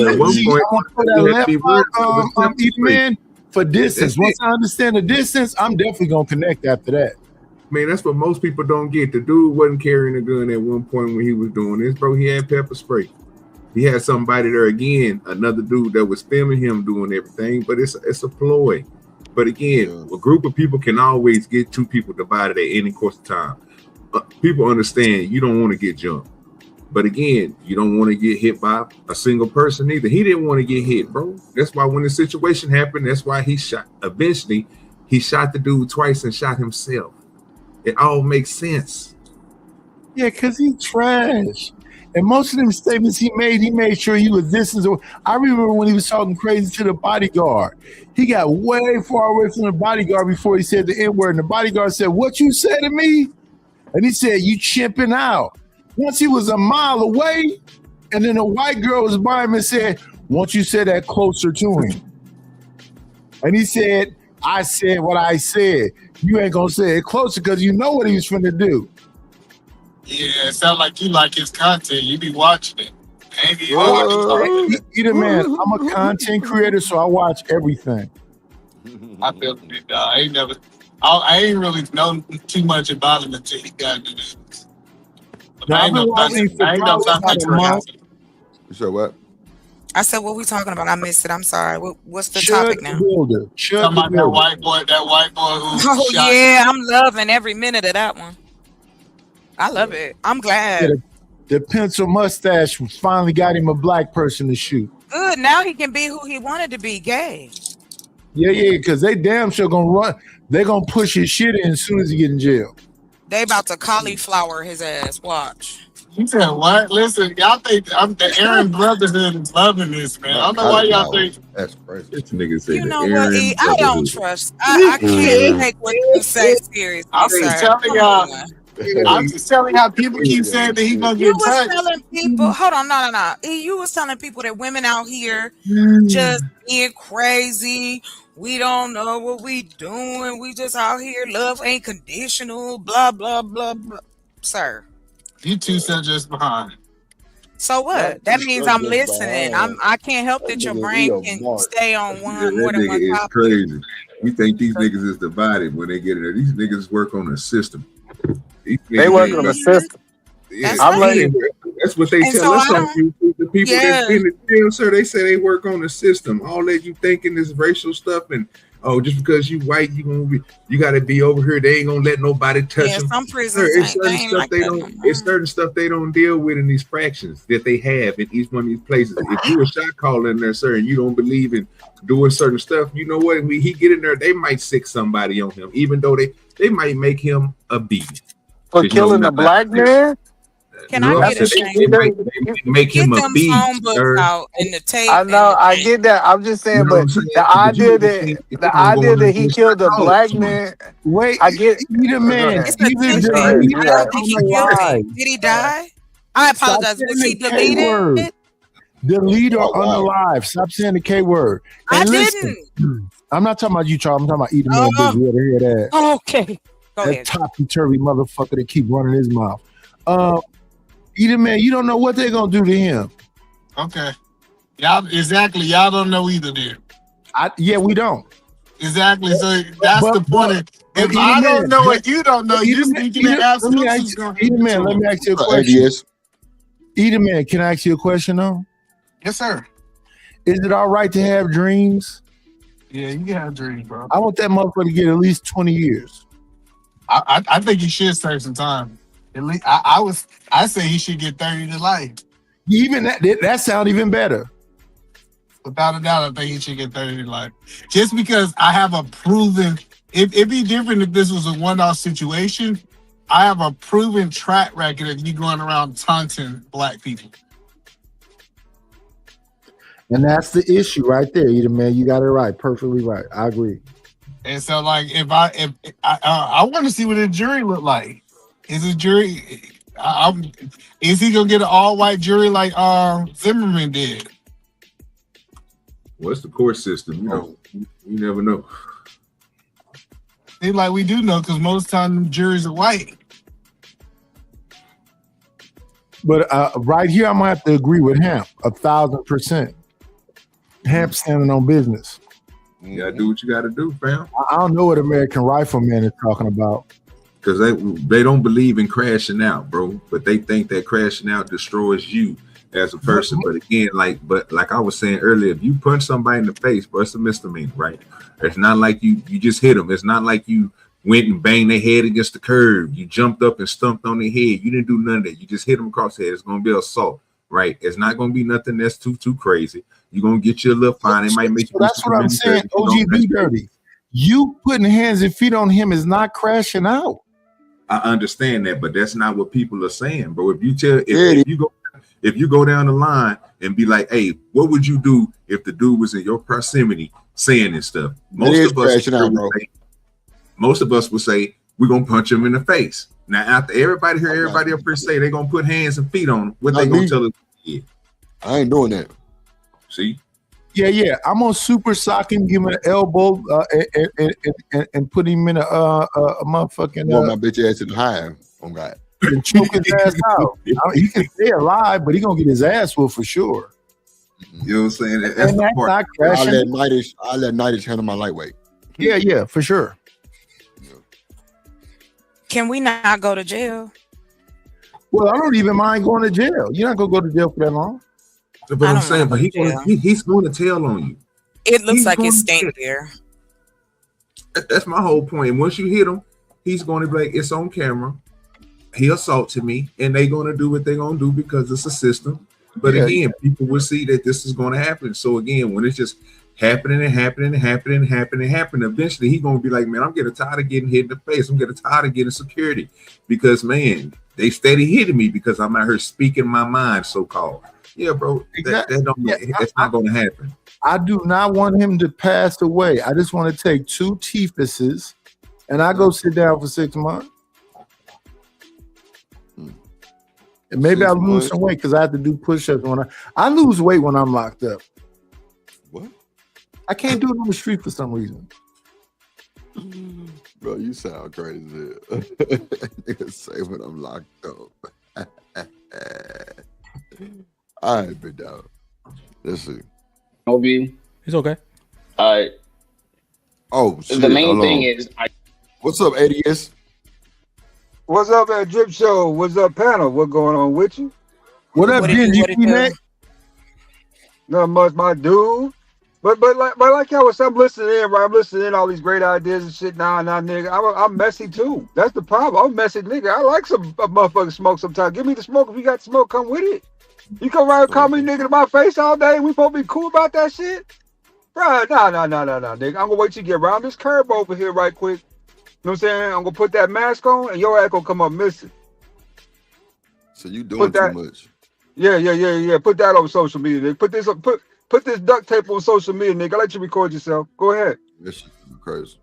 [SPEAKER 20] man, for distance. Once I understand the distance, I'm definitely gonna connect after that.
[SPEAKER 21] Man, that's what most people don't get. The dude wasn't carrying a gun at one point when he was doing this, bro. He had pepper spray. He had somebody there again, another dude that was filming him doing everything, but it's a ploy. But again, a group of people can always get two people divided at any course of time. People understand you don't want to get jumped. But again, you don't want to get hit by a single person either. He didn't want to get hit, bro. That's why when the situation happened, that's why he shot. Eventually, he shot the dude twice and shot himself. It all makes sense.
[SPEAKER 20] Yeah, because he trash. And most of them statements he made sure he was distance. I remember when he was talking crazy to the bodyguard. He got way far away from the bodyguard before he said the N-word. And the bodyguard said, "What you said to me?" And he said, "You chimping out." Once he was a mile away, and then a white girl was by him and said, "Won't you say that closer to him?" And he said, "I said what I said. You ain't gonna say it closer because you know what he was finna do."
[SPEAKER 17] Yeah, it sounds like you like his content. You be watching it.
[SPEAKER 20] Either man, I'm a content creator, so I watch everything.
[SPEAKER 17] I feel it. I ain't really known too much about him until he got into this.
[SPEAKER 20] Now, I've been watching for probably about a month.
[SPEAKER 1] You said what?
[SPEAKER 19] I said, what we talking about? I missed it. I'm sorry. What's the
[SPEAKER 20] Chud
[SPEAKER 19] topic now?
[SPEAKER 20] Builder. Chud
[SPEAKER 17] Talking about
[SPEAKER 20] Builder.
[SPEAKER 17] that white boy who
[SPEAKER 19] Oh
[SPEAKER 17] shot.
[SPEAKER 19] yeah, I'm loving every minute of that one. I love it. I'm glad.
[SPEAKER 20] Yeah, the pencil mustache finally got him a black person to shoot.
[SPEAKER 19] Good. Now he can be who he wanted to be, gay.
[SPEAKER 20] Yeah, because they damn sure gonna run. They're gonna push his shit in as soon as he get in jail.
[SPEAKER 19] They about to cauliflower his ass. Watch.
[SPEAKER 17] You said what? Listen, y'all think the Aaron Brotherhood is loving this, man. I don't know why y'all think.
[SPEAKER 1] That's crazy.
[SPEAKER 21] This nigga say
[SPEAKER 19] You know
[SPEAKER 21] the
[SPEAKER 19] what?
[SPEAKER 21] Aaron
[SPEAKER 19] E? I don't
[SPEAKER 21] Brotherhood.
[SPEAKER 19] trust. I can't take what you say serious.
[SPEAKER 17] I'm just telling y'all. I'm just telling y'all. People keep saying that he gonna
[SPEAKER 19] You
[SPEAKER 17] get
[SPEAKER 19] was
[SPEAKER 17] touched.
[SPEAKER 19] telling people, hold on, no. You was telling people that women out here just being crazy. We don't know what we doing. We just out here. Love ain't conditional. Blah blah blah blah. Sir.
[SPEAKER 17] You two said just behind.
[SPEAKER 19] So what? That means I'm listening. I can't help that your brain can stay on one more
[SPEAKER 21] That
[SPEAKER 19] than one
[SPEAKER 21] nigga is
[SPEAKER 19] topic.
[SPEAKER 21] crazy. You think these niggas is divided when they get in there? These niggas work on a system.
[SPEAKER 5] They work on a system.
[SPEAKER 21] Yeah,
[SPEAKER 5] I'm like,
[SPEAKER 21] that's what they
[SPEAKER 19] And
[SPEAKER 21] tell
[SPEAKER 19] so
[SPEAKER 21] us
[SPEAKER 19] I
[SPEAKER 21] on YouTube. The people
[SPEAKER 19] Yeah.
[SPEAKER 21] that's in the jail, sir, they say they work on the system. All that you thinking is racial stuff, and just because you white, you gotta be over here. They ain't gonna let nobody touch
[SPEAKER 19] Yeah,
[SPEAKER 21] them.
[SPEAKER 19] some
[SPEAKER 21] Sir,
[SPEAKER 19] prisons
[SPEAKER 21] it's
[SPEAKER 19] ain't, they
[SPEAKER 21] certain
[SPEAKER 19] ain't
[SPEAKER 21] stuff
[SPEAKER 19] like
[SPEAKER 21] they
[SPEAKER 19] that.
[SPEAKER 21] don't. It's certain stuff they don't deal with in these fractions that they have in each one of these places. If you a shot caller in there, sir, and you don't believe in doing certain stuff, you know what? When he get in there, they might sick somebody on him, even though they might make him a beast.
[SPEAKER 5] for killing a black man.
[SPEAKER 19] Can I get a
[SPEAKER 21] they might make him a
[SPEAKER 19] them
[SPEAKER 21] beast,
[SPEAKER 19] phone books
[SPEAKER 21] sir.
[SPEAKER 19] out and the tape?
[SPEAKER 5] I know, I get that. I'm just saying, but the idea that he killed a black man.
[SPEAKER 20] Wait,
[SPEAKER 5] I get.
[SPEAKER 20] Either man,
[SPEAKER 19] It's the
[SPEAKER 20] either
[SPEAKER 19] tension.
[SPEAKER 20] the leader
[SPEAKER 19] I don't think he killed
[SPEAKER 20] unalive.
[SPEAKER 19] him. Did he die? I apologize.
[SPEAKER 20] Stop
[SPEAKER 19] Was he
[SPEAKER 20] saying the K word.
[SPEAKER 19] deleted?
[SPEAKER 20] Delete or unalive. Stop saying the K word.
[SPEAKER 19] I
[SPEAKER 20] And listen, I'm not talking about you, Charles. I'm talking about either man. Big Red. Hear that?
[SPEAKER 19] Okay. Go
[SPEAKER 20] That
[SPEAKER 19] ahead.
[SPEAKER 20] topsy-turvy motherfucker that keep running his mouth. Either man, you don't know what they're gonna do to him.
[SPEAKER 17] Okay. Y'all y'all don't know either then.
[SPEAKER 20] Yeah, we don't.
[SPEAKER 17] Exactly. So that's the point. If I don't know what you don't know, you speaking that absolutely is going
[SPEAKER 20] Either man, let me ask you a question. Either man, can I ask you a question though?
[SPEAKER 17] Yes, sir.
[SPEAKER 20] Is it all right to have dreams?
[SPEAKER 17] Yeah, you can have dreams, bro.
[SPEAKER 20] I want that motherfucker to get at least 20 years.
[SPEAKER 17] I think he should serve some time. At least I say he should get 30 to life.
[SPEAKER 20] Even that sound even better.
[SPEAKER 17] Without a doubt, I think he should get 30 to life. Just because I have a proven, it'd be different if this was a one-off situation. I have a proven track record of you going around taunting black people.
[SPEAKER 20] And that's the issue right there, either man. You got it right, perfectly right. I agree.
[SPEAKER 17] And so, like, if I want to see what a jury look like. Is a jury? Is he gonna get an all-white jury like Zimmerman did?
[SPEAKER 21] What's the court system? You never know.
[SPEAKER 17] Seems like we do know because most times juries are white.
[SPEAKER 20] But right here, I'm gonna have to agree with Hamp 1,000%. Hamp standing on business.
[SPEAKER 21] You gotta do what you gotta do, fam.
[SPEAKER 20] I don't know what American Rifleman is talking about.
[SPEAKER 21] because they don't believe in crashing out, bro. But they think that crashing out destroys you as a person. But again, like I was saying earlier, if you punch somebody in the face, bro, it's a misdemeanor, right? It's not like you just hit them. It's not like you went and banged their head against the curb. You jumped up and stumped on their head. You didn't do none of that. You just hit them across the head. It's gonna be assault, right? It's not gonna be nothing that's too crazy. You're gonna get you a little fine. It might make you.
[SPEAKER 20] That's what I'm saying. OG be dirty. You putting hands and feet on him is not crashing out.
[SPEAKER 21] I understand that, but that's not what people are saying, bro. If you go down the line and be like, hey, what would you do if the dude was in your proximity saying this stuff? Most of us would say, we're gonna punch him in the face. Now, after everybody up here say they're gonna put hands and feet on him, what they gonna tell us? Yeah.
[SPEAKER 1] I ain't doing that.
[SPEAKER 21] See?
[SPEAKER 20] Yeah. I'm gonna super sock him, give him an elbow, and put him in a motherfucking.
[SPEAKER 1] My bitch ass in the hive. Oh God.
[SPEAKER 20] And choke his ass out. He can stay alive, but he gonna get his ass whooped for sure.
[SPEAKER 21] You know what I'm saying? That's the part.
[SPEAKER 1] I'll let Nighters handle my lightweight.
[SPEAKER 20] Yeah, for sure.
[SPEAKER 19] Can we not go to jail?
[SPEAKER 20] Well, I don't even mind going to jail. You're not gonna go to jail for that long.
[SPEAKER 21] But I'm saying, but he's going to tell on you.
[SPEAKER 19] It looks like it's staying there.
[SPEAKER 21] That's my whole point. And once you hit him, he's going to be like, it's on camera. He assaulted me, and they're going to do what they're going to do because it's a system. But again, people will see that this is going to happen. So again, when it's just happening, eventually he's going to be like, man, I'm getting tired of getting hit in the face. I'm getting tired of getting security because, man, they steady hitting me because I'm out here speaking my mind, so-called. Yeah, bro, that's not going to happen.
[SPEAKER 20] I do not want him to pass away. I just want to take 2 Tifuses and I go sit down for 6 months. And maybe I'll lose some weight because I have to do push-ups when I lose weight when I'm locked up.
[SPEAKER 1] What?
[SPEAKER 20] I can't do it on the street for some reason.
[SPEAKER 1] Bro, you sound crazy. Niggas say when I'm locked up. All right, big dog. Let's see.
[SPEAKER 14] Obi.
[SPEAKER 15] It's okay.
[SPEAKER 1] Oh, shit.
[SPEAKER 14] The main thing is,
[SPEAKER 1] what's up, ADS?
[SPEAKER 6] What's up at Drip Show? What's up, panel? What going on with you?
[SPEAKER 20] What up, Genji?
[SPEAKER 6] Not much, my dude. But like y'all was, I'm listening in, right? I'm listening in all these great ideas and shit. Nah, nigga. I'm messy too. That's the problem. I'm a messy nigga. I like a motherfucking smoke sometimes. Give me the smoke. If you got smoke, come with it. You come around and call me nigga to my face all day. We supposed to be cool about that shit? Bro, nah, nigga. I'm gonna wait till you get around this curb over here right quick. You know what I'm saying? I'm gonna put that mask on and your ass gonna come up missing.
[SPEAKER 1] So you doing too much.
[SPEAKER 6] Yeah. Put that on social media. Nigga. Put this duct tape on social media, nigga. I'll let you record yourself. Go ahead.
[SPEAKER 1] This shit crazy.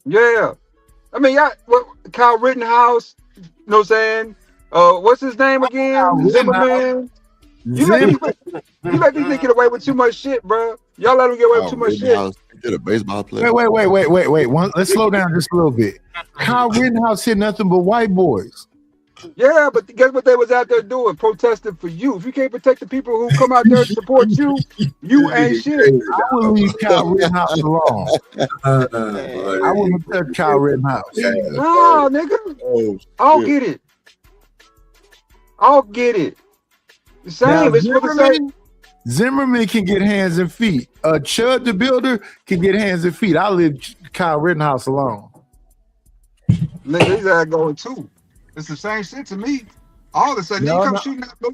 [SPEAKER 6] Yeah. I mean, Kyle Rittenhouse, you know what I'm saying? What's his name again? Zimmerman. You let these niggas get away with too much shit, bro. Y'all let them get away with too much shit.
[SPEAKER 1] Did a baseball player.
[SPEAKER 20] Wait. Let's slow down just a little bit. Kyle Rittenhouse hit nothing but white boys.
[SPEAKER 6] Yeah, but guess what they was out there doing? Protesting for you. If you can't protect the people who come out there to support you, you ain't shit.
[SPEAKER 20] I will leave Kyle Rittenhouse alone. I wouldn't touch Kyle Rittenhouse.
[SPEAKER 6] No, nigga. I'll get it. The same.
[SPEAKER 20] Now,
[SPEAKER 6] it's for the same.
[SPEAKER 20] Zimmerman can get hands and feet. Chud the Builder can get hands and feet. I'll leave Kyle Rittenhouse alone.
[SPEAKER 6] Nigga, he's out going too. It's the same shit to me. All of a sudden, you come shooting at my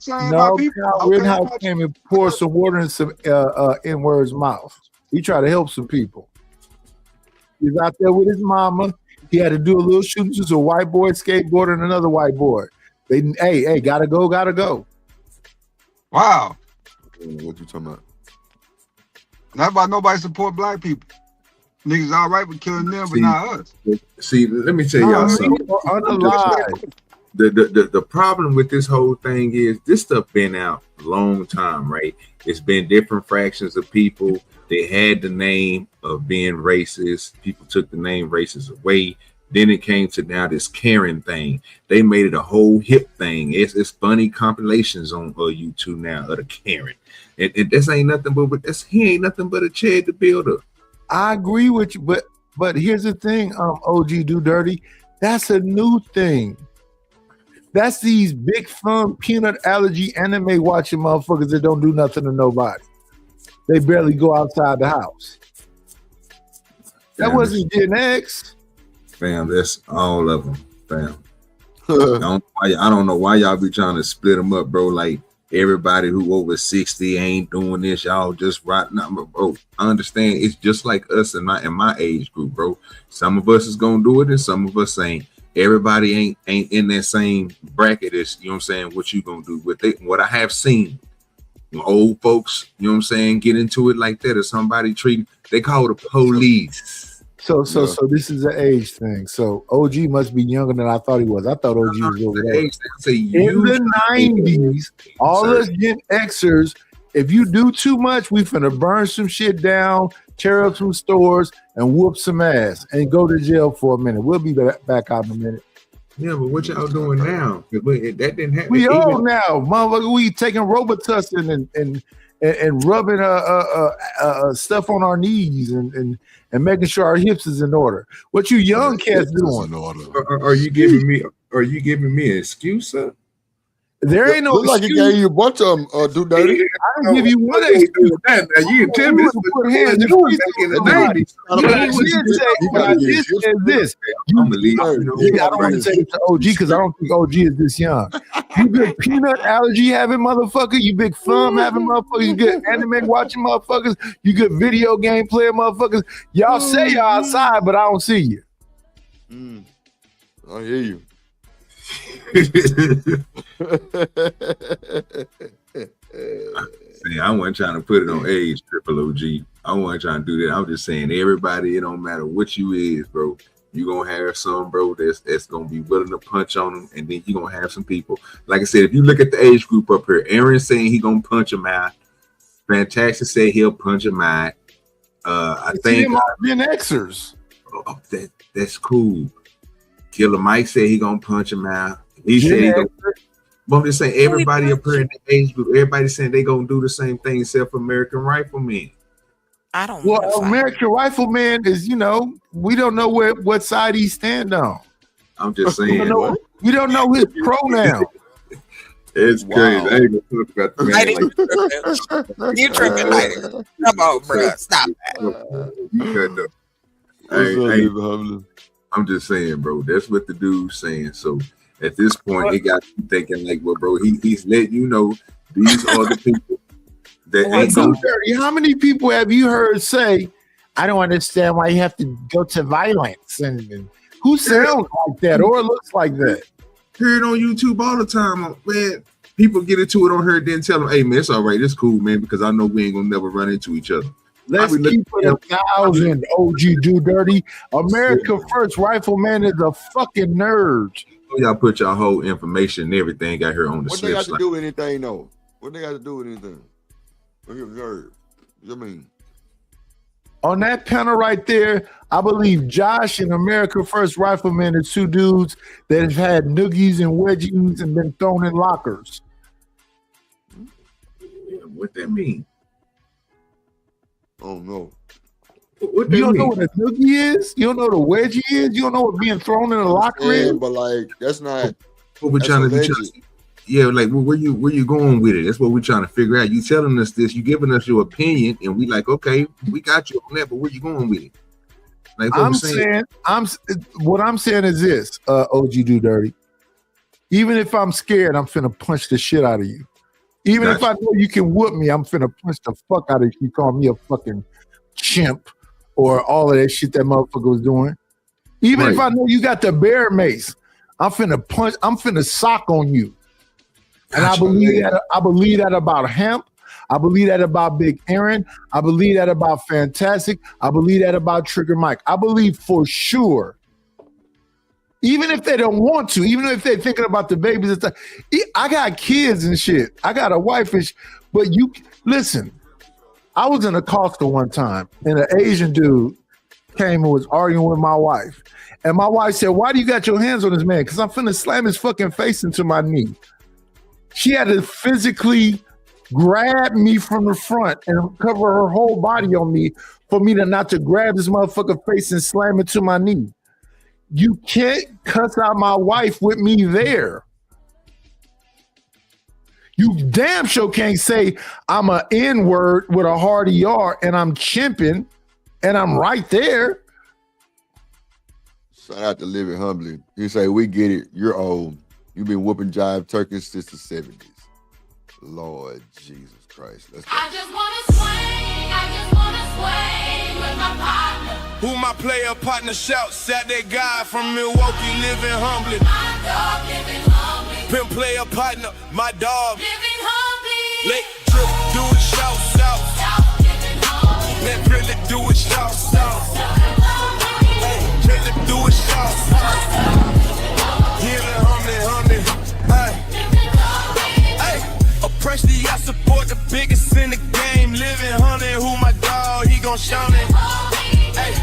[SPEAKER 6] people.
[SPEAKER 20] Kyle Rittenhouse came and poured some water in some N-word's mouth. He tried to help some people. He's out there with his mama. He had to do a little shooting to a white boy skateboarder and another white boy. Hey, gotta go.
[SPEAKER 6] Wow.
[SPEAKER 1] What you talking about?
[SPEAKER 6] Not about nobody support black people. Niggas all right with killing them, but not us.
[SPEAKER 21] See, let me tell y'all something. The problem with this whole thing is this stuff been out a long time, right? It's been different fractions of people. They had the name of being racist. People took the name racist away. Then it came to now this Karen thing. They made it a whole hip thing. It's funny compilations on YouTube now of the Karen. And this ain't nothing but he ain't nothing but a Chad the Builder.
[SPEAKER 20] I agree with you, but here's the thing, OG Do Dirty. That's a new thing. That's these big fun peanut allergy anime watching motherfuckers that don't do nothing to nobody. They barely go outside the house. That wasn't Gen X.
[SPEAKER 21] Fam, that's all of them, fam. I don't know why y'all be trying to split them up, bro. Like everybody who over 60 ain't doing this. Y'all just right now, bro. I understand. It's just like us in my age group, bro. Some of us is gonna do it, and some of us ain't. Everybody ain't in that same bracket as, you know what I'm saying, what you gonna do with it. What I have seen, old folks, you know what I'm saying, get into it like that, or somebody treating, they call the police.
[SPEAKER 20] So this is an age thing. So OG must be younger than I thought he was. I thought OG was over there. In the 90s, all us Gen Xers, if you do too much, we finna burn some shit down, tear up some stores, and whoop some ass, and go to jail for a minute. We'll be back out in a minute.
[SPEAKER 21] Yeah, but what y'all doing now? That didn't happen.
[SPEAKER 20] We all now, motherfucker. We taking Robitussin and rubbing stuff on our knees and making sure our hips is in order. What you young cats doing?
[SPEAKER 21] Are you giving me an excuse, sir?
[SPEAKER 20] There ain't no
[SPEAKER 1] Look like he gave you a bunch of them, do dirty.
[SPEAKER 20] I didn't give you one excuse.
[SPEAKER 21] Now you can tell me this was
[SPEAKER 20] put hands
[SPEAKER 21] back in the 90s.
[SPEAKER 20] I did say this.
[SPEAKER 21] I'm gonna leave.
[SPEAKER 20] I don't want to say it to OG because I don't think OG is this young. You good peanut allergy having motherfucker. You big thumb having motherfuckers. You good anime watching motherfuckers. You good video game player motherfuckers. Y'all say y'all outside, but I don't see you.
[SPEAKER 1] I hear you.
[SPEAKER 21] See, I wasn't trying to put it on age, Triple OG. I wasn't trying to do that. I'm just saying, everybody, it don't matter what you is, bro. You gonna have some, bro, that's gonna be willing to punch on them, and then you gonna have some people. Like I said, if you look at the age group up here, Aaron saying he gonna punch him out. Fantastic said he'll punch him out. I think
[SPEAKER 20] Gen Xers.
[SPEAKER 21] That's cool. Killer Mike said he gonna punch him out. He said he gonna. But I'm just saying, everybody up here in the age group, everybody saying they gonna do the same thing except for American Rifleman.
[SPEAKER 19] I don't.
[SPEAKER 20] Well, American Rifleman is, we don't know what side he stand on.
[SPEAKER 21] I'm just saying.
[SPEAKER 20] We don't know his pronoun.
[SPEAKER 21] It's crazy. I ain't gonna talk about the man.
[SPEAKER 19] You tripping, lady. Come on, bro. Stop that.
[SPEAKER 21] You cut up. I'm just saying, bro. That's what the dude's saying. So at this point, he got you thinking like, well, bro, he's letting you know these are the people that ain't
[SPEAKER 20] so dirty. How many people have you heard say, I don't understand why you have to go to violence? And who sounds like that or looks like that?
[SPEAKER 21] Hear it on YouTube all the time, man. People get into it on her, then tell them, hey, man, it's all right. It's cool, man, because I know we ain't gonna never run into each other.
[SPEAKER 20] Let's keep it 1,000, OG Do Dirty. America First Rifleman is a fucking nerd.
[SPEAKER 21] Y'all put your whole information and everything out here on the
[SPEAKER 1] What they got to do with anything, though? What they got to do with anything? What you nerd? What you mean?
[SPEAKER 20] On that panel right there, I believe Josh and America First Rifleman are two dudes that have had noogies and wedgies and been thrown in lockers.
[SPEAKER 21] What that mean?
[SPEAKER 1] Oh no.
[SPEAKER 21] What
[SPEAKER 20] you don't know what a noogie is? You don't know what a wedgie is? You don't know what being thrown in a locker is?
[SPEAKER 1] But like that's not
[SPEAKER 21] what we're trying to do. Yeah, like where you going with it? That's what we're trying to figure out. You telling us this, you giving us your opinion, and we like, okay, we got you on that, but where you going with it? Like
[SPEAKER 20] what I'm saying is this, OG Do Dirty. Even if I'm scared, I'm finna punch the shit out of you. Even if I know you can whoop me, I'm finna punch the fuck out of you. You call me a fucking chimp or all of that shit that motherfucker was doing. Even if I know you got the bear mace, I'm finna sock on you. And I believe that about Hemp. I believe that about Big Aaron. I believe that about Fantastic. I believe that about Trigger Mike. I believe for sure, even if they don't want to, even if they're thinking about the babies and stuff, I got kids and shit. I got a wife and shit. But you, listen, I was in a Costco one time and an Asian dude came and was arguing with my wife. And my wife said, why do you got your hands on this man? Because I'm finna slam his fucking face into my knee. She had to physically grab me from the front and cover her whole body on me for me to not to grab this motherfucker face and slam it to my knee. You can't cuss out my wife with me there. You damn sure can't say I'm a N-word with a hard ER and I'm chimping and I'm right there.
[SPEAKER 1] Shout out to Living Humbly. He say, we get it. You're old. You've been whooping jive turkeys since the 70s. Lord Jesus Christ. Let's go.
[SPEAKER 4] I just wanna swing with my partner.
[SPEAKER 9] Who my player partner shouts at that guy from Milwaukee, living humbly.
[SPEAKER 4] My dog living humbly.
[SPEAKER 9] Pimp player partner, my dog.
[SPEAKER 4] Living humbly.
[SPEAKER 9] Let drip do it, shout, shout.
[SPEAKER 4] Living humbly.
[SPEAKER 9] Let really do it, shout, shout. Let do it, shout, shout. Living humbly, humbly. Hey, oppressed, I support the biggest in the game. Living humbly, who my dog, he gon' shout it. Hey,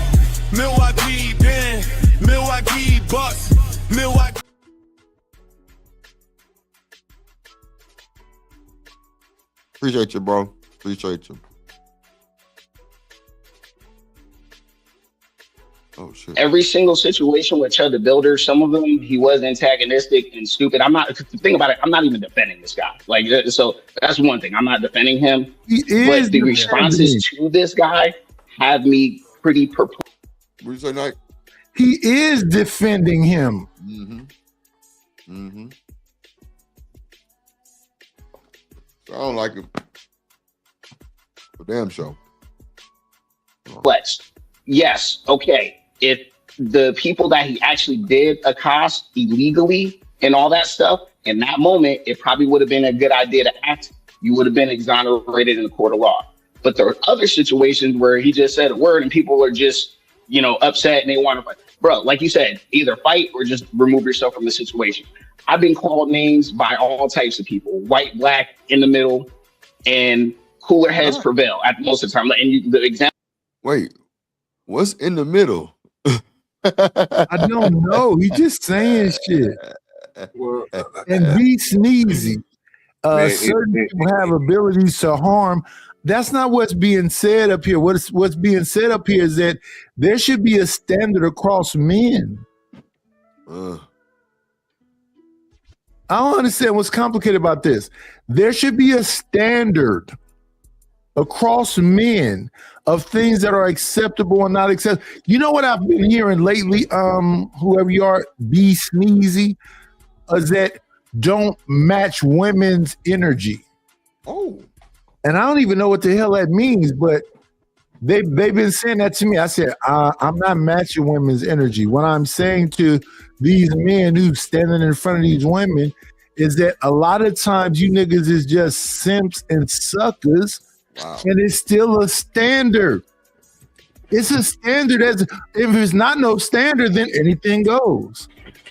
[SPEAKER 9] Milwaukee, Ben, Milwaukee Bucks, Milwaukee.
[SPEAKER 1] Appreciate you, bro. Appreciate you. Oh shit.
[SPEAKER 14] Every single situation with Chud the Builder, some of them he was antagonistic and stupid. I'm not. Think about it. I'm not even defending this guy. Like, so that's one thing. I'm not defending him. But the responses to this guy have me pretty perplexed.
[SPEAKER 1] What you say, Nike?
[SPEAKER 20] He is defending him.
[SPEAKER 1] Mm-hmm. Mm-hmm. So I don't like him. But damn show.
[SPEAKER 14] Flex. Yes. Okay. If the people that he actually did accost illegally and all that stuff, in that moment, it probably would have been a good idea to act. You would have been exonerated in the court of law. But there are other situations where he just said a word and people are just, upset and they want to fight. Bro, like you said, either fight or just remove yourself from the situation. I've been called names by all types of people, white, black, in the middle, and cooler heads prevail at most of the time. And the example.
[SPEAKER 1] Wait, what's in the middle?
[SPEAKER 20] I don't know. He just saying shit. And be sneezy. Certain people have abilities to harm. That's not what's being said up here. What's being said up here is that there should be a standard across men. I don't understand what's complicated about this. There should be a standard across men of things that are acceptable and not acceptable. You know what I've been hearing lately, whoever you are, be sneezy, is that don't match women's energy.
[SPEAKER 1] Oh.
[SPEAKER 20] And I don't even know what the hell that means, but they've been saying that to me. I said, I'm not matching women's energy. What I'm saying to these men who's standing in front of these women is that a lot of times you niggas is just simps and suckers.
[SPEAKER 1] Wow. And
[SPEAKER 20] it's still a standard. It's a standard. If it's not no standard, then anything goes.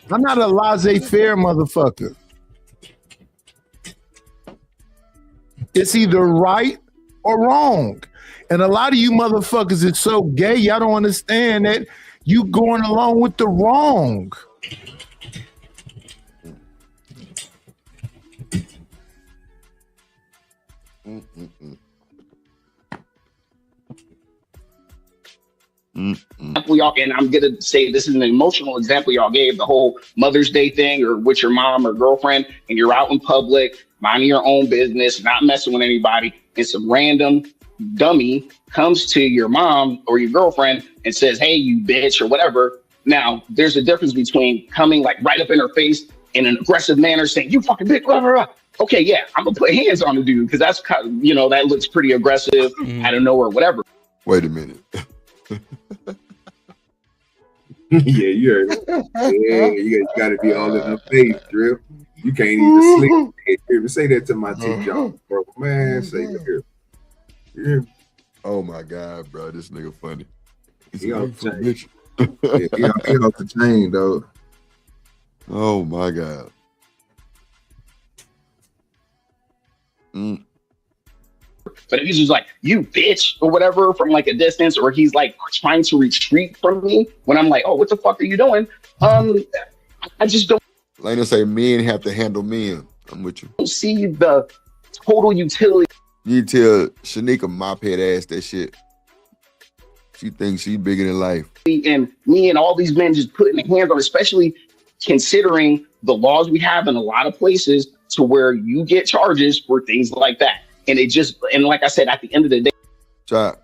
[SPEAKER 20] I'm not a laissez-faire motherfucker. It's either right or wrong. And a lot of you motherfuckers is so gay, y'all don't understand that you going along with the wrong.
[SPEAKER 14] Example y'all, and I'm gonna say this is an emotional example y'all gave, the whole Mother's Day thing, or with your mom or girlfriend, and you're out in public, minding your own business, not messing with anybody, and some random dummy comes to your mom or your girlfriend and says, "Hey, you bitch," or whatever. Now, there's a difference between coming like right up in her face in an aggressive manner, saying, "You fucking bitch," blah, blah, blah. Okay, yeah, I'm gonna put hands on the dude because that's kind of, that looks pretty aggressive out of nowhere, whatever.
[SPEAKER 1] Wait a minute.
[SPEAKER 21] Yeah, you heard it. Yeah, you got to be all in the face, Drip. You can't even sleep. Say that to my teacher, bro. Man, say that. Yeah.
[SPEAKER 1] Oh my God, bro, this nigga funny.
[SPEAKER 21] He off the chain. Yeah, he off the chain, though.
[SPEAKER 1] Oh my God.
[SPEAKER 14] But if he's just like, "You bitch," or whatever from like a distance, or he's like trying to retreat from me when I'm like, "Oh, what the fuck are you doing?" I just don't.
[SPEAKER 1] Lena say men have to handle men. I'm with you.
[SPEAKER 14] Don't see the total utility.
[SPEAKER 1] You tell Shanika mop head ass that shit. She thinks she's bigger than life.
[SPEAKER 14] And me and all these men just putting their hands on, especially considering the laws we have in a lot of places to where you get charges for things like that. And it just, and like I said, at the end of the day.
[SPEAKER 1] Chop.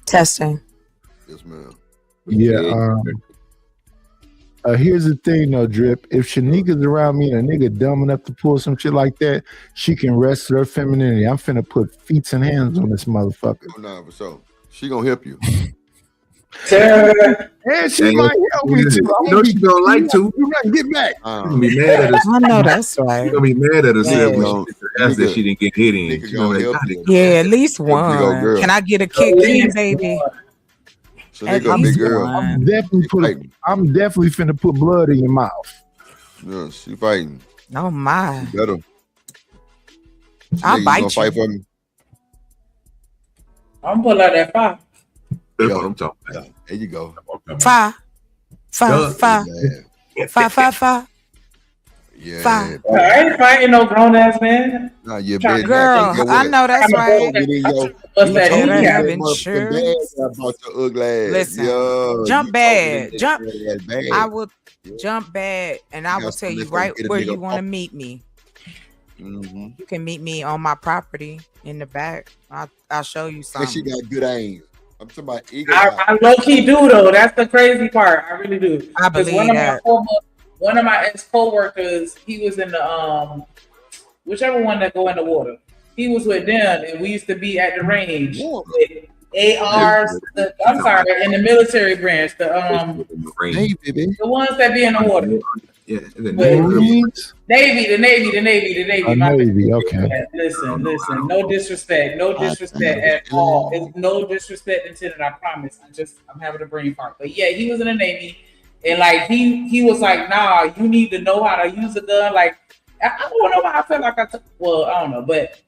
[SPEAKER 19] Testing.
[SPEAKER 1] Yes, ma'am.
[SPEAKER 20] Yeah. Here's the thing though, Drip. If Shanika's around me and a nigga dumb enough to pull some shit like that, she can rest her femininity. I'm finna put feet and hands on this motherfucker.
[SPEAKER 1] Oh, no, for sure. She gonna help you.
[SPEAKER 20] And she might help me too.
[SPEAKER 21] You know she gonna like to.
[SPEAKER 20] You gotta get back.
[SPEAKER 21] She's gonna be mad at herself.
[SPEAKER 19] I know that's right.
[SPEAKER 21] She's gonna be mad at herself
[SPEAKER 19] Yeah.
[SPEAKER 21] when she asked that she didn't get hit in. She gonna like, "God,
[SPEAKER 19] Yeah, at least one.
[SPEAKER 1] girl.
[SPEAKER 19] Can I get a kick in, baby?
[SPEAKER 1] So
[SPEAKER 19] At
[SPEAKER 1] they go big
[SPEAKER 19] least
[SPEAKER 1] girl.
[SPEAKER 19] one.
[SPEAKER 20] I'm definitely finna put blood in your mouth.
[SPEAKER 1] Yeah, she fighting.
[SPEAKER 19] Oh my.
[SPEAKER 1] You better.
[SPEAKER 19] I'll
[SPEAKER 1] You
[SPEAKER 19] bite
[SPEAKER 1] gonna
[SPEAKER 19] you.
[SPEAKER 1] fight for me?
[SPEAKER 3] I'm pulling out that fire.
[SPEAKER 21] That's what I'm talking about.
[SPEAKER 1] There you go.
[SPEAKER 19] Five.
[SPEAKER 1] Yeah.
[SPEAKER 19] Five.
[SPEAKER 3] I ain't fighting no grown ass man.
[SPEAKER 1] Nah, you
[SPEAKER 3] Trying
[SPEAKER 1] better
[SPEAKER 3] to-
[SPEAKER 19] Girl,
[SPEAKER 1] not.
[SPEAKER 19] I know that's right.
[SPEAKER 1] Get in your,
[SPEAKER 3] What's that?
[SPEAKER 19] Better
[SPEAKER 3] He
[SPEAKER 19] have
[SPEAKER 3] got-
[SPEAKER 19] insurance.
[SPEAKER 1] about your ugly ass.
[SPEAKER 19] Listen,
[SPEAKER 1] Yo,
[SPEAKER 19] jump
[SPEAKER 1] you
[SPEAKER 19] bad.
[SPEAKER 1] over there
[SPEAKER 19] Jump.
[SPEAKER 1] that bad.
[SPEAKER 19] I would jump bad, and I
[SPEAKER 1] You
[SPEAKER 19] will
[SPEAKER 1] got
[SPEAKER 19] tell you
[SPEAKER 1] something that's
[SPEAKER 19] right
[SPEAKER 1] gonna get a
[SPEAKER 19] where
[SPEAKER 1] nigga
[SPEAKER 19] you want to
[SPEAKER 1] off.
[SPEAKER 19] meet me.
[SPEAKER 1] Mm-hmm.
[SPEAKER 19] You can meet me on my property in the back. I'll show you
[SPEAKER 1] And she
[SPEAKER 19] something.
[SPEAKER 1] got good aim. I'm talking about eagle.
[SPEAKER 3] I low key do though. That's the crazy part. I really do.
[SPEAKER 19] I
[SPEAKER 3] 'Cause
[SPEAKER 19] believe that.
[SPEAKER 3] One of my ex co-workers, he was in the whichever one that go in the water. He was with them, and we used to be at the range with ARs. I'm sorry, in the military branch, the ones that be in the water.
[SPEAKER 21] Yeah, the
[SPEAKER 20] Marines?
[SPEAKER 3] Navy, the Navy.
[SPEAKER 20] A
[SPEAKER 3] My
[SPEAKER 20] Navy, okay.
[SPEAKER 3] Listen. No disrespect at all. It's no disrespect intended. I promise. I'm having a brain fart. But yeah, he was in the Navy, and like he was like, nah, you need to know how to use a gun. Like I don't know how I felt like I took. Well, I don't know, but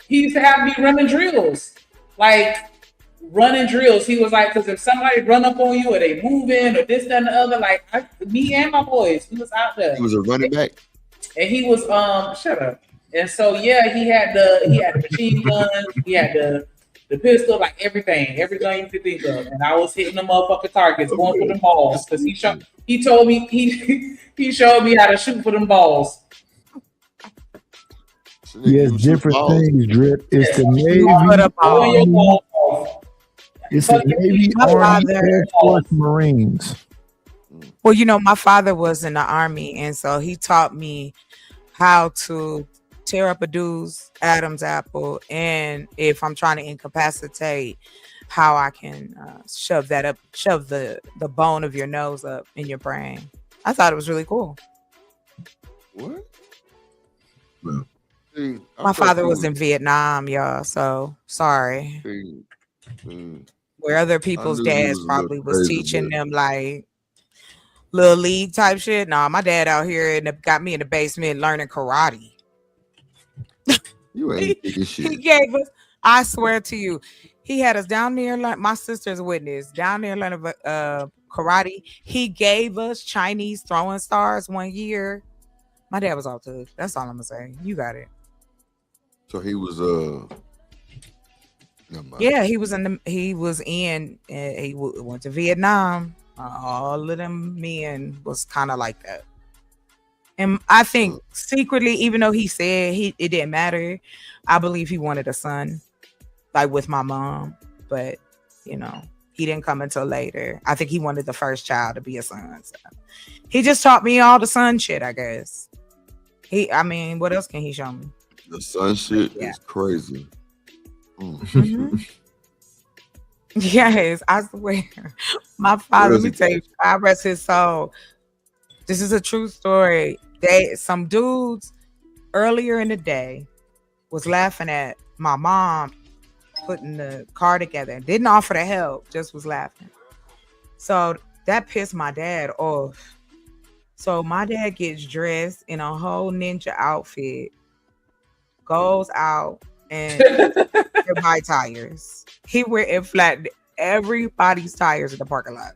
[SPEAKER 3] he used to have me running drills, like. Running drills. He was like, because if somebody run up on you or they moving or this, that, and the other, like me and my boys, we was out there.
[SPEAKER 1] He was a running back.
[SPEAKER 3] And he was shut up. And so yeah, he had the machine gun, he had the pistol, like everything you could think of. And I was hitting the motherfucking targets, going for them balls, because he told me he showed me how to shoot for them balls.
[SPEAKER 20] Yes, different things, Drip. It's the Navy. It's the Navy, Army, Air Force, Marines.
[SPEAKER 19] Well, you know, my father was in the Army, and so he taught me how to tear up a dude's Adam's apple, and if I'm trying to incapacitate, how I can shove the bone of your nose up in your brain. I thought it was really cool.
[SPEAKER 1] What?
[SPEAKER 19] My father was in Vietnam, y'all. So sorry. Where other people's
[SPEAKER 1] knew he
[SPEAKER 19] dads
[SPEAKER 1] was a little
[SPEAKER 19] probably was
[SPEAKER 1] crazy,
[SPEAKER 19] teaching
[SPEAKER 1] but-
[SPEAKER 19] them like little league type shit. Nah, my dad out here got me in the basement learning karate.
[SPEAKER 1] You ain't thinking
[SPEAKER 19] He
[SPEAKER 1] shit.
[SPEAKER 19] gave us, I swear to you, he had us down there, like my sister's witness, down there learning karate. He gave us Chinese throwing stars one year. My dad was all good. That's all I'm gonna say. You got it.
[SPEAKER 1] So he was never mind.
[SPEAKER 19] Yeah, he went to Vietnam. All of them men was kind of like that. And I think secretly, even though he said it didn't matter, I believe he wanted a son, like with my mom. But you know, he didn't come until later. I think he wanted the first child to be a son. So he just taught me all the son shit, I guess. What else can he show me?
[SPEAKER 1] The son shit is crazy.
[SPEAKER 19] Mhm. Yes, I swear. My father, let me tell you, I rest his soul. This is a true story. Some dudes earlier in the day was laughing at my mom putting the car together and didn't offer to help, just was laughing. So that pissed my dad off. So my dad gets dressed in a whole ninja outfit, goes out and buy tires. He went and flattened everybody's tires in the parking lot.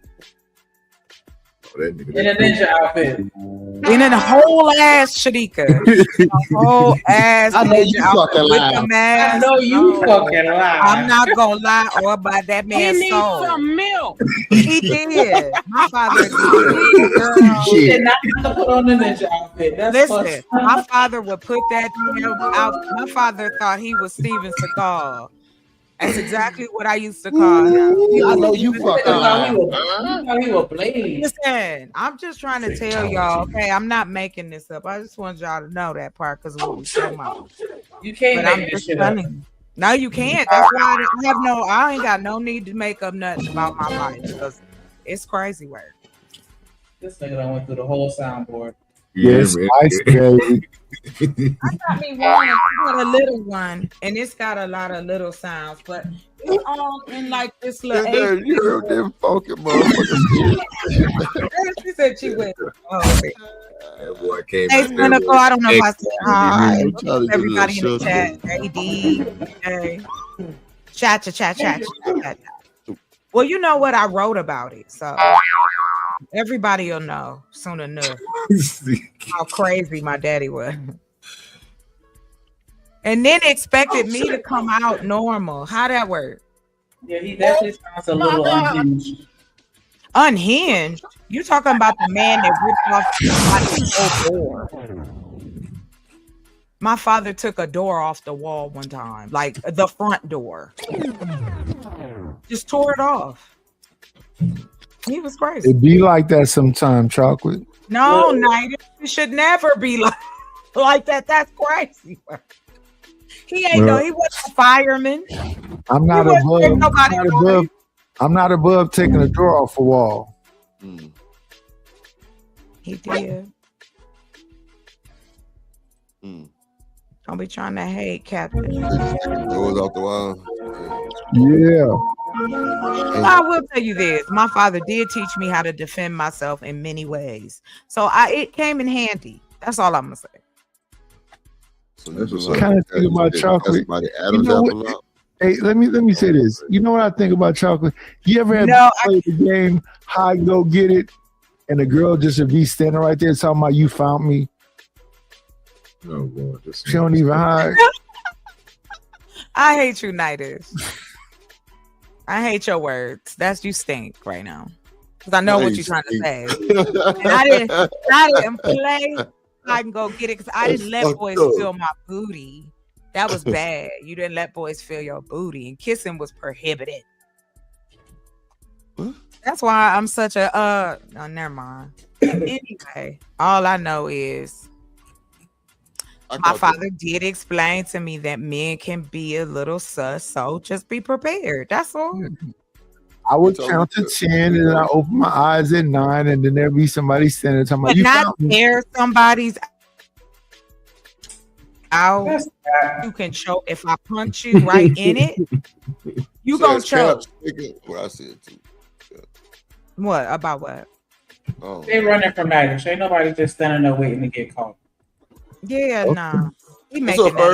[SPEAKER 21] That nigga,
[SPEAKER 3] In a ninja outfit.
[SPEAKER 19] In a whole ass Shadika. A whole ass
[SPEAKER 1] I know
[SPEAKER 19] ninja
[SPEAKER 1] you
[SPEAKER 19] outfit
[SPEAKER 1] fucking
[SPEAKER 19] with
[SPEAKER 1] lying.
[SPEAKER 19] the mask.
[SPEAKER 3] I know you fucking lying.
[SPEAKER 19] I'm not gonna lie or about that man's soul.
[SPEAKER 15] milk.
[SPEAKER 19] He did. My father did. Girl.
[SPEAKER 3] He did not have to put on the ninja outfit. That's
[SPEAKER 19] Listen, my father would put that out. My father thought he was Steven Seagal. That's exactly what I used to call him.
[SPEAKER 1] I know you fucking lying.
[SPEAKER 3] He was Blade.
[SPEAKER 19] Listen, I'm just trying to tell y'all, okay, I'm not making this up. I just want y'all to know that part because of what we talking about.
[SPEAKER 3] You can't
[SPEAKER 19] But I'm
[SPEAKER 3] make this
[SPEAKER 19] just
[SPEAKER 3] shit up.
[SPEAKER 19] telling you. No, you can't. That's why I ain't got no need to make up nothing about my life because it's crazy work.
[SPEAKER 3] This nigga done went through the whole soundboard.
[SPEAKER 20] Yes, Ice Baby.
[SPEAKER 19] I got me one. I got a little one, and it's got a lot of little sounds, but it's all in like this little.
[SPEAKER 1] You heard them funky motherfuckers.
[SPEAKER 19] She said she went. Oh,
[SPEAKER 21] That boy came
[SPEAKER 19] hey,
[SPEAKER 21] out there
[SPEAKER 19] Cynical,
[SPEAKER 21] with
[SPEAKER 19] I don't know if I said hi.
[SPEAKER 1] I'm trying to get a
[SPEAKER 19] Everybody in the
[SPEAKER 1] little
[SPEAKER 19] chat. AD. Hey. Chat. Well, you know what? I wrote about it, so everybody will know soon enough how crazy my daddy was. And then expected me to come out normal. How that work?
[SPEAKER 3] Yeah, he definitely sounds a little unhinged.
[SPEAKER 19] Unhinged? You talking about the man that ripped off somebody's whole door? My father took a door off the wall one time, like the front door. Just tore it off. He was crazy.
[SPEAKER 20] It be like that sometimes, Chocolate.
[SPEAKER 19] No, Night. It should never be like that. That's crazy. He ain't
[SPEAKER 20] Well,
[SPEAKER 19] he wasn't a fireman.
[SPEAKER 20] I'm not
[SPEAKER 19] He wasn't
[SPEAKER 20] above.
[SPEAKER 19] nobody
[SPEAKER 20] I'm not above taking a door off a wall.
[SPEAKER 19] He did. Don't be trying to hate, Captain.
[SPEAKER 1] Doors off the wall.
[SPEAKER 20] Yeah.
[SPEAKER 19] I will tell you this. My father did teach me how to defend myself in many ways. So it came in handy. That's all I'm gonna say.
[SPEAKER 1] So that's what's
[SPEAKER 20] I kind of think about Chocolate. You know what? Hey, let me say this. You know what I think about Chocolate? You ever have played the game Hide Go Get It, and the girl just would be standing right there talking about you found me?
[SPEAKER 21] Oh Lord,
[SPEAKER 20] She don't even hide.
[SPEAKER 19] I hate you, Nighters. I hate your words. That's you stink right now. Because I know what you're trying to say. And I didn't play I can go get it because I didn't let boys feel my booty. That was bad. You didn't let boys feel your booty, and kissing was prohibited. That's why I'm such a no, never mind. Anyway, all I know is my father did explain to me that men can be a little sus, so just be prepared. That's all.
[SPEAKER 20] I would count to 10 and I open my eyes at 9, and then there'd be somebody standing talking about
[SPEAKER 19] But
[SPEAKER 20] you
[SPEAKER 19] not
[SPEAKER 20] found me.
[SPEAKER 19] tear somebody's out. You can choke. If I punch you right in it, you gonna choke.
[SPEAKER 1] What I said too.
[SPEAKER 19] What about what?
[SPEAKER 1] Oh.
[SPEAKER 3] They running from Nighters. Ain't nobody just standing there waiting to get caught.
[SPEAKER 19] Yeah,
[SPEAKER 1] Okay.
[SPEAKER 19] nah. He
[SPEAKER 1] What's
[SPEAKER 19] making
[SPEAKER 1] up,
[SPEAKER 19] that up.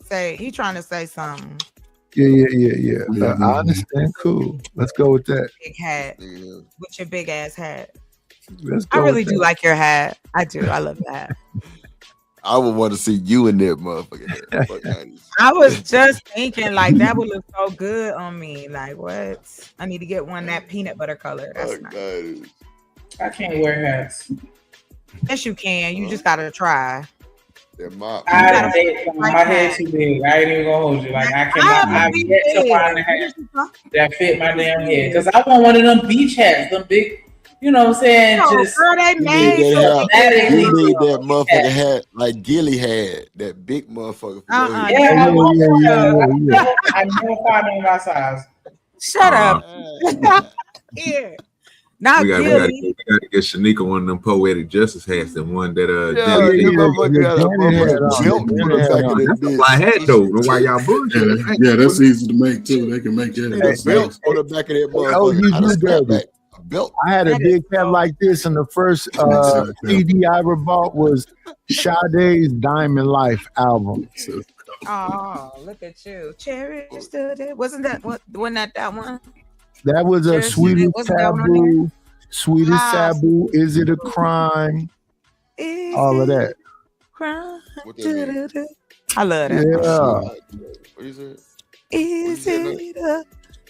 [SPEAKER 1] Bird?
[SPEAKER 19] He trying to say something.
[SPEAKER 20] Yeah. I understand. Cool. Let's go with that.
[SPEAKER 19] Big hat. With your big ass hat.
[SPEAKER 20] Let's
[SPEAKER 19] I
[SPEAKER 20] go
[SPEAKER 19] really
[SPEAKER 20] with
[SPEAKER 19] do
[SPEAKER 20] that.
[SPEAKER 19] like your hat. I do. I love that.
[SPEAKER 1] I would want to see you in that motherfucking hat. Fuck that.
[SPEAKER 19] I was just thinking like that would look so good on me. Like what? I need to get one that peanut butter color. That's nice.
[SPEAKER 3] I can't wear hats.
[SPEAKER 19] Yes, you can. You just gotta try.
[SPEAKER 1] My
[SPEAKER 3] head too big. I ain't even gonna hold you. Like I cannot. I've yet to find a hat that fit my damn head. Because I want one of them beach hats, them big. You know what I'm saying?
[SPEAKER 19] No,
[SPEAKER 3] Just
[SPEAKER 19] girl, they
[SPEAKER 1] You
[SPEAKER 19] made
[SPEAKER 1] need
[SPEAKER 19] so
[SPEAKER 1] that hat.
[SPEAKER 19] big.
[SPEAKER 1] You need that motherfucking hat like Gilly had. That big motherfucker.
[SPEAKER 3] Yeah, I want one. I never find on my size.
[SPEAKER 19] Shut up. Here. Not
[SPEAKER 21] we
[SPEAKER 19] Gilly.
[SPEAKER 21] got to get Shanika one of them poetic justice hats, and one that That's a fly hat though. Know why y'all bullshit?
[SPEAKER 2] Yeah, that's easy to make too. They can make that. That's
[SPEAKER 1] belt on the back of that
[SPEAKER 20] Oh,
[SPEAKER 1] motherfucker.
[SPEAKER 20] you
[SPEAKER 1] Not a
[SPEAKER 20] do,
[SPEAKER 1] strap
[SPEAKER 20] baby.
[SPEAKER 1] back. A belt.
[SPEAKER 20] I had a big hat like this, and the first CD I ever bought was Sade's Diamond Life album.
[SPEAKER 19] Oh, look at you. Cherish the day. Wasn't that that one?
[SPEAKER 20] That was a
[SPEAKER 19] Cherish the
[SPEAKER 20] Sweetest
[SPEAKER 19] Day. Wasn't that one on there?
[SPEAKER 20] Taboo. Sweet as Sabu, is it a crime? All of that.
[SPEAKER 19] Crime.
[SPEAKER 1] What that mean?
[SPEAKER 19] I love that.
[SPEAKER 20] Yeah.
[SPEAKER 1] What is it?
[SPEAKER 19] Is it a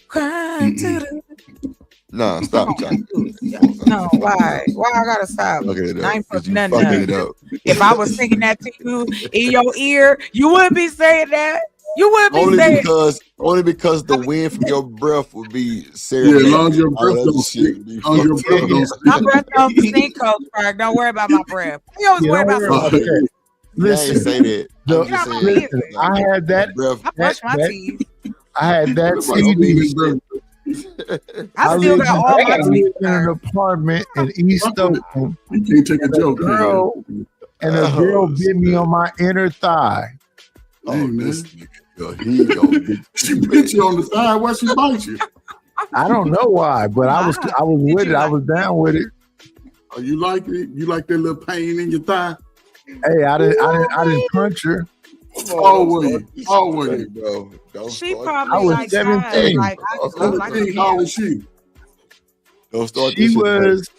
[SPEAKER 19] crime to the
[SPEAKER 1] Nah, stop, John.
[SPEAKER 19] No, why? Why I gotta stop?
[SPEAKER 1] Okay,
[SPEAKER 19] I ain't
[SPEAKER 1] because
[SPEAKER 19] put
[SPEAKER 1] you
[SPEAKER 19] nothing
[SPEAKER 1] fucking
[SPEAKER 19] up.
[SPEAKER 1] it up.
[SPEAKER 19] If I was singing that to you in your ear, you wouldn't be saying that. You wouldn't be saying
[SPEAKER 1] Only because the wind from your breath would be
[SPEAKER 2] Yeah,
[SPEAKER 1] serious.
[SPEAKER 2] as long as your breath don't stink. As long as your breath don't stink.
[SPEAKER 19] my breath don't stink, Coach Craig. Don't worry about my breath. You always worry about my breath.
[SPEAKER 20] Listen,
[SPEAKER 1] say that.
[SPEAKER 20] the-
[SPEAKER 1] I'm just saying.
[SPEAKER 20] listen, I had that.
[SPEAKER 19] I brush my teeth.
[SPEAKER 20] I had that CD.
[SPEAKER 19] I still
[SPEAKER 20] lived
[SPEAKER 19] got all my teeth.
[SPEAKER 20] in an apartment in East Oakland.
[SPEAKER 2] You can't take a joke.
[SPEAKER 20] And a girl bit me on my inner thigh.
[SPEAKER 2] Oh,
[SPEAKER 1] this
[SPEAKER 2] man.
[SPEAKER 1] nigga, he gonna be.
[SPEAKER 2] She bit you on the side. Why she bite you?
[SPEAKER 20] I don't know why, but I was with it. I was down with it.
[SPEAKER 2] Oh, you like it? You like that little pain in your thigh?
[SPEAKER 20] Hey, I didn't punch her.
[SPEAKER 2] Oh, were you? Oh, were you?
[SPEAKER 1] Bro, don't
[SPEAKER 19] She
[SPEAKER 1] start.
[SPEAKER 19] probably
[SPEAKER 20] I was
[SPEAKER 19] like
[SPEAKER 20] 17.
[SPEAKER 19] Like, I just look like a
[SPEAKER 2] How old was she?
[SPEAKER 1] Don't start
[SPEAKER 20] She
[SPEAKER 1] this shit, bro.
[SPEAKER 20] was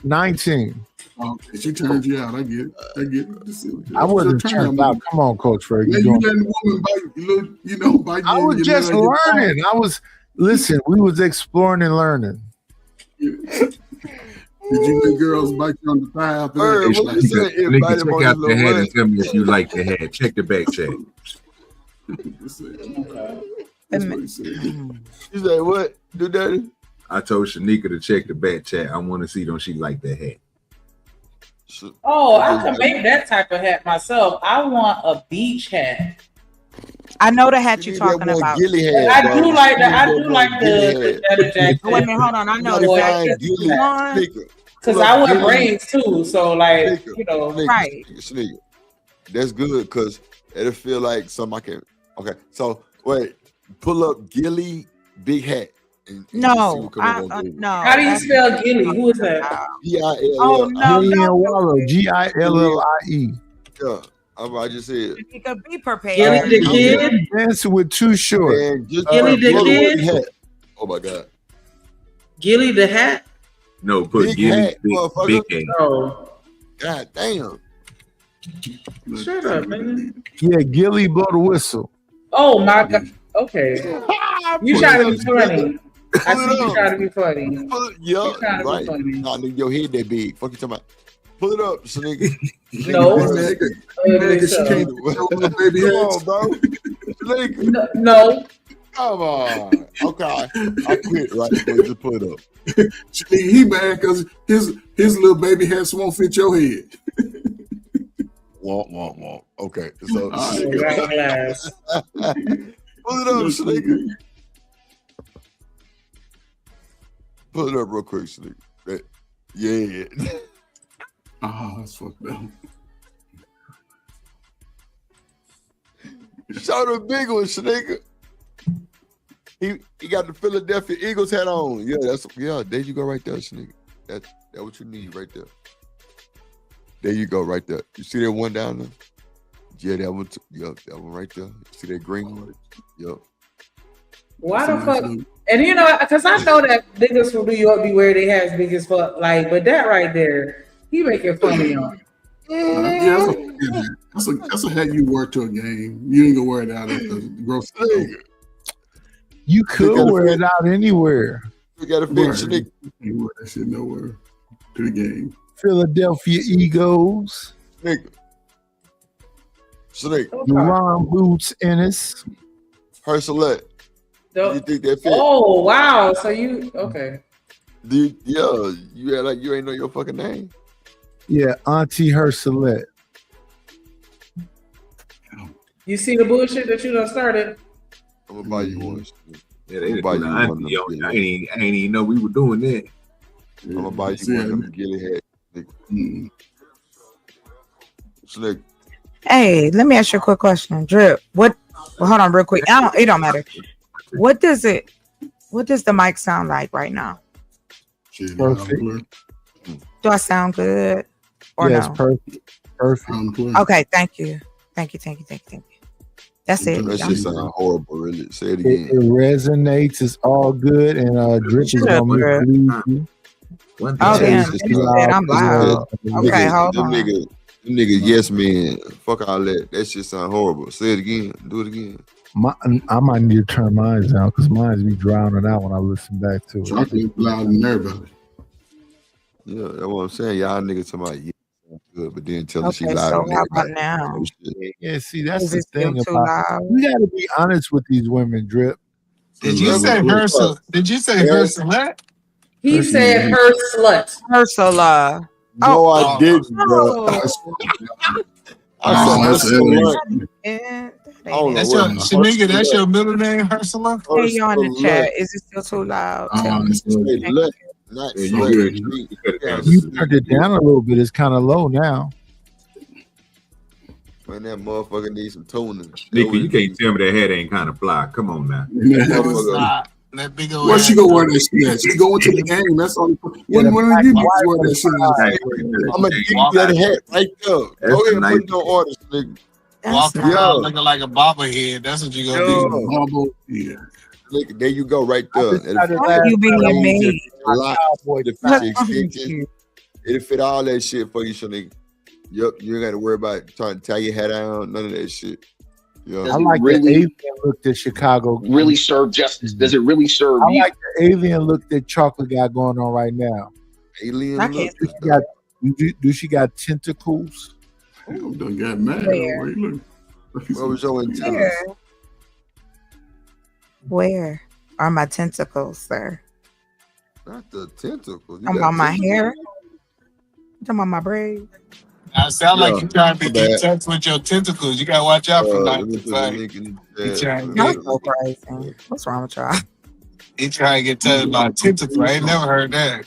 [SPEAKER 20] 19.
[SPEAKER 2] Okay, she turned you out. I get it. I get it.
[SPEAKER 20] I wasn't turned out. Come on, Coach Ferg.
[SPEAKER 2] Man, you letting the woman bite you, bite you.
[SPEAKER 20] I was just learning. Listen, we was exploring and learning.
[SPEAKER 2] Did you let girls bite you on the thigh after
[SPEAKER 1] Hey,
[SPEAKER 2] that?
[SPEAKER 1] what you say?
[SPEAKER 12] Nigga,
[SPEAKER 1] Invite him
[SPEAKER 12] check
[SPEAKER 1] on
[SPEAKER 12] out
[SPEAKER 1] his
[SPEAKER 12] the
[SPEAKER 1] little
[SPEAKER 12] head
[SPEAKER 1] run.
[SPEAKER 12] and tell me if you like the head. Check the back check.
[SPEAKER 2] That's what he said.
[SPEAKER 1] You say what? Do that?
[SPEAKER 12] I told Shanika to check the back check. I want to see don't she like the head.
[SPEAKER 3] Oh, I can make that type of hat myself. I want a beach hat.
[SPEAKER 19] I know the hat you're talking about.
[SPEAKER 3] I do like that. I do like the leather jacket.
[SPEAKER 19] Wait a minute, hold on. I know
[SPEAKER 1] You
[SPEAKER 19] the
[SPEAKER 1] gotta
[SPEAKER 19] jacket.
[SPEAKER 1] find
[SPEAKER 3] Because I wear braids too. So like, you know,
[SPEAKER 19] right.
[SPEAKER 1] Sneaker. That's good because it'll feel like something I can. Okay, so wait, pull up Gilly Big Hat. And
[SPEAKER 19] No,
[SPEAKER 1] see what come up on Google.
[SPEAKER 19] no.
[SPEAKER 3] How do you spell Gilly? Who is that?
[SPEAKER 1] G-I-L-L.
[SPEAKER 19] Oh no,
[SPEAKER 20] Gillian Wallow, Gillie.
[SPEAKER 1] Yeah, I just said.
[SPEAKER 19] You could be prepared.
[SPEAKER 3] Gilly the kid.
[SPEAKER 20] Dancing with Too Short.
[SPEAKER 1] And just
[SPEAKER 3] Gilly the
[SPEAKER 1] pull
[SPEAKER 3] kid?
[SPEAKER 1] hat. Oh my God.
[SPEAKER 3] Gilly the hat.
[SPEAKER 12] No, put
[SPEAKER 1] Big
[SPEAKER 12] Gilly
[SPEAKER 1] hat,
[SPEAKER 12] big
[SPEAKER 1] motherfucker.
[SPEAKER 12] head.
[SPEAKER 3] Oh,
[SPEAKER 1] God damn.
[SPEAKER 3] shut up, man.
[SPEAKER 20] Yeah, Gilly blow the whistle.
[SPEAKER 3] Oh my God. Okay. You trying to be funny. I see you trying to be funny.
[SPEAKER 1] Yeah,
[SPEAKER 3] You trying to be
[SPEAKER 1] right.
[SPEAKER 3] funny.
[SPEAKER 1] Nah, nigga, your head that big. Fuck you talking about. Pull it up, nigga.
[SPEAKER 3] No.
[SPEAKER 2] Nigga, she can't
[SPEAKER 1] Come
[SPEAKER 2] baby
[SPEAKER 1] on, bro. Nigga.
[SPEAKER 3] No.
[SPEAKER 1] Come on. Okay. I quit right before you pull it up.
[SPEAKER 2] He mad because his little baby hats won't fit your head.
[SPEAKER 1] Won't. Okay. So
[SPEAKER 3] Glass.
[SPEAKER 1] pull it up, nigga. Pull it up real quick, nigga. Yeah.
[SPEAKER 2] Oh, that's fucked up.
[SPEAKER 1] Show the big one, nigga. He got the Philadelphia Eagles hat on. Yeah, there you go right there, nigga. That's what you need right there. There you go right there. You see that one down there? Yeah, that one. That one right there. You see that green one? Yep.
[SPEAKER 3] Why the fuck? And you know, because I know that niggas from New York be wearing their hats big as fuck. Like, but that right there, he making fun of y'all.
[SPEAKER 2] Yeah, that's a hat you wear to a game. You ain't gonna wear it out at the grocery store.
[SPEAKER 20] You could wear it out anywhere.
[SPEAKER 1] You got to fix it.
[SPEAKER 2] You wear that shit nowhere to the game.
[SPEAKER 20] Philadelphia Eagles.
[SPEAKER 1] Snake.
[SPEAKER 20] Ron Boots Ennis.
[SPEAKER 1] Herselette. You think that fit?
[SPEAKER 3] Oh wow! So you okay?
[SPEAKER 1] You act like you ain't know your fucking name.
[SPEAKER 20] Yeah, Auntie Herselette.
[SPEAKER 3] You see the bullshit that you done started?
[SPEAKER 1] I'm gonna buy you one.
[SPEAKER 12] Yeah, they buy you one. I ain't even know we were doing that.
[SPEAKER 1] I'm gonna buy you one of them Gilly hat. Slick.
[SPEAKER 19] Hey, let me ask you a quick question. Drip, well, hold on real quick. It don't matter. What does the mic sound like right now?
[SPEAKER 20] Perfect.
[SPEAKER 19] Do I sound good? Or
[SPEAKER 20] yes,
[SPEAKER 19] no?
[SPEAKER 20] perfect.
[SPEAKER 19] Okay, thank you. That's it.
[SPEAKER 1] That shit sound horrible, really. Say it
[SPEAKER 20] It
[SPEAKER 1] again.
[SPEAKER 20] resonates. It's all good. And Drip is gonna make
[SPEAKER 12] One
[SPEAKER 19] Oh,
[SPEAKER 12] thing.
[SPEAKER 19] damn. Nigga said I'm loud. Okay, hold
[SPEAKER 1] Them
[SPEAKER 19] on.
[SPEAKER 1] niggas, yes man. Fuck all that. That shit sound horrible. Say it again. Do it again.
[SPEAKER 20] I might need to turn mine down because mine be drowning out when I listen back to it.
[SPEAKER 2] Chocolate loud than everybody.
[SPEAKER 1] Yeah, that's what I'm saying. Y'all niggas talking about yeah, sound good, but then tell them she
[SPEAKER 19] Okay,
[SPEAKER 1] loud
[SPEAKER 19] so
[SPEAKER 1] on
[SPEAKER 19] how about
[SPEAKER 1] everybody.
[SPEAKER 19] now?
[SPEAKER 20] Yeah, see, that's
[SPEAKER 19] Is
[SPEAKER 20] the
[SPEAKER 19] it still
[SPEAKER 20] thing
[SPEAKER 19] too
[SPEAKER 20] about
[SPEAKER 19] loud?
[SPEAKER 20] we got to be honest with these women, Drip.
[SPEAKER 17] Did you say her? Did you say her select?
[SPEAKER 3] He said her slut.
[SPEAKER 19] Ursula.
[SPEAKER 1] No, I didn't, bro.
[SPEAKER 19] Oh.
[SPEAKER 1] I said her slut.
[SPEAKER 19] Eh,
[SPEAKER 1] I don't know
[SPEAKER 17] That's
[SPEAKER 1] what.
[SPEAKER 17] your Shamika. That's your middle name, Ursula.
[SPEAKER 19] Hey, y'all in the chat. Is it still too loud? Tell me.
[SPEAKER 1] Not
[SPEAKER 21] Yeah,
[SPEAKER 1] slut.
[SPEAKER 20] You turned it down a little bit. It's kind of low now.
[SPEAKER 1] Man, that motherfucker needs some tuning.
[SPEAKER 12] Nika, you can't tell me that head ain't kind of fly. Come on now.
[SPEAKER 17] That big old.
[SPEAKER 2] Where she gonna wear that shit at? She going to the game. That's all. When are you wear that shit at?
[SPEAKER 1] I'm gonna give you that hat right there. Go ahead and put no orders, nigga.
[SPEAKER 17] Walking around looking like a bobblehead. That's what you gonna be.
[SPEAKER 2] Yeah.
[SPEAKER 1] Look, there you go, right there.
[SPEAKER 19] You being made.
[SPEAKER 1] It'll fit all that shit for you, so nigga. Yep, you ain't got to worry about trying to tie your head down. None of that shit. Yeah.
[SPEAKER 20] I like the alien look that Chicago
[SPEAKER 14] really serve justice. Does it really serve
[SPEAKER 20] I
[SPEAKER 14] you?
[SPEAKER 20] like the alien look that Chocolate got going on right now.
[SPEAKER 1] Alien
[SPEAKER 19] I
[SPEAKER 1] look.
[SPEAKER 19] can't
[SPEAKER 20] Do she got tentacles?
[SPEAKER 2] Done got mad.
[SPEAKER 19] Where?
[SPEAKER 1] What was your intent?
[SPEAKER 19] Where are my tentacles, sir?
[SPEAKER 1] Not the tentacles.
[SPEAKER 19] Talking about my hair? Talking about my braids?
[SPEAKER 17] I sound like you trying to
[SPEAKER 1] my
[SPEAKER 17] be in
[SPEAKER 1] bad.
[SPEAKER 17] touch with your tentacles. You gotta watch out for
[SPEAKER 1] Let me
[SPEAKER 17] that.
[SPEAKER 1] put the link in the
[SPEAKER 17] He
[SPEAKER 1] chat.
[SPEAKER 17] trying to
[SPEAKER 19] Y'all
[SPEAKER 17] get,
[SPEAKER 19] so crazy. What's wrong with y'all?
[SPEAKER 17] he trying to get touched by a tentacle. I ain't never heard that.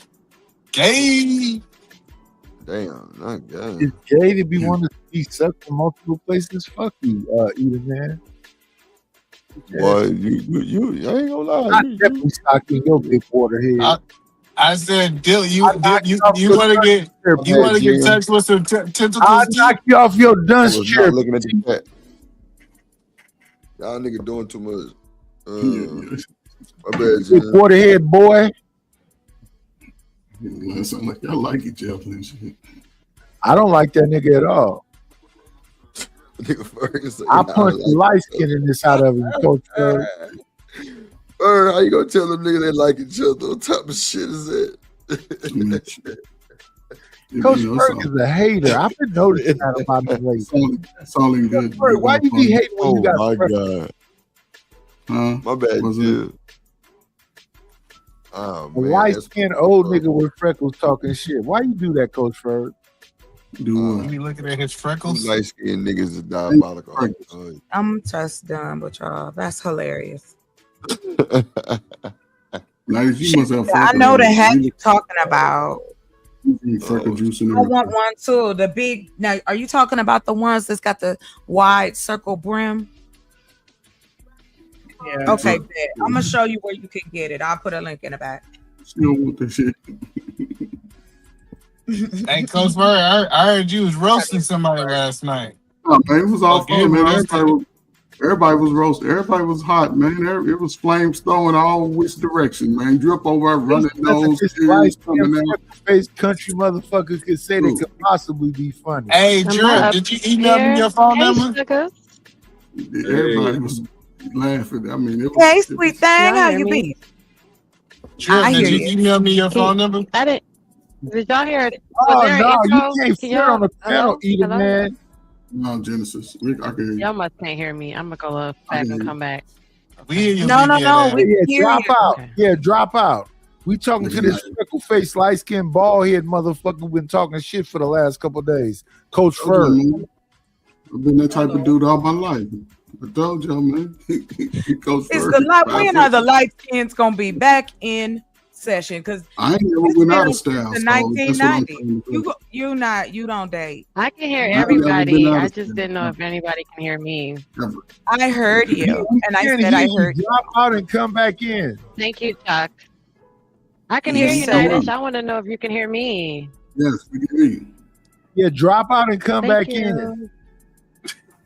[SPEAKER 17] Gay.
[SPEAKER 1] Damn, not good.
[SPEAKER 20] It's gay to be wanting to be sucked in multiple places. Fuck you, Eden man.
[SPEAKER 1] Boy, you ain't gonna lie.
[SPEAKER 20] I'm definitely stocking your big water head.
[SPEAKER 17] I said, Dill, you want to get touched with some tentacles?
[SPEAKER 20] I'll knock you off your
[SPEAKER 1] I
[SPEAKER 20] dunce
[SPEAKER 1] was
[SPEAKER 20] chair.
[SPEAKER 1] not looking at the chat. Y'all nigga doing too much. My bad,
[SPEAKER 20] Big
[SPEAKER 1] Jim.
[SPEAKER 20] water head boy.
[SPEAKER 2] It sound like y'all like each other and shit.
[SPEAKER 20] I don't like that nigga at all.
[SPEAKER 1] Nigga Ferguson.
[SPEAKER 20] I punched the light skin in this out of him, Coach Ferg.
[SPEAKER 1] How you gonna tell them niggas they like each other? What type of shit is that?
[SPEAKER 20] Coach Ferg is a hater. I've been noticing that about him lately.
[SPEAKER 2] That's all in good.
[SPEAKER 20] Ferg, why you be hating when you got
[SPEAKER 1] my
[SPEAKER 20] freckles?
[SPEAKER 1] God. My bad,
[SPEAKER 2] Was
[SPEAKER 1] dude. Oh,
[SPEAKER 20] A
[SPEAKER 1] man.
[SPEAKER 20] light
[SPEAKER 1] that's-
[SPEAKER 20] skinned old nigga with freckles talking shit. Why you do that, Coach Ferg?
[SPEAKER 2] Do
[SPEAKER 17] You looking at his freckles?
[SPEAKER 1] Light skinned niggas is diabolical.
[SPEAKER 19] I'm just done with y'all. That's hilarious.
[SPEAKER 2] Nice, you must have
[SPEAKER 19] I know the hat you're talking about.
[SPEAKER 2] freckle juice in
[SPEAKER 19] I
[SPEAKER 2] there.
[SPEAKER 19] want one too. The big. Now, are you talking about the ones that's got the wide circle brim?
[SPEAKER 17] Yeah.
[SPEAKER 19] Okay, bet. I'm gonna show you where you can get it. I'll put a link in the back.
[SPEAKER 2] Still want that shit.
[SPEAKER 17] Hey, Coach Bird, I heard you was roasting somebody last night.
[SPEAKER 2] Oh, man, it was all
[SPEAKER 17] Okay,
[SPEAKER 2] fun, man.
[SPEAKER 17] roasted.
[SPEAKER 2] Everybody was roasted. Everybody was hot, man. It was flames throwing all which direction, man. Drip over, running nose,
[SPEAKER 20] This
[SPEAKER 2] tears
[SPEAKER 20] light
[SPEAKER 2] coming
[SPEAKER 20] skinned
[SPEAKER 2] out.
[SPEAKER 20] face country motherfucker could say they could possibly be funny.
[SPEAKER 17] Hey, Drip, did you email me your phone number?
[SPEAKER 2] Everybody was laughing. I mean, it was.
[SPEAKER 19] Hey, sweet thing, how you be?
[SPEAKER 17] Drip,
[SPEAKER 19] I
[SPEAKER 17] did
[SPEAKER 19] hear
[SPEAKER 17] you
[SPEAKER 19] you.
[SPEAKER 17] email me your phone number?
[SPEAKER 16] I didn't. Did y'all hear it?
[SPEAKER 20] Oh
[SPEAKER 16] Was there an
[SPEAKER 20] no,
[SPEAKER 16] intro?
[SPEAKER 20] you can't
[SPEAKER 16] Can
[SPEAKER 20] fit
[SPEAKER 16] y'all-
[SPEAKER 20] on the panel,
[SPEAKER 16] hello?
[SPEAKER 20] Eden
[SPEAKER 16] Hello?
[SPEAKER 20] man.
[SPEAKER 2] No, Genesis. I can hear you.
[SPEAKER 16] Y'all must can't hear me. I'm gonna go back and come back.
[SPEAKER 17] We hear you.
[SPEAKER 19] No, no, no. We
[SPEAKER 20] Yeah,
[SPEAKER 19] hear
[SPEAKER 20] drop
[SPEAKER 19] you.
[SPEAKER 20] out. Yeah, drop out. We talking to this freckle face, light skinned, bald head motherfucker who been talking shit for the last couple of days. Coach Ferg.
[SPEAKER 2] I've been that type of dude all my life. I told y'all, man. Coach
[SPEAKER 19] It's
[SPEAKER 2] Ferg,
[SPEAKER 19] the light. When are the
[SPEAKER 2] 5'8".
[SPEAKER 19] light skins gonna be back in session? Because
[SPEAKER 2] I ain't never went out of style.
[SPEAKER 19] the
[SPEAKER 2] so that's what I'm
[SPEAKER 19] 1990.
[SPEAKER 2] trying to do.
[SPEAKER 19] You don't date.
[SPEAKER 16] I can hear
[SPEAKER 2] I've never been
[SPEAKER 16] everybody.
[SPEAKER 2] out
[SPEAKER 16] I
[SPEAKER 2] of
[SPEAKER 16] just didn't know if anybody can hear me.
[SPEAKER 19] I heard you, and I
[SPEAKER 20] Can't
[SPEAKER 19] said I
[SPEAKER 20] hear you.
[SPEAKER 19] heard you.
[SPEAKER 20] Drop out and come back in.
[SPEAKER 16] Thank you, Chuck. I can
[SPEAKER 20] You
[SPEAKER 16] hear you,
[SPEAKER 20] said
[SPEAKER 16] Nidish.
[SPEAKER 20] what?
[SPEAKER 16] I want to know if you can hear me.
[SPEAKER 2] Yes, we can hear you.
[SPEAKER 20] Yeah, drop out and come
[SPEAKER 16] Thank
[SPEAKER 20] back
[SPEAKER 16] you.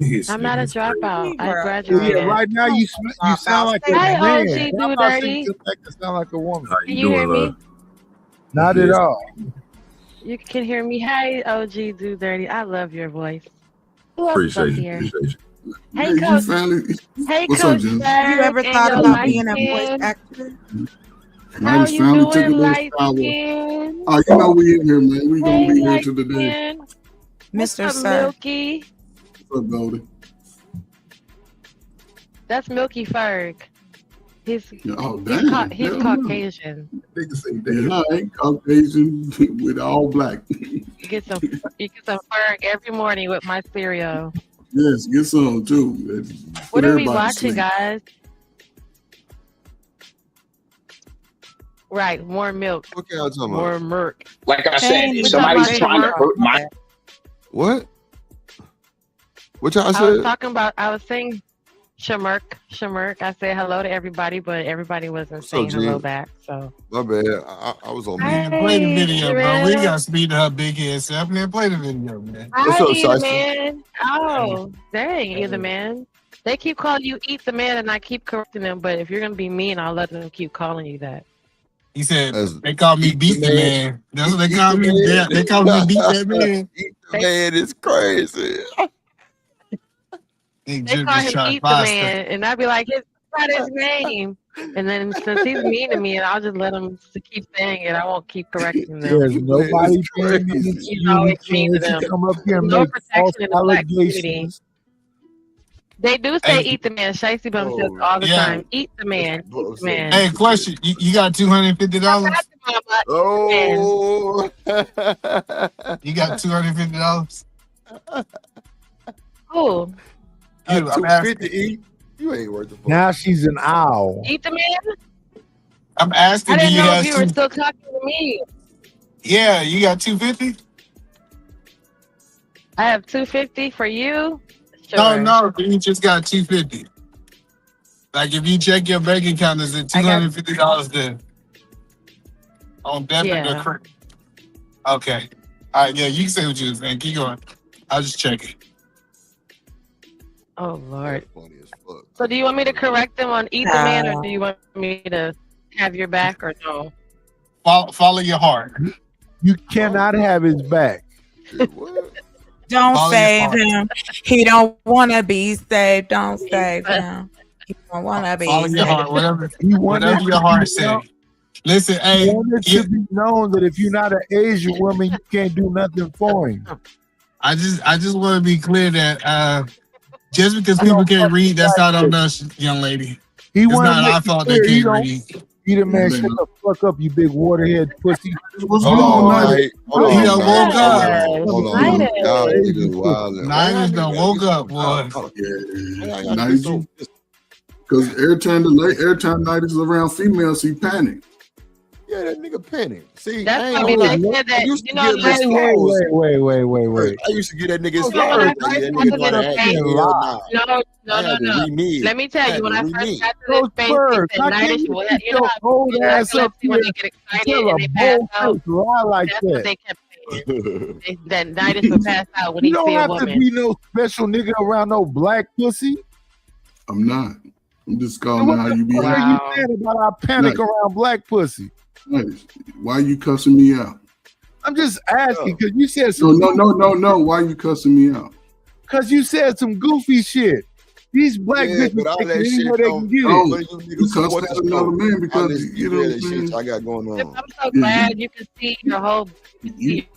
[SPEAKER 20] in.
[SPEAKER 16] I'm not a dropout. I
[SPEAKER 20] Yeah,
[SPEAKER 16] graduated.
[SPEAKER 20] right now you sound like a
[SPEAKER 16] Hi,
[SPEAKER 20] man.
[SPEAKER 16] OG
[SPEAKER 20] Drop out so
[SPEAKER 16] Dirty.
[SPEAKER 20] you come back and sound like a woman.
[SPEAKER 16] Can you hear me?
[SPEAKER 20] Not at all.
[SPEAKER 16] You can hear me. Hey, OG Do Dirty. I love your voice. Who else is up
[SPEAKER 21] Appreciate you.
[SPEAKER 16] here?
[SPEAKER 21] Appreciate you.
[SPEAKER 16] Hey,
[SPEAKER 2] You
[SPEAKER 16] Coach.
[SPEAKER 2] finally.
[SPEAKER 16] Hey,
[SPEAKER 2] What's up,
[SPEAKER 16] Coach.
[SPEAKER 2] Jim?
[SPEAKER 16] Berg
[SPEAKER 8] You ever
[SPEAKER 16] and
[SPEAKER 8] thought
[SPEAKER 16] your
[SPEAKER 8] about
[SPEAKER 16] light
[SPEAKER 8] being a voice
[SPEAKER 16] skin.
[SPEAKER 8] actor?
[SPEAKER 16] How
[SPEAKER 2] Midas
[SPEAKER 16] you
[SPEAKER 2] finally took a
[SPEAKER 16] doing,
[SPEAKER 2] little
[SPEAKER 16] light
[SPEAKER 2] shower.
[SPEAKER 16] skin?
[SPEAKER 2] Oh, you know we in here, man. We gonna
[SPEAKER 16] Hey,
[SPEAKER 2] be here
[SPEAKER 16] light
[SPEAKER 2] till the day.
[SPEAKER 16] skin. What's
[SPEAKER 8] Mr.
[SPEAKER 16] up,
[SPEAKER 8] Sir.
[SPEAKER 16] Milky?
[SPEAKER 2] What's up, Goldie?
[SPEAKER 16] That's Milky Ferg. He's
[SPEAKER 2] Oh, damn.
[SPEAKER 16] he's
[SPEAKER 2] Hell no.
[SPEAKER 16] Caucasian.
[SPEAKER 12] Nigga say
[SPEAKER 2] Yeah, no, I ain't Caucasian with all black.
[SPEAKER 16] You get some Ferg every morning with my cereal.
[SPEAKER 2] Yes, get some too.
[SPEAKER 16] What
[SPEAKER 2] Put
[SPEAKER 16] are we
[SPEAKER 2] everybody to
[SPEAKER 16] watching,
[SPEAKER 2] sleep.
[SPEAKER 16] guys? Right, more milk.
[SPEAKER 1] What y'all talking
[SPEAKER 16] More
[SPEAKER 1] about?
[SPEAKER 16] milk.
[SPEAKER 14] Like I
[SPEAKER 16] Hey,
[SPEAKER 14] said,
[SPEAKER 16] we
[SPEAKER 14] if
[SPEAKER 16] talking
[SPEAKER 14] somebody's
[SPEAKER 16] about
[SPEAKER 14] trying to
[SPEAKER 16] Shamar.
[SPEAKER 14] hurt my
[SPEAKER 1] What? What y'all
[SPEAKER 16] I was
[SPEAKER 1] said?
[SPEAKER 16] talking about. I was saying Shamirk. I said hello to everybody, but everybody wasn't
[SPEAKER 1] What's up,
[SPEAKER 16] saying hello
[SPEAKER 1] Jim?
[SPEAKER 16] back. So
[SPEAKER 1] My bad. I was on mute.
[SPEAKER 17] Man, play the video, bro. We
[SPEAKER 16] Jarrell.
[SPEAKER 17] got speed to her big head self, man. Play the video, man.
[SPEAKER 1] What's
[SPEAKER 16] Hi,
[SPEAKER 1] up,
[SPEAKER 16] Eat the
[SPEAKER 1] Shiesty?
[SPEAKER 16] Man. Oh, dang, Eat the Man. They keep calling you Eat the Man, and I keep correcting them. But if you're gonna be mean, I'll let them keep calling you that.
[SPEAKER 17] He said
[SPEAKER 1] That's
[SPEAKER 17] they call me
[SPEAKER 1] Eat
[SPEAKER 17] beat the man. That's what they
[SPEAKER 1] Eat
[SPEAKER 17] call
[SPEAKER 1] the
[SPEAKER 17] me.
[SPEAKER 1] Man.
[SPEAKER 17] They call me beat that man.
[SPEAKER 1] Eat the Man is crazy.
[SPEAKER 17] They
[SPEAKER 16] They
[SPEAKER 17] just
[SPEAKER 16] call him
[SPEAKER 17] try
[SPEAKER 16] Eat
[SPEAKER 17] to
[SPEAKER 16] the
[SPEAKER 17] find stuff.
[SPEAKER 16] Man, and I'd be like, it's not his name. And then since he's mean to me, I'll just let him to keep saying it. I won't keep correcting them.
[SPEAKER 20] There's nobody paying
[SPEAKER 1] crazy.
[SPEAKER 20] attention to
[SPEAKER 16] He's
[SPEAKER 20] you.
[SPEAKER 16] always
[SPEAKER 20] You
[SPEAKER 16] mean to
[SPEAKER 20] can't
[SPEAKER 16] them.
[SPEAKER 20] come up here and
[SPEAKER 16] No
[SPEAKER 20] make false
[SPEAKER 16] protection in the black community.
[SPEAKER 20] allegations.
[SPEAKER 16] They do say
[SPEAKER 17] Hey,
[SPEAKER 16] Eat the Man. Shicey Bum says
[SPEAKER 1] Oh,
[SPEAKER 16] all the
[SPEAKER 17] yeah.
[SPEAKER 16] time. Eat the man. Eat
[SPEAKER 1] Bro,
[SPEAKER 16] the
[SPEAKER 1] so
[SPEAKER 16] man.
[SPEAKER 17] Hey, question. You got $250?
[SPEAKER 16] I got the mama.
[SPEAKER 1] Oh.
[SPEAKER 17] You got $250?
[SPEAKER 16] Cool.
[SPEAKER 17] You, I'm
[SPEAKER 1] 250
[SPEAKER 17] asking.
[SPEAKER 1] eat. You ain't worth the fuck.
[SPEAKER 20] Now she's an owl.
[SPEAKER 16] Eat the Man?
[SPEAKER 17] I'm
[SPEAKER 16] I
[SPEAKER 17] asking. Do
[SPEAKER 16] didn't
[SPEAKER 17] you
[SPEAKER 16] know if
[SPEAKER 17] have
[SPEAKER 16] you were
[SPEAKER 17] two?
[SPEAKER 16] still talking to me.
[SPEAKER 17] Yeah, you got 250?
[SPEAKER 16] I have 250 for you. Sure.
[SPEAKER 17] No, you just got 250. Like if you check your bank account, is it $250 there on debit or
[SPEAKER 16] Yeah.
[SPEAKER 17] credit? Okay. All right. Yeah, you can say what you was saying. Keep going. I'll just check it.
[SPEAKER 16] Oh Lord.
[SPEAKER 1] Funny as fuck.
[SPEAKER 16] So do you want me to correct them on Eat the Man, or do you want me to have your back, or no?
[SPEAKER 17] Follow your heart.
[SPEAKER 20] You cannot have his back.
[SPEAKER 8] Don't
[SPEAKER 17] Follow your
[SPEAKER 8] save
[SPEAKER 17] heart.
[SPEAKER 8] him. He don't want to be saved. Don't save him. He don't want to be
[SPEAKER 17] Follow your
[SPEAKER 8] saved.
[SPEAKER 17] heart. Whatever,
[SPEAKER 20] He wanted
[SPEAKER 17] whatever
[SPEAKER 20] to
[SPEAKER 17] your
[SPEAKER 20] be
[SPEAKER 17] heart
[SPEAKER 20] known-
[SPEAKER 17] says. Listen,
[SPEAKER 20] he
[SPEAKER 17] hey,
[SPEAKER 20] wanted
[SPEAKER 17] you-
[SPEAKER 20] to be known that if you're not an Asian woman, you can't do nothing for him.
[SPEAKER 17] I just want to be clear that just because people can't read, that's not on us, young lady.
[SPEAKER 20] He
[SPEAKER 17] It's
[SPEAKER 20] wanted
[SPEAKER 17] not
[SPEAKER 20] to
[SPEAKER 17] our
[SPEAKER 20] make it
[SPEAKER 17] fault
[SPEAKER 20] clear
[SPEAKER 17] they
[SPEAKER 20] you
[SPEAKER 17] can't
[SPEAKER 20] don't.
[SPEAKER 17] read.
[SPEAKER 20] He the man, shut the fuck up, you big waterhead pussy.
[SPEAKER 2] What's
[SPEAKER 1] Hold
[SPEAKER 2] going
[SPEAKER 1] on,
[SPEAKER 2] on,
[SPEAKER 1] Nite. Hold
[SPEAKER 17] He
[SPEAKER 1] on,
[SPEAKER 17] done
[SPEAKER 1] Nite.
[SPEAKER 17] woke
[SPEAKER 1] Hold
[SPEAKER 17] up.
[SPEAKER 1] on. Hold on.
[SPEAKER 16] Nite.
[SPEAKER 1] Y'all niggas wildin'.
[SPEAKER 17] Niggas done woke up, boy.
[SPEAKER 2] Yeah, Nigel. Because every time night is around females, he panic.
[SPEAKER 1] Yeah, that nigga panic. See,
[SPEAKER 16] That's
[SPEAKER 1] I
[SPEAKER 16] why
[SPEAKER 1] ain't
[SPEAKER 16] they
[SPEAKER 1] gonna
[SPEAKER 16] said
[SPEAKER 1] lie.
[SPEAKER 16] that.
[SPEAKER 1] I used
[SPEAKER 16] You
[SPEAKER 1] to
[SPEAKER 16] know,
[SPEAKER 1] give his
[SPEAKER 16] like,
[SPEAKER 1] flaws.
[SPEAKER 20] Wait.
[SPEAKER 1] I used to get that nigga his
[SPEAKER 16] You know, when
[SPEAKER 1] flaws.
[SPEAKER 16] I
[SPEAKER 1] Like,
[SPEAKER 16] first
[SPEAKER 1] that
[SPEAKER 16] got
[SPEAKER 1] nigga
[SPEAKER 16] to
[SPEAKER 1] know how to
[SPEAKER 16] this
[SPEAKER 1] act.
[SPEAKER 16] space,
[SPEAKER 1] Hell nah.
[SPEAKER 16] no,
[SPEAKER 1] I had to remid.
[SPEAKER 16] Let me tell you, when I first
[SPEAKER 1] remid.
[SPEAKER 16] got to this space,
[SPEAKER 20] Bird,
[SPEAKER 16] they said
[SPEAKER 20] how can
[SPEAKER 16] night,
[SPEAKER 20] you
[SPEAKER 16] well,
[SPEAKER 20] get
[SPEAKER 16] you know
[SPEAKER 20] your
[SPEAKER 16] how
[SPEAKER 20] old
[SPEAKER 16] people
[SPEAKER 20] ass up
[SPEAKER 16] when they
[SPEAKER 20] here
[SPEAKER 16] get
[SPEAKER 20] and
[SPEAKER 16] excited
[SPEAKER 20] tell
[SPEAKER 16] and
[SPEAKER 20] a
[SPEAKER 16] they pass
[SPEAKER 20] bold
[SPEAKER 16] out?
[SPEAKER 20] face lie like
[SPEAKER 16] That's what
[SPEAKER 20] that?
[SPEAKER 16] they kept saying. That Nidus would pass out when
[SPEAKER 20] You
[SPEAKER 16] he
[SPEAKER 20] don't
[SPEAKER 16] see a
[SPEAKER 20] have to
[SPEAKER 16] woman.
[SPEAKER 20] be no special nigga around no black pussy.
[SPEAKER 2] I'm not. I'm just calling
[SPEAKER 20] What
[SPEAKER 2] how
[SPEAKER 20] the
[SPEAKER 2] you be
[SPEAKER 20] fuck are
[SPEAKER 2] acting.
[SPEAKER 20] you saying about our panic
[SPEAKER 2] Nice.
[SPEAKER 20] around black pussy?
[SPEAKER 2] Nice. Why you cussing me out?
[SPEAKER 20] I'm just asking because you said some
[SPEAKER 2] No. Why you cussing me out?
[SPEAKER 20] because you said some goofy shit. These black
[SPEAKER 1] Yeah,
[SPEAKER 20] bitches
[SPEAKER 1] but all
[SPEAKER 20] take
[SPEAKER 1] that
[SPEAKER 20] it
[SPEAKER 1] shit
[SPEAKER 20] anywhere they
[SPEAKER 1] don't.
[SPEAKER 20] can get
[SPEAKER 2] Oh,
[SPEAKER 20] it.
[SPEAKER 1] But you
[SPEAKER 2] you
[SPEAKER 1] niggas
[SPEAKER 2] cussed
[SPEAKER 1] support
[SPEAKER 2] out
[SPEAKER 1] the
[SPEAKER 2] another
[SPEAKER 1] show.
[SPEAKER 2] man
[SPEAKER 1] I
[SPEAKER 2] because
[SPEAKER 1] listen
[SPEAKER 2] you
[SPEAKER 1] to
[SPEAKER 2] know what
[SPEAKER 1] that
[SPEAKER 2] I'm
[SPEAKER 1] shit
[SPEAKER 2] saying.
[SPEAKER 1] I got going on.
[SPEAKER 16] I'm so glad you can see your whole.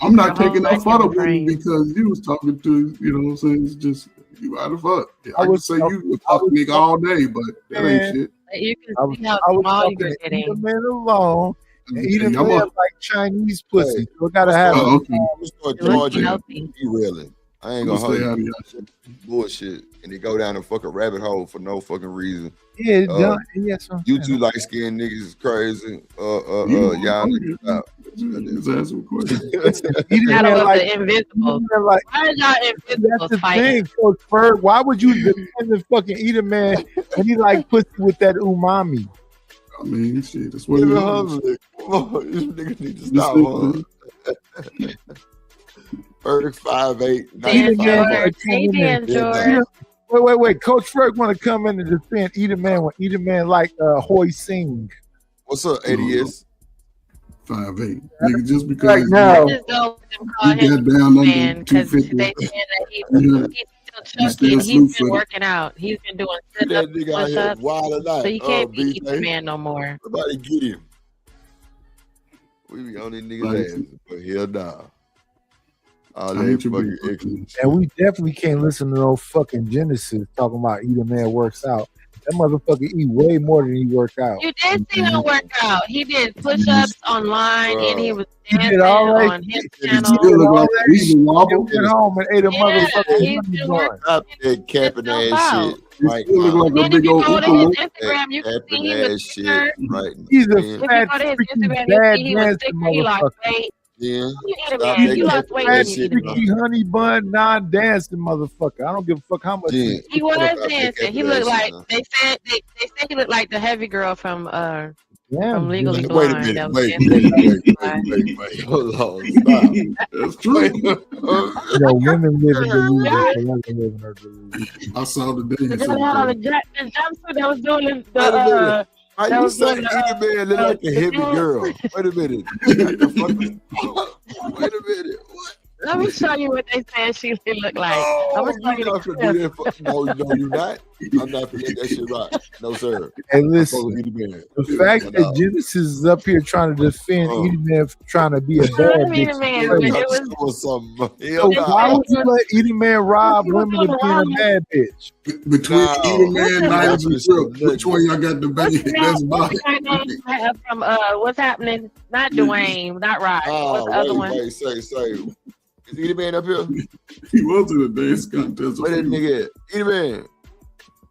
[SPEAKER 2] I'm not
[SPEAKER 16] your
[SPEAKER 2] taking
[SPEAKER 16] whole
[SPEAKER 2] no photo
[SPEAKER 16] life in
[SPEAKER 2] with
[SPEAKER 16] frame.
[SPEAKER 2] you because you was talking to, you know what I'm saying? It's just, you out of fuck. I can say you was
[SPEAKER 20] I
[SPEAKER 2] talking
[SPEAKER 20] was
[SPEAKER 2] nigga all day, but that ain't
[SPEAKER 20] Man,
[SPEAKER 2] shit.
[SPEAKER 16] You can
[SPEAKER 20] I was,
[SPEAKER 16] see how
[SPEAKER 20] I was
[SPEAKER 16] small
[SPEAKER 20] talking
[SPEAKER 16] you're
[SPEAKER 20] to
[SPEAKER 16] getting.
[SPEAKER 20] Eat a Man alone, and Eat a
[SPEAKER 2] Hey, I'm
[SPEAKER 20] Man
[SPEAKER 2] a-
[SPEAKER 20] like Chinese pussy.
[SPEAKER 1] Hey,
[SPEAKER 20] So I gotta
[SPEAKER 1] what's
[SPEAKER 20] have
[SPEAKER 1] going
[SPEAKER 20] it.
[SPEAKER 2] Oh, okay.
[SPEAKER 1] Let's start
[SPEAKER 16] It looks
[SPEAKER 1] charging
[SPEAKER 16] healthy.
[SPEAKER 1] you reeling. I ain't
[SPEAKER 2] I'm
[SPEAKER 1] gonna
[SPEAKER 2] gonna
[SPEAKER 1] hold
[SPEAKER 2] stay
[SPEAKER 1] you.
[SPEAKER 2] out of
[SPEAKER 1] People bullshit and they go down a fucking rabbit hole for no fucking reason.
[SPEAKER 20] Yeah, it
[SPEAKER 1] Uh,
[SPEAKER 20] done. Yes, I'm
[SPEAKER 1] You
[SPEAKER 20] saying.
[SPEAKER 1] two light skinned niggas is crazy.
[SPEAKER 2] You
[SPEAKER 1] Y'all niggas out.
[SPEAKER 2] Just ask him a question.
[SPEAKER 20] Listen, Eat a
[SPEAKER 16] Battle
[SPEAKER 20] Man
[SPEAKER 16] of
[SPEAKER 20] like,
[SPEAKER 16] the Invisibles.
[SPEAKER 20] like
[SPEAKER 16] Why is y'all
[SPEAKER 20] that's
[SPEAKER 16] Invisibles
[SPEAKER 20] the
[SPEAKER 16] fighting?
[SPEAKER 20] thing, Coach Bird. Why would you defend the fucking Eat a Man when he like pussy with that umami?
[SPEAKER 2] I mean, shit, that's what
[SPEAKER 1] Give
[SPEAKER 2] it
[SPEAKER 1] it
[SPEAKER 2] is.
[SPEAKER 1] hustling. Come on, this nigga need to
[SPEAKER 2] This
[SPEAKER 1] stop.
[SPEAKER 2] nigga-
[SPEAKER 1] Ferg 5'8",
[SPEAKER 16] Dan
[SPEAKER 1] 95.
[SPEAKER 16] George. Hey, Dan George.
[SPEAKER 20] Wait. Coach Ferg want to come in and defend Eat a Man when Eat a Man like Hoy Singh.
[SPEAKER 1] What's up, ADS?
[SPEAKER 2] 5'8". Nigga, just because
[SPEAKER 6] Right now.
[SPEAKER 16] Just go with them,
[SPEAKER 2] he
[SPEAKER 16] call him
[SPEAKER 2] got down under
[SPEAKER 16] man, because
[SPEAKER 2] 250.
[SPEAKER 16] they said that he's
[SPEAKER 2] You
[SPEAKER 16] still
[SPEAKER 2] still
[SPEAKER 16] chunky and he's
[SPEAKER 2] Snoop
[SPEAKER 16] been
[SPEAKER 2] footed.
[SPEAKER 16] working out. He's been doing
[SPEAKER 1] That
[SPEAKER 16] sit-ups,
[SPEAKER 1] nigga out here
[SPEAKER 16] push-ups.
[SPEAKER 1] wild tonight.
[SPEAKER 16] So you can't be Ether
[SPEAKER 1] BJ.
[SPEAKER 16] Man no more.
[SPEAKER 1] Somebody get him. We be on these niggas' ass, but hell nah. All
[SPEAKER 2] I
[SPEAKER 1] that
[SPEAKER 2] hate you
[SPEAKER 1] fucking
[SPEAKER 2] being
[SPEAKER 1] extra.
[SPEAKER 20] And we definitely can't listen to no fucking Genesis talking about Either Man works out. That motherfucker eat way more than he work out.
[SPEAKER 16] You did see him work out. He did push-ups online and he was
[SPEAKER 20] He
[SPEAKER 16] dancing
[SPEAKER 20] did all that
[SPEAKER 16] on his
[SPEAKER 20] shit.
[SPEAKER 16] channel.
[SPEAKER 2] Still look like a weasel wobble.
[SPEAKER 20] He went home and ate a motherfucking
[SPEAKER 16] he's
[SPEAKER 20] honey
[SPEAKER 16] been
[SPEAKER 20] bun.
[SPEAKER 1] Stop that capping ass shit
[SPEAKER 2] You
[SPEAKER 1] right
[SPEAKER 2] still look
[SPEAKER 1] now.
[SPEAKER 2] like
[SPEAKER 16] And
[SPEAKER 2] a
[SPEAKER 16] then if
[SPEAKER 2] big
[SPEAKER 16] you
[SPEAKER 2] old
[SPEAKER 16] go to his
[SPEAKER 2] Oompa
[SPEAKER 16] Instagram, you can see
[SPEAKER 1] Capping
[SPEAKER 16] he
[SPEAKER 1] ass
[SPEAKER 16] was
[SPEAKER 1] shit
[SPEAKER 16] thicker.
[SPEAKER 1] right
[SPEAKER 20] He's a
[SPEAKER 1] now.
[SPEAKER 16] If you
[SPEAKER 20] fat,
[SPEAKER 16] go to his
[SPEAKER 20] freaking
[SPEAKER 16] Instagram, you
[SPEAKER 20] bad
[SPEAKER 16] see he was
[SPEAKER 20] dancing
[SPEAKER 16] thicker. He lost
[SPEAKER 20] motherfucker.
[SPEAKER 16] weight.
[SPEAKER 1] Yeah.
[SPEAKER 16] You eat a
[SPEAKER 1] Stop
[SPEAKER 16] man.
[SPEAKER 1] that
[SPEAKER 16] You lost
[SPEAKER 1] capping
[SPEAKER 16] weight
[SPEAKER 20] Fat,
[SPEAKER 16] when
[SPEAKER 1] ass
[SPEAKER 16] you
[SPEAKER 1] shit,
[SPEAKER 16] eat a
[SPEAKER 1] bro.
[SPEAKER 16] man.
[SPEAKER 20] freaky honey bun, non-dancing motherfucker. I don't give a fuck how much.
[SPEAKER 1] Yeah.
[SPEAKER 16] He was
[SPEAKER 1] Stop that
[SPEAKER 16] dancing. He
[SPEAKER 1] capping
[SPEAKER 16] looked
[SPEAKER 1] ass
[SPEAKER 16] like
[SPEAKER 1] shit, man.
[SPEAKER 16] they said he looked like the heavy girl from
[SPEAKER 20] Damn,
[SPEAKER 16] Legally
[SPEAKER 20] dude.
[SPEAKER 1] Wait a
[SPEAKER 16] Blind.
[SPEAKER 1] minute.
[SPEAKER 16] That was
[SPEAKER 1] Wait.
[SPEAKER 16] dancing.
[SPEAKER 1] Hold on. Stop.
[SPEAKER 2] That's true.
[SPEAKER 20] You know, women live in delusion. So women live in her delusion.
[SPEAKER 2] I saw the
[SPEAKER 16] The
[SPEAKER 2] dance.
[SPEAKER 16] girl had on the jumpsuit that was doing
[SPEAKER 1] Wait a minute.
[SPEAKER 16] that
[SPEAKER 1] How you
[SPEAKER 16] was
[SPEAKER 1] say
[SPEAKER 16] doing
[SPEAKER 1] Either Man look like a heavy
[SPEAKER 16] dance.
[SPEAKER 1] girl? Wait a minute. What the fuck? Wait a minute. What?
[SPEAKER 16] Let me show you what they said she looked like. I'm
[SPEAKER 1] No,
[SPEAKER 16] gonna show
[SPEAKER 1] you
[SPEAKER 16] you the
[SPEAKER 1] not finna
[SPEAKER 16] clip.
[SPEAKER 1] do that. No, you not. I'm not finna get that shit right. No, sir.
[SPEAKER 20] Hey,
[SPEAKER 1] I'm
[SPEAKER 20] listen.
[SPEAKER 1] supposed to be the man.
[SPEAKER 20] The fact that Genesis is up here trying to defend Either Man for trying to be a bad
[SPEAKER 16] Let me
[SPEAKER 20] bitch.
[SPEAKER 16] the man,
[SPEAKER 20] is
[SPEAKER 16] but
[SPEAKER 20] crazy.
[SPEAKER 16] it was
[SPEAKER 1] Doing something.
[SPEAKER 20] So
[SPEAKER 1] Hell
[SPEAKER 20] why
[SPEAKER 1] nah.
[SPEAKER 20] would you let Either Man rob women of being a bad bitch?
[SPEAKER 2] Between
[SPEAKER 1] No.
[SPEAKER 2] Either Man,
[SPEAKER 1] Nah,
[SPEAKER 2] Niles, and
[SPEAKER 1] that's
[SPEAKER 2] Brooke,
[SPEAKER 1] nothing.
[SPEAKER 2] which one y'all got the
[SPEAKER 16] what's
[SPEAKER 2] best?
[SPEAKER 16] the
[SPEAKER 2] That's
[SPEAKER 16] name?
[SPEAKER 2] mine.
[SPEAKER 16] What's that name from What's Happening? Not Dwayne, not Rod. What's the other one?
[SPEAKER 1] Wait, say. Is Either Man up here?
[SPEAKER 2] He was in a dance contest.
[SPEAKER 1] Where that nigga at? Either Man.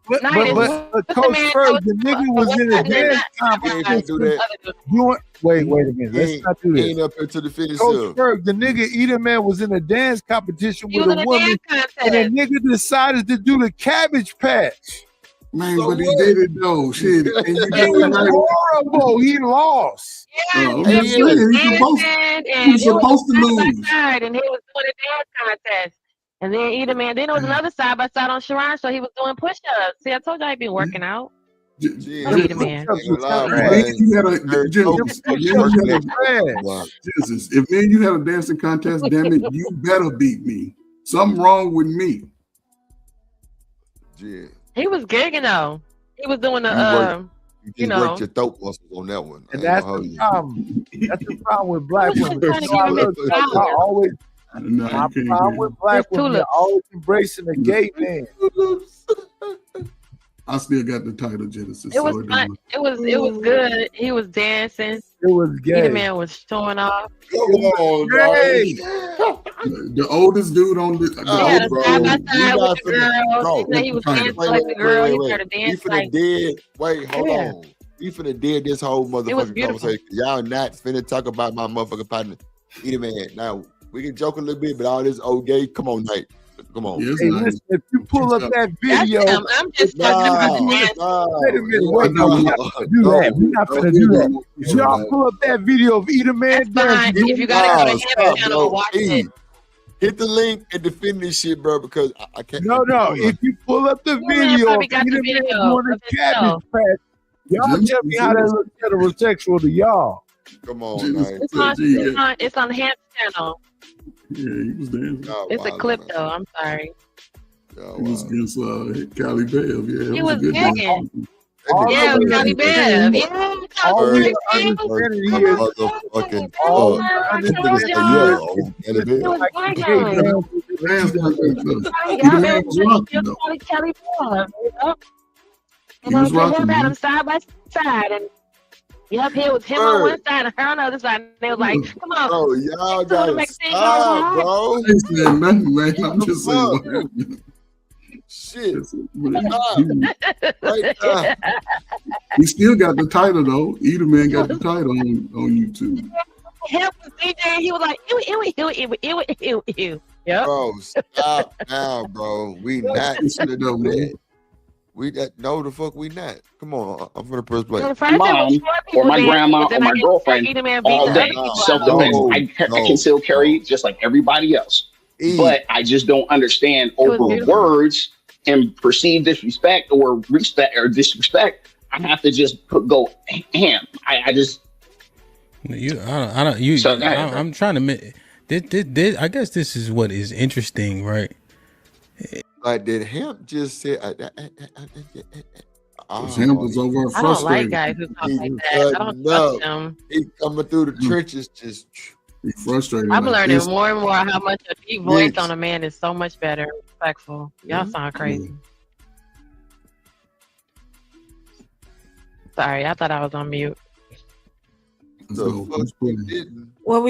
[SPEAKER 20] But,
[SPEAKER 16] Night
[SPEAKER 20] but,
[SPEAKER 16] is-
[SPEAKER 20] but,
[SPEAKER 16] what's the
[SPEAKER 20] Coach
[SPEAKER 16] man
[SPEAKER 20] Ferg,
[SPEAKER 16] that
[SPEAKER 20] the nigga was in a dance competition.
[SPEAKER 1] do that.
[SPEAKER 20] Wait a minute.
[SPEAKER 1] He
[SPEAKER 20] Let's
[SPEAKER 1] ain't,
[SPEAKER 20] not do
[SPEAKER 1] he
[SPEAKER 20] this.
[SPEAKER 1] ain't up here to defend
[SPEAKER 20] Coach
[SPEAKER 1] himself.
[SPEAKER 20] Ferg, the nigga Either Man was in a dance competition
[SPEAKER 16] He
[SPEAKER 20] with
[SPEAKER 16] was in
[SPEAKER 20] a
[SPEAKER 16] a
[SPEAKER 20] woman,
[SPEAKER 16] dance
[SPEAKER 20] and the
[SPEAKER 16] contest.
[SPEAKER 20] nigga decided to do the Cabbage Patch.
[SPEAKER 2] Man,
[SPEAKER 1] So
[SPEAKER 2] but he
[SPEAKER 1] what?
[SPEAKER 2] did it though. Shit. And you
[SPEAKER 20] It
[SPEAKER 2] did
[SPEAKER 20] was
[SPEAKER 2] it right.
[SPEAKER 20] horrible. He lost.
[SPEAKER 16] Yeah,
[SPEAKER 2] I'm
[SPEAKER 16] he
[SPEAKER 2] just
[SPEAKER 16] was
[SPEAKER 2] saying, he's supposed,
[SPEAKER 16] dancing,
[SPEAKER 2] he
[SPEAKER 16] and
[SPEAKER 2] was
[SPEAKER 16] it was
[SPEAKER 2] supposed to
[SPEAKER 16] side
[SPEAKER 2] lose.
[SPEAKER 16] by side, and he was doing a dance contest. And then Either Man, then there was another side by side on Sharon, so he was doing push-ups. See, I told you I'd been working out.
[SPEAKER 1] Yeah.
[SPEAKER 16] Either Man.
[SPEAKER 2] If you had a Genesis, if me and you had a dancing contest, damn it, you better beat me. Something wrong with me.
[SPEAKER 1] Yeah.
[SPEAKER 16] He was gigging though. He was doing the
[SPEAKER 1] You
[SPEAKER 16] you
[SPEAKER 1] just
[SPEAKER 16] know.
[SPEAKER 1] worked your throat muscles on that one.
[SPEAKER 20] And that's the problem. That's the problem with black women. So I look, I always, my problem with black women, they're always embracing the gay man.
[SPEAKER 2] I still got the title Genesis.
[SPEAKER 16] It was
[SPEAKER 2] so
[SPEAKER 16] fun. It was good. He was dancing.
[SPEAKER 20] It was gay.
[SPEAKER 16] Either Man was showing off.
[SPEAKER 1] Come on,
[SPEAKER 2] the oldest dude on the
[SPEAKER 16] He had a
[SPEAKER 1] bro.
[SPEAKER 16] side by
[SPEAKER 1] You
[SPEAKER 16] side
[SPEAKER 1] not
[SPEAKER 16] with the
[SPEAKER 1] finna-
[SPEAKER 16] girl. He said he was dancing like the girl. He started
[SPEAKER 1] We
[SPEAKER 16] dancing
[SPEAKER 1] finna
[SPEAKER 16] like.
[SPEAKER 1] dead. Wait, hold
[SPEAKER 16] Yeah.
[SPEAKER 1] on. We finna dead this whole
[SPEAKER 16] It was
[SPEAKER 1] motherfucking
[SPEAKER 16] beautiful.
[SPEAKER 1] conversation. Y'all not finna talk about my motherfucking partner, Either Man. Now we can joke a little bit, but all this old gay. Come on, Nate. Come on.
[SPEAKER 2] Yes,
[SPEAKER 20] Hey, listen, if you pull up that video,
[SPEAKER 16] That's him. I'm just talking about the dance.
[SPEAKER 20] wait a minute, wait, no, we're not gonna do that. We're not gonna do that. If y'all pull up that video of Either Man
[SPEAKER 16] Fine.
[SPEAKER 20] dancing,
[SPEAKER 16] If you gotta go to
[SPEAKER 1] Stop,
[SPEAKER 16] Hip channel
[SPEAKER 1] bro.
[SPEAKER 16] and watch
[SPEAKER 1] Hey,
[SPEAKER 16] it.
[SPEAKER 1] hit the link and defend this shit, bro, because I can't.
[SPEAKER 20] no, if you pull up the
[SPEAKER 16] Either Man
[SPEAKER 20] video of
[SPEAKER 16] probably got the
[SPEAKER 20] Either Man
[SPEAKER 16] video
[SPEAKER 20] doing the
[SPEAKER 16] of himself.
[SPEAKER 20] Cabbage Patch, y'all tell me how that looks heterosexual to y'all.
[SPEAKER 1] Come on, man.
[SPEAKER 16] It's on Hip channel.
[SPEAKER 2] Yeah, he was dancing.
[SPEAKER 16] It's a clip though. I'm sorry.
[SPEAKER 2] He was against Cali Bev. Yeah,
[SPEAKER 16] He
[SPEAKER 2] it
[SPEAKER 16] was
[SPEAKER 2] a good
[SPEAKER 16] gigging.
[SPEAKER 2] dance.
[SPEAKER 16] Yeah, with Cali Bev. Yeah,
[SPEAKER 20] All
[SPEAKER 16] Cali
[SPEAKER 20] we
[SPEAKER 16] Bev.
[SPEAKER 20] understanding here is
[SPEAKER 1] Motherfucking
[SPEAKER 20] all
[SPEAKER 1] fuck.
[SPEAKER 20] we
[SPEAKER 1] This nigga say, yeah, on Cali Bev.
[SPEAKER 16] It was
[SPEAKER 20] like
[SPEAKER 16] white
[SPEAKER 20] gay
[SPEAKER 16] guys.
[SPEAKER 20] man.
[SPEAKER 2] Dance contest.
[SPEAKER 16] Y'all
[SPEAKER 2] He was rocking though.
[SPEAKER 16] Cali Bev. Yep.
[SPEAKER 2] He was
[SPEAKER 16] Him
[SPEAKER 2] rocking.
[SPEAKER 16] had
[SPEAKER 2] Man.
[SPEAKER 16] them side by side, and yep, here was him on one side and her on the other side. And they was like, "Come on,
[SPEAKER 1] Bro, y'all
[SPEAKER 16] Let's do it,
[SPEAKER 1] gotta
[SPEAKER 16] make things
[SPEAKER 1] stop,
[SPEAKER 16] all right."
[SPEAKER 1] bro.
[SPEAKER 2] I ain't saying nothing, man. I'm just saying
[SPEAKER 1] Fuck.
[SPEAKER 2] what happened.
[SPEAKER 1] Shit.
[SPEAKER 2] Stop.
[SPEAKER 1] Right there.
[SPEAKER 2] He still got the title though. Either Man got the title on YouTube.
[SPEAKER 16] him was DJ. He was like, ew. Yep.
[SPEAKER 1] Bro, stop now, bro. We not that. We that no the fuck we not. Come on, I'm for the first place.
[SPEAKER 14] Mom or my grandma or my girlfriend, all day, self-defense. I can still carry just like everybody else. But I just don't understand over words and perceived disrespect or respect or disrespect. I have to just go ham. I just
[SPEAKER 15] I'm trying to. I guess this is what is interesting, right?
[SPEAKER 1] Like did Hemp just say?
[SPEAKER 2] Hemp was over
[SPEAKER 16] I don't like guys who talk like that. I don't trust them.
[SPEAKER 1] He coming through the trenches, just
[SPEAKER 2] frustrated.
[SPEAKER 16] I'm learning more and more how much a deep voice on a man is so much better and respectful. Y'all sound crazy. Sorry, I thought I was on mute.
[SPEAKER 8] Well,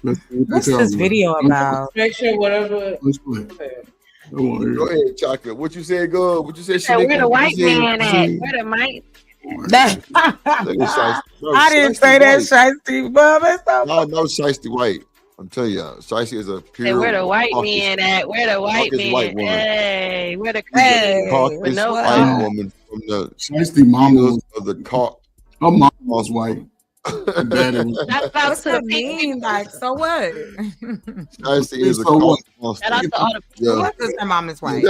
[SPEAKER 8] what's this video about?
[SPEAKER 3] Make sure whatever.
[SPEAKER 1] Go ahead, Chocolate. What you said, go. What you said,
[SPEAKER 16] Where the white man at? Where the white?
[SPEAKER 8] I didn't say that, Shiesty, Bubba.
[SPEAKER 1] No, Shiesty White. I'm telling you, Shiesty is a pure.
[SPEAKER 16] Hey, where the white man at? Where the white man? Hey, where the crazy? No
[SPEAKER 1] white woman from the
[SPEAKER 2] Shiesty mama
[SPEAKER 1] of the car.
[SPEAKER 2] Her mom was white.
[SPEAKER 8] What's that mean? Like, so what?
[SPEAKER 1] Shiesty is a cock monster.
[SPEAKER 16] Shout out to all the people.
[SPEAKER 8] What does her mom is white?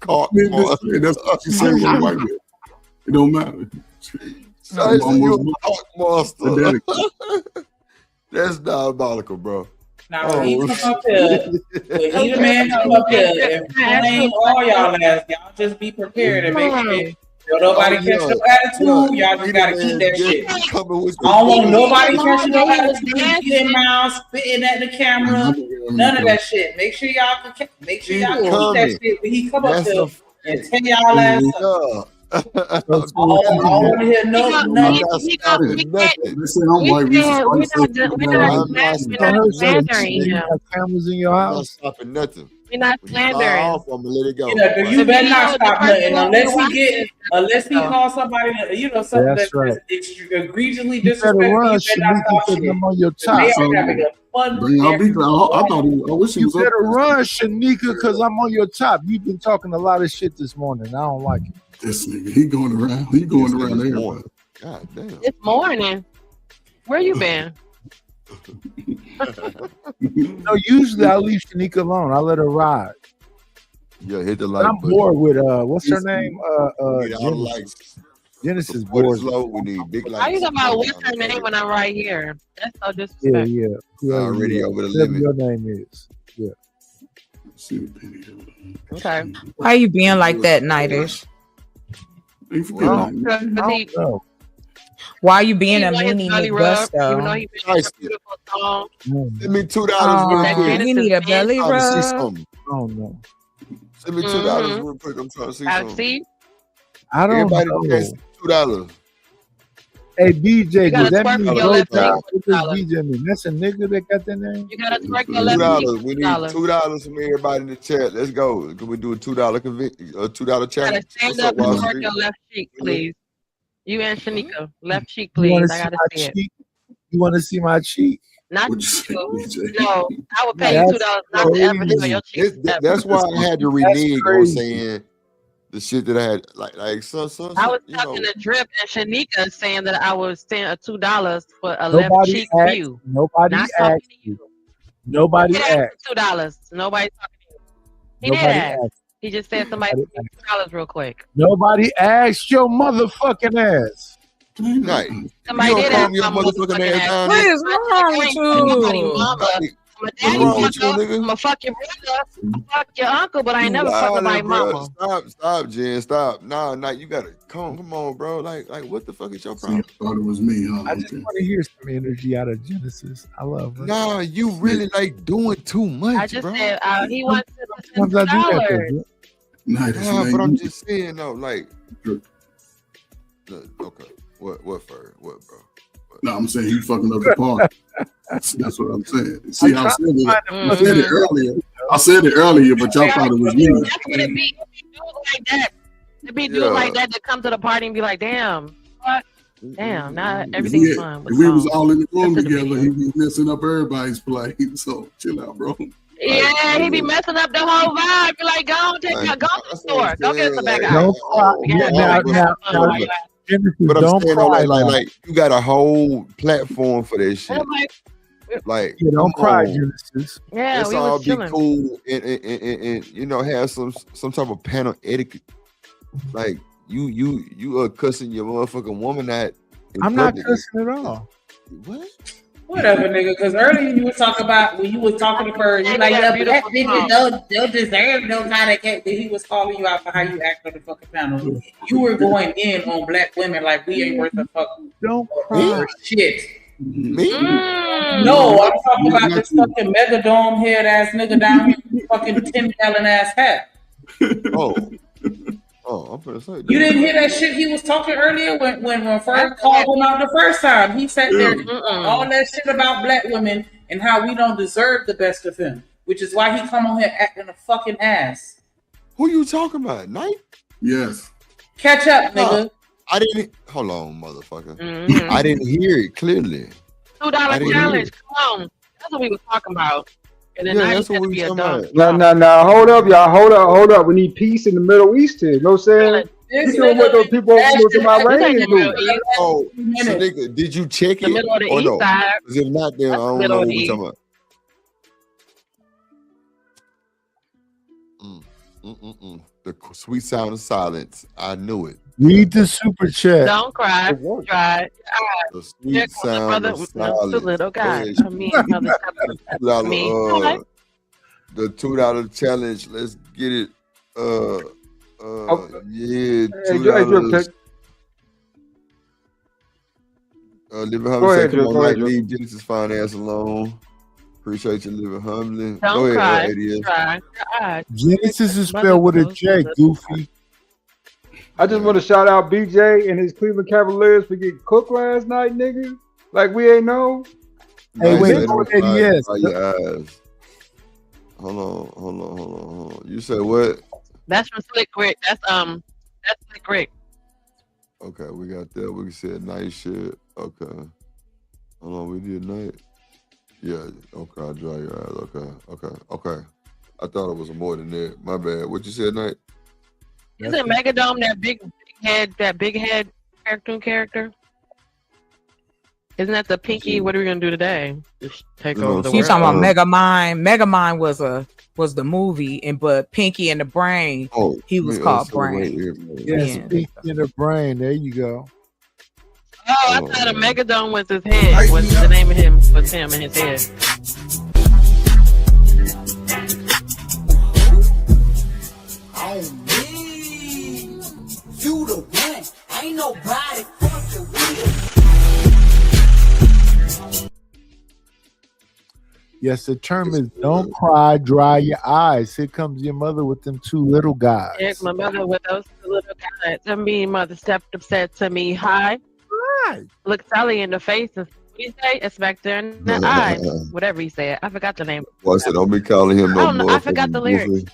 [SPEAKER 1] Cock monster.
[SPEAKER 2] That's what she said. White man. It don't matter.
[SPEAKER 1] Shiesty, you a cock monster. That's diabolical, bro.
[SPEAKER 3] Now when he come up here, when he the man come up here and blame all y'all ass, y'all just be prepared and make sure nobody catch no attitude. Y'all just gotta keep that shit. I don't want nobody catching no attitude, getting mouth, spitting at the camera, none of that shit. Make sure y'all keep that shit when he come up here and tell y'all ass up. I don't want to hear nothing.
[SPEAKER 20] Cameras in your house.
[SPEAKER 1] I'm not stopping nothing.
[SPEAKER 16] We're not slandering.
[SPEAKER 1] I'm gonna let it go.
[SPEAKER 3] You better not stop nothing unless he calls somebody, something that's egregiously disrespectful. You better not stop shit.
[SPEAKER 20] I'm on your top.
[SPEAKER 2] I wish he was
[SPEAKER 20] better run, Shanika, because I'm on your top. You've been talking a lot of shit this morning. I don't like it.
[SPEAKER 2] This nigga, he going around. He going around there.
[SPEAKER 1] God damn.
[SPEAKER 16] This morning. Where you been?
[SPEAKER 20] No, usually I leave Shanika alone. I let her ride.
[SPEAKER 1] Yeah, hit the like.
[SPEAKER 20] I'm bored with what's her name? Genesis board.
[SPEAKER 1] We need big lights.
[SPEAKER 16] How you talking about what's her name when I'm right here? That's so disrespectful.
[SPEAKER 20] Yeah.
[SPEAKER 1] Already over the limit.
[SPEAKER 20] Your name is. Yeah.
[SPEAKER 16] Okay.
[SPEAKER 8] Why you being like that, Nightish? Why you being a meanie McGusto?
[SPEAKER 1] Send me $2 real quick.
[SPEAKER 8] We need a belly rub.
[SPEAKER 20] Oh no.
[SPEAKER 1] Send me $2 real quick. I'm trying to see something.
[SPEAKER 20] I don't
[SPEAKER 1] Everybody
[SPEAKER 20] know.
[SPEAKER 1] $2.
[SPEAKER 20] Hey BJ, does that mean
[SPEAKER 16] your
[SPEAKER 20] no
[SPEAKER 16] left
[SPEAKER 20] job?
[SPEAKER 16] cheek
[SPEAKER 20] What does BJ mean? That's a nigga that got that name?
[SPEAKER 16] You gotta twerk your left
[SPEAKER 1] $2.
[SPEAKER 16] cheek.
[SPEAKER 1] We need $2 from everybody in the chat. Let's go. Can we do a $2 $2
[SPEAKER 16] You gotta
[SPEAKER 1] challenge?
[SPEAKER 16] stand up and twerk your left cheek, please. You and Shanika, left cheek, please. I gotta see it.
[SPEAKER 20] You want to see my cheek?
[SPEAKER 16] Not you. No, I would pay you $2 not to ever show your cheek.
[SPEAKER 1] That's why I had to renege on saying the shit that I had. Like so.
[SPEAKER 16] I was talking to Drip and Shanika saying that I was saying $2 for a left cheek view.
[SPEAKER 20] Nobody asked you. Nobody asked.
[SPEAKER 16] $2. Nobody talking to you. He did ask. He just said somebody $2 real quick.
[SPEAKER 20] Nobody asked your motherfucking ass.
[SPEAKER 1] Night.
[SPEAKER 16] Somebody did ask
[SPEAKER 1] your
[SPEAKER 16] my
[SPEAKER 1] motherfucking ass.
[SPEAKER 8] What is wrong with you?
[SPEAKER 16] I'm gonna fuck your brother, fuck your uncle, but I ain't never fucking my mama.
[SPEAKER 1] Stop, Jen. Stop. Nah, you gotta come on, bro. Like, what the fuck is your problem?
[SPEAKER 2] I thought it was me, huh?
[SPEAKER 20] I just want to hear some energy out of Genesis. I love her.
[SPEAKER 1] Nah, you really like doing too much,
[SPEAKER 16] I just
[SPEAKER 1] bro.
[SPEAKER 16] said he wants
[SPEAKER 20] Sometimes I do that,
[SPEAKER 16] $2.
[SPEAKER 20] though.
[SPEAKER 1] Nah, but I'm just saying though, like, okay, what, bro?
[SPEAKER 2] No, I'm saying he fucking up the part. That's what I'm saying. See, I said it earlier. I said it earlier, but y'all thought it was me.
[SPEAKER 16] That's what it be. Dudes like that. It be dudes like that come to the party and be like, damn, what? Damn, now everything's fun.
[SPEAKER 2] If we was all in the room together, he'd be messing up everybody's play. So chill out, bro.
[SPEAKER 16] Yeah, he be messing up the whole vibe. Be like, go to the store. Go get some back
[SPEAKER 20] Don't cry.
[SPEAKER 1] But I'm saying, like, you got a whole platform for this shit. Like,
[SPEAKER 20] don't cry, Genesis.
[SPEAKER 16] Yeah,
[SPEAKER 1] let's
[SPEAKER 16] we
[SPEAKER 1] all
[SPEAKER 16] was
[SPEAKER 1] be
[SPEAKER 16] chilling.
[SPEAKER 1] cool and have some type of panel etiquette. Like, you are cussing your motherfucking woman out.
[SPEAKER 20] I'm not cussing at all.
[SPEAKER 1] What?
[SPEAKER 3] Whatever, nigga. Because earlier you was talking about when you was talking to her, you like, yeah, black niggas don't deserve no kind of cat. He was calling you out for how you act on the fucking panel. You were going in on black women like we ain't worth a fuck.
[SPEAKER 20] Don't cry.
[SPEAKER 3] Shit.
[SPEAKER 1] Me?
[SPEAKER 3] No, I'm talking about this fucking megadome head ass nigga down here, with fucking 10-gallon ass hat.
[SPEAKER 1] Oh, I'm gonna say that.
[SPEAKER 3] You didn't hear that shit he was talking earlier when first called him out the first time. He sat there all that shit about black women and how we don't deserve the best of him, which is why he come on here acting a fucking ass.
[SPEAKER 1] Who you talking about? Knight?
[SPEAKER 2] Yes.
[SPEAKER 3] Catch up, nigga.
[SPEAKER 1] I didn't. Hold on, motherfucker. I didn't hear it clearly.
[SPEAKER 16] $2 challenge. Come on. That's what we was talking about. And then
[SPEAKER 1] Yeah, that's what we was talking about.
[SPEAKER 6] Now, hold up, y'all. Hold up. We need peace in the Middle East here. You know what I'm saying? You doing what those people from Iran do.
[SPEAKER 1] Oh, so nigga, did you check it?
[SPEAKER 16] The middle of the
[SPEAKER 1] or
[SPEAKER 16] east
[SPEAKER 1] no?
[SPEAKER 16] side.
[SPEAKER 1] 'Cause if not, then I don't
[SPEAKER 16] middle
[SPEAKER 1] know
[SPEAKER 16] of
[SPEAKER 1] what
[SPEAKER 16] the
[SPEAKER 1] we're talking about. The sweet sound of silence. I knew it.
[SPEAKER 20] Read the super chat.
[SPEAKER 16] Don't cry. Try.
[SPEAKER 1] The sweet sound of silence.
[SPEAKER 16] The little guy.
[SPEAKER 1] Go
[SPEAKER 16] I mean, mother,
[SPEAKER 1] $2, the $2 challenge. Let's get it. Yeah, $2. Living humbly. Say, come on, Mike, leave Genesis fine ass alone. Appreciate you living humbly. Go
[SPEAKER 16] Don't
[SPEAKER 1] ahead,
[SPEAKER 16] cry. Try.
[SPEAKER 20] Genesis is spelled with a J, goofy.
[SPEAKER 6] I just want to shout out BJ and his Cleveland Cavaliers for getting cooked last night, nigga. Like we ain't know.
[SPEAKER 20] Hey, wait,
[SPEAKER 1] yes. Hold on. You said what?
[SPEAKER 16] That's from Slick Rick. That's Slick Rick.
[SPEAKER 1] Okay, we got that. We said night shit. Okay. Hold on, we did night. Yeah, okay, I dry your eyes. Okay. I thought it was more than that. My bad. What you said, Night?
[SPEAKER 16] Isn't Megadome that big head cartoon character? Isn't that the Pinky? What are we gonna do today? Just take over the world.
[SPEAKER 8] You talking about Megamind? Megamind was the movie, but Pinky and the Brain. He was called Brain.
[SPEAKER 20] Yes, Pinky and the Brain. There you go.
[SPEAKER 16] Oh, I thought a Megadome was his head. Was the name of him? Was him and his head?
[SPEAKER 9] On me, you the one. Ain't nobody fucking with.
[SPEAKER 20] Yes, the term is don't cry, dry your eyes. Here comes your mother with them two little guys.
[SPEAKER 16] Here's my mother with those two little guys. And me, mother stepped up, said to me, "Hi." Look Sally in the face and he say it's back there in the eyes. Whatever he said. I forgot the name.
[SPEAKER 1] Boy, I said, don't be calling him no more.
[SPEAKER 16] I forgot the lyrics.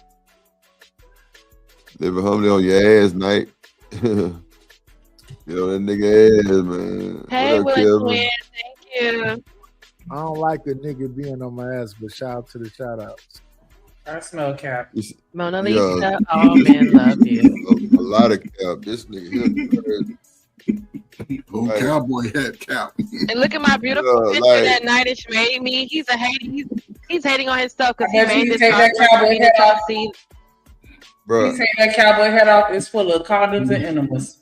[SPEAKER 1] Living humbly on your ass, Night. You know that nigga ass, man.
[SPEAKER 16] Hey,
[SPEAKER 1] what up,
[SPEAKER 16] Will
[SPEAKER 1] Kevin?
[SPEAKER 16] Twin, thank you.
[SPEAKER 20] I don't like a nigga being on my ass, but shout out to the shout outs.
[SPEAKER 3] I smell Cap.
[SPEAKER 16] Mona Lisa, all men love you.
[SPEAKER 1] A lot of Cap. This nigga here.
[SPEAKER 2] Oh, cowboy hat Cap.
[SPEAKER 16] And look at my beautiful picture that Nightish made me. He's a hater. He's hating on himself because he made this
[SPEAKER 3] cowboy hat off.
[SPEAKER 16] See.
[SPEAKER 1] Bro.
[SPEAKER 3] You take that cowboy head off, it's full of condoms and enemas.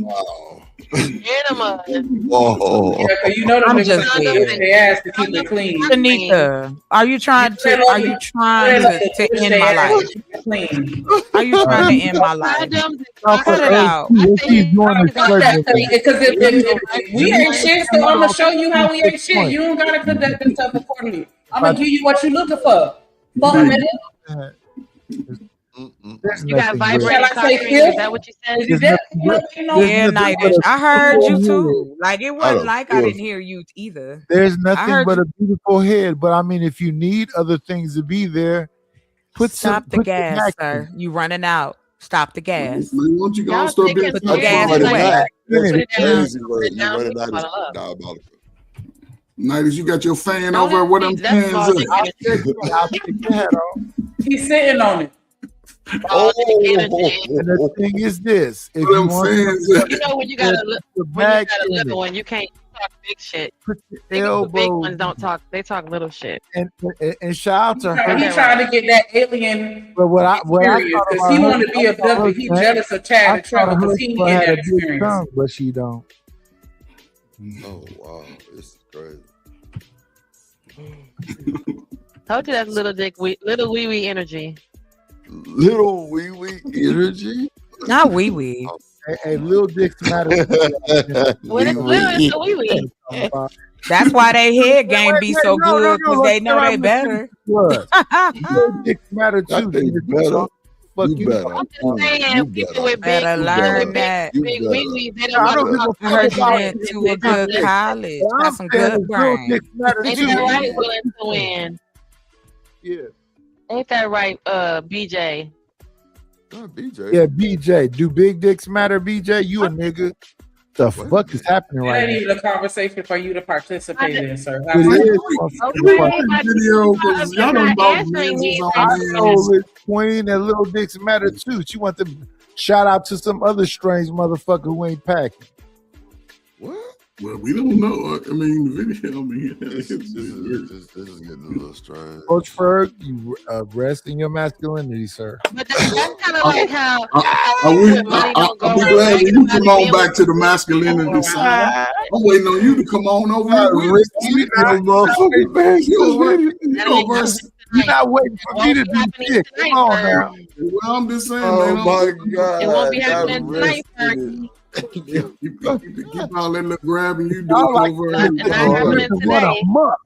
[SPEAKER 1] Wow.
[SPEAKER 16] Enemas.
[SPEAKER 1] Whoa.
[SPEAKER 3] Yeah, cause you know them
[SPEAKER 8] I'm
[SPEAKER 3] niggas
[SPEAKER 8] just
[SPEAKER 3] get their ass to keep it clean.
[SPEAKER 8] Tanika, are you trying to end my life? Are you trying to end my life? Cut it out.
[SPEAKER 3] Because if we ain't shit, so I'm gonna show you how we ain't shit. You don't gotta conduct yourself accordingly. I'm gonna give you what you looking for. Fuck nigga.
[SPEAKER 16] You got vibrating costumes. Is that what you said?
[SPEAKER 8] Yeah, Nightish. I heard you too. Like it wasn't like I didn't hear you either.
[SPEAKER 20] There's nothing but a beautiful head. But I mean, if you need other things to be there,
[SPEAKER 8] Stop the gas, sir. You running out. Stop the gas.
[SPEAKER 2] Man, why don't you go start being
[SPEAKER 8] Put the gas away.
[SPEAKER 1] Diabolical.
[SPEAKER 2] Night as you got your fan over with them fans up.
[SPEAKER 3] He's sitting on it.
[SPEAKER 20] Oh, and the thing is this: if you want,
[SPEAKER 16] you know when you got a little one, you can't talk big shit. The big ones don't talk; they talk little shit.
[SPEAKER 20] And shout out to her.
[SPEAKER 3] He trying to get that alien.
[SPEAKER 20] But what I
[SPEAKER 3] because he wanted to be a W. He jealous of Chad and Trevor because he didn't get that experience.
[SPEAKER 20] But she don't.
[SPEAKER 1] Oh wow, this is crazy.
[SPEAKER 16] Told you that's little wee wee energy.
[SPEAKER 1] Little wee wee energy.
[SPEAKER 8] Not wee wee.
[SPEAKER 20] Hey, little dicks matter.
[SPEAKER 16] When it's little, it's a wee wee.
[SPEAKER 8] That's why they head game be so good because they know they better.
[SPEAKER 20] Little dicks matter too. Fuck you.
[SPEAKER 16] I'm just saying, people with big,
[SPEAKER 8] Better learn that.
[SPEAKER 16] big wee wee, they
[SPEAKER 20] I
[SPEAKER 16] don't
[SPEAKER 20] don't
[SPEAKER 16] want
[SPEAKER 20] give a
[SPEAKER 8] I heard
[SPEAKER 20] fuck
[SPEAKER 8] you
[SPEAKER 20] about
[SPEAKER 8] went to a good college. Got some good
[SPEAKER 20] little
[SPEAKER 8] brain.
[SPEAKER 20] dicks matter
[SPEAKER 16] Ain't
[SPEAKER 20] too.
[SPEAKER 16] that right, willing to win?
[SPEAKER 20] Yeah.
[SPEAKER 16] Ain't that right, BJ?
[SPEAKER 1] BJ.
[SPEAKER 20] Yeah, BJ. Do big dicks matter, BJ? You a nigga. The fuck is happening
[SPEAKER 3] It
[SPEAKER 20] right
[SPEAKER 3] ain't
[SPEAKER 20] now?
[SPEAKER 3] even a conversation for you to participate in, sir.
[SPEAKER 20] It is.
[SPEAKER 2] Video because y'all don't know men's on
[SPEAKER 20] I
[SPEAKER 2] men's.
[SPEAKER 20] know Liz Queen that little dicks matter too. She want to shout out to some other strange motherfucker who ain't packing.
[SPEAKER 1] What?
[SPEAKER 2] Well, we don't know. I mean, the video. I mean,
[SPEAKER 1] This is getting a little strange.
[SPEAKER 20] Coach Ferg, you rest in your masculinity, sir.
[SPEAKER 16] But that's kind of like how
[SPEAKER 2] I'll be glad when you come on back to the masculinity side. I'm waiting on you to come on over here.
[SPEAKER 20] You're not waiting for me to do shit. Come on now.
[SPEAKER 2] Well, I'm just saying,
[SPEAKER 1] Oh
[SPEAKER 2] man.
[SPEAKER 1] my God.
[SPEAKER 16] it won't be
[SPEAKER 1] that
[SPEAKER 16] happening tonight,
[SPEAKER 1] rested
[SPEAKER 16] sir.
[SPEAKER 2] You keep all that little grabbing you do
[SPEAKER 20] Y'all like
[SPEAKER 2] over
[SPEAKER 16] Not- not happening
[SPEAKER 20] to run
[SPEAKER 16] today.
[SPEAKER 20] amok.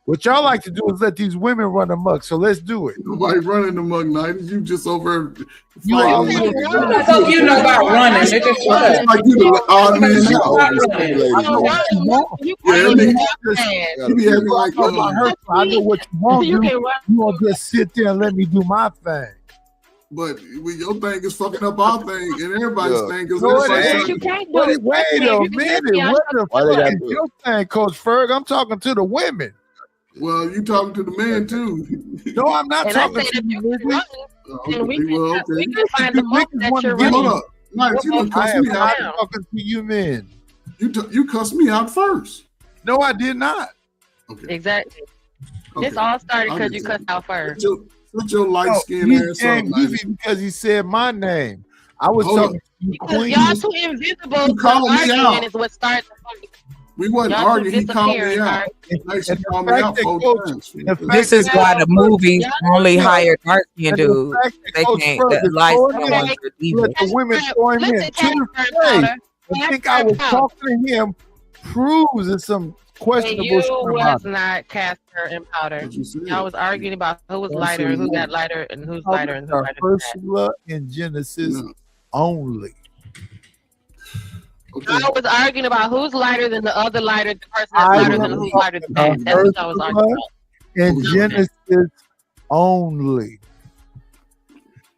[SPEAKER 20] What y'all like to do is let these women run amok. So let's do it.
[SPEAKER 2] Nobody running the mug night. You just over.
[SPEAKER 20] You are
[SPEAKER 2] fighting.
[SPEAKER 3] So you know about running. They just shut up.
[SPEAKER 2] Like you the odd man
[SPEAKER 1] Y'all
[SPEAKER 2] out.
[SPEAKER 1] overstimulated.
[SPEAKER 20] I know what you want.
[SPEAKER 2] You be acting like
[SPEAKER 20] I know what you want.
[SPEAKER 16] You
[SPEAKER 20] You
[SPEAKER 16] can run.
[SPEAKER 20] gonna just sit there and let me do my thing.
[SPEAKER 2] but your thing is fucking up our thing, and everybody's
[SPEAKER 1] Yeah.
[SPEAKER 2] thing is
[SPEAKER 20] No, it
[SPEAKER 2] everybody's
[SPEAKER 20] ain't.
[SPEAKER 2] trying
[SPEAKER 16] You
[SPEAKER 2] to-
[SPEAKER 16] can't do
[SPEAKER 20] Wait,
[SPEAKER 16] it.
[SPEAKER 20] wait a
[SPEAKER 16] You can
[SPEAKER 20] minute.
[SPEAKER 16] be on
[SPEAKER 20] What the
[SPEAKER 1] Why they
[SPEAKER 20] fuck
[SPEAKER 1] gotta
[SPEAKER 20] is
[SPEAKER 1] do it?
[SPEAKER 20] your thing, Coach Ferg? I'm talking to the women.
[SPEAKER 2] Well, you talking to the man too.
[SPEAKER 20] No, I'm not
[SPEAKER 16] And I
[SPEAKER 20] talking
[SPEAKER 16] said
[SPEAKER 20] to
[SPEAKER 16] if
[SPEAKER 20] you
[SPEAKER 16] you can
[SPEAKER 20] niggas.
[SPEAKER 16] run,
[SPEAKER 2] Okay,
[SPEAKER 16] then we
[SPEAKER 2] well,
[SPEAKER 16] can
[SPEAKER 2] okay.
[SPEAKER 16] find the book
[SPEAKER 20] niggas
[SPEAKER 16] that
[SPEAKER 20] wanna
[SPEAKER 16] you're
[SPEAKER 20] get
[SPEAKER 2] Hold
[SPEAKER 16] running.
[SPEAKER 2] up, Nice. You done
[SPEAKER 20] I
[SPEAKER 2] cussed
[SPEAKER 20] am
[SPEAKER 2] me
[SPEAKER 20] not
[SPEAKER 2] out.
[SPEAKER 20] talking to you men.
[SPEAKER 2] You cussed me out first.
[SPEAKER 20] No, I did not.
[SPEAKER 2] Okay.
[SPEAKER 16] Exactly.
[SPEAKER 2] Okay.
[SPEAKER 16] This all started
[SPEAKER 2] I'll
[SPEAKER 16] because
[SPEAKER 2] get
[SPEAKER 16] you
[SPEAKER 2] to
[SPEAKER 16] cussed
[SPEAKER 2] it.
[SPEAKER 16] out first.
[SPEAKER 2] Put your light
[SPEAKER 20] No,
[SPEAKER 2] skinned
[SPEAKER 20] he
[SPEAKER 2] ass
[SPEAKER 20] came
[SPEAKER 2] up,
[SPEAKER 20] beefy
[SPEAKER 2] Nice.
[SPEAKER 20] because he said my name. I was
[SPEAKER 2] Hold
[SPEAKER 20] talking
[SPEAKER 2] up.
[SPEAKER 20] to you,
[SPEAKER 16] Because
[SPEAKER 20] Queen.
[SPEAKER 16] y'all too invisible
[SPEAKER 2] You
[SPEAKER 16] to
[SPEAKER 2] called me
[SPEAKER 16] arguing
[SPEAKER 2] out.
[SPEAKER 16] is what started the fight.
[SPEAKER 2] We wasn't
[SPEAKER 16] Y'all too
[SPEAKER 2] arguing. He called me
[SPEAKER 16] disappearing,
[SPEAKER 2] out.
[SPEAKER 16] right?
[SPEAKER 2] Nice.
[SPEAKER 20] And
[SPEAKER 2] He
[SPEAKER 20] the
[SPEAKER 2] called me
[SPEAKER 20] fact
[SPEAKER 2] out
[SPEAKER 20] that
[SPEAKER 2] 4
[SPEAKER 20] Coach-
[SPEAKER 2] times.
[SPEAKER 20] the fact
[SPEAKER 8] This is why the movies only hire dark skinned
[SPEAKER 20] and the
[SPEAKER 8] dudes.
[SPEAKER 20] fact that
[SPEAKER 8] They
[SPEAKER 20] Coach
[SPEAKER 8] can't.
[SPEAKER 20] Ferg
[SPEAKER 8] The
[SPEAKER 20] is
[SPEAKER 8] light
[SPEAKER 20] throwing
[SPEAKER 8] skinned
[SPEAKER 20] in,
[SPEAKER 8] ones are evil.
[SPEAKER 20] let the women throw him in
[SPEAKER 16] Listen,
[SPEAKER 20] to his face. I think I was talking to him proves it's some
[SPEAKER 16] And
[SPEAKER 20] questionable
[SPEAKER 16] you
[SPEAKER 20] shit
[SPEAKER 16] was
[SPEAKER 20] about it.
[SPEAKER 16] not Casper and Powder.
[SPEAKER 2] What you said.
[SPEAKER 16] Y'all was arguing about who was
[SPEAKER 2] Don't
[SPEAKER 16] lighter
[SPEAKER 2] say
[SPEAKER 16] and who
[SPEAKER 2] no.
[SPEAKER 16] got lighter and who's lighter and who's
[SPEAKER 20] Our
[SPEAKER 16] lighter than that.
[SPEAKER 20] Ursula in Genesis
[SPEAKER 2] No.
[SPEAKER 20] only.
[SPEAKER 2] Okay.
[SPEAKER 16] I was arguing about who's lighter than the other lighter, the person that's
[SPEAKER 20] I
[SPEAKER 16] lighter
[SPEAKER 20] was
[SPEAKER 16] than who's lighter than that.
[SPEAKER 20] talking
[SPEAKER 16] That's what I
[SPEAKER 20] about
[SPEAKER 16] was arguing about.
[SPEAKER 20] In Genesis only.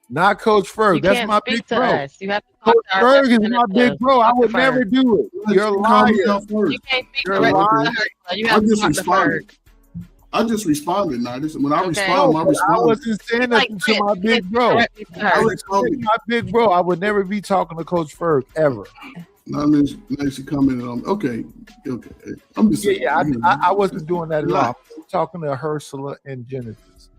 [SPEAKER 20] Not Coach Ferg.
[SPEAKER 16] You
[SPEAKER 20] That's
[SPEAKER 16] can't
[SPEAKER 20] my
[SPEAKER 16] speak
[SPEAKER 20] big
[SPEAKER 16] to
[SPEAKER 20] bro.
[SPEAKER 16] us. You have to talk
[SPEAKER 20] Coach
[SPEAKER 16] to our
[SPEAKER 20] Ferg is my
[SPEAKER 16] representative.
[SPEAKER 20] big bro. I
[SPEAKER 16] Talk to
[SPEAKER 20] would never
[SPEAKER 16] Ferg.
[SPEAKER 20] do it. You're a
[SPEAKER 2] You called me
[SPEAKER 20] liar.
[SPEAKER 2] out first.
[SPEAKER 16] You can't speak
[SPEAKER 20] You're
[SPEAKER 16] directly
[SPEAKER 20] lying.
[SPEAKER 16] to her. You
[SPEAKER 2] I
[SPEAKER 16] have to
[SPEAKER 2] just
[SPEAKER 16] talk to Ferg.
[SPEAKER 2] responded. I just responded, Nice. When I
[SPEAKER 16] Okay.
[SPEAKER 2] respond, I
[SPEAKER 20] I
[SPEAKER 2] respond.
[SPEAKER 20] wasn't saying
[SPEAKER 16] Like
[SPEAKER 20] nothing to my
[SPEAKER 16] Prince,
[SPEAKER 20] big bro.
[SPEAKER 16] directly to
[SPEAKER 20] I
[SPEAKER 16] her.
[SPEAKER 20] was saying my big bro. I would never be talking to Coach Ferg ever.
[SPEAKER 2] I mean, she commented on. Okay. I'm just saying.
[SPEAKER 20] I wasn't doing that at all. I'm talking to Ursula and Genesis.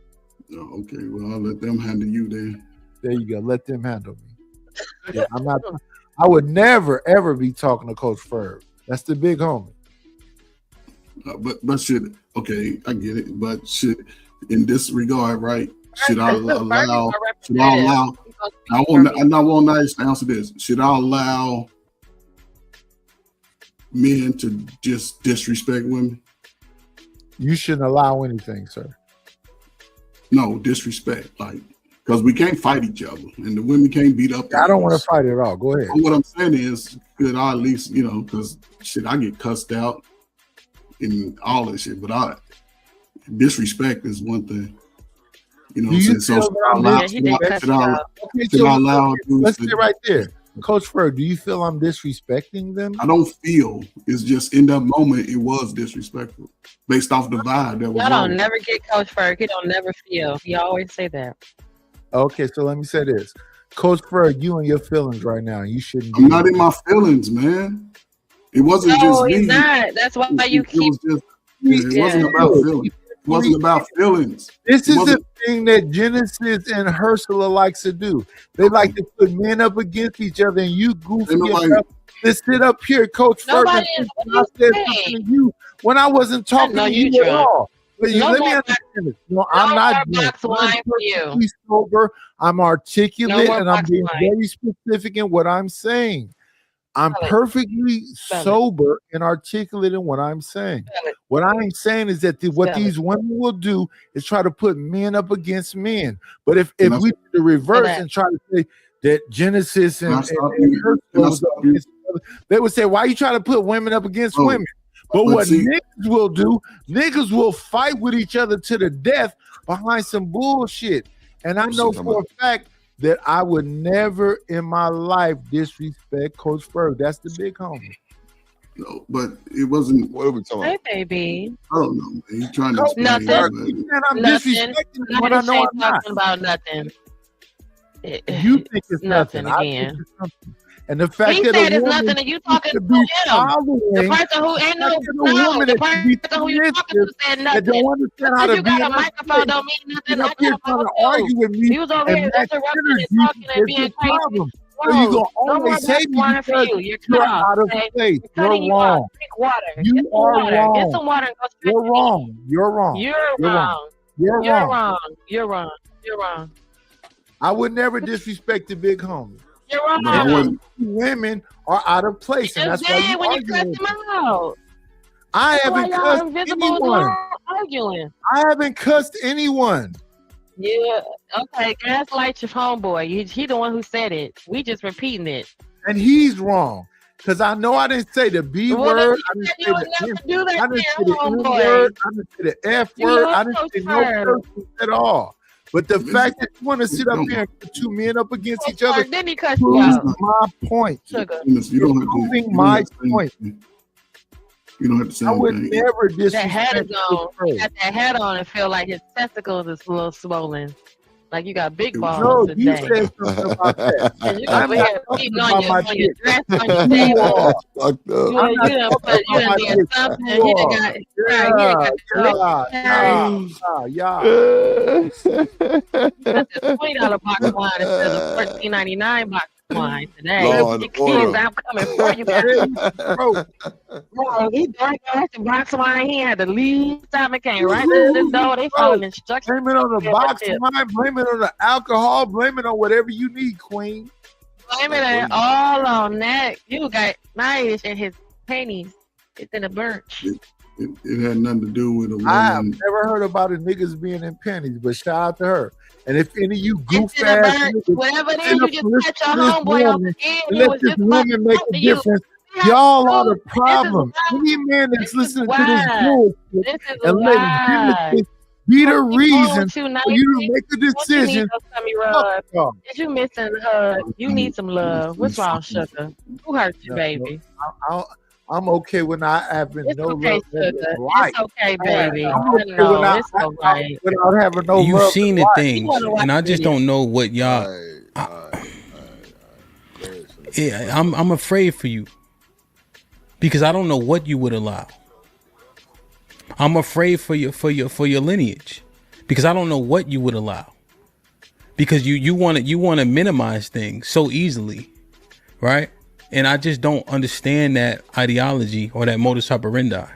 [SPEAKER 2] Oh, okay. Well, I'll let them handle you then.
[SPEAKER 20] There you go. Let them handle me. Yeah, I'm not. I would never ever be talking to Coach Ferg. That's the big homie.
[SPEAKER 2] But should I get it. But should in this regard, right? Should I allow? I want Nice to answer this. Should I allow men to just disrespect women?
[SPEAKER 20] You shouldn't allow anything, sir.
[SPEAKER 2] No, disrespect. Like, because we can't fight each other, and the women can't beat up.
[SPEAKER 20] I don't want to fight at all. Go ahead.
[SPEAKER 2] What I'm saying is, could I at least, because shit, I get cussed out and all that shit, but disrespect is one thing. You know what I'm saying? So should I allow dudes
[SPEAKER 20] let's
[SPEAKER 2] to-
[SPEAKER 20] sit right there. Coach Ferg, do you feel I'm disrespecting them?
[SPEAKER 2] I don't feel. It's just in that moment it was disrespectful based off the vibe that was
[SPEAKER 16] Y'all don't
[SPEAKER 2] on.
[SPEAKER 16] never get Coach Ferg. He don't never feel. He always say that.
[SPEAKER 20] Okay, so let me say this. Coach Ferg, you and your feelings right now. You shouldn't
[SPEAKER 2] I'm not in my feelings, man. It wasn't
[SPEAKER 16] No,
[SPEAKER 2] just me.
[SPEAKER 16] he's not. That's why you
[SPEAKER 2] It
[SPEAKER 16] keep.
[SPEAKER 2] was just, it wasn't about feelings. wasn't about feelings.
[SPEAKER 20] This
[SPEAKER 2] It
[SPEAKER 20] is the
[SPEAKER 2] wasn't-
[SPEAKER 20] thing that Genesis and Ursula likes to do. They like to put men up against each other, and you goofy
[SPEAKER 2] Ain't nobody-
[SPEAKER 20] enough to sit up here, Coach
[SPEAKER 16] Nobody
[SPEAKER 20] Ferguson.
[SPEAKER 16] is-
[SPEAKER 20] when I said something to you when I wasn't talking
[SPEAKER 16] know
[SPEAKER 20] to
[SPEAKER 16] you
[SPEAKER 20] you at
[SPEAKER 16] drunk.
[SPEAKER 20] all. But
[SPEAKER 16] No
[SPEAKER 20] let me
[SPEAKER 16] more
[SPEAKER 20] understand this. No, I'm not
[SPEAKER 16] more
[SPEAKER 20] drunk.
[SPEAKER 16] box wine
[SPEAKER 20] I'm
[SPEAKER 16] for you.
[SPEAKER 20] perfectly sober. I'm articulate,
[SPEAKER 16] more
[SPEAKER 20] and I'm
[SPEAKER 16] box
[SPEAKER 20] being
[SPEAKER 16] wine.
[SPEAKER 20] very specific in what I'm saying. I'm
[SPEAKER 16] Spell it.
[SPEAKER 20] perfectly
[SPEAKER 16] Spell it.
[SPEAKER 20] sober and articulate in what I'm saying.
[SPEAKER 16] Spell it.
[SPEAKER 20] What I'm saying is that what
[SPEAKER 16] Spell it.
[SPEAKER 20] these women will do is try to put men up against men. But if
[SPEAKER 2] Can I
[SPEAKER 20] we do the reverse
[SPEAKER 16] that.
[SPEAKER 20] and try to say that Genesis
[SPEAKER 2] Can I
[SPEAKER 20] and
[SPEAKER 2] stop
[SPEAKER 20] and
[SPEAKER 2] you?
[SPEAKER 20] Ursula
[SPEAKER 2] Can I
[SPEAKER 20] was up
[SPEAKER 2] stop you?
[SPEAKER 20] against each other, they would say, why you trying to put women up against
[SPEAKER 2] Oh,
[SPEAKER 20] women? But
[SPEAKER 2] but
[SPEAKER 20] what
[SPEAKER 2] see-
[SPEAKER 20] niggas will do, niggas will fight with each other to the death behind some bullshit. And I know for a fact that I would never in my life disrespect Coach Ferg. That's the big homie.
[SPEAKER 2] No, but it wasn't.
[SPEAKER 1] What are we talking
[SPEAKER 16] Hey,
[SPEAKER 1] about?
[SPEAKER 16] baby.
[SPEAKER 2] I don't know, man. He's trying to explain.
[SPEAKER 16] Nothing.
[SPEAKER 2] But
[SPEAKER 20] Man, I'm
[SPEAKER 16] Nothing.
[SPEAKER 20] disrespecting him when I know I'm not.
[SPEAKER 16] Talking about nothing.
[SPEAKER 20] You think it's nothing. I think
[SPEAKER 16] again.
[SPEAKER 20] it's something. And the fact
[SPEAKER 16] He
[SPEAKER 20] that
[SPEAKER 16] said
[SPEAKER 20] a
[SPEAKER 16] it's
[SPEAKER 20] woman
[SPEAKER 16] nothing, and you talking
[SPEAKER 20] should
[SPEAKER 16] to
[SPEAKER 20] be
[SPEAKER 16] him.
[SPEAKER 20] following,
[SPEAKER 16] The person who ain't no,
[SPEAKER 20] the fact that a
[SPEAKER 16] no,
[SPEAKER 20] woman
[SPEAKER 16] the
[SPEAKER 20] that should be
[SPEAKER 16] person who you talking to said
[SPEAKER 20] that
[SPEAKER 16] nothing.
[SPEAKER 20] don't understand how
[SPEAKER 16] Because
[SPEAKER 20] to
[SPEAKER 16] you
[SPEAKER 20] be
[SPEAKER 16] got a
[SPEAKER 20] in my
[SPEAKER 16] microphone
[SPEAKER 20] face,
[SPEAKER 16] don't mean
[SPEAKER 20] get
[SPEAKER 16] nothing.
[SPEAKER 20] up here trying to argue with me
[SPEAKER 16] He was over
[SPEAKER 20] and
[SPEAKER 16] here
[SPEAKER 20] match
[SPEAKER 16] interrupting and
[SPEAKER 20] energy
[SPEAKER 16] talking and
[SPEAKER 20] is
[SPEAKER 16] being
[SPEAKER 20] the
[SPEAKER 16] crazy.
[SPEAKER 20] problem.
[SPEAKER 16] Whoa,
[SPEAKER 20] So you gonna
[SPEAKER 16] no more
[SPEAKER 20] always say
[SPEAKER 16] box
[SPEAKER 20] me
[SPEAKER 16] wine for
[SPEAKER 20] because
[SPEAKER 16] you. You're
[SPEAKER 20] you're
[SPEAKER 16] cut off.
[SPEAKER 20] out of
[SPEAKER 16] Okay?
[SPEAKER 20] place.
[SPEAKER 16] We're cutting
[SPEAKER 20] You're
[SPEAKER 16] you off.
[SPEAKER 20] wrong.
[SPEAKER 16] Drink water.
[SPEAKER 20] You
[SPEAKER 16] Get some
[SPEAKER 20] are
[SPEAKER 16] water. Get
[SPEAKER 20] wrong.
[SPEAKER 16] some water and go straight
[SPEAKER 20] You're
[SPEAKER 16] to
[SPEAKER 20] wrong. You're wrong.
[SPEAKER 16] You're
[SPEAKER 20] You're wrong.
[SPEAKER 16] wrong.
[SPEAKER 20] You're
[SPEAKER 16] You're
[SPEAKER 20] wrong.
[SPEAKER 16] wrong. You're wrong. You're wrong.
[SPEAKER 20] I would never disrespect the big homie.
[SPEAKER 16] You're wrong.
[SPEAKER 2] But I wasn't.
[SPEAKER 20] Women are out of place, and
[SPEAKER 16] Just
[SPEAKER 20] that's why
[SPEAKER 16] did
[SPEAKER 20] you
[SPEAKER 16] when you
[SPEAKER 20] arguing
[SPEAKER 16] cussed
[SPEAKER 20] with
[SPEAKER 16] him
[SPEAKER 20] me.
[SPEAKER 16] out.
[SPEAKER 20] I
[SPEAKER 16] That's why
[SPEAKER 20] haven't
[SPEAKER 16] y'all
[SPEAKER 20] cussed
[SPEAKER 16] invisible as
[SPEAKER 20] anyone.
[SPEAKER 16] well arguing.
[SPEAKER 20] I haven't cussed anyone.
[SPEAKER 16] Yeah. Okay. Gaslight your homeboy. He the one who said it. We just repeating it.
[SPEAKER 20] And he's wrong. Because I know I didn't say the B
[SPEAKER 16] Well,
[SPEAKER 20] word.
[SPEAKER 16] then
[SPEAKER 20] I
[SPEAKER 16] you
[SPEAKER 20] didn't
[SPEAKER 16] said
[SPEAKER 20] say
[SPEAKER 16] you would
[SPEAKER 20] the
[SPEAKER 16] never
[SPEAKER 20] N-
[SPEAKER 16] do that
[SPEAKER 20] I didn't
[SPEAKER 16] to
[SPEAKER 20] say
[SPEAKER 16] your
[SPEAKER 20] the N
[SPEAKER 16] homeboy.
[SPEAKER 20] word. I didn't say the F
[SPEAKER 16] You
[SPEAKER 20] word.
[SPEAKER 16] love
[SPEAKER 20] I didn't
[SPEAKER 16] Coach
[SPEAKER 20] say no
[SPEAKER 16] Ferg.
[SPEAKER 20] curses at all. But the fact that you want to sit up here and put two men up against each other
[SPEAKER 16] Then he cussed you
[SPEAKER 20] proves
[SPEAKER 16] out.
[SPEAKER 20] my point.
[SPEAKER 16] Sugar.
[SPEAKER 2] You don't have to.
[SPEAKER 20] Proving
[SPEAKER 2] You don't
[SPEAKER 20] my
[SPEAKER 2] have to say
[SPEAKER 20] point.
[SPEAKER 2] anything. You don't have to say
[SPEAKER 20] I would
[SPEAKER 2] anything.
[SPEAKER 20] never
[SPEAKER 16] That hat
[SPEAKER 20] disrespect
[SPEAKER 16] is on.
[SPEAKER 20] Coach
[SPEAKER 16] He
[SPEAKER 20] Ferg.
[SPEAKER 16] got that hat on and feel like his testicles is a little swollen. Like you got big
[SPEAKER 20] No,
[SPEAKER 16] balls
[SPEAKER 20] you
[SPEAKER 16] today.
[SPEAKER 20] said something about that.
[SPEAKER 16] And you
[SPEAKER 20] I'm
[SPEAKER 16] over
[SPEAKER 20] not
[SPEAKER 16] here
[SPEAKER 20] talking
[SPEAKER 16] beating
[SPEAKER 20] about
[SPEAKER 16] on
[SPEAKER 20] my
[SPEAKER 16] your
[SPEAKER 20] dick.
[SPEAKER 16] dress on your
[SPEAKER 20] You
[SPEAKER 16] table.
[SPEAKER 20] are.
[SPEAKER 1] Fucked up.
[SPEAKER 20] I'm
[SPEAKER 16] You
[SPEAKER 20] not
[SPEAKER 16] done
[SPEAKER 20] talking
[SPEAKER 16] put you
[SPEAKER 20] about my
[SPEAKER 16] done did
[SPEAKER 20] dick.
[SPEAKER 16] something.
[SPEAKER 20] You
[SPEAKER 16] He done
[SPEAKER 20] are.
[SPEAKER 16] got right. He done got That's a $20 box of wine instead of $14.99 box of wine today.
[SPEAKER 1] Law and
[SPEAKER 16] Your
[SPEAKER 1] order.
[SPEAKER 16] kids, I'm coming for you, man. Bro, he drank the box of wine. He had to leave. Time it came right to the door. They followed instructions.
[SPEAKER 20] Blame it on the box wine, blame it on the alcohol, blame it on whatever you need, Queen.
[SPEAKER 16] Blame it all on that. You got nice in his panties. It's in a birch.
[SPEAKER 2] It had nothing to do with a woman.
[SPEAKER 20] I have never heard about a niggas being in panties, but shout out to her. And if any of you goof
[SPEAKER 16] in a
[SPEAKER 20] ass
[SPEAKER 16] birch.
[SPEAKER 20] niggas
[SPEAKER 16] Whatever it is,
[SPEAKER 20] sit
[SPEAKER 16] you
[SPEAKER 20] up
[SPEAKER 16] just
[SPEAKER 20] and listen
[SPEAKER 16] cut your
[SPEAKER 20] to this
[SPEAKER 16] homeboy off
[SPEAKER 20] woman
[SPEAKER 16] again.
[SPEAKER 20] and
[SPEAKER 16] He
[SPEAKER 20] let
[SPEAKER 16] was
[SPEAKER 20] this
[SPEAKER 16] just about
[SPEAKER 20] woman
[SPEAKER 16] to
[SPEAKER 20] make
[SPEAKER 16] talk
[SPEAKER 20] a
[SPEAKER 16] to you.
[SPEAKER 20] difference,
[SPEAKER 16] Yeah,
[SPEAKER 20] y'all are the
[SPEAKER 16] dude, this is
[SPEAKER 20] problem.
[SPEAKER 16] why.
[SPEAKER 20] Any man that's listening to this
[SPEAKER 16] why.
[SPEAKER 20] bullshit
[SPEAKER 16] This is
[SPEAKER 20] and letting
[SPEAKER 16] why.
[SPEAKER 20] Genesis be the
[SPEAKER 16] What's wrong
[SPEAKER 20] reason
[SPEAKER 16] with you,
[SPEAKER 20] for you to
[SPEAKER 16] 90?
[SPEAKER 20] make a
[SPEAKER 16] What you need
[SPEAKER 20] decision.
[SPEAKER 16] those tummy
[SPEAKER 20] Fuck
[SPEAKER 16] rubs?
[SPEAKER 20] y'all.
[SPEAKER 16] Is you missing a hug? You need some love. What's wrong, sugar? Who hurt you,
[SPEAKER 20] No,
[SPEAKER 16] baby?
[SPEAKER 20] I'm okay when I having
[SPEAKER 16] It's
[SPEAKER 20] no
[SPEAKER 16] okay,
[SPEAKER 20] love in
[SPEAKER 16] sugar.
[SPEAKER 20] life.
[SPEAKER 16] It's okay, baby.
[SPEAKER 20] I'm okay
[SPEAKER 16] No,
[SPEAKER 20] when
[SPEAKER 16] it's all right.
[SPEAKER 20] without having no
[SPEAKER 15] You've
[SPEAKER 20] love.
[SPEAKER 15] seen
[SPEAKER 20] in
[SPEAKER 15] the
[SPEAKER 20] life.
[SPEAKER 15] things, and I just don't know what y'all. Yeah, I'm afraid for you because I don't know what you would allow. I'm afraid for your lineage because I don't know what you would allow. Because you want to minimize things so easily, right? And I just don't understand that ideology or that modus operandi.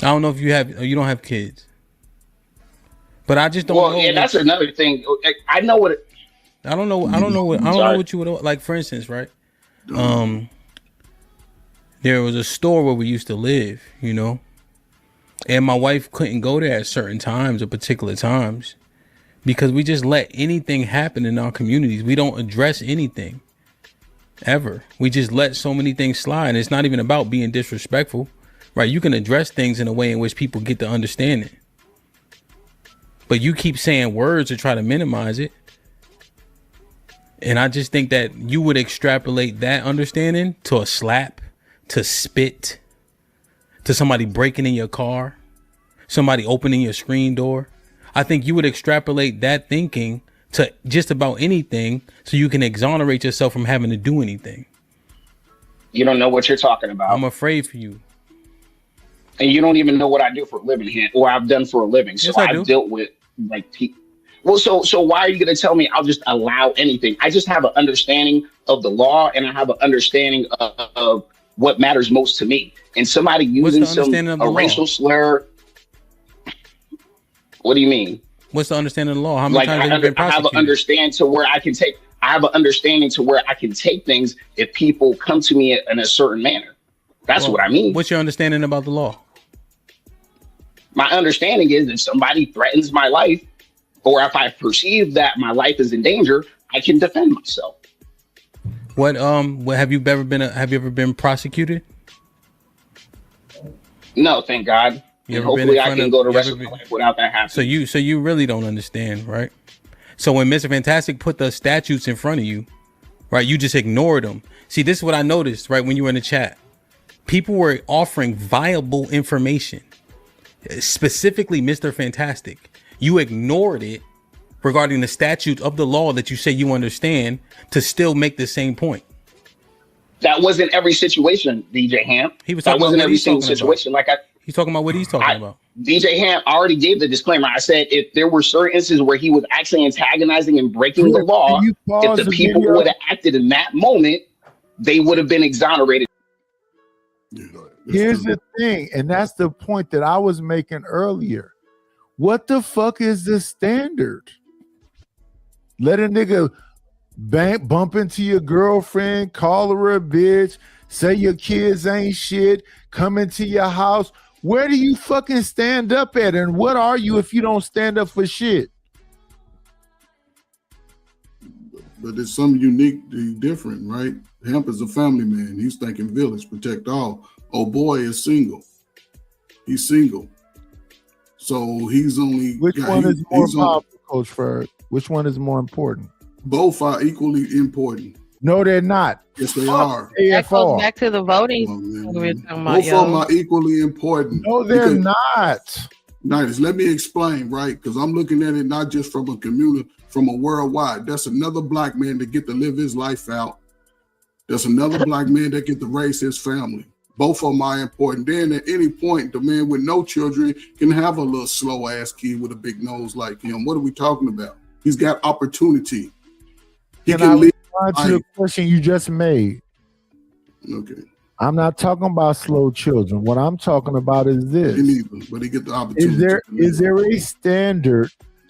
[SPEAKER 15] I don't know if you don't have kids, but I just don't know.
[SPEAKER 14] Well, yeah, that's another thing. I know what.
[SPEAKER 15] I don't know what you would like. For instance, right? There was a store where we used to live, and my wife couldn't go there at certain times or particular times because we just let anything happen in our communities. We don't address anything ever. We just let so many things slide. And it's not even about being disrespectful, right? You can address things in a way in which people get to understand it. But you keep saying words to try to minimize it. And I just think that you would extrapolate that understanding to a slap, to spit, to somebody breaking in your car, somebody opening your screen door. I think you would extrapolate that thinking to just about anything so you can exonerate yourself from having to do anything.
[SPEAKER 14] You don't know what you're talking about.
[SPEAKER 15] I'm afraid for you.
[SPEAKER 14] And you don't even know what I do for a living, or I've done for a living. So
[SPEAKER 15] Yes, I do.
[SPEAKER 14] I've dealt with like people. Well, so why are you going to tell me I'll just allow anything? I just have an understanding of the law, and I have an understanding of what matters most to me. And somebody using a racial slur. What do you mean?
[SPEAKER 15] What's the understanding of the law? How many times have you been
[SPEAKER 14] I have an
[SPEAKER 15] prosecuted?
[SPEAKER 14] understanding to where I can take. I have an understanding to where I can take things if people come to me in a certain manner. That's what I mean.
[SPEAKER 15] What's your understanding about the law?
[SPEAKER 14] My understanding is if somebody threatens my life, or if I perceive that my life is in danger, I can defend myself.
[SPEAKER 15] What have you ever been prosecuted?
[SPEAKER 14] No, thank God. And hopefully I can go the rest of my life without that happening.
[SPEAKER 15] So you really don't understand, right? So when Mr. Fantastic put the statutes in front of you, right, you just ignored them. See, this is what I noticed, right, when you were in the chat. People were offering viable information, specifically Mr. Fantastic. You ignored it regarding the statute of the law that you say you understand to still make the same point.
[SPEAKER 14] That wasn't every situation, DJ Ham.
[SPEAKER 15] He was
[SPEAKER 14] that
[SPEAKER 15] talking about
[SPEAKER 14] wasn't
[SPEAKER 15] what
[SPEAKER 14] every
[SPEAKER 15] he's
[SPEAKER 14] single
[SPEAKER 15] talking
[SPEAKER 14] situation.
[SPEAKER 15] about. He's talking about what he's talking about.
[SPEAKER 14] DJ Ham already gave the disclaimer. I said if there were certain instances where he was actually antagonizing and breaking the law, if the people would have acted in that moment, they would have been exonerated.
[SPEAKER 20] Here's the thing, and that's the point that I was making earlier. What the fuck is the standard? Let a nigga bump into your girlfriend, call her a bitch, say your kids ain't shit, come into your house. Where do you fucking stand up at? And what are you if you don't stand up for shit?
[SPEAKER 2] But it's something uniquely different, right? Hemp is a family man. He's thinking village, protect all. Oh boy is single. He's single. So he's only...
[SPEAKER 20] Which one is more powerful, Coach Ferg? Which one is more important?
[SPEAKER 2] Both are equally important.
[SPEAKER 20] No, they're not.
[SPEAKER 2] Yes, they are.
[SPEAKER 16] That goes back to the voting. We were talking about,
[SPEAKER 2] Both of them are equally important.
[SPEAKER 20] No, they're not.
[SPEAKER 2] Nice. Let me explain, right? Because I'm looking at it not just from a community, from a worldwide. That's another black man that get to live his life out. There's another black man that get to raise his family. Both of them are important. Then at any point, the man with no children can have a little slow ass kid with a big nose like him. What are we talking about? He's got opportunity. He
[SPEAKER 20] Can
[SPEAKER 2] can
[SPEAKER 20] I
[SPEAKER 2] live
[SPEAKER 20] respond to the
[SPEAKER 2] life.
[SPEAKER 20] question you just made?
[SPEAKER 2] Okay.
[SPEAKER 20] I'm not talking about slow children. What I'm talking about is this.
[SPEAKER 2] Me neither, but he get the opportunity.
[SPEAKER 20] Is there a standard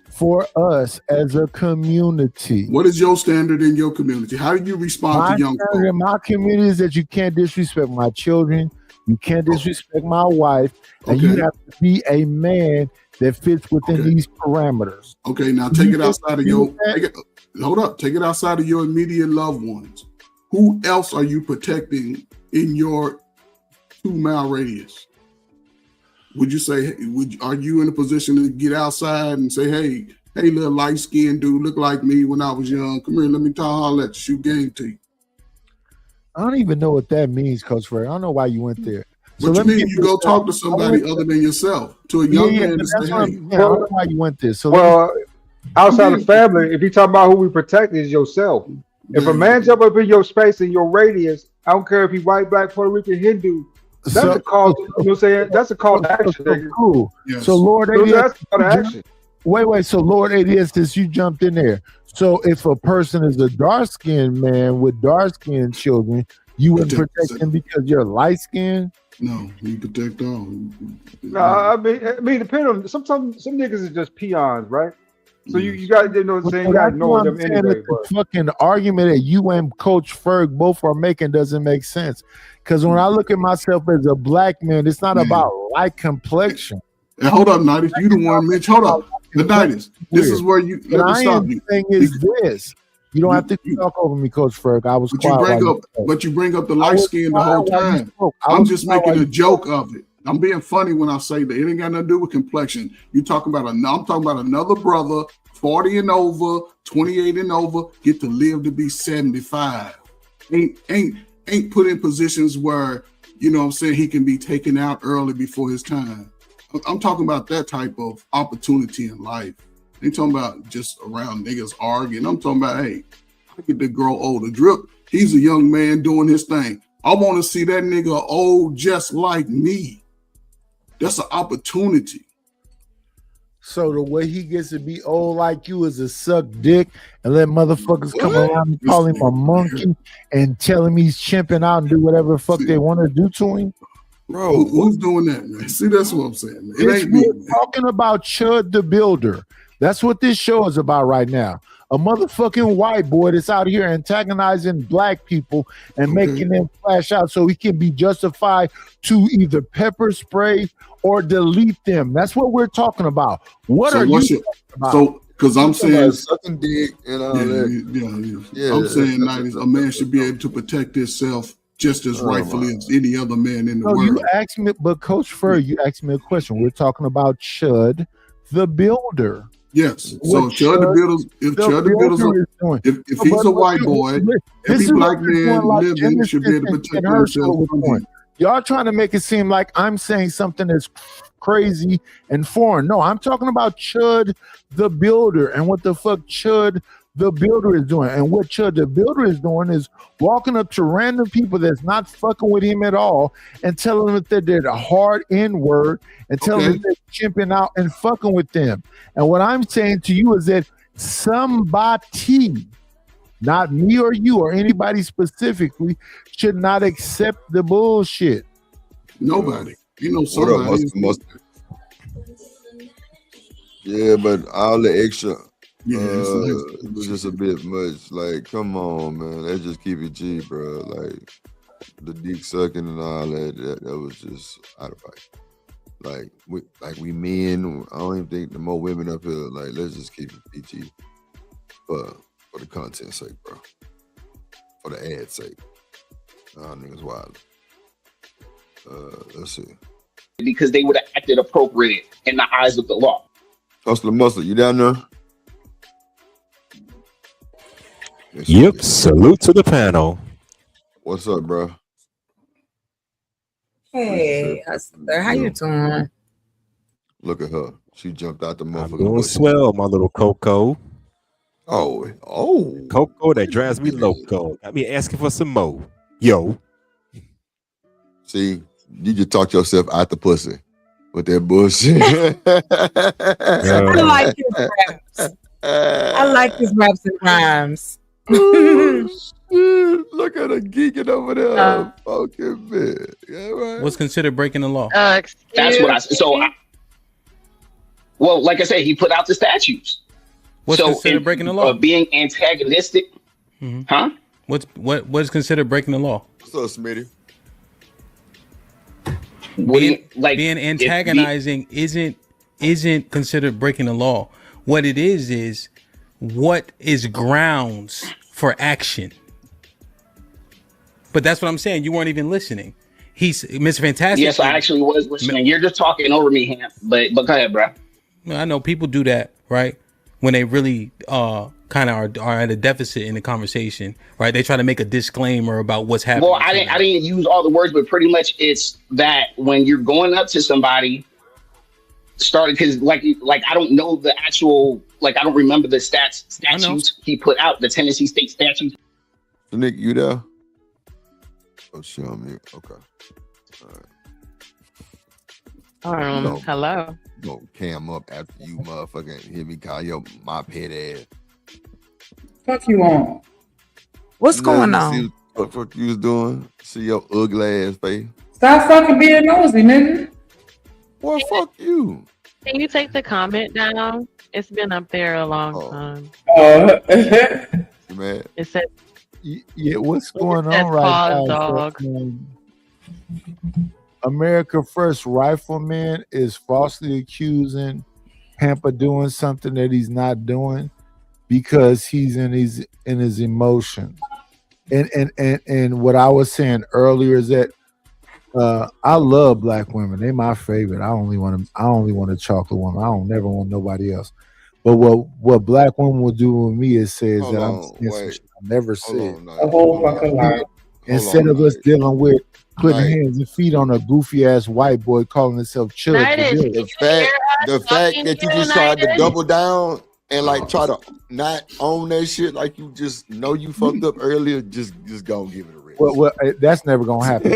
[SPEAKER 20] for us as a community?
[SPEAKER 2] What is your standard in your community? How do you respond to young folks?
[SPEAKER 20] standard in my community is that you can't disrespect my children, you can't disrespect my wife, and you have to be a man that fits within these parameters.
[SPEAKER 2] Okay, now take it outside of your take it outside of your immediate loved ones. Who else are you protecting in your 2-mile radius? Would you say, are you in a position to get outside and say, hey, little light-skinned dude, look like me when I was young. Come here, let me holler at you, shoot game to you.
[SPEAKER 20] I don't even know what that means, Coach Ferg. I don't know why you went there.
[SPEAKER 2] What you mean? You go talk to somebody other than yourself, to a young man to say, hey.
[SPEAKER 20] I don't know why you went there. So
[SPEAKER 6] well, outside of family, if you talk about who we protect, is yourself. If a man jump up in your space, in your radius, I don't care if he's white, black, Puerto Rican, Hindu, that's a call. You know what I'm saying? That's a call to action.
[SPEAKER 20] So cool.
[SPEAKER 2] Yes.
[SPEAKER 20] So Lord,
[SPEAKER 6] that's a call to action.
[SPEAKER 20] Wait. So Lord ADS, since you jumped in there. So if a person is a dark-skinned man with dark-skinned children, you wouldn't protect them because you're light-skinned?
[SPEAKER 2] No, you protect all.
[SPEAKER 6] No, I mean, depending on some niggas is just peons, right? So you got to know what I'm saying. You got to know them anyway.
[SPEAKER 20] The fucking argument that you and Coach Ferg both are making doesn't make sense. Because when I look at myself as a black man, it's not about light complexion.
[SPEAKER 2] And hold up, Nighties, you the one, Mitch. Hold up, the Nighties. This is where you.
[SPEAKER 20] But I am saying is this. You don't have to talk over me, Coach Ferg. I was quiet.
[SPEAKER 2] But you bring up the light skin the whole time. I'm just making a joke of it. I'm being funny when I say that. It ain't got nothing to do with complexion. I'm talking about another brother, 40 and over, 28 and over, get to live to be 75. Ain't put in positions where, you know what I'm saying, he can be taken out early before his time. I'm talking about that type of opportunity in life. Ain't talking about just around niggas arguing. I'm talking about, hey, I get to grow older. Drip, he's a young man doing his thing. I want to see that nigga old just like me. That's an opportunity.
[SPEAKER 20] So the way he gets to be old like you is to suck dick and let motherfuckers come around and call him a monkey and tell him he's chimping out and do whatever the fuck they want to do to him.
[SPEAKER 2] Bro, who's doing that, man? See, that's what I'm saying. It ain't me.
[SPEAKER 20] We're talking about Chud the Builder. That's what this show is about right now. A motherfucking white boy that's out here antagonizing black people and making them flash out so he can be justified to either pepper spray or delete them. That's what we're talking about. What are you talking about?
[SPEAKER 2] So, because I'm saying
[SPEAKER 1] sucking dick and all that.
[SPEAKER 2] Yeah. I'm saying a man should be able to protect himself just as rightfully as any other man in the world.
[SPEAKER 20] You asked me, but Coach Fur, you asked me a question. We're talking about Chud the Builder.
[SPEAKER 2] Yes. So Chud the Builder, if he's a white boy, every black man living should be able to protect himself from him.
[SPEAKER 20] Y'all trying to make it seem like I'm saying something that's crazy and foreign. No, I'm talking about Chud the Builder and what the fuck Chud the Builder is doing. And what Chud the Builder is doing is walking up to random people that's not fucking with him at all and telling them that they're the hard N-word and telling them they're chimping out and fucking with them. And what I'm saying to you is that somebody, not me or you or anybody specifically, should not accept the bullshit.
[SPEAKER 2] Nobody. You know, somebody.
[SPEAKER 1] Yeah, but all the extra,
[SPEAKER 2] Yeah,
[SPEAKER 1] it was just a bit much. Like, come on, man. Let's just keep it G, bro. Like, the dick sucking and all that was just out of fight. Like we men, I don't even think the more women up here, like, let's just keep it PG for the content's sake, bro. For the ad's sake. Nah, niggas wild. Let's see.
[SPEAKER 14] Because they would have acted appropriate in the eyes of the law.
[SPEAKER 1] Hustler Muscle, you down there?
[SPEAKER 11] Yep. Salute to the panel.
[SPEAKER 1] What's up, bro?
[SPEAKER 22] Hey, Hustler, how you doing?
[SPEAKER 1] Look at her. She jumped out the motherfucker.
[SPEAKER 11] Doing swell, my little Coco.
[SPEAKER 1] Oh.
[SPEAKER 11] Coco, that drives me loco. Got me asking for some more. Yo.
[SPEAKER 1] See, you just talked yourself out the pussy with that bullshit.
[SPEAKER 22] I like his raps. I like his raps and rhymes.
[SPEAKER 1] Look at her geeking over there. Fucking man. Yeah, right.
[SPEAKER 15] What's considered breaking the law?
[SPEAKER 14] That's what well, like I said, he put out the statutes.
[SPEAKER 15] What's considered breaking the law?
[SPEAKER 14] Being antagonistic. Huh?
[SPEAKER 15] What's considered breaking the law?
[SPEAKER 1] What's up, Smitty?
[SPEAKER 15] Being antagonizing isn't considered breaking the law. What it is what is grounds for action. But that's what I'm saying. You weren't even listening. He's Mr. Fantastic.
[SPEAKER 14] Yes, I actually was listening. You're just talking over me, Hamp. But go ahead, bro.
[SPEAKER 15] I know people do that, right? When they really kind of are at a deficit in the conversation, right? They try to make a disclaimer about what's happening.
[SPEAKER 14] Well, I didn't use all the words, but pretty much it's that when you're going up to somebody, because like I don't know the actual, like I don't remember the statutes he put out, the Tennessee state statutes.
[SPEAKER 1] Nick, you there? Oh, she on mute. Okay. All right.
[SPEAKER 22] Hello.
[SPEAKER 1] Go cam up after you motherfucking hear me call your mop head ass.
[SPEAKER 22] Fuck you on. What's going on?
[SPEAKER 1] What the fuck you was doing? See your ugly ass face.
[SPEAKER 22] Stop fucking being nosy, nigga.
[SPEAKER 1] Well, fuck you.
[SPEAKER 16] Can you take the comment down? It's been up there a long time.
[SPEAKER 1] You mad?
[SPEAKER 16] It says,
[SPEAKER 20] yeah, what's going on right now? America First Rifleman is falsely accusing Hampa doing something that he's not doing because he's in his emotions. And what I was saying earlier is that I love black women. They're my favorite. I only want a chocolate woman. I don't never want nobody else. But what black women will do with me is says that I'm saying some shit I never said.
[SPEAKER 22] A whole fucking lot.
[SPEAKER 20] Instead of us dealing with putting hands and feet on a goofy ass white boy calling himself Chud.
[SPEAKER 1] The fact that you just tried to double down and like try to not own that shit, like you just know you fucked up earlier, just go give it a rest.
[SPEAKER 20] Well, that's never gonna happen.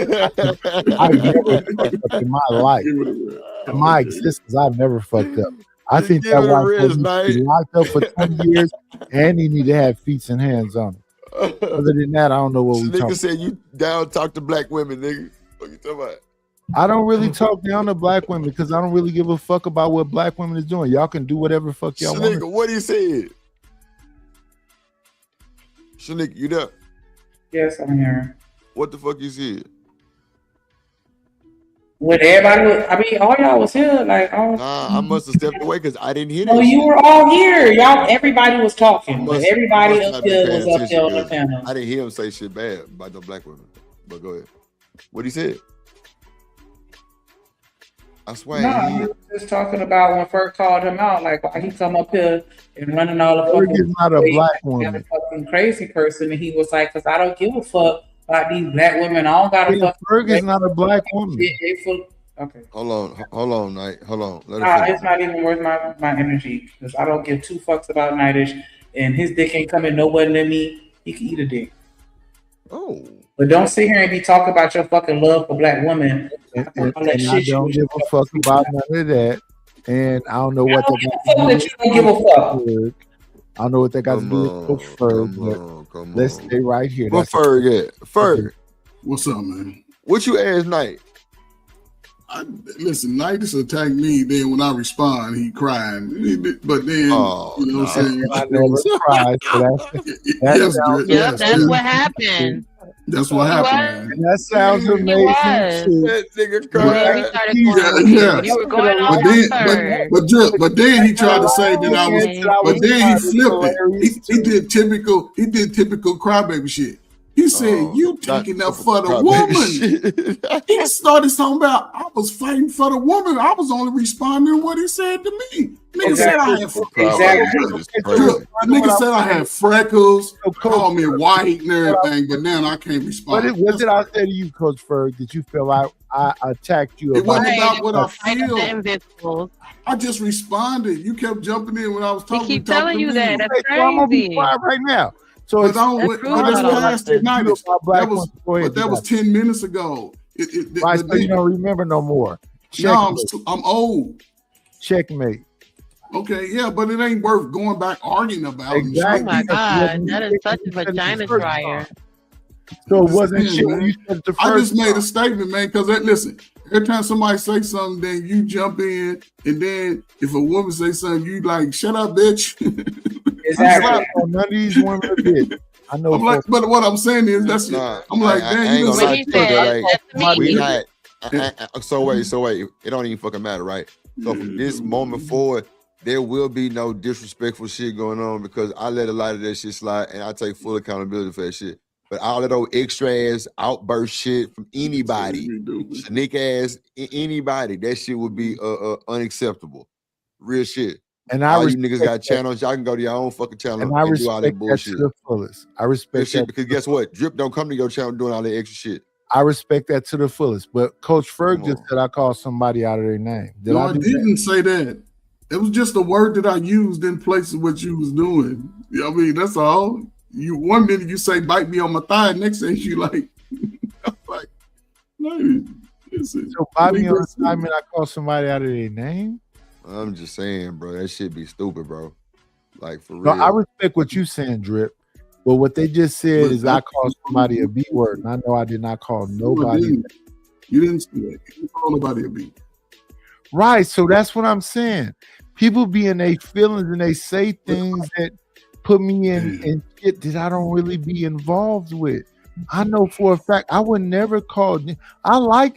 [SPEAKER 20] I've never fucked up in my life, in my existence. I've never fucked up. I think that white boy needs to be locked up for 20 years, and he need to have feet and hands on him. Other than that, I don't know what we talking.
[SPEAKER 1] Nigga said you down talk to black women, nigga. What you talking about?
[SPEAKER 20] I don't really talk down to black women because I don't really give a fuck about what black women is doing. Y'all can do whatever the fuck y'all want.
[SPEAKER 1] Shanika, what he said? Shanika, you there?
[SPEAKER 3] Yes, I'm here.
[SPEAKER 1] What the fuck you said?
[SPEAKER 3] When everybody was, I mean, all y'all was here. Like,
[SPEAKER 1] I must have stepped away because I didn't hear that.
[SPEAKER 3] No, you were all here. Y'all, everybody was talking, but everybody
[SPEAKER 1] must
[SPEAKER 3] up
[SPEAKER 1] not be
[SPEAKER 3] here
[SPEAKER 1] paying
[SPEAKER 3] was up there on the
[SPEAKER 1] attention,
[SPEAKER 3] panel.
[SPEAKER 1] I didn't hear him say shit bad about the black women. But go ahead. What he said? I swear.
[SPEAKER 3] No, he was just talking about when Ferg called him out, like why he come up here and running all the
[SPEAKER 20] Ferg
[SPEAKER 3] fucking.
[SPEAKER 20] is not a
[SPEAKER 3] ways
[SPEAKER 20] black
[SPEAKER 3] like
[SPEAKER 20] woman.
[SPEAKER 3] a fucking crazy person, and he was like, "Cause I don't give a fuck about these black women. I don't gotta fuck."
[SPEAKER 20] Ferg is not a black woman.
[SPEAKER 3] Okay.
[SPEAKER 1] Hold on, Knight. Hold on. Let her
[SPEAKER 3] Nah,
[SPEAKER 1] finish.
[SPEAKER 3] it's not even worth my energy because I don't give two fucks about Nightish, and his dick ain't coming nowhere near me. He can eat a dick.
[SPEAKER 1] Oh.
[SPEAKER 3] But don't sit here and be talking about your fucking love for black women.
[SPEAKER 20] And I don't give a fuck about none of that. And I don't know what they got to do with Ferg. I don't know what they got to do with Coach Ferg, but let's stay right here.
[SPEAKER 1] Where Ferg at? Ferg.
[SPEAKER 2] What's up, man?
[SPEAKER 1] What you asked Knight?
[SPEAKER 2] Listen, Nightish attacked me. Then when I respond, he crying. But then, you know what I'm saying?
[SPEAKER 20] I never cried. So
[SPEAKER 16] That's what happened.
[SPEAKER 2] That's what happened, man.
[SPEAKER 20] That sounds amazing.
[SPEAKER 1] That nigga cried.
[SPEAKER 2] But then he tried to say that I was. But then he flipped it. He did typical crybaby shit. He said, "You taking up for the woman." He started talking about I was fighting for the woman. I was only responding to what he said to me. Nigga said I had nigga said I had freckles, called me white and everything, but now I can't respond.
[SPEAKER 20] What did I say to you, Coach Ferg? Did you feel like I attacked you?
[SPEAKER 2] It wasn't about what I feel. I just responded. You kept jumping in when I was talking.
[SPEAKER 16] He keep telling you that. That's
[SPEAKER 20] So I'm gonna be
[SPEAKER 16] crazy.
[SPEAKER 20] quiet right now. So
[SPEAKER 2] But that was 10 minutes ago.
[SPEAKER 20] Right, so you don't remember no more.
[SPEAKER 2] No, I'm old.
[SPEAKER 20] Checkmate.
[SPEAKER 2] Okay, yeah, but it ain't worth going back arguing about.
[SPEAKER 20] Exactly.
[SPEAKER 16] Oh my God, that is such a vagina dryer.
[SPEAKER 20] So it wasn't shit when you said the first
[SPEAKER 2] I just made a statement, man, because listen, every time somebody say something, then you jump in, and then if a woman say something, you like, shut up, bitch.
[SPEAKER 1] Exactly.
[SPEAKER 20] None of these women did. I know.
[SPEAKER 2] But what I'm saying is, that's I'm like, damn, you
[SPEAKER 1] So wait. It don't even fucking matter, right? So from this moment forward, there will be no disrespectful shit going on because I let a lot of that shit slide, and I take full accountability for that shit. But all of those extra ass outburst shit from anybody, sneak ass anybody, that shit would be unacceptable. Real shit.
[SPEAKER 20] And
[SPEAKER 1] all you niggas got channels, y'all can go to your own fucking channel
[SPEAKER 20] and I
[SPEAKER 1] do all that
[SPEAKER 20] respect that
[SPEAKER 1] bullshit.
[SPEAKER 20] to the fullest. I respect
[SPEAKER 1] shit
[SPEAKER 20] that
[SPEAKER 1] because guess what? Drip don't come to your channel doing all that extra shit.
[SPEAKER 20] I respect that to the fullest. But Coach Ferg just said I called somebody out of their name.
[SPEAKER 2] No, I didn't say that. It was just a word that I used in place of what you was doing. I mean, that's all. You 1 minute you say bite me on my thigh, next thing you like, no.
[SPEAKER 20] So bite me on the thigh, I call somebody out of their name.
[SPEAKER 1] I'm just saying, bro, that shit be stupid, bro. Like for
[SPEAKER 20] No,
[SPEAKER 1] real.
[SPEAKER 20] I respect what you saying, Drip. But what they just said is I called somebody a B word, and I know I did not call nobody.
[SPEAKER 2] You didn't say that. You didn't call nobody a B.
[SPEAKER 20] Right, so that's what I'm saying. People be in their feelings and they say things that put me in shit that I don't really be involved with. I know for a fact I would never call. I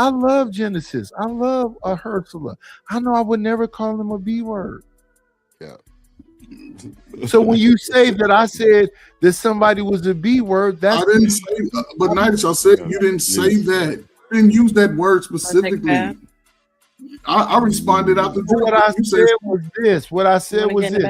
[SPEAKER 20] love Genesis. I love Ursula. I know I would never call them a B word.
[SPEAKER 1] Yeah.
[SPEAKER 20] So when you say that I said that somebody was a B word, that's
[SPEAKER 2] I didn't say. But Nightish, I said you didn't say that. You didn't use that word specifically. I responded after
[SPEAKER 20] what I said was this. What I said was this.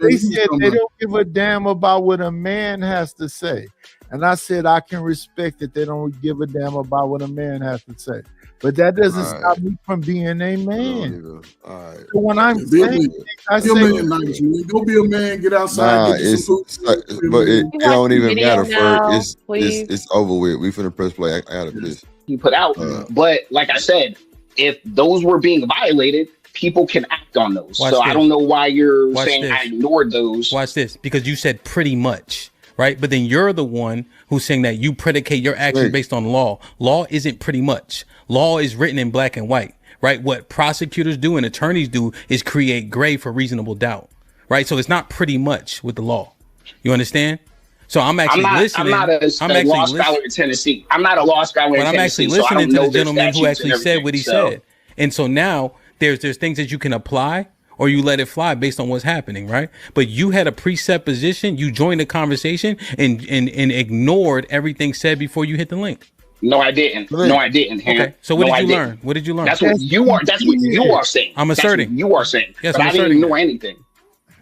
[SPEAKER 20] They said they don't give a damn about what a man has to say. And I said I can respect that they don't give a damn about what a man has to say. But that doesn't
[SPEAKER 1] All right.
[SPEAKER 20] stop me from being a man.
[SPEAKER 1] All right.
[SPEAKER 20] So when I'm
[SPEAKER 2] Be a
[SPEAKER 20] saying,
[SPEAKER 2] man.
[SPEAKER 20] I
[SPEAKER 2] Be a
[SPEAKER 20] say,
[SPEAKER 2] man, nice, man. Go be a man. Get outside.
[SPEAKER 1] Nah,
[SPEAKER 2] Get you some food.
[SPEAKER 1] but it don't even
[SPEAKER 16] video
[SPEAKER 1] matter.
[SPEAKER 16] now,
[SPEAKER 1] It's over with. We finna press play out of this.
[SPEAKER 14] He put out. But like I said, if those were being violated, people can act on those.
[SPEAKER 15] Watch
[SPEAKER 14] so I
[SPEAKER 15] this.
[SPEAKER 14] don't know why you're
[SPEAKER 15] Watch
[SPEAKER 14] saying
[SPEAKER 15] this.
[SPEAKER 14] I ignored those.
[SPEAKER 15] Watch this, because you said pretty much, right? But then you're the one who's saying that you predicate your action based on law. Law isn't pretty much. Law is written in black and white, right? What prosecutors do and attorneys do is create gray for reasonable doubt, right? So it's not pretty much with the law. You understand? So I'm actually listening.
[SPEAKER 14] I'm not a law scholar in Tennessee. I'm not a law scholar in
[SPEAKER 15] But I'm
[SPEAKER 14] Tennessee.
[SPEAKER 15] actually listening to the gentleman who
[SPEAKER 14] statutes
[SPEAKER 15] actually
[SPEAKER 14] and
[SPEAKER 15] said what he
[SPEAKER 14] everything,
[SPEAKER 15] said. And so now there's things that you can apply or you let it fly based on what's happening, right? But you had a presupposition, you joined the conversation and ignored everything said before you hit the link.
[SPEAKER 14] No, I didn't. No, I didn't. Ham.
[SPEAKER 15] Okay. So what did you learn? What did you learn?
[SPEAKER 14] That's what you are. That's what you are saying.
[SPEAKER 15] I'm
[SPEAKER 14] That's
[SPEAKER 15] asserting.
[SPEAKER 14] what you are saying.
[SPEAKER 15] Yes,
[SPEAKER 14] but
[SPEAKER 15] I'm
[SPEAKER 14] I didn't
[SPEAKER 15] asserting
[SPEAKER 14] know
[SPEAKER 15] that.
[SPEAKER 14] anything.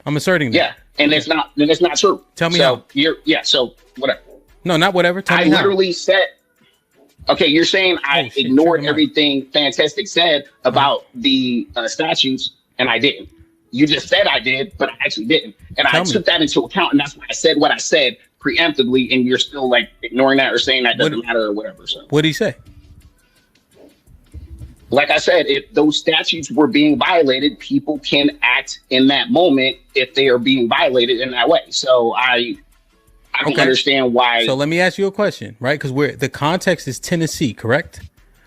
[SPEAKER 15] I'm asserting that.
[SPEAKER 14] Yeah, and it's not. Then it's not true.
[SPEAKER 15] Tell me
[SPEAKER 14] so
[SPEAKER 15] how.
[SPEAKER 14] So whatever.
[SPEAKER 15] No, not whatever. Tell
[SPEAKER 14] I
[SPEAKER 15] me how.
[SPEAKER 14] literally said. Okay, you're saying I ignored everything Fantastic said about the statutes, and I didn't. You just said I did, but I actually didn't, and I took that into account, and that's why I said what I said preemptively, and you're still like ignoring that or saying that doesn't matter or whatever. So
[SPEAKER 15] what did he say?
[SPEAKER 14] like I said, if those statutes were being violated, people can act in that moment if they are being violated in that way. So I don't understand why.
[SPEAKER 15] So let me ask you a question, right? Because the context is Tennessee, correct?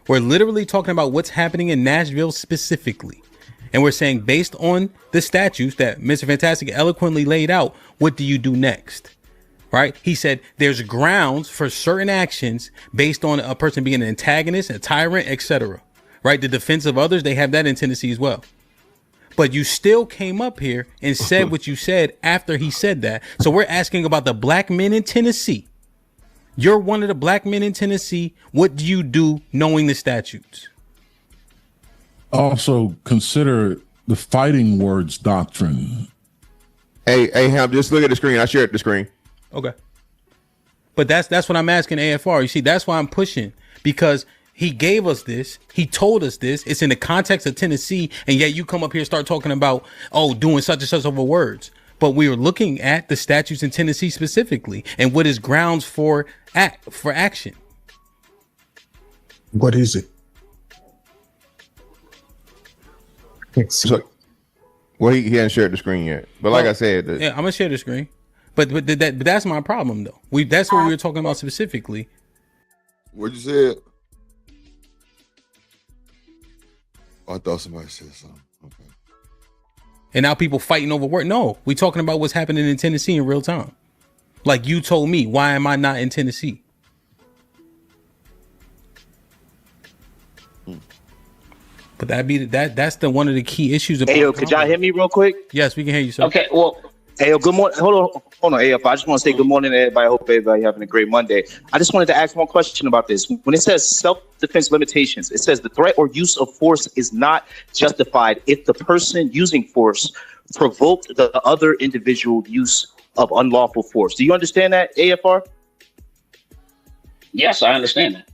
[SPEAKER 15] We're literally talking about what's happening in Nashville specifically. And we're saying based on the statutes that Mr. Fantastic eloquently laid out, what do you do next? Right? He said there's grounds for certain actions based on a person being an antagonist, a tyrant, etc. Right? The defense of others, they have that in Tennessee as well. But you still came up here and said what you said after he said that. So we're asking about the black men in Tennessee. You're one of the black men in Tennessee. What do you do knowing the statutes?
[SPEAKER 10] Also consider the fighting words doctrine.
[SPEAKER 18] Hey, Ham, just look at the screen. I shared the screen.
[SPEAKER 15] Okay. But that's what I'm asking AFR. You see, that's why I'm pushing, because he gave us this. He told us this. It's in the context of Tennessee. And yet you come up here and start talking about, doing such and such over words. But we are looking at the statutes in Tennessee specifically and what is grounds for action.
[SPEAKER 10] What is it?
[SPEAKER 18] So, well, he hasn't shared the screen yet. But like I said,
[SPEAKER 15] yeah, I'm gonna share the screen. But that's my problem though. That's what we were talking about specifically.
[SPEAKER 1] What you said? Oh, I thought somebody said something. Okay.
[SPEAKER 15] And now people fighting over work. No, we talking about what's happening in Tennessee in real time. Like you told me, why am I not in Tennessee? But that's one of the key issues.
[SPEAKER 23] Hey, yo, could y'all hear me real quick?
[SPEAKER 15] Yes, we can hear you, sir.
[SPEAKER 23] Okay, well, hey, yo, good morning. Hold on, AF. I just want to say good morning to everybody. I hope everybody having a great Monday. I just wanted to ask one question about this. When it says self-defense limitations, it says the threat or use of force is not justified if the person using force provoked the other individual use of unlawful force. Do you understand that, AFR?
[SPEAKER 14] Yes, I understand that.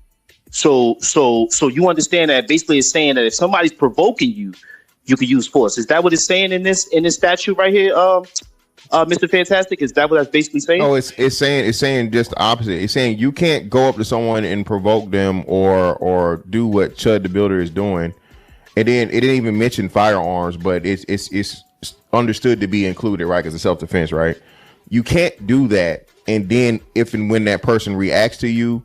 [SPEAKER 23] So you understand that basically it's saying that if somebody's provoking you, you can use force. Is that what it's saying in this statute right here, Mr. Fantastic? Is that what that's basically saying?
[SPEAKER 18] No, it's saying just the opposite. It's saying you can't go up to someone and provoke them or do what Chud the Builder is doing. And then it didn't even mention firearms, but it's understood to be included, right? Because it's self-defense, right? You can't do that. And then if and when that person reacts to you,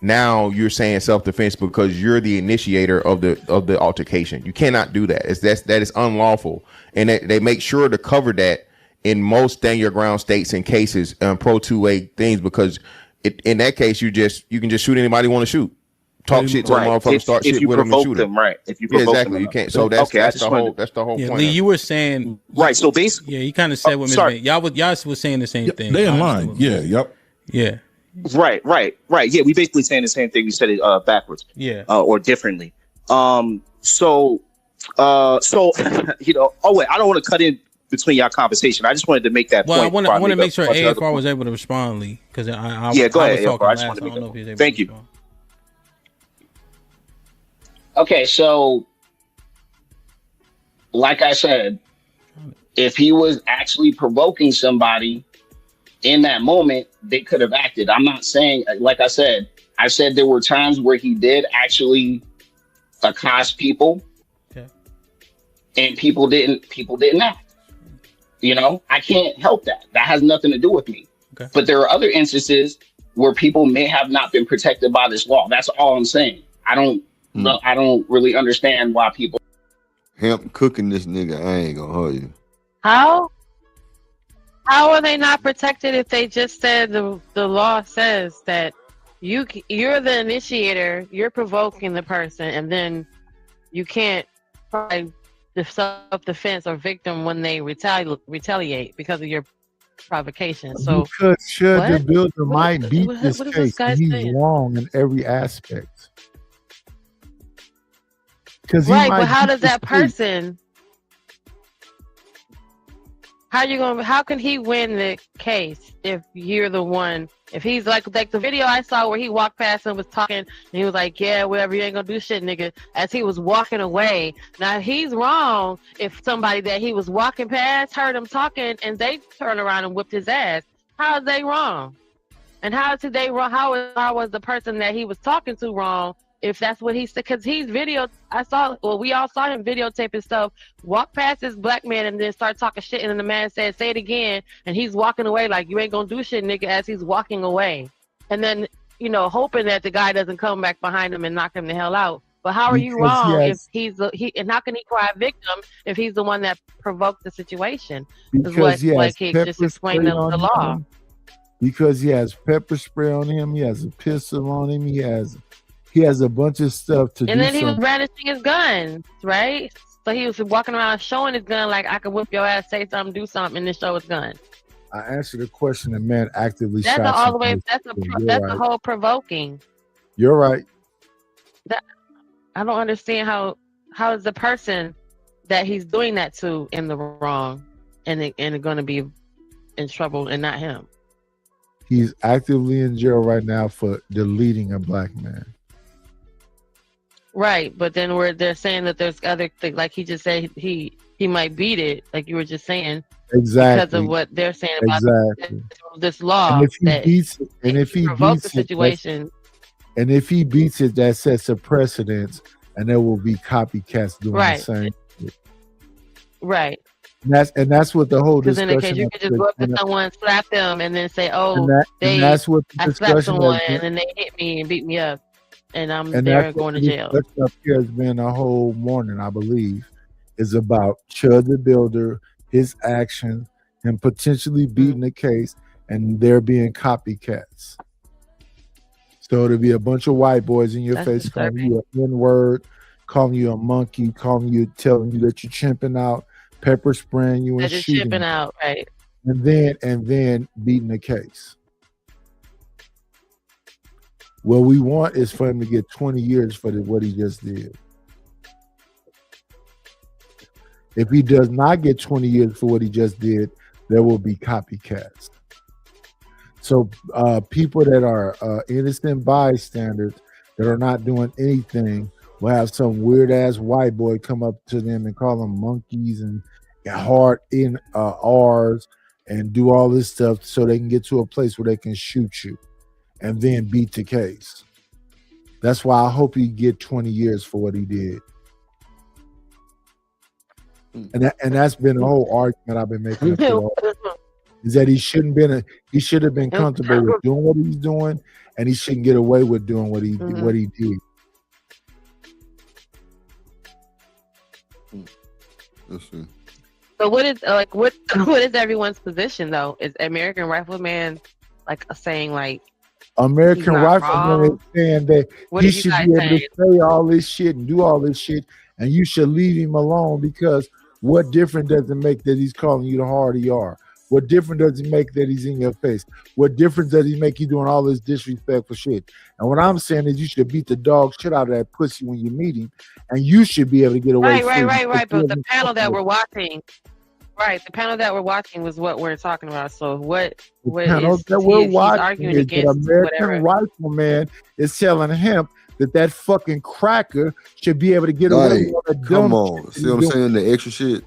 [SPEAKER 18] now you're saying self-defense because you're the initiator of the altercation. You cannot do that. That is unlawful. And they make sure to cover that in most stand your ground states and cases, pro 2A things, because in that case you can just shoot anybody you want to shoot. Talk shit to a motherfucker, start shit with them and shoot them.
[SPEAKER 23] Right. If you provoke
[SPEAKER 18] exactly, you can't. So that's the whole
[SPEAKER 15] yeah,
[SPEAKER 18] point.
[SPEAKER 15] Lee, you were saying
[SPEAKER 23] right. So basically,
[SPEAKER 15] yeah, you kind of said what Ms. Y'all was saying the same thing.
[SPEAKER 10] They in line. Yeah. Yep.
[SPEAKER 15] Yeah.
[SPEAKER 23] Right. Yeah, we basically saying the same thing. We said it backwards.
[SPEAKER 15] Yeah.
[SPEAKER 23] Or differently. So you know. Oh wait, I don't want to cut in between y'all conversation. I just wanted to make that point.
[SPEAKER 15] I want to make sure AFR was able to respond, Lee, because I
[SPEAKER 23] go ahead.
[SPEAKER 15] Was talking
[SPEAKER 23] I just
[SPEAKER 15] last.
[SPEAKER 23] wanted to
[SPEAKER 15] I don't know
[SPEAKER 23] make
[SPEAKER 15] if he's able
[SPEAKER 23] Thank
[SPEAKER 15] to
[SPEAKER 23] you.
[SPEAKER 15] respond.
[SPEAKER 14] Okay, so like I said, if he was actually provoking somebody in that moment, they could have acted. I'm not saying, like I said there were times where he did actually accost people, and people didn't act. You know, I can't help that. That has nothing to do with me. Okay. But there are other instances where people may have not been protected by this law. That's all I'm saying. I don't really understand why people.
[SPEAKER 1] Hemp cooking this nigga. I ain't gonna hold you.
[SPEAKER 16] How are they not protected if they just said the law says that you're the initiator, you're provoking the person, and then you can't find the self-defense or victim when they retaliate because of your provocation. So
[SPEAKER 20] because the builder might beat this case, he's wrong in every aspect.
[SPEAKER 16] Right, but how does that person? How can he win the case if you're the one? If he's like the video I saw where he walked past and was talking, and he was like, "Yeah, whatever, you ain't gonna do shit, nigga." As he was walking away, now he's wrong if somebody that he was walking past heard him talking and they turned around and whipped his ass. How are they wrong? And how is they wrong? How was the person that he was talking to wrong? If that's what he said, because we all saw him videotaping stuff, walk past this black man and then start talking shit, and then the man said, "Say it again," and he's walking away like, "You ain't gonna do shit, nigga," as he's walking away. And then, hoping that the guy doesn't come back behind him and knock him the hell out. But how are you wrong if and how can he cry victim if he's the one that provoked the situation?
[SPEAKER 20] Because he has
[SPEAKER 16] just explained the law.
[SPEAKER 20] Because he has pepper spray on him, he has a pistol on him, he has a bunch of stuff to do.
[SPEAKER 16] And then he was brandishing his gun, right? So he was walking around showing his gun like, "I can whip your ass, say something, do something," and then show his gun.
[SPEAKER 20] I answered the question. The man actively shot.
[SPEAKER 16] That's all the way. That's the whole provoking.
[SPEAKER 20] You're right.
[SPEAKER 16] I don't understand how is the person that he's doing that to in the wrong and going to be in trouble and not him.
[SPEAKER 20] He's actively in jail right now for deleting a black man.
[SPEAKER 16] Right, but then they're saying that there's other things, like he just said he might beat it, like you were just saying.
[SPEAKER 20] Exactly.
[SPEAKER 16] Because of what they're saying about this law.
[SPEAKER 20] And if he beats it, and if he beats
[SPEAKER 16] the situation,
[SPEAKER 20] and if he beats it, that sets a precedence, and there will be copycats doing the same.
[SPEAKER 16] Right.
[SPEAKER 20] And that's what the whole discussion.
[SPEAKER 16] Because in the case you could just go up to someone, slap them, and then say, "Oh,
[SPEAKER 20] that's what the
[SPEAKER 16] I slapped someone, and then they hit me and beat me up, and I'm there going to jail."
[SPEAKER 20] That stuff here has been a whole morning, I believe, is about Chud the Builder, his action, him potentially beating the case, and there being copycats. So there'll be a bunch of white boys in your face calling you an N-word, calling you a monkey, telling you that you're chimping out, pepper spraying you and shooting.
[SPEAKER 16] Chipping out, right?
[SPEAKER 20] And then beating the case. What we want is for him to get 20 years for what he just did. If he does not get 20 years for what he just did, there will be copycats. So people that are innocent bystanders that are not doing anything will have some weird ass white boy come up to them and call them monkeys and hard in R's and do all this stuff so they can get to a place where they can shoot you and then beat the case. That's why I hope he get 20 years for what he did. And that's been the whole argument I've been making. Is that he should have been comfortable with doing what he's doing, and he shouldn't get away with doing what he did.
[SPEAKER 16] So what is everyone's position though? Is American Rifleman saying
[SPEAKER 20] American Rifleman is saying that he should be able to say all this shit and do all this shit, and you should leave him alone, because what difference does it make that he's calling you the hard ER? What difference does it make that he's in your face? What difference does he make you doing all this disrespectful shit? And what I'm saying is you should beat the dog shit out of that pussy when you meet him, and you should be able to get away.
[SPEAKER 16] Right. But the panel that we're watching, the panel that we're watching was what we're talking about. So what
[SPEAKER 20] panel that we're watching is that American Rifleman is telling him that fucking cracker should be able to get away
[SPEAKER 1] Like,
[SPEAKER 20] with all that
[SPEAKER 1] come
[SPEAKER 20] dumb
[SPEAKER 1] on.
[SPEAKER 20] shit
[SPEAKER 1] See what I'm
[SPEAKER 20] he's
[SPEAKER 1] saying? The extra shit.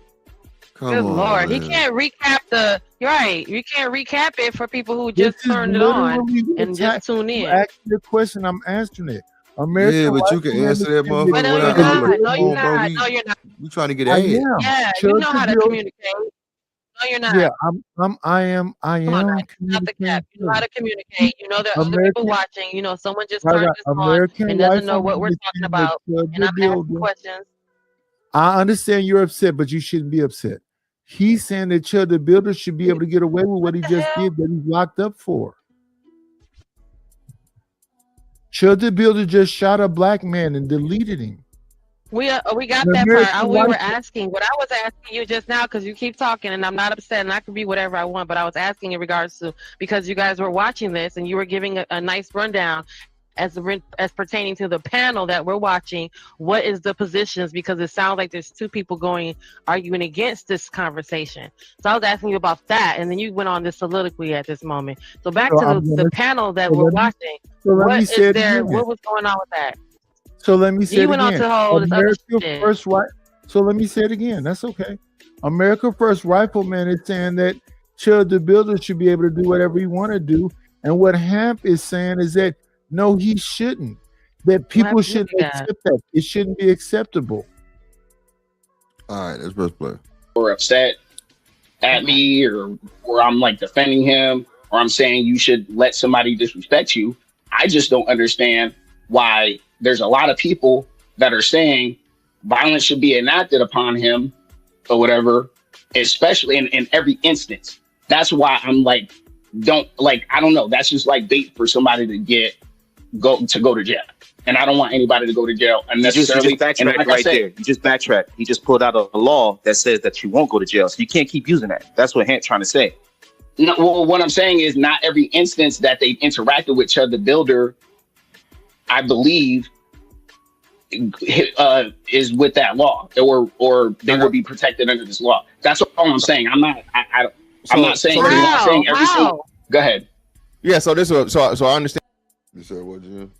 [SPEAKER 1] Come
[SPEAKER 16] Good
[SPEAKER 1] on,
[SPEAKER 16] Lord, he
[SPEAKER 1] man.
[SPEAKER 16] can't recap the. You're right. You can't recap it for people who just
[SPEAKER 20] This is
[SPEAKER 16] turned it on
[SPEAKER 20] literally
[SPEAKER 16] and just tune
[SPEAKER 20] you
[SPEAKER 16] in.
[SPEAKER 20] ask me the question, I'm answering it. American
[SPEAKER 1] Yeah, but you can
[SPEAKER 20] Rifleman
[SPEAKER 1] answer that
[SPEAKER 20] is
[SPEAKER 1] motherfucker
[SPEAKER 16] But no, you're
[SPEAKER 1] without
[SPEAKER 16] not.
[SPEAKER 1] hollering.
[SPEAKER 16] No,
[SPEAKER 1] Come
[SPEAKER 16] you're
[SPEAKER 1] on, bro.
[SPEAKER 16] not. No, you're not.
[SPEAKER 1] We trying to get
[SPEAKER 20] I
[SPEAKER 1] ahead.
[SPEAKER 20] am.
[SPEAKER 16] Yeah, you know how to
[SPEAKER 20] Church
[SPEAKER 16] communicate. No, you're not.
[SPEAKER 20] Yeah, I am
[SPEAKER 16] Come on, guys. Not the
[SPEAKER 20] communicating.
[SPEAKER 16] cap. You know how to communicate. You know there are other people
[SPEAKER 20] American,
[SPEAKER 16] watching. You know someone just
[SPEAKER 20] right,
[SPEAKER 16] turned
[SPEAKER 20] right.
[SPEAKER 16] this on
[SPEAKER 20] American
[SPEAKER 16] and doesn't know what
[SPEAKER 20] Rifleman
[SPEAKER 16] we're
[SPEAKER 20] is
[SPEAKER 16] talking
[SPEAKER 20] saying that
[SPEAKER 16] about. And
[SPEAKER 20] the
[SPEAKER 16] I'm asking
[SPEAKER 20] builder.
[SPEAKER 16] questions.
[SPEAKER 20] I understand you're upset, but you shouldn't be upset. He's saying that Chud the Builder should be able to get away with what he just did that he's locked up for. Chud the Builder just shot a black man and deleted him.
[SPEAKER 16] We got
[SPEAKER 20] The
[SPEAKER 16] that
[SPEAKER 20] American
[SPEAKER 16] part. We were
[SPEAKER 20] Rifle-
[SPEAKER 16] asking. What I was asking you just now, because you keep talking, and I'm not upset, and I can be whatever I want. But I was asking in regards to because you guys were watching this, and you were giving a nice rundown as pertaining to the panel that we're watching. What is the positions? Because it sounds like there's two people arguing against this conversation. So I was asking you about that, and then you went on this soliloquy at this moment. So back
[SPEAKER 20] So
[SPEAKER 16] to
[SPEAKER 20] I'm
[SPEAKER 16] the
[SPEAKER 20] gonna-
[SPEAKER 16] panel that
[SPEAKER 20] so
[SPEAKER 16] we're
[SPEAKER 20] let me-
[SPEAKER 16] watching.
[SPEAKER 20] so let
[SPEAKER 16] What
[SPEAKER 20] me
[SPEAKER 16] is
[SPEAKER 20] say it
[SPEAKER 16] there?
[SPEAKER 20] again.
[SPEAKER 16] What was going on with that?
[SPEAKER 20] So let me say
[SPEAKER 16] You
[SPEAKER 20] it
[SPEAKER 16] went on
[SPEAKER 20] again.
[SPEAKER 16] to all this other
[SPEAKER 20] America
[SPEAKER 16] shit.
[SPEAKER 20] First Right. So let me say it again. That's okay. America First Rifleman is saying that Chud the Builder should be able to do whatever he want to do. And what Hamp is saying is that no, he shouldn't. That people
[SPEAKER 16] happened to
[SPEAKER 20] shouldn't
[SPEAKER 16] that?
[SPEAKER 20] accept that. It shouldn't be acceptable.
[SPEAKER 1] All right, let's press play.
[SPEAKER 14] Or upset at me, or I'm like defending him, or I'm saying you should let somebody disrespect you. I just don't understand why there's a lot of people that are saying violence should be enacted upon him or whatever, especially in every instance. That's why I'm like, I don't know. That's just like bait for somebody to go to jail. And I don't want anybody to go to jail unnecessarily.
[SPEAKER 23] You just
[SPEAKER 14] And
[SPEAKER 23] backtracked
[SPEAKER 14] like I
[SPEAKER 23] right
[SPEAKER 14] said,
[SPEAKER 23] there. You just backtracked. He just pulled out a law that says that you won't go to jail. So you can't keep using that. That's what Hant's trying to say.
[SPEAKER 14] No, well, what I'm saying is not every instance that they've interacted with Chud the Builder, I believe, is with that law, or they will be protected under this law. That's all I'm saying. I'm not saying. Every single. Go ahead.
[SPEAKER 18] Yeah. So so I understand.
[SPEAKER 1] You said what, Jim?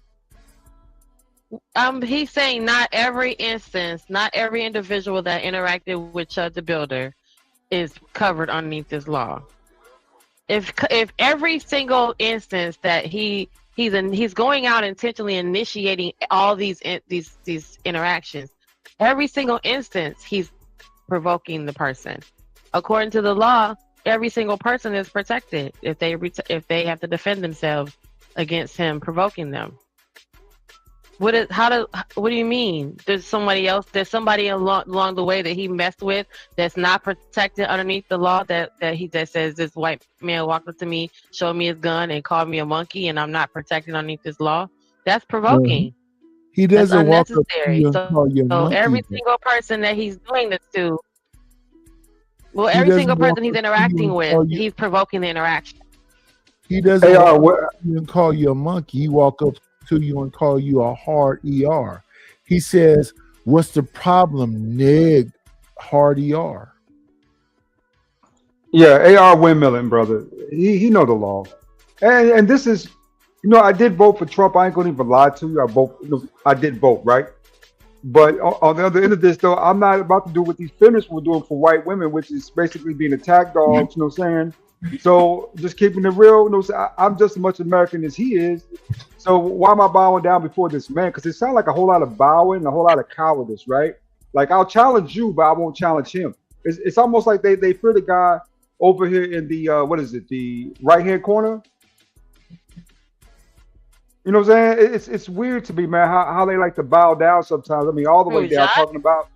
[SPEAKER 16] He's saying not every instance, not every individual that interacted with Chud the Builder is covered underneath this law. If every single instance that he's going out intentionally initiating all these interactions, every single instance he's provoking the person. According to the law, every single person is protected if they have to defend themselves against him provoking them. What do you mean? There's somebody along the way that he messed with that's not protected underneath the law that says this white man walked up to me, showed me his gun, and called me a monkey, and I'm not protected underneath this law. That's provoking.
[SPEAKER 20] He doesn't walk up to
[SPEAKER 16] unnecessary.
[SPEAKER 20] you and call you a
[SPEAKER 16] So
[SPEAKER 20] monkey.
[SPEAKER 16] every single person that he's doing this to,
[SPEAKER 20] He
[SPEAKER 16] every
[SPEAKER 20] doesn't
[SPEAKER 16] single
[SPEAKER 20] walk
[SPEAKER 16] person he's
[SPEAKER 20] up to you
[SPEAKER 16] interacting
[SPEAKER 20] and
[SPEAKER 16] with,
[SPEAKER 20] call you-
[SPEAKER 16] he's provoking the interaction.
[SPEAKER 20] He doesn't walk up to you and call you a monkey. He walk up to you and call you a hard ER. He says, "What's the problem, nig? Hard ER."
[SPEAKER 6] Yeah, AR windmilling, brother. He know the law, and this is, I did vote for Trump. I ain't gonna even lie to you. I did vote, right? But on the other end of this, though, I'm not about to do what these feminists were doing for white women, which is basically being attack dogs. You know what I'm saying? So just keeping it real. I'm just as much American as he is. So why am I bowing down before this man? Because it sounds like a whole lot of bowing and a whole lot of cowardice, right? Like, I'll challenge you, but I won't challenge him. It's almost like they fear the guy over here in the the right hand corner. You know what I'm saying? It's weird to me, man, how they like to bow down sometimes. I mean, all the way down, talking about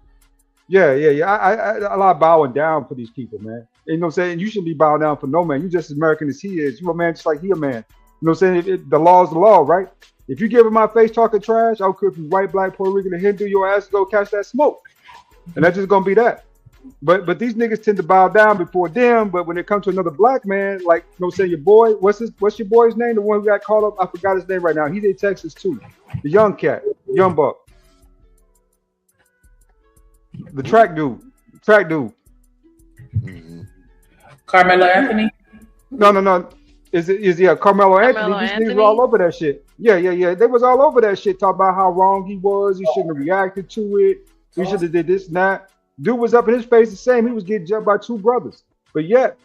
[SPEAKER 6] yeah. I like bowing down for these people, man. You know what I'm saying? You shouldn't be bowing down for no man. You just as American as he is. You a man just like he a man. You know what I'm saying? The law is the law, right? If you give him my face talking trash, I don't care if you're white, black, Puerto Rican, or Hindu, your ass go catch that smoke. And that's just gonna be that. But these niggas tend to bow down before them. But when it comes to another black man, like, you know what I'm saying, your boy, what's your boy's name? The one who got caught up, I forgot his name right now. He's in Texas too. The young cat, young buck. The track dude.
[SPEAKER 3] Carmelo Anthony?
[SPEAKER 6] No. Is Carmelo Anthony? These niggas are all over that shit. Yeah. They was all over that shit, talking about how wrong he was. He shouldn't have reacted to it. He should have did this and that. Dude was up in his face the same. He was getting jumped by 2 brothers. But yet,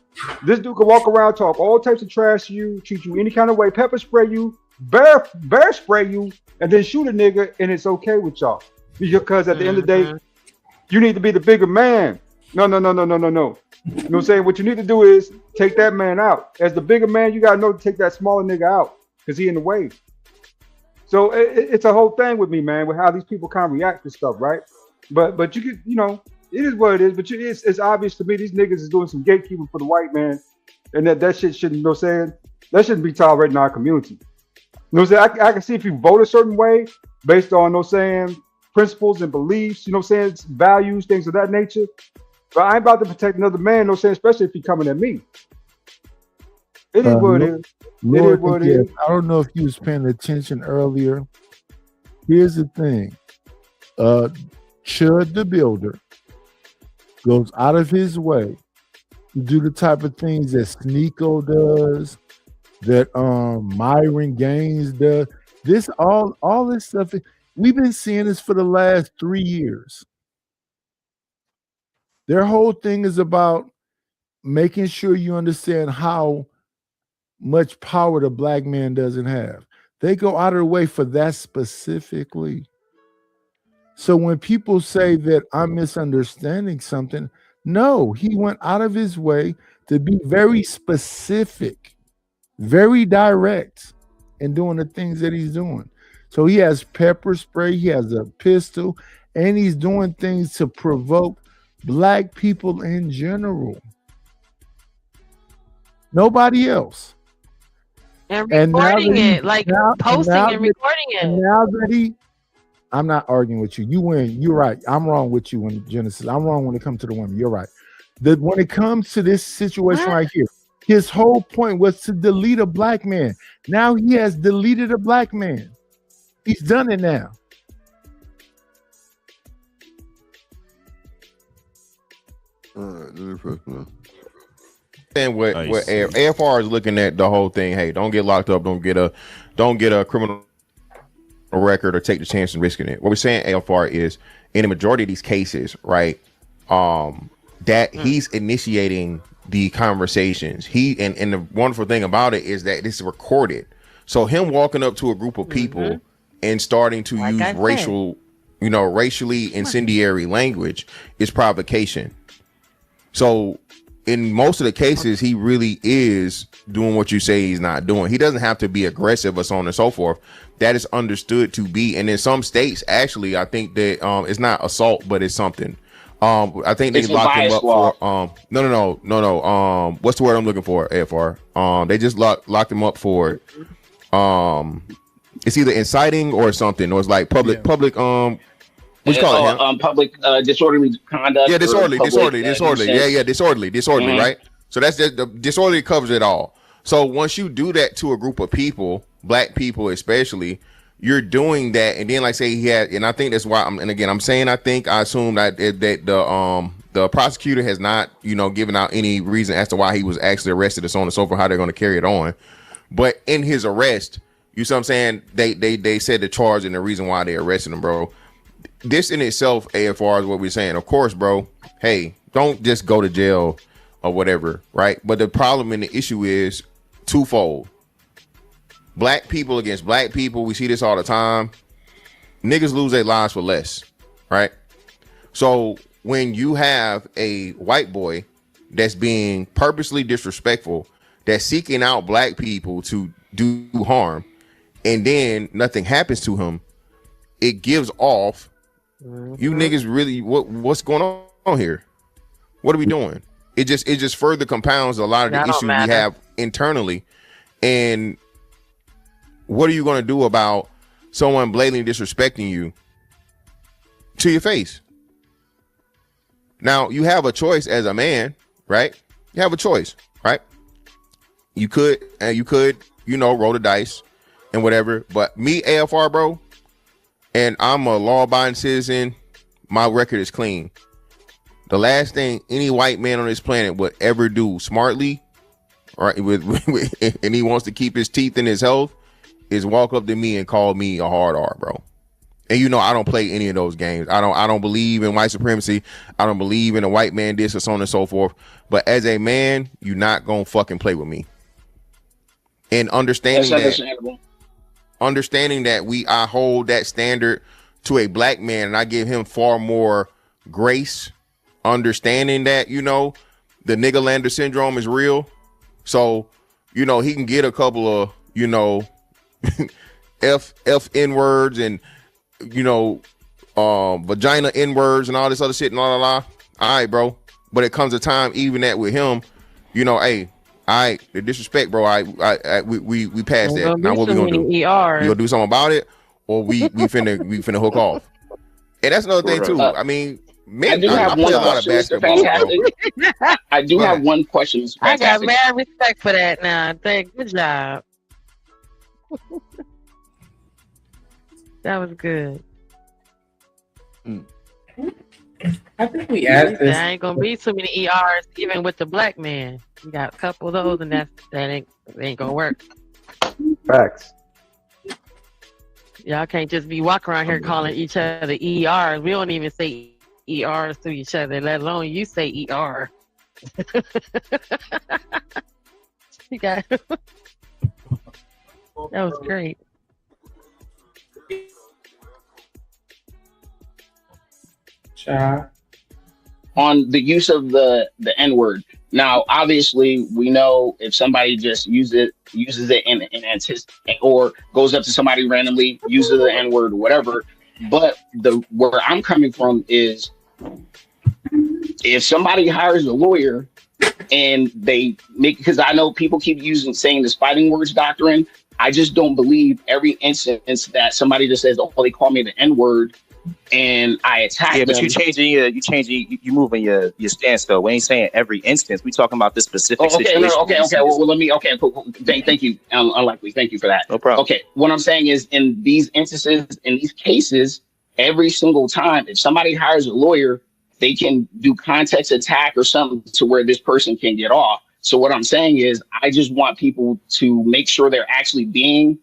[SPEAKER 6] this dude could walk around, talk all types of trash to you, treat you any kind of way, pepper spray you, bear spray you, and then shoot a nigga, and it's okay with y'all. Because at the end of the day, you need to be the bigger man. No. You know what I'm saying? What you need to do is take that man out. As the bigger man, you got to know to take that smaller nigga out because he in the way. So it's a whole thing with me, man, with how these people kind of react to stuff, right? But you could, it is what it is. But it's obvious to me these niggas is doing some gatekeeping for the white man, and that shit shouldn't, you know what I'm saying? That shouldn't be tolerated in our community. You know what I'm saying? I can see if you vote a certain way based on, you know what I'm saying, principles and beliefs, you know what I'm saying, values, things of that nature. But I ain't about to protect another man, you know what I'm saying, especially if he coming at me. It is what it is. It is what it is.
[SPEAKER 20] I don't know if you was paying attention earlier. Here's the thing. Chud the Builder goes out of his way to do the type of things that Sneeko does, that Myron Gaines does. All this stuff. We've been seeing this for the last 3 years. Their whole thing is about making sure you understand how much power the black man doesn't have. They go out of their way for that specifically. So when people say that I'm misunderstanding something, no, he went out of his way to be very specific, very direct in doing the things that he's doing. So he has pepper spray, he has a pistol, and he's doing things to provoke black people in general. Nobody else.
[SPEAKER 16] And recording it, like posting and recording it.
[SPEAKER 20] And now that I'm not arguing with you. You win. You're right. I'm wrong with you in Genesis. I'm wrong when it comes to the women. You're right. When it comes to this situation right here, his whole point was to delete a black man. Now he has deleted a black man. He's done it now.
[SPEAKER 18] And what AFR is looking at the whole thing. Hey, don't get locked up. Don't get a criminal record or take the chance and risking it. What we're saying, AFR, is in the majority of these cases, right? That he's initiating the conversations. And the wonderful thing about it is that this is recorded. So him walking up to a group of people and starting to use racially incendiary language is provocation. So in most of the cases, he really is doing what you say he's not doing. He doesn't have to be aggressive or so on and so forth. That is understood to be. And in some states, actually, I think that it's not assault, but it's something. I think they locked him up for no. What's the word I'm looking for? AFR. They just locked him up for it's either inciting or something, or it's like public what you call it?
[SPEAKER 14] Public disorderly conduct.
[SPEAKER 18] Yeah, disorderly. Yeah, disorderly, right? So that's just the disorderly covers it all. So once you do that to a group of people, black people especially, you're doing that, and then like say he had, and I think that's why I assume that the prosecutor has not, given out any reason as to why he was actually arrested or so on and so forth, how they're going to carry it on. But in his arrest, you see what I'm saying? They said the charge and the reason why they arrested him, bro. This in itself, AFR, is what we're saying. Of course, bro. Hey, don't just go to jail or whatever, right? But the problem and the issue is twofold. Black people against black people. We see this all the time. Niggas lose their lives for less, right? So when you have a white boy that's being purposely disrespectful, that's seeking out black people to do harm, and then nothing happens to him, it gives off, you niggas really, what's going on here? What are we doing? It just further compounds a lot of the issues we have internally. And what are you going to do about someone blatantly disrespecting you to your face? Now, you have a choice as a man, right? You have a choice, right? You could, roll the dice and whatever. But me, AFR, bro, and I'm a law-abiding citizen, my record is clean. The last thing any white man on this planet would ever do smartly, right, and he wants to keep his teeth in his health, is walk up to me and call me a hard R, bro. And you know I don't play any of those games. I don't believe in white supremacy. I don't believe in a white man this or so on and so forth. But as a man, you're not gonna fucking play with me. And understanding that I hold that standard to a black man, and I give him far more grace, understanding that, you know, the Niggerlander syndrome is real. So, you know, he can get a couple of, you know, N words and, you know, vagina N words and all this other shit and la la la. All right, bro. But it comes a time, even that with him, you know, hey, the disrespect, bro. We passed that. Now what we gonna do? We gonna do something about it, or we finna hook off. And that's another thing too. I mean, man, I play a lot of basketball.
[SPEAKER 14] I do have one question.
[SPEAKER 16] I got mad respect for that now. Good job. That was good.
[SPEAKER 3] I think we asked this.
[SPEAKER 16] There ain't gonna be too many ERs, even with the black man. You got a couple of those, and that ain't gonna work.
[SPEAKER 5] Facts.
[SPEAKER 16] Y'all can't just be walking around here calling each other ERs. We don't even say ERs to each other, let alone you say ER. You got that was great.
[SPEAKER 14] On the use of the N-word. Now, obviously, we know if somebody just uses it in anticipation, or goes up to somebody randomly, uses the N-word, whatever. But where I'm coming from is, if somebody hires a lawyer and they make, because I know people keep saying this fighting words doctrine. I just don't believe every instance that somebody just says, "Oh, they call me the N-word," and I attack them.
[SPEAKER 23] Yeah, but you moving your stance though. We ain't saying every instance. We talking about this specific situation.
[SPEAKER 14] Okay. Well, let me. Okay, cool. Thank you. Unlikely. Thank you for that.
[SPEAKER 23] No problem.
[SPEAKER 14] Okay, what I'm saying is, in these instances, in these cases, every single time, if somebody hires a lawyer, they can do context attack or something to where this person can get off. So what I'm saying is, I just want people to make sure they're actually being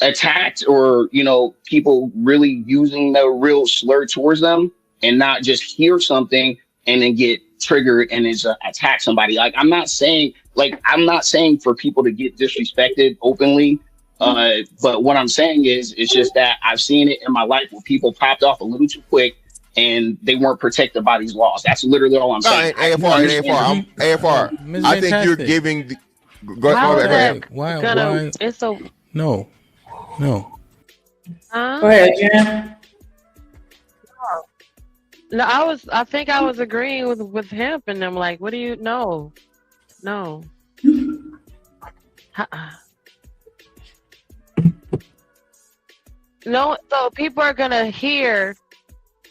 [SPEAKER 14] attacked, or, you know, people really using the real slur towards them, and not just hear something and then get triggered and is attack somebody. Like, I'm not saying for people to get disrespected openly. But what I'm saying is, it's just that I've seen it in my life where people popped off a little too quick and they weren't protected by these laws. That's literally all I'm saying.
[SPEAKER 18] AFR. I think you're giving. Go ahead.
[SPEAKER 15] Why?
[SPEAKER 16] It's so.
[SPEAKER 15] No.
[SPEAKER 3] Go ahead, Jen.
[SPEAKER 16] No, I think I was agreeing with him, and I'm like, what do you know? No. No, so people are gonna hear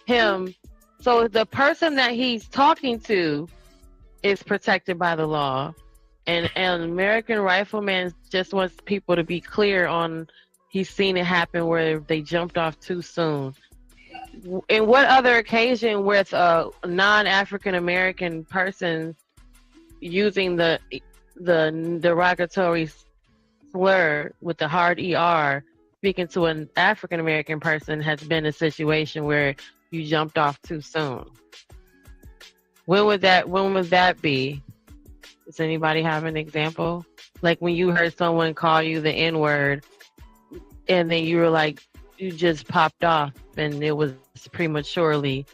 [SPEAKER 16] him. So the person that he's talking to is protected by the law, and American Rifleman just wants people to be clear on. He's seen it happen where they jumped off too soon. In what other occasion with a non-African American person using the derogatory slur with the hard ER, speaking to an African American person, has been a situation where you jumped off too soon? When was that be? Does anybody have an example? Like when you heard someone call you the N-word, and then you were like, you just popped off, and it was prematurely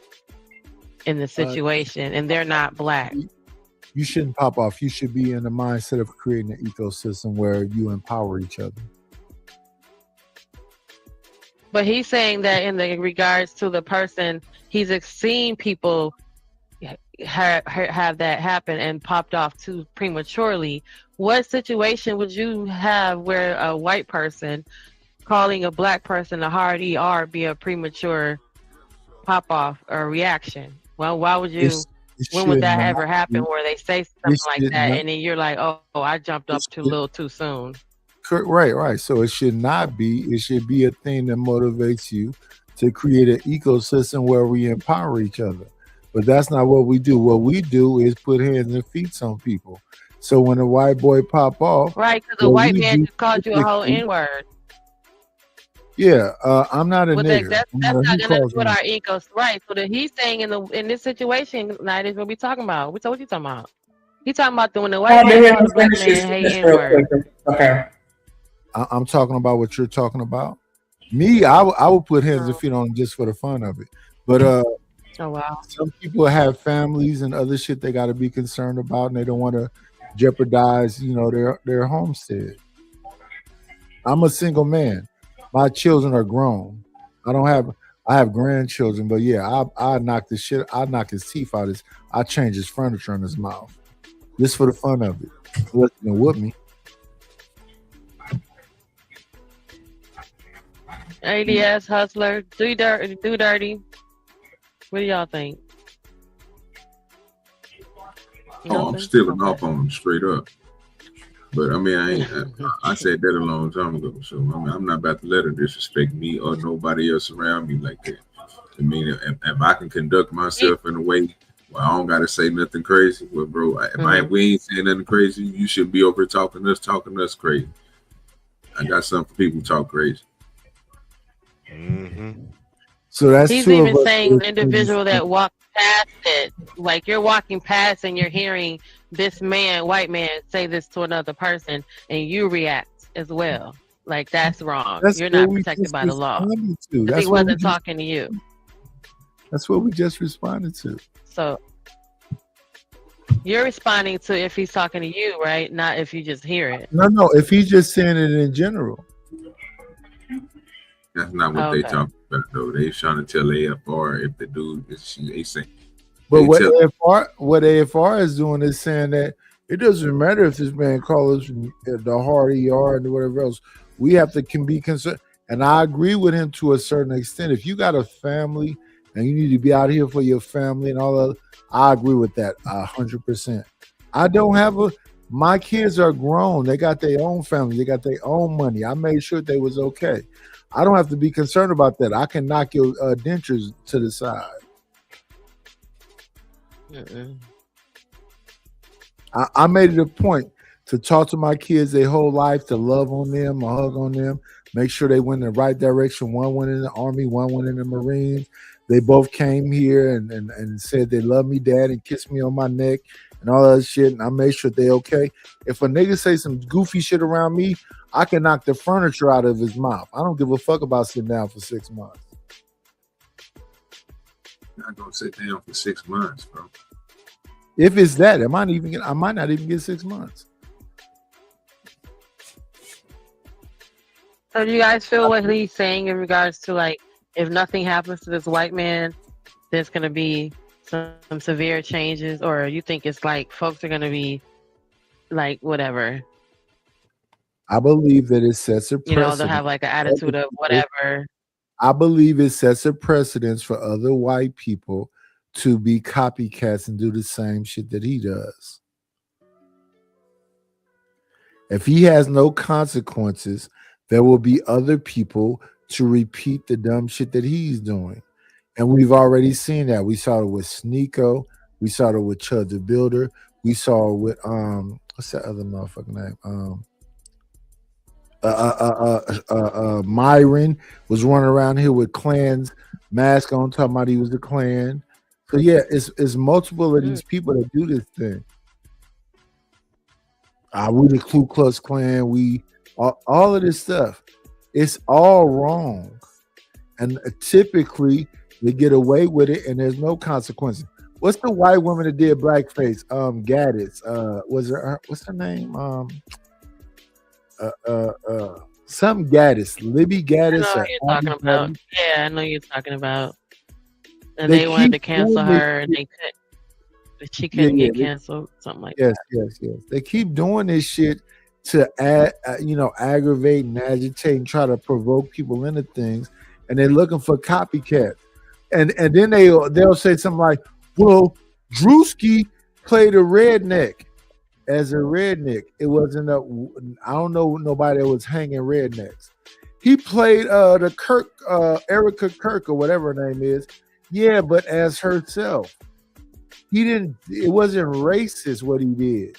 [SPEAKER 16] in the situation, and they're not black.
[SPEAKER 20] You shouldn't pop off. You should be in the mindset of creating an ecosystem where you empower each other.
[SPEAKER 16] But he's saying that in the regards to the person, he's seen people have that happen and popped off too prematurely. What situation would you have where a white person calling a black person a hard ER be a premature pop off or reaction? Well, why would you? When would that ever happen where they say something like that and then you're like, oh, I jumped up too little too soon?
[SPEAKER 20] Right. So it should not be. It should be a thing that motivates you to create an ecosystem where we empower each other. But that's not what we do. What we do is put hands and feet on people. So when a white boy pop off,
[SPEAKER 16] Right, because the white man just called you a whole N-word.
[SPEAKER 20] Yeah, I'm not a
[SPEAKER 16] Well,
[SPEAKER 20] nigger.
[SPEAKER 16] that's
[SPEAKER 20] No
[SPEAKER 16] not
[SPEAKER 20] matter who
[SPEAKER 16] gonna
[SPEAKER 20] calls
[SPEAKER 16] do with
[SPEAKER 20] me.
[SPEAKER 16] our egos, right? So that he's saying in this situation, that is what we talking about. What you talking about? He talking about when the white man and the black man hate N-word.
[SPEAKER 3] Okay.
[SPEAKER 20] I'm talking about what you're talking about. Me, I would put hands and feet on him just for the fun of it. But
[SPEAKER 16] Oh wow.
[SPEAKER 20] some people have families and other shit they got to be concerned about, and they don't want to jeopardize, their homestead. I'm a single man. My children are grown. I have grandchildren, but yeah, I knock the shit. I knock his teeth out. I change his furniture in his mouth, just for the fun of it. He wasn't gonna whoop me.
[SPEAKER 16] ADS hustler, do dirty. What do y'all think?
[SPEAKER 21] Oh, I'm stealing off on them straight up. But I mean, I said that a long time ago. So I mean, I'm not about to let her disrespect me or nobody else around me like that. I mean, if I can conduct myself in a way where I don't gotta say nothing crazy, well, bro, if we ain't saying nothing crazy, you shouldn't be over talking us crazy. I got something for people to talk crazy.
[SPEAKER 20] So that's
[SPEAKER 16] he's
[SPEAKER 20] two
[SPEAKER 16] even
[SPEAKER 20] of us.
[SPEAKER 16] saying the individual that walked past it, like you're walking past and you're hearing this man, white man, say this to another person, and you react as well. Like that's wrong.
[SPEAKER 20] That's
[SPEAKER 16] You're
[SPEAKER 20] what
[SPEAKER 16] not
[SPEAKER 20] we
[SPEAKER 16] protected
[SPEAKER 20] just
[SPEAKER 16] by the law.
[SPEAKER 20] responded to.
[SPEAKER 16] 'Cause
[SPEAKER 20] That's
[SPEAKER 16] he
[SPEAKER 20] what we
[SPEAKER 16] wasn't
[SPEAKER 20] just-
[SPEAKER 16] talking to you.
[SPEAKER 20] That's what we just responded to.
[SPEAKER 16] So you're responding to if he's talking to you, right? Not if you just hear it.
[SPEAKER 20] No. If he's just saying it in general.
[SPEAKER 21] That's not what they
[SPEAKER 16] Okay.
[SPEAKER 21] talking about though. They trying to tell AFR if the dude is they say.
[SPEAKER 20] But
[SPEAKER 21] they
[SPEAKER 20] what AFR is doing is saying that it doesn't matter if this man calls us the hard ER and whatever else. We have to can be concerned. And I agree with him to a certain extent. If you got a family and you need to be out here for your family and all that, I agree with that 100%. I don't have my kids are grown. They got their own family. They got their own money. I made sure they was okay. I don't have to be concerned about that. I can knock your dentures to the side. I made it a point to talk to my kids their whole life, to love on them, to hug on them, make sure they went in the right direction. One went in the Army, one went in the Marines. They both came here and said they love me, Dad, and kissed me on my neck and all that shit. And I made sure they okay. If a nigga say some goofy shit around me, I can knock the furniture out of his mouth. I don't give a fuck about sitting down for 6 months.
[SPEAKER 21] not gonna sit down for 6 months, bro.
[SPEAKER 20] If it's that, I might not even get 6 months.
[SPEAKER 16] So do you guys feel what he's saying in regards to, like, if nothing happens to this white man, there's going to be some severe changes? Or you think it's like folks are going to be like, whatever?
[SPEAKER 20] I believe that it sets a precedent.
[SPEAKER 16] You know, they'll have like an attitude of whatever.
[SPEAKER 20] I believe it sets a precedence for other white people to be copycats and do the same shit that he does. If he has no consequences, there will be other people to repeat the dumb shit that he's doing. And we've already seen that. We saw it with Sneeko. We saw it with Chud the Builder. We saw it with what's that other motherfucking name? Myron was running around here with Klans mask on, talking about he was the Klan. So yeah, it's multiple of these people that do this thing. We the Ku Klux Klan, we all of this stuff. It's all wrong, and typically they get away with it, and there's no consequences. What's the white woman that did blackface? Gaddis. Was her? What's her name? Some Gaddis, Libby Gaddis.
[SPEAKER 16] I know you're talking about. Yeah, I know you're talking about. And they wanted to cancel her, and they couldn't. But she couldn't get canceled, something like that.
[SPEAKER 20] Yes. They keep doing this shit to aggravate and agitate and try to provoke people into things, and they're looking for copycats. And then they'll say something like, "Well, Drewski played a redneck." As a redneck, it wasn't I don't know nobody that was hanging rednecks. He played the Kirk, Erica Kirk or whatever her name is. Yeah, but as herself. It wasn't racist what he did.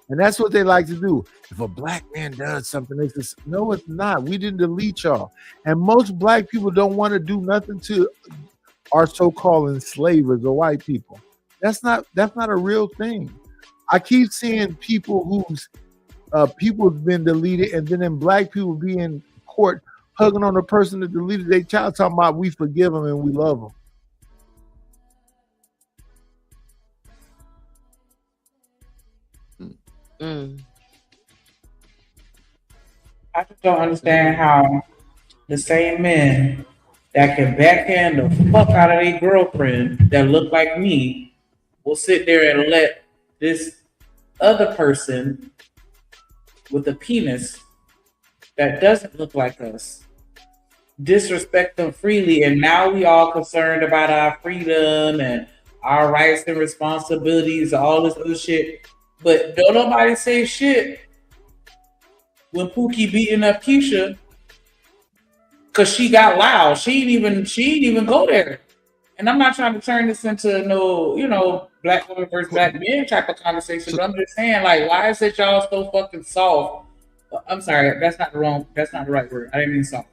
[SPEAKER 20] And that's what they like to do. If a black man does something, they just no, it's not. We didn't delete y'all. And most black people don't want to do nothing to our so-called enslavers or white people. That's not a real thing. I keep seeing people whose people's been deleted, and then black people be in court hugging on the person that deleted their child, talking about we forgive them and we love them.
[SPEAKER 3] I just don't understand how the same men that can backhand the fuck out of their girlfriend that look like me will sit there and let this other person with a penis that doesn't look like us disrespect them freely, and now we all concerned about our freedom and our rights and responsibilities, all this other shit. But don't nobody say shit when Pookie beating up Keisha because she got loud. She didn't even go there. And I'm not trying to turn this into no, black women versus black men type of conversation. But I'm just saying, like, why is it y'all so fucking soft? I'm sorry, that's not the right word. I didn't mean soft.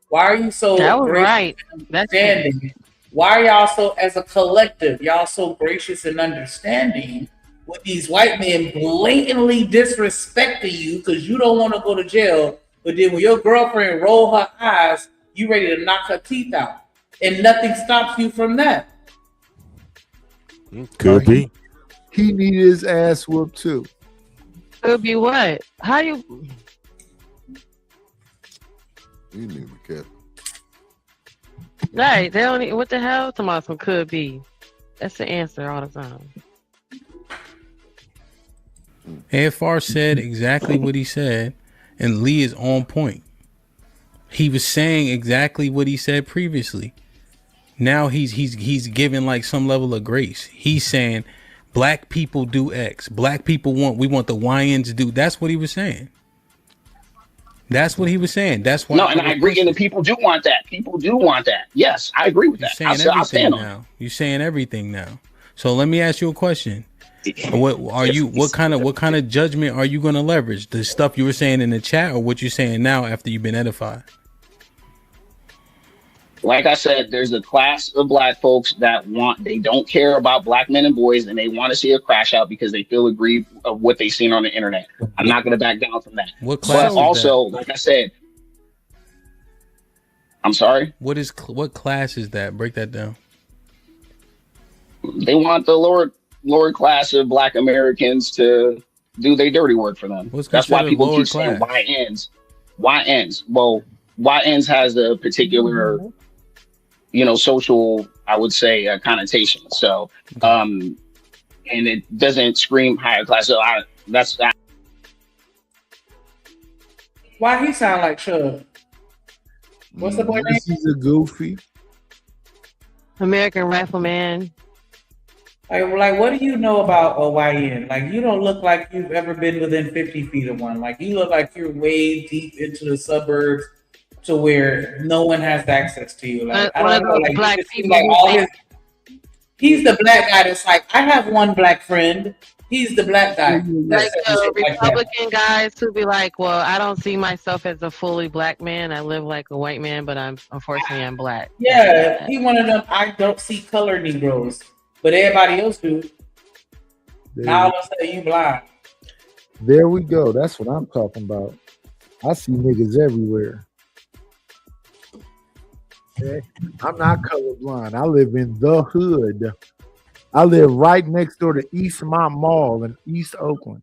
[SPEAKER 3] Why are you so
[SPEAKER 16] that was
[SPEAKER 3] gracious
[SPEAKER 16] right.
[SPEAKER 3] and
[SPEAKER 16] That's
[SPEAKER 3] understanding? Why are y'all so, as a collective, y'all so gracious and understanding with these white men blatantly disrespecting you because you don't want to go to jail, but then when your girlfriend roll her eyes, you ready to knock her teeth out, and nothing stops you from that?
[SPEAKER 11] Could be.
[SPEAKER 20] He needed his ass whooped too.
[SPEAKER 16] Could be what? How you?
[SPEAKER 1] You need to be careful.
[SPEAKER 16] Right? They don't. What the hell? Tomorrow could be. That's the answer all the time.
[SPEAKER 15] AFR said exactly what he said, and Lee is on point. He was saying exactly what he said previously. Now he's giving like some level of grace. He's saying black people do X. Black people we want the YNs to do. That's what he was saying. That's what he was saying. That's why.
[SPEAKER 14] No, and I agree. And the people do want that. People do want that. Yes, I agree with that.
[SPEAKER 15] I'll stand on now. You're saying everything now. So let me ask you a question. What kind of judgment are you going to leverage? The stuff you were saying in the chat, or what you're saying now after you've been edified?
[SPEAKER 14] Like I said, there's a class of black folks they don't care about black men and boys, and they want to see a crash out because they feel aggrieved of what they've seen on the internet. I'm not going to back down from that.
[SPEAKER 15] What class?
[SPEAKER 14] But also, like I said, I'm sorry.
[SPEAKER 15] What class is that? Break that down.
[SPEAKER 14] They want the lower class of black Americans to do their dirty work for them. That's why people keep saying YNs. YNs. Well, YNs has a particular, social, I would say, connotation. So, and it doesn't scream higher class. So that's.
[SPEAKER 3] Why he sound like Chubb? What's the boy name?
[SPEAKER 20] He's a goofy.
[SPEAKER 16] American Rifleman.
[SPEAKER 3] Like, what do you know about a YN? Like, you don't look like you've ever been within 50 feet of one. Like, you look like you're way deep into the suburbs to where no one has access to you. Like, I don't know. Like, black people. Like he's the black guy that's like, I have one black friend. He's the black guy.
[SPEAKER 16] Like the Republican guys who be like, well, I don't see myself as a fully black man. I live like a white man, but I'm black.
[SPEAKER 3] Yeah, he one of them. I don't see color Negroes, but everybody else do. Now all of a sudden you blind.
[SPEAKER 20] There we go. That's what I'm talking about. I see niggas everywhere. Okay? I'm not colorblind. I live in the hood. I live right next door to Eastmont Mall in East Oakland.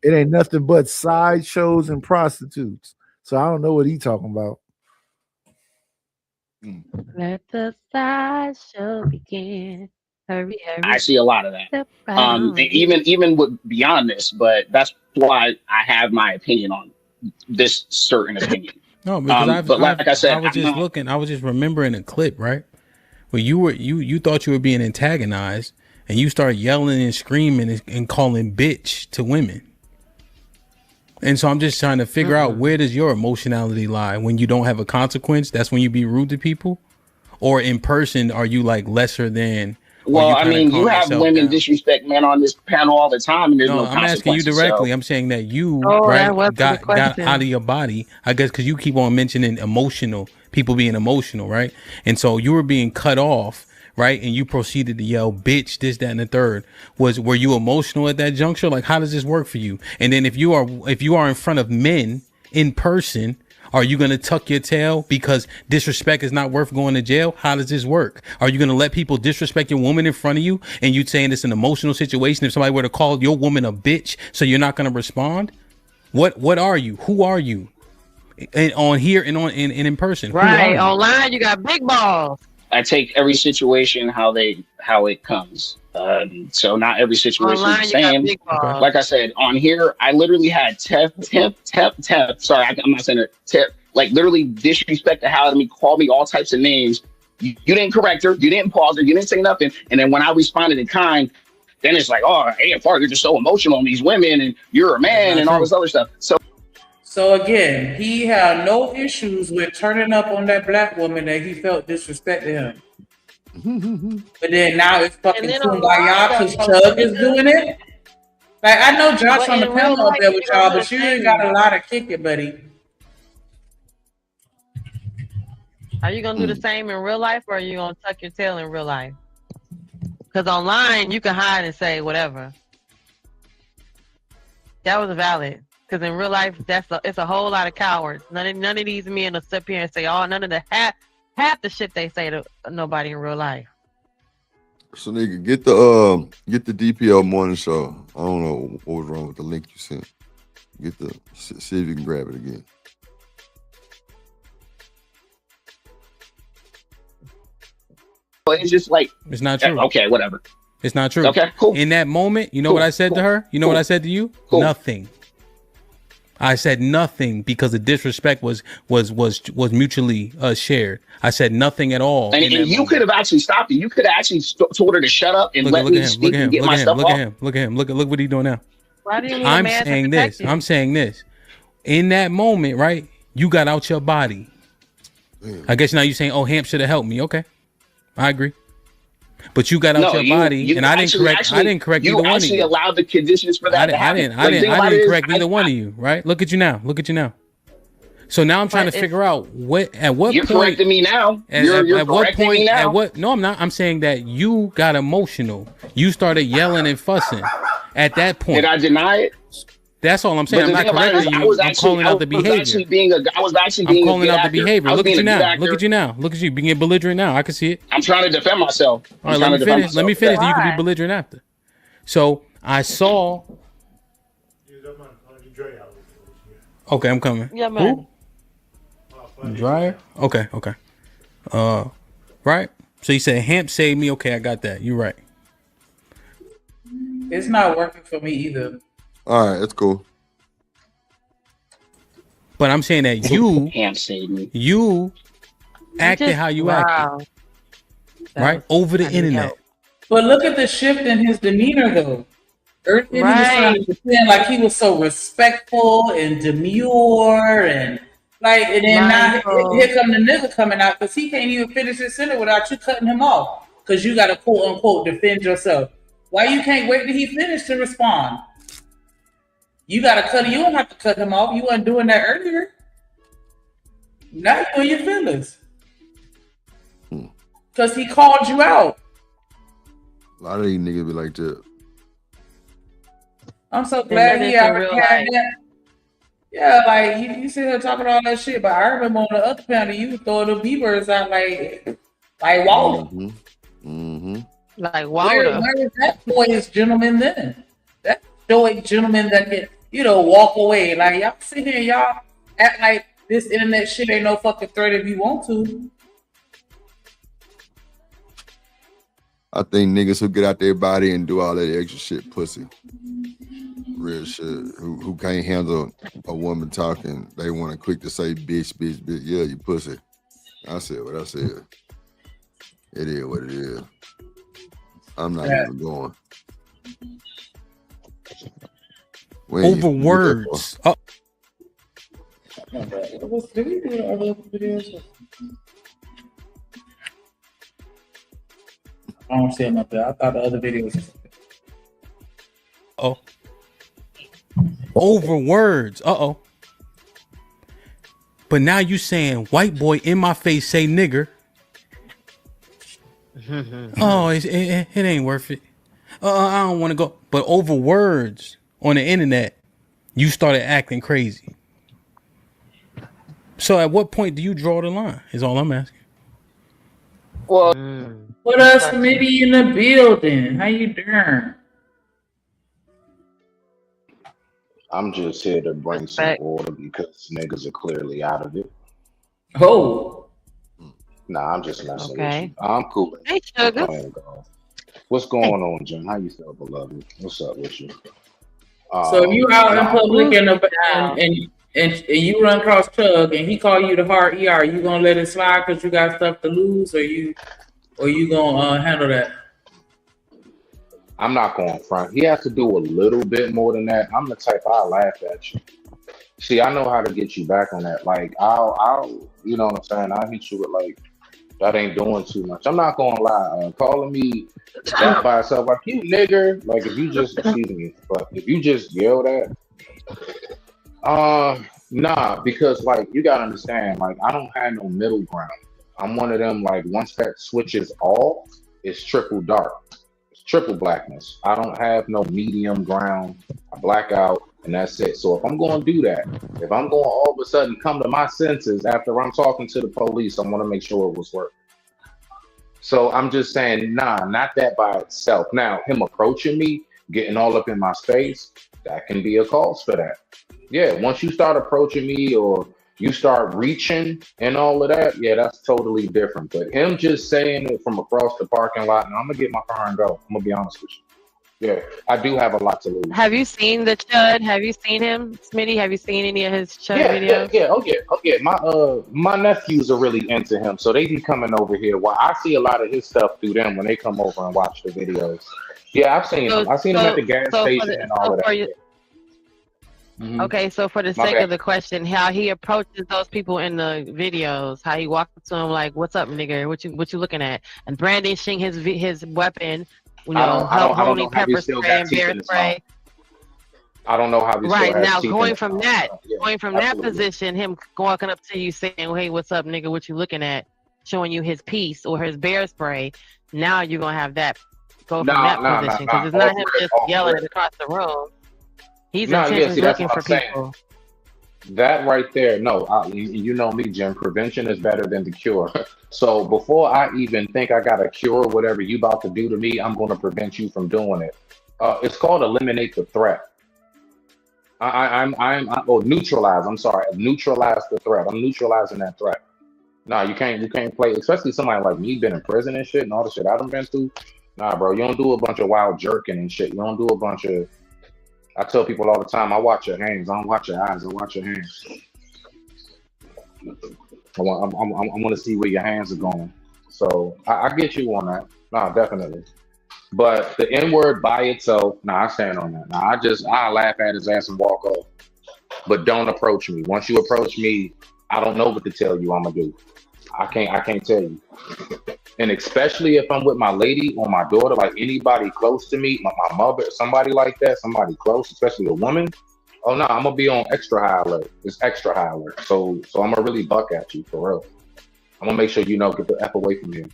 [SPEAKER 20] It ain't nothing but sideshows and prostitutes. So I don't know what he talking about.
[SPEAKER 16] Let the sideshow begin. Hurry, hurry.
[SPEAKER 14] I see a lot of that. Even with beyond this, but that's why I have my opinion on this certain opinion.
[SPEAKER 15] No, because I was just remembering a clip, right? Where you thought you were being antagonized, and you start yelling and screaming and calling bitch to women. And so I'm just trying to figure out, where does your emotionality lie? When you don't have a consequence, that's when you be rude to people? Or in person, are you like lesser than,
[SPEAKER 14] Well, I mean, you have women disrespect men on this panel all the time, and there's no
[SPEAKER 15] I'm asking you directly.
[SPEAKER 14] So.
[SPEAKER 15] I'm saying that you
[SPEAKER 16] that
[SPEAKER 15] got out of your body. I guess because you keep on mentioning emotional people being emotional, right? And so you were being cut off, right? And you proceeded to yell, "Bitch!" This, that, and the third. Were you emotional at that juncture? Like, how does this work for you? And then if you are in front of men in person, are you going to tuck your tail because disrespect is not worth going to jail? How does this work? Are you going to let people disrespect your woman in front of you and you saying it's an emotional situation? If somebody were to call your woman a bitch, so you're not going to respond? What are you? Who are you? And on here and in person.
[SPEAKER 16] Right. Online, you got big balls.
[SPEAKER 14] I take every situation how it comes. So not every situation
[SPEAKER 16] Online,
[SPEAKER 14] is the same. Like I said, on here, I literally had temp. Sorry, I'm not saying it. Temp, like literally disrespect the hell out of me, call me all types of names. You didn't correct her. You didn't pause her. You didn't say nothing. And then when I responded in kind, then it's like, oh, AFR, you're just so emotional on these women and you're a man and all this other stuff.
[SPEAKER 3] So again, he had no issues with turning up on that black woman that he felt disrespected him. But then now it's fucking kumbaya because Chug is doing it. Like, I know Josh on the panel up there with y'all, but you ain't got a lot of kick it, buddy.
[SPEAKER 16] Are you gonna do the same in real life, or are you gonna tuck your tail in real life? Because online you can hide and say whatever. That was valid. Because in real life, it's a whole lot of cowards. None of these men will sit here and say, oh, none of the half the shit they say to nobody in real life.
[SPEAKER 1] So nigga, get the DPL morning show. I don't know what was wrong with the link you sent. See if you can grab it again.
[SPEAKER 14] But it's just like
[SPEAKER 15] it's not true.
[SPEAKER 14] Okay, whatever.
[SPEAKER 15] It's not true.
[SPEAKER 14] Okay, cool.
[SPEAKER 15] In that moment, you know what I said to her? You know what I said to you? Nothing. I said nothing because the disrespect was mutually shared. I said nothing at all.
[SPEAKER 14] And you could have actually stopped it. You could have actually told her to shut up and let me speak and get my stuff off.
[SPEAKER 15] Look at him. Look what he's doing now.
[SPEAKER 16] Why do you need
[SPEAKER 15] I'm
[SPEAKER 16] a man
[SPEAKER 15] saying
[SPEAKER 16] to
[SPEAKER 15] this.
[SPEAKER 16] protect you?
[SPEAKER 15] I'm saying this. In that moment, right? You got out your body. I guess now you're saying, "Oh, Hamp should have helped me." Okay, I agree. But you got out your body, and I didn't correct either one of you.
[SPEAKER 14] You actually allowed the conditions for that to happen.
[SPEAKER 15] I didn't correct either one of you. Right? Look at you now. So now I'm trying to figure out at what
[SPEAKER 14] you're
[SPEAKER 15] point
[SPEAKER 14] correcting me now. You're
[SPEAKER 15] at what
[SPEAKER 14] correcting
[SPEAKER 15] point?
[SPEAKER 14] me now.
[SPEAKER 15] At what? No, I'm not. I'm saying that you got emotional. You started yelling and fussing. At that point,
[SPEAKER 14] did I deny it?
[SPEAKER 15] That's all I'm saying. I'm not correcting you. I'm calling out the behavior.
[SPEAKER 14] I was actually being
[SPEAKER 15] I'm calling out the behavior. Look at you now. Look at you now. Look at you being belligerent now. I can see it.
[SPEAKER 14] I'm trying to defend myself.
[SPEAKER 15] All right, let me finish. Let me finish. You can be belligerent after. So I saw. Okay, I'm coming.
[SPEAKER 16] Yeah, man.
[SPEAKER 15] Who? Dryer. Okay. Right. So you said Hamp saved me. Okay, I got that. You're right.
[SPEAKER 3] It's not working for me either.
[SPEAKER 1] All right, that's cool.
[SPEAKER 15] But I'm saying that you acted how you acted, right? Over the internet.
[SPEAKER 3] But look at the shift in his demeanor, though. Earlier he was trying to pretend like he was so respectful and demure and like, and then now here come the nigga coming out because he can't even finish his sentence without you cutting him off because you got to quote unquote defend yourself. Why you can't wait till he finished to respond? You gotta cut him. You don't have to cut him off. You weren't doing that earlier. Now you're in your feelings. Because he called you out.
[SPEAKER 1] A lot of these niggas be like that.
[SPEAKER 3] I'm so glad he had that. Yeah, like you sit here talking all that shit, but I remember on the other panel you was throwing the beavers out like Walter.
[SPEAKER 16] Like Walter.
[SPEAKER 3] Where is that boyish gentleman then? That stoic gentleman that can, walk away. Like y'all sit here, y'all act like this internet shit ain't no fucking threat if you want to.
[SPEAKER 1] I think niggas who get out their body and do all that extra shit, pussy. Real shit. Who can't handle a woman talking. They want to quick to say bitch. Yeah, you pussy. I said what I said. It is what it is. I'm not even going.
[SPEAKER 15] Over words. Oh.
[SPEAKER 3] Did we do other videos? I don't see him up there. I thought the other videos.
[SPEAKER 15] Oh. Over words. Uh-oh. But now you saying white boy in my face say nigger. Oh, it ain't worth it. I don't want to go. But over words on the internet, you started acting crazy. So at what point do you draw the line? Is all I'm asking.
[SPEAKER 3] Well, what else, Smitty in the building? How you doing?
[SPEAKER 4] I'm just here to bring some order because niggas are clearly out of it.
[SPEAKER 3] Oh.
[SPEAKER 4] Nah, I'm just messing with
[SPEAKER 16] Okay.
[SPEAKER 4] you. I'm cool.
[SPEAKER 16] Hey, sugar.
[SPEAKER 4] What's going on, Jim? How you feel, beloved? What's up with you?
[SPEAKER 3] So if you out in
[SPEAKER 4] nah,
[SPEAKER 3] public and you run across Chug and he call you the hard ER, you gonna let it slide because you got stuff to lose, or you gonna handle that?
[SPEAKER 4] I'm not going front. He has to do a little bit more than that. I'm the type I'll laugh at you. See, I know how to get you back on that. Like I'll you know what I'm saying? I'll hit you with like that ain't doing too much. I'm not gonna lie. Calling me that by itself, like you nigger, like if you just excuse me, but if you just yell that, nah, because like you gotta understand, like I don't have no middle ground. I'm one of them, like once that switches off, it's triple dark. It's triple blackness. I don't have no medium ground. I black out and that's it. So if I'm gonna do that, if I'm going all of a sudden come to my senses after I'm talking to the police, I want to make sure it was working. So I'm just saying, nah, not that by itself. Now, him approaching me, getting all up in my space, that can be a cause for that. Yeah, once you start approaching me or you start reaching and all of that, yeah, that's totally different. But him just saying it from across the parking lot, and I'm gonna get my car and go. I'm gonna be honest with you. Yeah, I do have a lot to lose.
[SPEAKER 16] Have you seen the Chud? Have you seen him, Smitty? Have you seen any of his Chud videos?
[SPEAKER 4] Yeah. My nephews are really into him, so they be coming over here. Well, I see a lot of his stuff through them when they come over and watch the videos. Yeah, I've seen him. I've seen him at the gas station and all of that.
[SPEAKER 16] Okay, so for the
[SPEAKER 4] My
[SPEAKER 16] sake
[SPEAKER 4] bad.
[SPEAKER 16] of the question, how he approaches those people in the videos, how he walks up to them like, "What's up, nigga? What you looking at?" And brandishing his weapon, you know,
[SPEAKER 4] I don't
[SPEAKER 16] holding
[SPEAKER 4] know how he
[SPEAKER 16] pepper
[SPEAKER 4] still
[SPEAKER 16] spray
[SPEAKER 4] got
[SPEAKER 16] and
[SPEAKER 4] teeth
[SPEAKER 16] bear
[SPEAKER 4] in his
[SPEAKER 16] spray.
[SPEAKER 4] mouth. I don't know how he
[SPEAKER 16] Right
[SPEAKER 4] still has
[SPEAKER 16] now,
[SPEAKER 4] teeth in
[SPEAKER 16] going
[SPEAKER 4] his
[SPEAKER 16] from
[SPEAKER 4] mouth.
[SPEAKER 16] that,
[SPEAKER 4] Yeah,
[SPEAKER 16] going from that
[SPEAKER 4] absolutely.
[SPEAKER 16] position, him walking up to you saying, "Hey, what's up, nigga? What you looking at?" Showing you his piece or his bear spray. Now you're gonna have that go from that position because it's not him just yelling it across the room. He's intentionally
[SPEAKER 4] that's
[SPEAKER 16] looking
[SPEAKER 4] what
[SPEAKER 16] for
[SPEAKER 4] I'm
[SPEAKER 16] people.
[SPEAKER 4] saying. That right there, no, you know me, Jim. Prevention is better than the cure. So before I even think I got a cure, whatever you about to do to me, I'm going to prevent you from doing it. It's called eliminate the threat. Neutralize. I'm sorry, neutralize the threat. I'm neutralizing that threat. Nah, you can't play, especially somebody like me, been in prison and shit, and all the shit I done been through. Nah, bro, you don't do a bunch of wild jerking and shit. You don't do a bunch of. I tell people all the time, I watch your hands. I don't watch your eyes. I watch your hands. I want to see where your hands are going. So I get you on that. Nah, definitely. But the N word by itself, nah, I stand on that. Nah, I laugh at his ass and walk off. But don't approach me. Once you approach me, I don't know what to tell you I'm gonna do. I can't tell you. And especially if I'm with my lady or my daughter, like anybody close to me, my mother, somebody like that, somebody close, especially a woman. Oh no, I'm gonna be on extra high alert. It's extra high alert. So I'm gonna really buck at you for real. I'm gonna make sure you know, get the F away from here.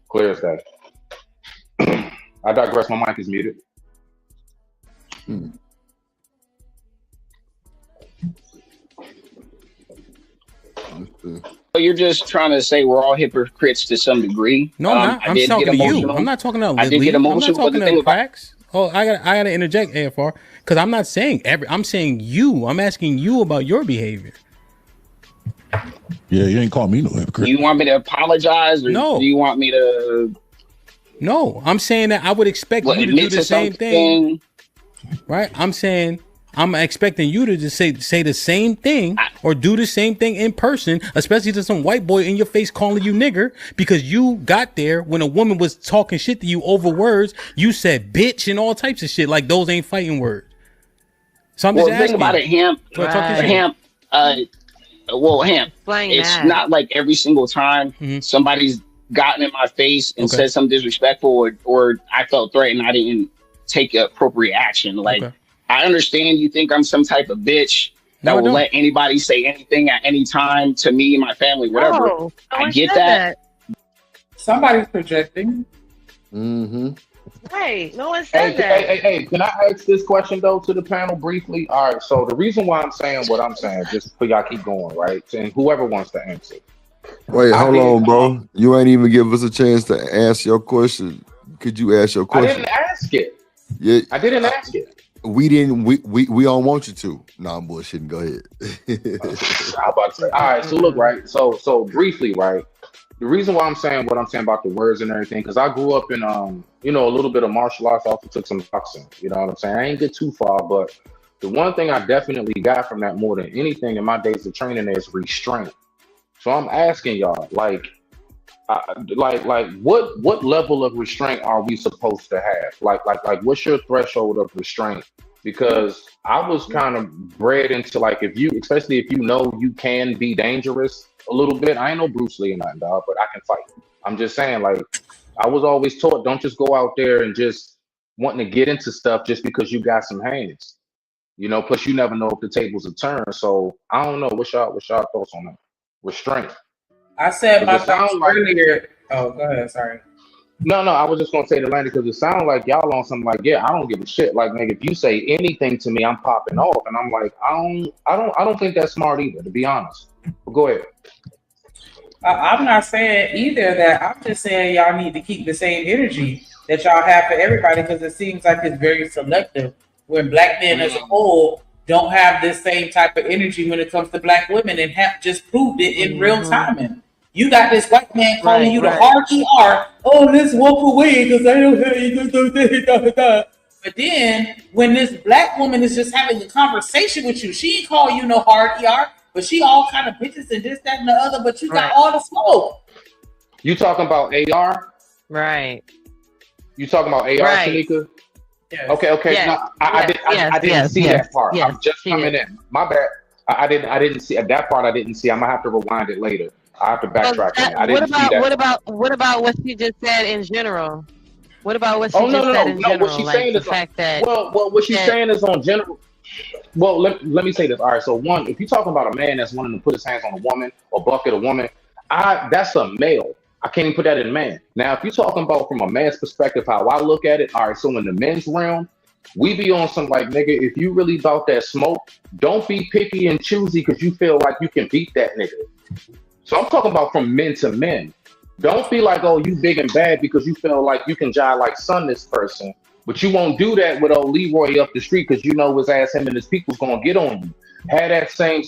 [SPEAKER 4] Clear as day. I digress. My mic is muted.
[SPEAKER 14] So you're just trying to say we're all hypocrites to some degree.
[SPEAKER 15] No, I'm not. I'm talking to you. I'm not talking about
[SPEAKER 14] I did
[SPEAKER 15] Lily.
[SPEAKER 14] get
[SPEAKER 15] I'm not
[SPEAKER 14] emotional, but
[SPEAKER 15] talking
[SPEAKER 14] the thing
[SPEAKER 15] to
[SPEAKER 14] about
[SPEAKER 15] cracks. Oh, I gotta interject, AFR, because I'm not saying I'm saying you. I'm asking you about your behavior.
[SPEAKER 10] Yeah, you ain't call me no hypocrite.
[SPEAKER 14] Do you want me to apologize, or
[SPEAKER 15] No.
[SPEAKER 14] do you want me to?
[SPEAKER 15] No, I'm saying that I would expect you to do
[SPEAKER 14] admit
[SPEAKER 15] the
[SPEAKER 14] to
[SPEAKER 15] same
[SPEAKER 14] something?
[SPEAKER 15] thing. Right? I'm saying I'm expecting you to just say the same thing or do the same thing in person, especially to some white boy in your face calling you nigger, because you got there when a woman was talking shit to you over words. You said bitch and all types of shit like those ain't fighting words. So I'm just asking.
[SPEAKER 14] Think about it, Hemp. Hemp. It's
[SPEAKER 16] that.
[SPEAKER 14] not like every single time somebody's gotten in my face and
[SPEAKER 15] Okay.
[SPEAKER 14] said something disrespectful, or I felt threatened, I didn't take appropriate action. Like,
[SPEAKER 15] Okay.
[SPEAKER 14] I understand you think I'm some type of bitch that
[SPEAKER 15] No, I
[SPEAKER 14] will
[SPEAKER 15] don't.
[SPEAKER 14] let anybody say anything at any time to me, my family, whatever.
[SPEAKER 16] No,
[SPEAKER 14] I get that.
[SPEAKER 3] Somebody's projecting.
[SPEAKER 1] Mm-hmm.
[SPEAKER 16] Right. No one
[SPEAKER 4] Hey,
[SPEAKER 16] said that.
[SPEAKER 4] hey, can I ask this question though to the panel briefly? All right, so the reason why I'm saying what I'm saying, just for y'all keep going, right? And whoever wants to answer.
[SPEAKER 1] Wait,
[SPEAKER 4] I
[SPEAKER 1] hold
[SPEAKER 4] did-
[SPEAKER 1] on, bro. You ain't even give us a chance to ask your question. Could you ask your
[SPEAKER 4] I
[SPEAKER 1] question?
[SPEAKER 4] didn't ask it.
[SPEAKER 1] Yeah,
[SPEAKER 4] I didn't ask it.
[SPEAKER 1] we didn't. We don't want you to. No, I'm bullshitting. Go ahead.
[SPEAKER 4] I was about to say. All right, so look, right. So briefly, right. The reason why I'm saying what I'm saying about the words and everything, because I grew up in you know, a little bit of martial arts. I also took some boxing. You know what I'm saying? I ain't get too far, but the one thing I definitely got from that more than anything in my days of training is restraint. So I'm asking y'all, like what level of restraint are we supposed to have? Like what's your threshold of restraint? Because I was kind of bred into, like, especially if you know you can be dangerous a little bit. I ain't no Bruce Lee or nothing, dog, but I can fight. I'm just saying, like, I was always taught, don't just go out there and just wanting to get into stuff just because you got some hands. You know, plus you never know if the tables will turn. So I don't know. What's y'all thoughts on that? Restraint.
[SPEAKER 3] I said my
[SPEAKER 4] Does it sound
[SPEAKER 3] thoughts
[SPEAKER 4] like-
[SPEAKER 3] earlier. Oh, go ahead. Sorry.
[SPEAKER 4] No, I was just gonna say the landing because it sounds like y'all on something like, yeah, I don't give a shit. Like, nigga, if you say anything to me, I'm popping off, and I'm like, I don't think that's smart either, to be honest. But go ahead.
[SPEAKER 3] I'm not saying either that. I'm just saying y'all need to keep the same energy that y'all have for everybody, because it seems like it's very selective. When black men as a whole don't have this same type of energy when it comes to black women, and have just proved it in real time. And you got this white man calling you the hard ER. Oh, let's walk away because I don't have. But then when this black woman is just having a conversation with you, she ain't call you no hard ER, but she all kind of bitches and this, that, and the other. But you got all the smoke.
[SPEAKER 4] You talking about AR?
[SPEAKER 16] Right.
[SPEAKER 4] You talking about AR,
[SPEAKER 16] Right.
[SPEAKER 4] Shanika?
[SPEAKER 3] Yes.
[SPEAKER 4] Okay.
[SPEAKER 16] Yes.
[SPEAKER 4] No, I didn't see that part.
[SPEAKER 16] Yes.
[SPEAKER 4] I'm just coming in. My bad. I didn't see that part. I didn't see. I'm gonna have to rewind it later. I have to backtrack. on it. I didn't see that.
[SPEAKER 16] What about what she just said in general? What about what she
[SPEAKER 4] Oh,
[SPEAKER 16] just
[SPEAKER 4] no.
[SPEAKER 16] said in general?
[SPEAKER 4] What she's
[SPEAKER 16] like
[SPEAKER 4] saying
[SPEAKER 16] the
[SPEAKER 4] is
[SPEAKER 16] fact that
[SPEAKER 4] well, what she's saying is on general. Well, let me say this. All right, so one, if you're talking about a man that's wanting to put his hands on a woman or bucket a woman, that's a male. I can't even put that in man. Now, if you're talking about from a man's perspective, how I look at it, all right, so in the men's realm, we be on some like, nigga, if you really about that smoke, don't be picky and choosy because you feel like you can beat that nigga. So I'm talking about from men to men. Don't be like, oh, you big and bad because you feel like you can jive like son this person, but you won't do that with old Leroy up the street because you know his ass, him and his people's gonna get on you. Have that same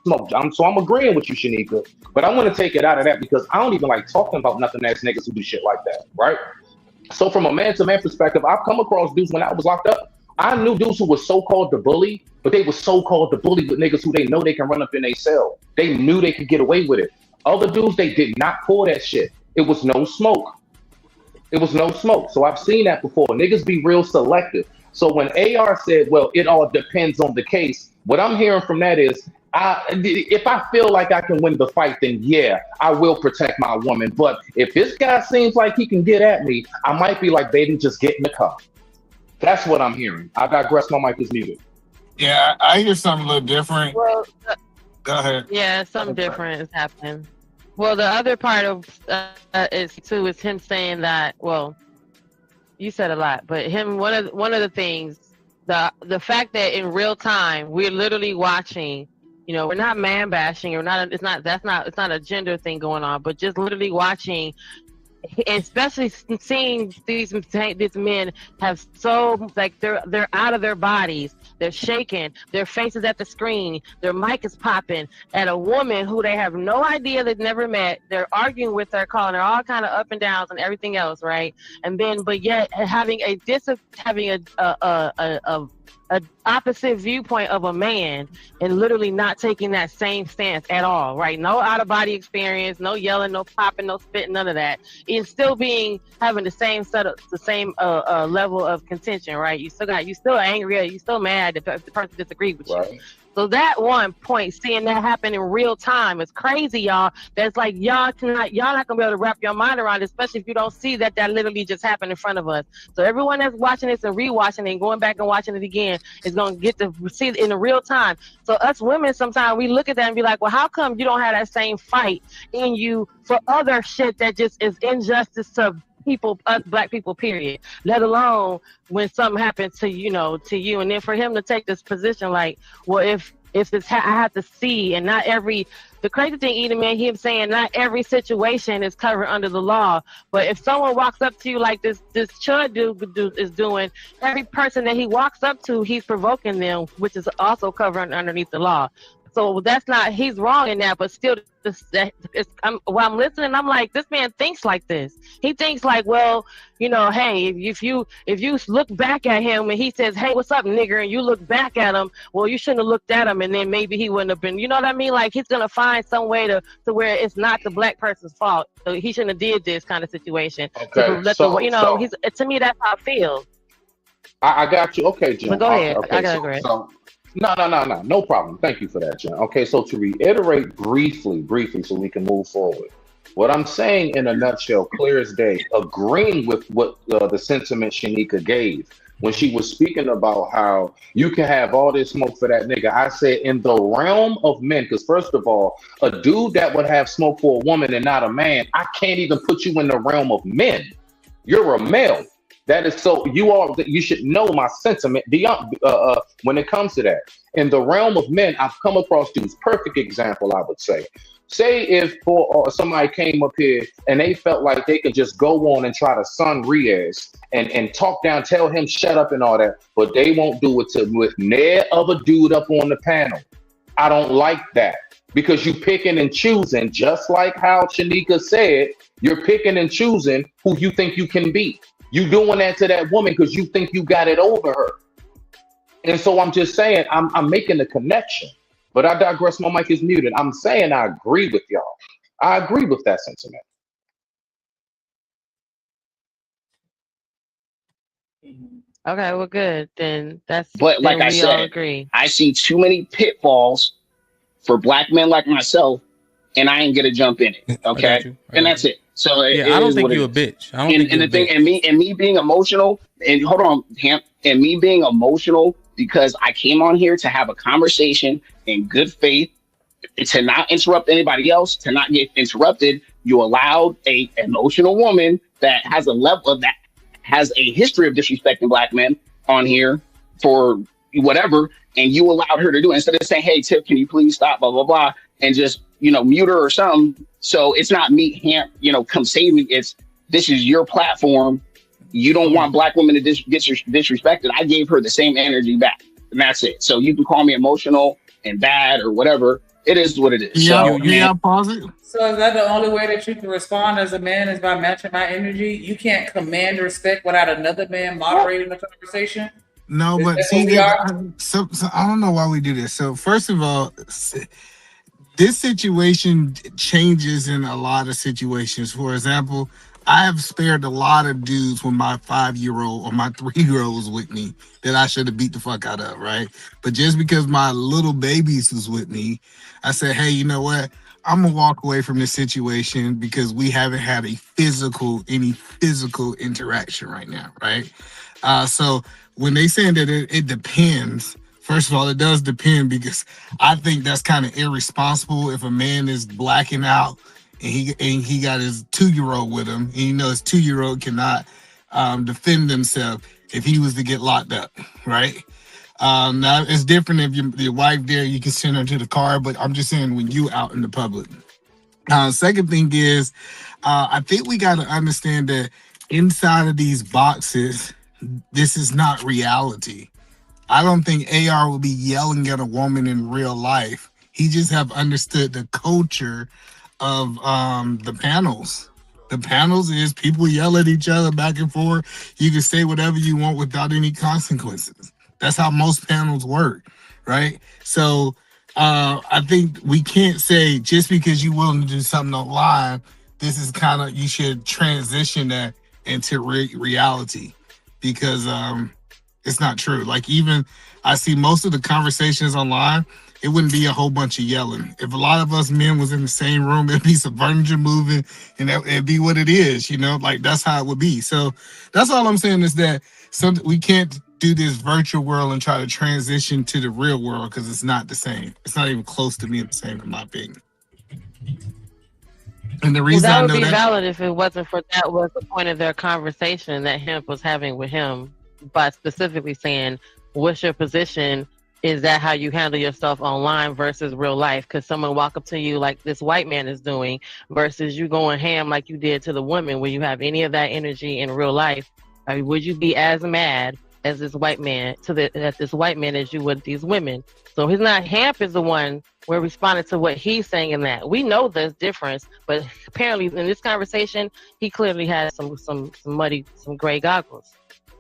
[SPEAKER 4] smoke. So I'm agreeing with you, Shanika, but I want to take it out of that because I don't even like talking about nothing ass niggas who do shit like that, right? So from a man to man perspective, I've come across dudes when I was locked up. I knew dudes who were so-called the bully, but they were so-called the bully with niggas who they know they can run up in their cell. They knew they could get away with it. Other dudes, they did not pull that shit. It was no smoke. It was no smoke. So I've seen that before. Niggas be real selective. So when AR said, well, it all depends on the case, what I'm hearing from that is, if I feel like I can win the fight, then yeah, I will protect my woman. But if this guy seems like he can get at me, I might be like, baby, just get in the car. That's what I'm hearing. I digress. My mic is muted.
[SPEAKER 17] Yeah, I hear something a little different.
[SPEAKER 16] Well,
[SPEAKER 17] Go ahead.
[SPEAKER 16] yeah, something different is happening. Well, the other part of is him saying that. Well, you said a lot, but one of the things, the fact that in real time we're literally watching. You know, we're not man bashing, or not. It's not a gender thing going on, but just literally watching, especially seeing these men have so like they're out of their bodies, they're shaking, their faces at the screen, their mic is popping at a woman who they have no idea they've never met. They're arguing with her, calling her all kind of up and downs and everything else, right? And then, but yet having a opposite viewpoint of a man and literally not taking that same stance at all, right? No out of body experience, no yelling, no popping, no spitting, none of that. It's still having the same level of contention, right? You still angry, you still mad if the person disagrees with you. So that one point, seeing that happen in real time is crazy, y'all. That's like y'all not gonna be able to wrap your mind around it, especially if you don't see that literally just happened in front of us. So everyone that's watching this and rewatching it and going back and watching it again is gonna get to see it in the real time. So us women, sometimes we look at that and be like, well, how come you don't have that same fight in you for other shit that just is injustice to people, us black people, period, let alone when something happens to you. And then for him to take this position like, well, if it's I have to see, and not every, the crazy thing, Eden, man, him saying not every situation is covered under the law. But if someone walks up to you like this Chud dude is doing, every person that he walks up to, he's provoking them, which is also covered underneath the law. So that's not, he's wrong in that, but still, while I'm listening, I'm like, this man thinks like this. He thinks like, well, hey, if you look back at him and he says, hey, what's up, nigger, and you look back at him, well, you shouldn't have looked at him, and then maybe he wouldn't have been, you know what I mean? Like, he's gonna find some way to where it's not the black person's fault. So he shouldn't have did this kind of situation.
[SPEAKER 4] Okay,
[SPEAKER 16] to me, that's how I feel.
[SPEAKER 4] I got you. Okay, Jen.
[SPEAKER 16] But go ahead.
[SPEAKER 4] Okay,
[SPEAKER 16] I got it.
[SPEAKER 4] No problem. Thank you for that, Jen. Okay, so to reiterate briefly, so we can move forward. What I'm saying in a nutshell, clear as day, agreeing with what the sentiment Shanika gave when she was speaking about how you can have all this smoke for that nigga. I said in the realm of men, because first of all, a dude that would have smoke for a woman and not a man, I can't even put you in the realm of men. You're a male. That is so you should know my sentiment beyond when it comes to that. In the realm of men, I've come across dudes. Perfect example, I would say. Say if somebody came up here and they felt like they could just go on and try to son Riaz and talk down, tell him shut up and all that, but they won't do it with near other dude up on the panel. I don't like that, because you picking and choosing, just like how Shanika said, you're picking and choosing who you think you can beat. You doing that to that woman because you think you got it over her. And so I'm just saying, I'm making the connection. But I digress, my mic is muted. I'm saying I agree with y'all. I agree with that sentiment.
[SPEAKER 16] Okay, well, good. Then
[SPEAKER 14] But like I said,
[SPEAKER 16] agree.
[SPEAKER 14] I see too many pitfalls for black men like myself, and I ain't gonna jump in it. Okay, and that's it. So
[SPEAKER 15] I don't think you're a bitch.
[SPEAKER 14] And me being emotional, and hold on, Hamp, and me being emotional because I came on here to have a conversation in good faith, to not interrupt anybody else, to not get interrupted. You allowed a emotional woman that has a level of that has a history of disrespecting black men on here for whatever, and you allowed her to do it instead of saying, "Hey, Tip, can you please stop?" Blah blah blah, and just mute her or something. So it's not me, Hamp, come save me. This is your platform. You don't want black women to get disrespected. I gave her the same energy back, and that's it. So you can call me emotional and bad or whatever. It is what it is.
[SPEAKER 17] Yeah, pause it.
[SPEAKER 3] So is that the only way that you can respond as a man is by matching my energy? You can't command respect without another man moderating the conversation?
[SPEAKER 17] No, but see, so I don't know why we do this. So first of all, this situation changes in a lot of situations. For example, I have spared a lot of dudes when my 5-year-old or my 3-year-old was with me that I should have beat the fuck out of, right? But just because my little babies was with me, I said, hey, you know what? I'm gonna walk away from this situation because we haven't had any physical interaction right now, right? So when they saying that it depends, first of all, it does depend, because I think that's kind of irresponsible if a man is blacking out and he got his 2-year-old with him, and his 2-year-old cannot defend himself if he was to get locked up, right? Now it's different if your wife there, you can send her to the car, but I'm just saying when you out in the public. Second thing is, I think we got to understand that inside of these boxes, this is not reality. I don't think AR will be yelling at a woman in real life. He just have understood the culture of the panels. The panels is people yell at each other back and forth. You can say whatever you want without any consequences. That's how most panels work, right? So I think we can't say just because you're willing to do something online, this is kind of, you should transition that into reality, because It's not true. Like, even I see most of the conversations online, it wouldn't be a whole bunch of yelling. If a lot of us men was in the same room, it'd be some furniture moving, and it'd be what it is, you know, like that's how it would be. So that's all I'm saying is that we can't do this virtual world and try to transition to the real world because it's not the same. It's not even close to being the same, in my opinion. And the reason
[SPEAKER 16] that
[SPEAKER 17] I
[SPEAKER 16] would
[SPEAKER 17] know
[SPEAKER 16] be
[SPEAKER 17] that
[SPEAKER 16] valid if it wasn't for that was the point of their conversation that Hemp was having with him by specifically saying, what's your position? Is that how you handle yourself online versus real life? Because someone walk up to you like this white man is doing versus you going ham like you did to the woman. When you have any of that energy in real life, I mean, would you be as mad as this white man at this white man as you would these women? So he's not. Hamp is the one we're responding to what he's saying in that. We know there's difference, but apparently in this conversation, he clearly has some muddy, some gray goggles.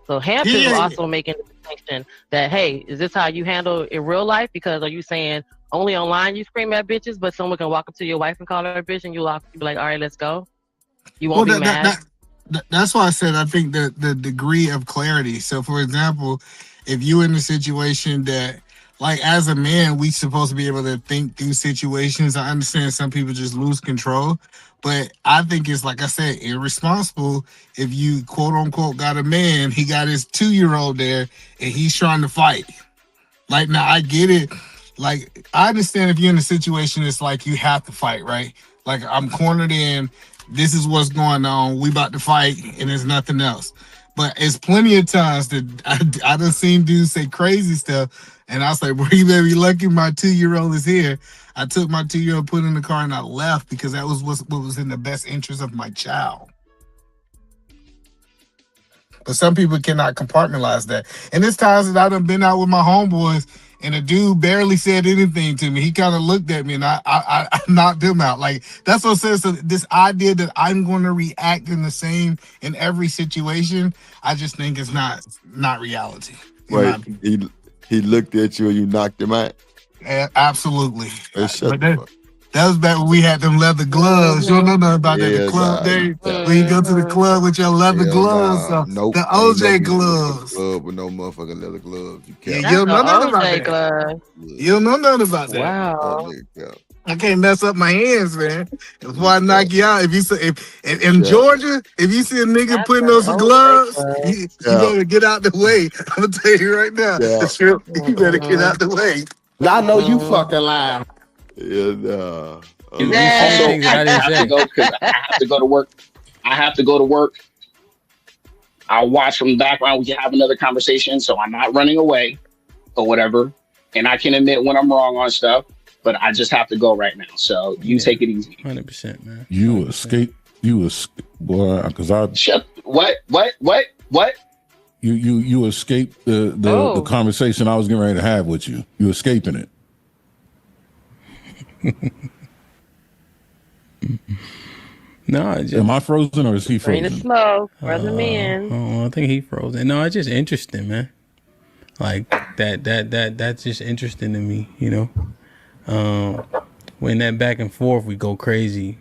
[SPEAKER 16] So Hamp is also making the distinction that, hey, is this how you handle in real life? Because are you saying only online you scream at bitches, but someone can walk up to your wife and call her a bitch and you be like, all right, let's go? You won't be mad?
[SPEAKER 17] That's why I said I think the degree of clarity. So, for example, if you're in a situation that, like, as a man, we supposed to be able to think through situations. I understand some people just lose control, but I think it's, like I said, irresponsible if you, quote unquote, got a man, he got his 2-year-old there, and he's trying to fight. Like, now, I get it. Like, I understand if you're in a situation, it's like you have to fight, right? Like, I'm cornered in. This is what's going on. We about to fight, and there's nothing else. But it's plenty of times that I done seen dudes say crazy stuff, and I was like, bro, you better be lucky my 2-year-old is here. I took my 2-year-old, put in the car, and I left because that was what was in the best interest of my child. But some people cannot compartmentalize that. And there's times that I done been out with my homeboys, and a dude barely said anything to me. He kind of looked at me, and I knocked him out. Like, that's what says. So this idea that I'm going to react in the same in every situation, I just think it's not reality.
[SPEAKER 1] Wait, he looked at you and you knocked him out?
[SPEAKER 17] Absolutely. That was back when we had them leather gloves. You don't know nothing about that. The club day, when you go to the club with your leather gloves, the OJ gloves.
[SPEAKER 1] Club with no motherfucking leather gloves. You
[SPEAKER 17] can't. You don't know nothing about that. You don't know nothing about that.
[SPEAKER 16] Wow.
[SPEAKER 17] I can't mess up my hands, man. That's why I knock you out. If you say, if in Georgia, if you see a nigga putting those gloves, you better get out the way. I'm gonna tell you right now. You better get out the way.
[SPEAKER 7] I know you fucking lying.
[SPEAKER 1] Yeah, no.
[SPEAKER 14] I have to go to work. I have to go to work. I'll watch from the background. We can have another conversation, so I'm not running away or whatever. And I can admit when I'm wrong on stuff, but I just have to go right now. So you take it easy.
[SPEAKER 15] 100%, man.
[SPEAKER 10] You escape, boy, because I
[SPEAKER 14] shut. What?
[SPEAKER 10] You escaped the conversation I was getting ready to have with you. You escaping it.
[SPEAKER 15] No,
[SPEAKER 10] am I frozen or is he frozen?
[SPEAKER 16] Bring it slow, brother man.
[SPEAKER 15] I think he frozen. No, it's just interesting, man. Like that's just interesting to me, you know. When that back and forth, we go crazy,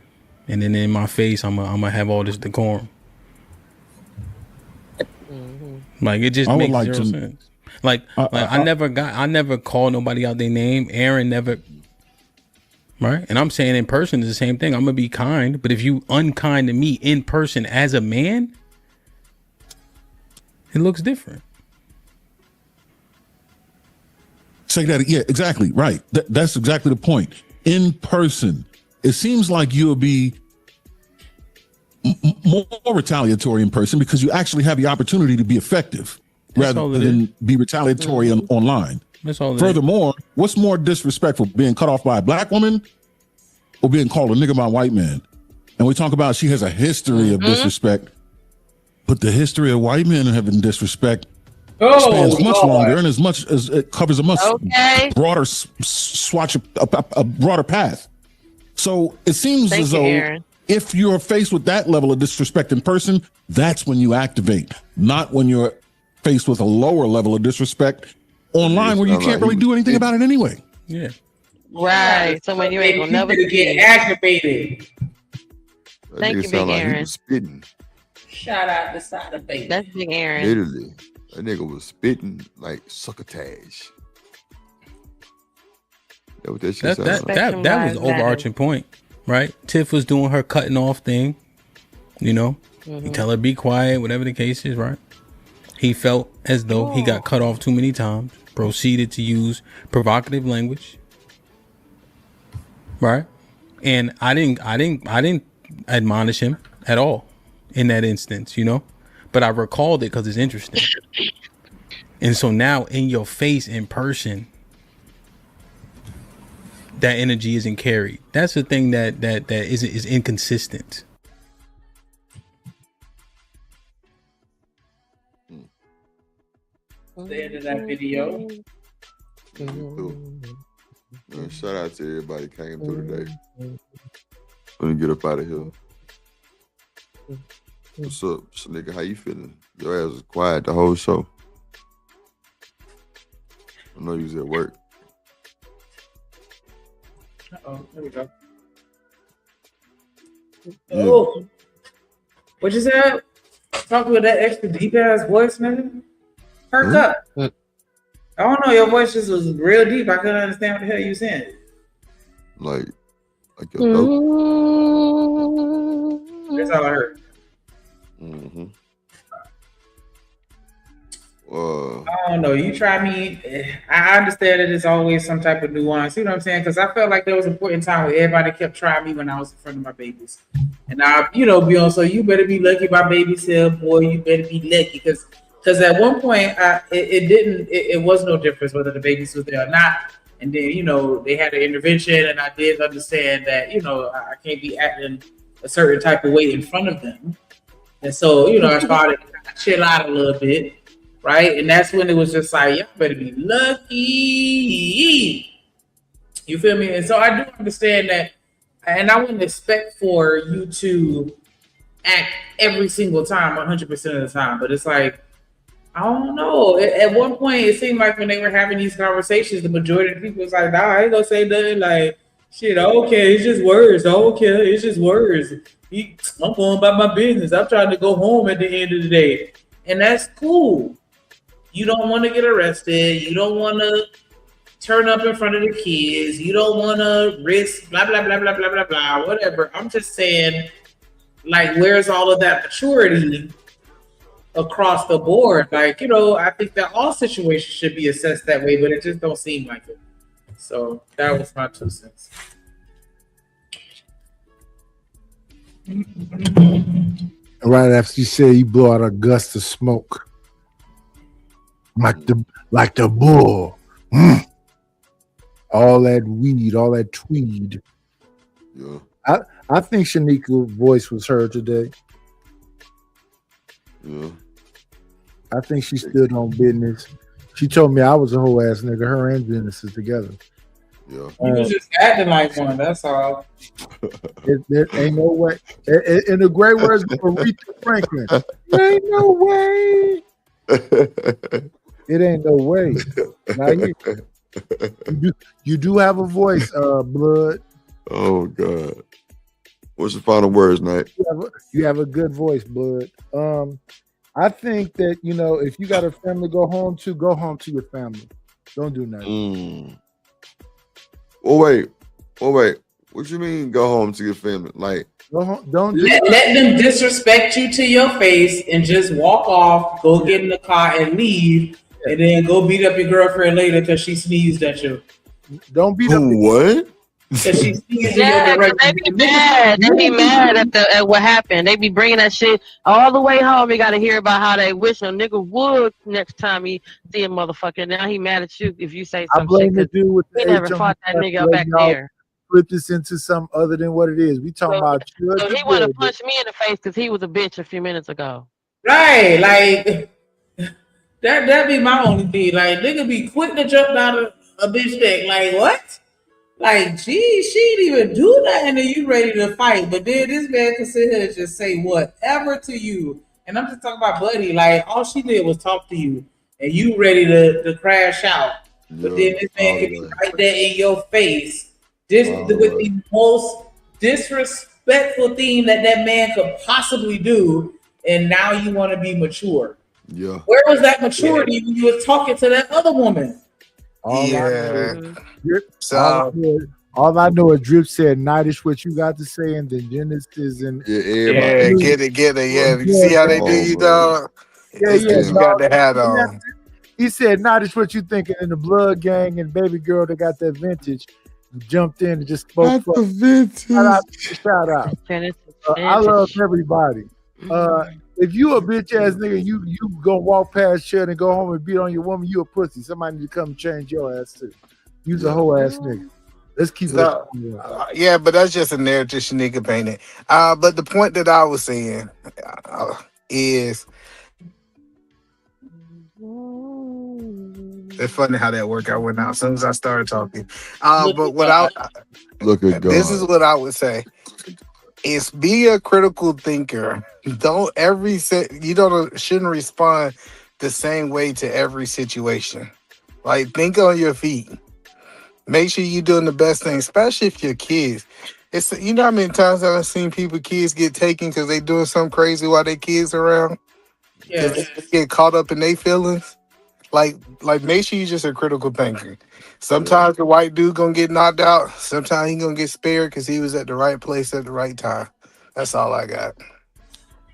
[SPEAKER 15] and then in my face, I'm gonna have all this decorum. Like it just makes zero sense. Like I never called nobody out their name. Aaron never. Right. And I'm saying in person is the same thing. I'm going to be kind. But if you unkind to me in person as a man, it looks different.
[SPEAKER 10] Say that. Yeah, exactly. Right. That's exactly the point. In person, it seems like you'll be more retaliatory in person because you actually have the opportunity to be effective rather than be retaliatory online. Furthermore, what's more disrespectful, being cut off by a black woman or being called a nigga by a white man? And we talk about she has a history of disrespect, but the history of white men having disrespect spans much longer and as it covers a much broader swatch, a broader path. So it seems as though if you're faced with that level of disrespect in person, that's when you activate, not when you're faced with a lower level of disrespect online where you can't really do anything about it anyway.
[SPEAKER 15] Yeah.
[SPEAKER 16] Right. So when you ain't gonna never
[SPEAKER 3] get activated.
[SPEAKER 16] Thank you, Big Aaron.
[SPEAKER 1] Spitting.
[SPEAKER 3] Shout out to Side of Baby.
[SPEAKER 16] That's Big Aaron.
[SPEAKER 1] Literally. That nigga was spitting like succotash. That what that shit sounded like.
[SPEAKER 15] That was the overarching point, right? Tiff was doing her cutting off thing, you know. You tell her be quiet, whatever the case is, right? He felt as though he got cut off too many times, proceeded to use provocative language, right? And I didn't admonish him at all in that instance, you know. But I recalled it because it's interesting. And so now, in your face, in person, that energy isn't carried. That's the thing that is inconsistent.
[SPEAKER 3] The end of that video.
[SPEAKER 1] Shout out to everybody that came through today. Let me get up out of here. What's up, nigga? How you feeling? Your ass was quiet the whole show. I know you was at work.
[SPEAKER 3] Oh, there we go. Oh, what you said? Talking with that extra deep ass voice, nigga. Perk up. I don't know. Your voice just was real deep. I couldn't understand what the hell you saying.
[SPEAKER 1] Like your throat.
[SPEAKER 3] That's all I heard.
[SPEAKER 1] Mm-hmm.
[SPEAKER 3] I don't know. You try me. I understand that it's always some type of nuance. You know what I'm saying? Because I felt like there was a point in time where everybody kept trying me when I was in front of my babies. And I, Beyonce, so you better be lucky my baby said, boy, you better be lucky. Because at one point, it was no difference whether the babies was there or not. And then, they had an intervention, and I did understand that, I can't be acting a certain type of way in front of them. And so, I started to chill out a little bit. Right. And that's when it was just like, y'all better be lucky. You feel me? And so I do understand that. And I wouldn't expect for you to act every single time, 100% of the time. But it's like, I don't know. At one point, it seemed like when they were having these conversations, the majority of the people was like, nah, I ain't gonna say nothing. Like, shit, okay, it's just words. Okay, it's just words. I'm going about my business. I'm trying to go home at the end of the day. And that's cool. You don't want to get arrested. You don't want to turn up in front of the kids. You don't want to risk blah, blah, blah, blah, blah, blah, blah, whatever. I'm just saying, like, where's all of that maturity across the board? Like, I think that all situations should be assessed that way, but it just don't seem like it. So that was my 2 cents.
[SPEAKER 20] Right after you said you blow out a gust of smoke. Like the bull. All that weed, all that tweed.
[SPEAKER 1] Yeah.
[SPEAKER 20] I think Shanika's voice was heard today.
[SPEAKER 1] Yeah.
[SPEAKER 20] I think she stood on business. She told me I was a whole ass nigga. Her and Business is together.
[SPEAKER 1] Yeah.
[SPEAKER 3] You was just acting like one, that's all.
[SPEAKER 20] There ain't no way. In the great words of Aretha Franklin, there ain't no way. It ain't no way. Now you do have a voice, Blood.
[SPEAKER 1] Oh God. What's the final words, Knight?
[SPEAKER 20] You have a good voice, Blood. I think that if you got a family to go home to your family. Don't do nothing.
[SPEAKER 1] Oh wait. What you mean go home to your family? Like,
[SPEAKER 20] go home, don't
[SPEAKER 3] let them disrespect you to your face and just walk off, go get in the car and leave, and then go beat up your girlfriend later because she sneezed at you.
[SPEAKER 20] Don't beat up.
[SPEAKER 1] What?
[SPEAKER 3] Because she sneezed
[SPEAKER 16] Yeah, because they be mad. They be mad at what happened. They be bringing that shit all the way home. You got to hear about how they wish a nigga would next time he see a motherfucker. Now he mad at you if you say some shit. He never fought that nigga back there.
[SPEAKER 20] Flip this into something other than what it is. We talking about.
[SPEAKER 16] So he want to punch me in the face because he was a bitch a few minutes ago.
[SPEAKER 3] Right, like that be my only thing. Like, nigga be quick to jump down a bitch neck. Like, what? Like, she didn't even do nothing and you ready to fight. But then this man can sit here and just say whatever to you. And I'm just talking about Buddy. Like, all she did was talk to you and you ready to crash out. But then this man can be right there in your face. With the most disrespectful thing that man could possibly do. And now you want to be mature.
[SPEAKER 1] Yeah.
[SPEAKER 3] Where was that maturity when you was talking to that other woman?
[SPEAKER 20] All I know is Drip said, "Nightish, what you got to say," and then Genesis and
[SPEAKER 17] get it. Yeah, you see how they do you, dog? You got the hat on.
[SPEAKER 20] He said, "Nightish, what you thinking?" In the Blood Gang and Baby Girl, they got that vintage. Jumped in and just spoke.
[SPEAKER 1] That's the vintage.
[SPEAKER 20] Shout out. I love everybody. If you a bitch ass nigga, you gonna walk past shit and go home and beat on your woman, you a pussy. Somebody need to come change your ass too. You's a whole ass nigga. Let's keep it.
[SPEAKER 17] Yeah, but that's just a narrative nigga painted. But the point that I was saying is, it's funny how that workout went out as soon as I started talking. But what
[SPEAKER 1] look at God.
[SPEAKER 17] This is what I would say. Is be a critical thinker. Don't shouldn't respond the same way to every situation. Like, think on your feet. Make sure you're doing the best thing, especially if you're kids. It's, you know how many times I've seen kids get taken because they doing something crazy while their kids around? Yeah. They get caught up in their feelings. Like make sure you're just a critical thinker. Sometimes the white dude gonna get knocked out. Sometimes he gonna get spared because he was at the right place at the right time. That's all I got.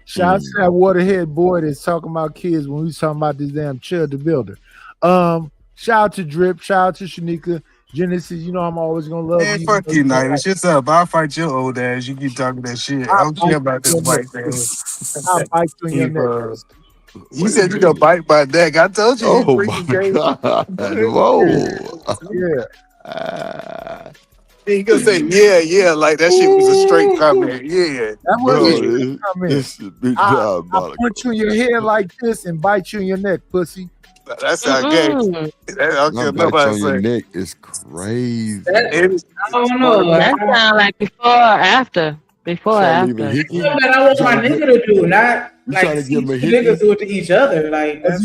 [SPEAKER 20] Shout out to that waterhead boy that's talking about kids when we was talking about this damn Chud the Builder. Shout out to Drip. Shout out to Shanika. Genesis, you know I'm always gonna love you.
[SPEAKER 17] Fuck you, Night. Shit's up. I'll fight your old ass. You keep talking that shit. I don't care about this white thing.
[SPEAKER 20] I'll bite you in your neck.
[SPEAKER 17] You said you gonna bite my neck. I told you.
[SPEAKER 1] Oh my God! Whoa!
[SPEAKER 17] Yeah. He gonna say yeah, like that shit was a straight comment. Yeah,
[SPEAKER 20] that was a straight comment. I punch you in your head like this and bite you in your neck, pussy.
[SPEAKER 17] That's not gay. I don't care nobody
[SPEAKER 1] your neck is crazy.
[SPEAKER 3] I don't know.
[SPEAKER 16] That sounds like before or after. Before or after.
[SPEAKER 3] That's what I want my nigga to do, not like see niggas do it to each other. Like them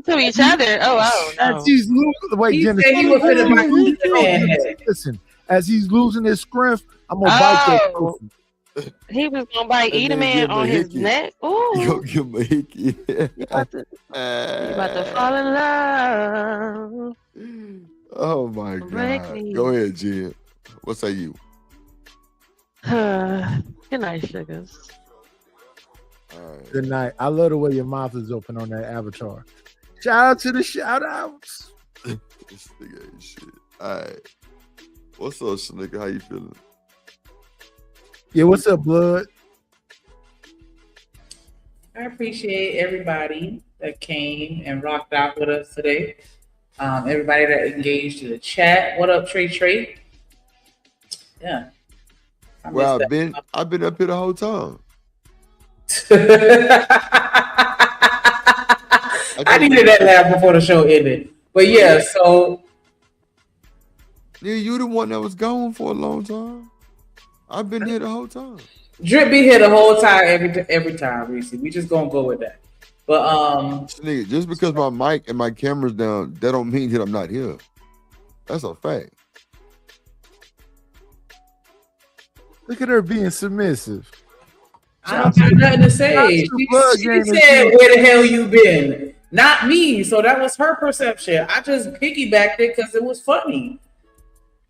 [SPEAKER 16] to each other. Oh,
[SPEAKER 20] as he's losing, wait, Jennifer,
[SPEAKER 3] he was finna bite man.
[SPEAKER 20] Listen, as he's losing his strength, I'm gonna bite that pussy.
[SPEAKER 16] He was gonna bite Edaman on his neck. Ooh,
[SPEAKER 1] you give him a hickey.
[SPEAKER 16] You about to fall in love.
[SPEAKER 1] Oh my God! Go ahead, Jen. What say you?
[SPEAKER 16] Good night, sugars.
[SPEAKER 1] Right.
[SPEAKER 20] Good night. I love the way your mouth is open on that avatar. Shout out to the shout outs.
[SPEAKER 1] This nigga ain't shit. All right. What's up, Snicker? How you feeling?
[SPEAKER 20] Yeah, what's up, blood?
[SPEAKER 3] I appreciate everybody that came and rocked out with us today. Everybody that engaged in the chat. What up, Trey? Yeah.
[SPEAKER 1] Well, I've been up here the whole time.
[SPEAKER 3] I needed that laugh before the show ended. But yeah, so
[SPEAKER 1] you the one that was gone for a long time. I've been here the whole time.
[SPEAKER 3] Drip be here the whole time, every time, Reese. We just gonna go with that. But
[SPEAKER 1] just because my mic and my camera's down, that don't mean that I'm not here. That's a fact.
[SPEAKER 20] Look at her being submissive.
[SPEAKER 3] I don't got nothing to say. She said, "Where the hell you been?" Not me. So that was her perception. I just piggybacked it because it was funny.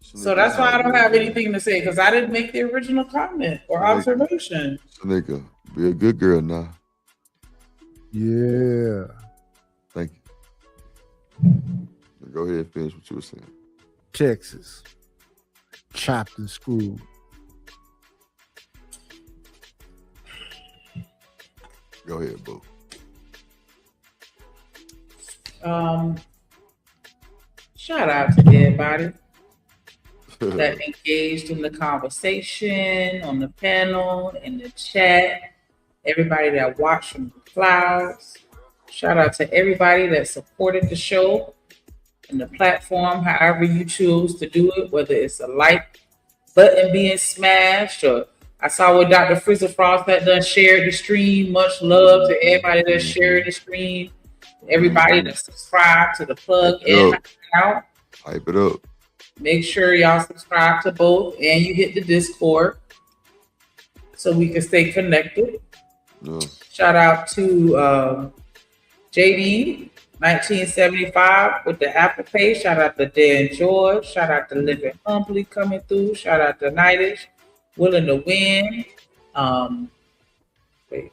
[SPEAKER 3] So that's why I don't have anything to say, because I didn't make the original comment or observation.
[SPEAKER 1] Nigga, be a good girl now.
[SPEAKER 20] Yeah.
[SPEAKER 1] Thank you. Go ahead and finish what you were saying.
[SPEAKER 20] Texas. Chopped and screwed.
[SPEAKER 1] Go ahead, boo.
[SPEAKER 3] Shout out to everybody that engaged in the conversation, on the panel, in the chat, everybody that watched from the clouds. Shout out to everybody that supported the show and the platform, however you choose to do it, whether it's a like button being smashed, or I saw what Dr. Frizzle Frost that done shared the stream. Much love to everybody that shared the stream, everybody that subscribed to the plug in out.
[SPEAKER 1] Hype it up.
[SPEAKER 3] Make sure y'all subscribe to both and you hit the Discord so we can stay connected.
[SPEAKER 1] Yeah.
[SPEAKER 3] Shout out to JD 1975 with the Apple Pay. Shout out to Dan George. Shout out to Living Humbly coming through. Shout out to Nightish, Willing to Win. Wait.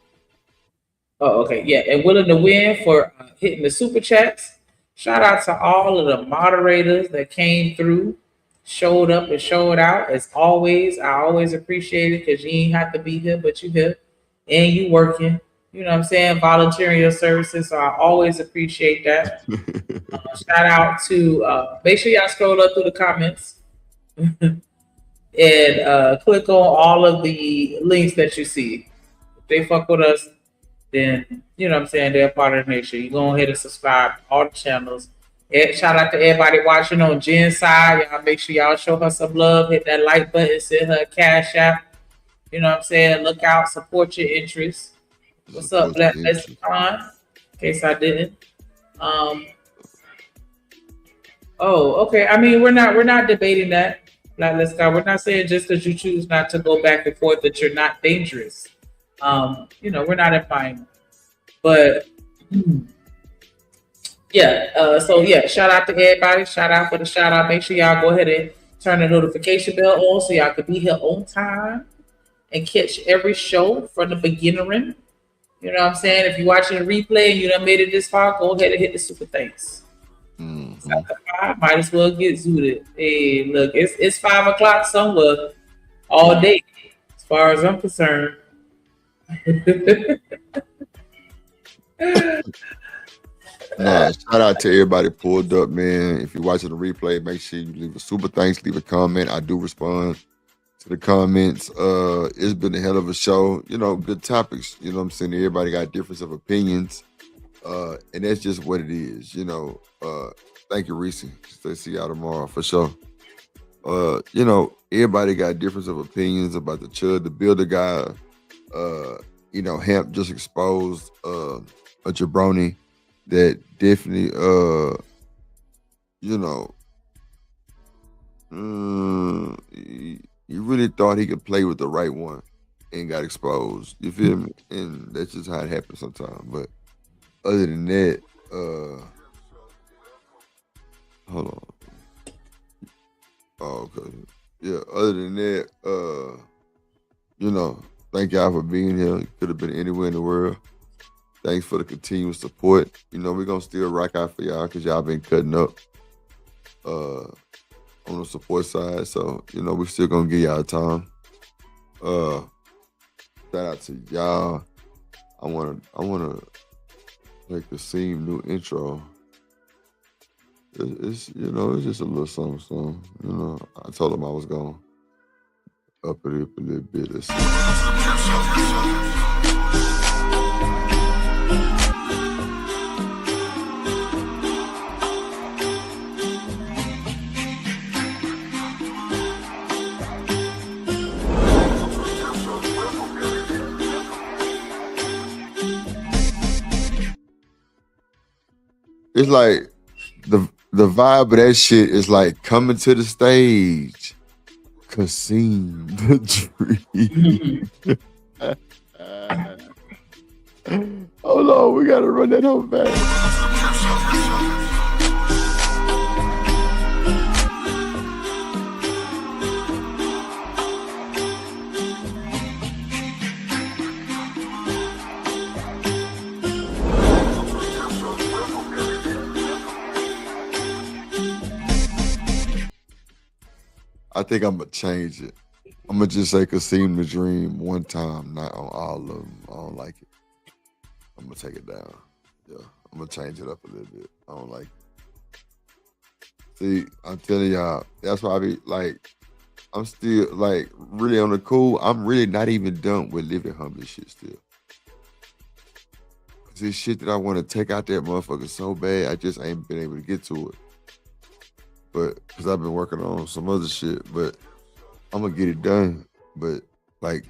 [SPEAKER 3] Oh, okay, yeah, and Willing to Win for hitting the super chats. Shout out to all of the moderators that came through, showed up and showed out. As always, I always appreciate it because you ain't have to be here, but you here and you working. You know what I'm saying? Volunteering your services. So I always appreciate that. Shout out to, make sure y'all scroll up through the comments and click on all of the links that you see. If they fuck with us, then, you know what I'm saying, they're part of the nation. You go ahead and subscribe to all the channels. And shout out to everybody watching on Jen's side. Y'all make sure y'all show her some love. Hit that like button. Send her a cash app. You know what I'm saying? Look out. Support your interests. What's up, Black Lexicon? In case I didn't. Oh, okay. I mean, we're not debating that, Black Lexicon. We're not saying just because you choose not to go back and forth that you're not dangerous. You know, we're not implying. But yeah, so yeah, shout out to everybody. Shout out for the shout out. Make sure y'all go ahead and turn the notification bell on so y'all can be here on time and catch every show from the beginning. You know what I'm saying? If you're watching a replay and you done made it this far, go ahead and hit the super thanks. Might as well get zooted. Hey, look, it's 5 o'clock somewhere all day, as far as I'm concerned.
[SPEAKER 1] Nah, shout out to everybody pulled up, man. If you're watching the replay, make sure you leave a super thanks, leave a comment. I do respond to the comments. It's been a hell of a show. You know, good topics. You know what I'm saying? Everybody got difference of opinions. And that's just what it is. You know, thank you, Reese. Stay see y'all tomorrow for sure. You know, everybody got difference of opinions about the Chud the Builder guy. You know, Hemp just exposed a jabroni that definitely you know, he really thought he could play with the right one and got exposed. You feel me? And that's just how it happens sometimes. But other than that, hold on. Oh, okay. Yeah, other than that, you know, thank y'all for being here. You could have been anywhere in the world. Thanks for the continuous support. You know, we're gonna still rock out for y'all because y'all been cutting up on the support side. So, you know, we still gonna give y'all time. Shout out to y'all. I wanna make the same new intro. It's you know, it's just a little something. You know, I told him I was gonna up it up a little bit. Let's see. It's like the vibe of that shit is like coming to the stage, Kasim the Dream. Hold on, we gotta run that whole back. I think I'm gonna change it. I'm gonna just say Kasim the Dream one time, not on all of them. I don't like it. I'm gonna take it down. Yeah, I'm gonna change it up a little bit. I don't like it. See, I'm telling y'all, that's why I be like, I'm still like really on the cool. I'm really not even done with Living Humbly shit still. Cause this shit that I want to take out that motherfucker so bad, I just ain't been able to get to it. But because I've been working on some other shit, but I'm gonna get it done. But like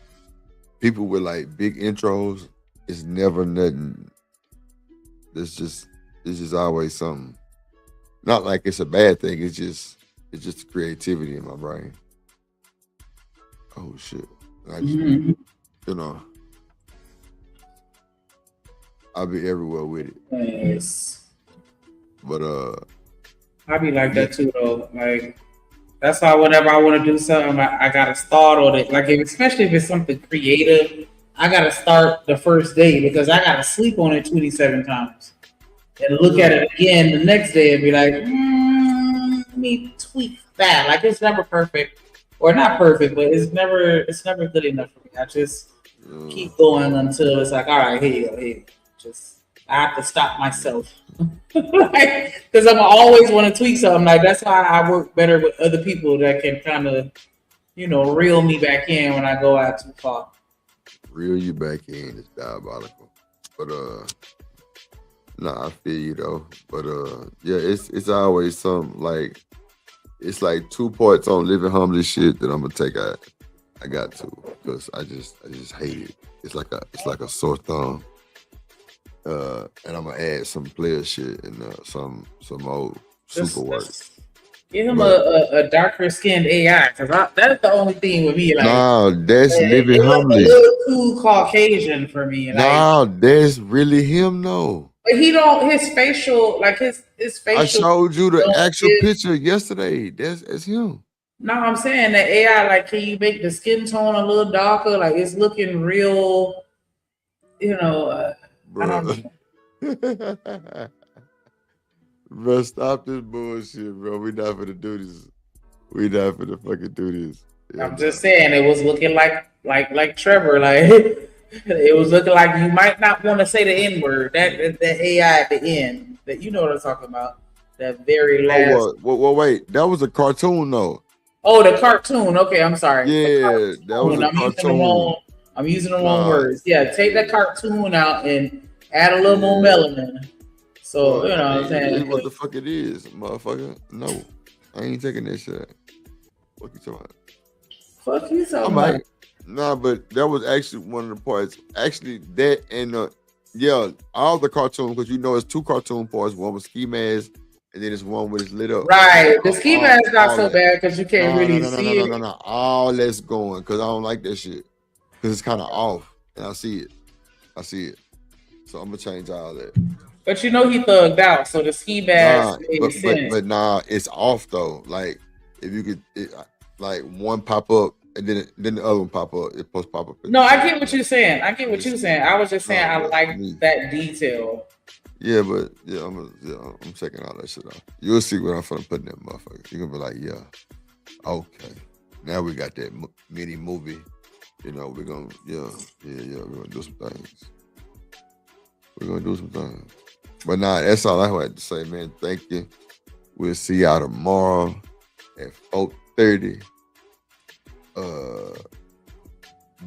[SPEAKER 1] people with like big intros, it's never nothing. It's just always something. Not like it's a bad thing. It's just creativity in my brain. Oh shit! I just, you know. I'll be everywhere with it.
[SPEAKER 3] Yes.
[SPEAKER 1] But
[SPEAKER 3] I be like that too though. Like that's why whenever I want to do something, I gotta start on it. Like especially if it's something creative, I gotta start the first day because I gotta sleep on it 27 times and look at it again the next day and be like, let me tweak that. Like it's never perfect, or not perfect, but it's never good enough for me. I just keep going until it's like, all right, here you go. Just I have to stop myself because I'm always want to tweak something. Like that's why I work better with other people that can kind of, reel me back in when I go out too far.
[SPEAKER 1] Reel you back in is diabolical. But I feel you though. But yeah, it's always something like it's like 2 parts on living humbly shit that I'm gonna take out. I got to because I just hate it. It's like a sore thumb. And I'm gonna add some player shit and some old super work.
[SPEAKER 3] Give him a darker skinned AI because that's the only thing with me. Like,
[SPEAKER 1] no, that's living humbly.
[SPEAKER 3] A little too Caucasian for me.
[SPEAKER 1] No, that's really him. No,
[SPEAKER 3] but he don't. His facial, like his facial.
[SPEAKER 1] I showed you the actual picture yesterday. That's him.
[SPEAKER 3] No, I'm saying that AI. Like, can you make the skin tone a little darker? Like, it's looking real. I don't know.
[SPEAKER 1] Bro, stop this bullshit, bro. We not finna do this. We not finna fucking do this. Yeah,
[SPEAKER 3] I'm just saying it was looking like Trevor. Like it was looking like you might not want to say the N-word. That AI at the end. That you know what I'm talking about. That very last.
[SPEAKER 1] Well, wait. That was a cartoon though.
[SPEAKER 3] Oh, the cartoon. Okay, I'm sorry.
[SPEAKER 1] Yeah, that was a cartoon.
[SPEAKER 3] I'm using the wrong words. Yeah, take the cartoon out and add a little more melanin. So, what I'm saying?
[SPEAKER 1] What the fuck it is, motherfucker? No, I ain't taking that shit. What you talking about?
[SPEAKER 3] Fuck you talking about?
[SPEAKER 1] Nah, but that was actually one of the parts. Actually, that and all the cartoons, because it's 2 cartoon parts. One was Ski Mask, and then there's one with it's lit up.
[SPEAKER 3] Right. The Ski Mask not so bad because you can't really see it.
[SPEAKER 1] No. All that's going because I don't like that shit because it's kind of off, and I see it. So I'm gonna change all that.
[SPEAKER 3] But he thugged out, so the Ski Mask made sense.
[SPEAKER 1] But nah, it's off though. Like if you could, like one pop up and then the other one pop up. It post pop up.
[SPEAKER 3] No, I get what you're saying. I was just saying I like that detail.
[SPEAKER 1] Yeah, but I'm checking all that shit out. You'll see what I'm finna put in that motherfucker. You're gonna be like, yeah, okay. Now we got that mini movie. We're gonna we're gonna do some things. But nah, that's all I had to say, man. Thank you. We'll see y'all tomorrow at 4:30.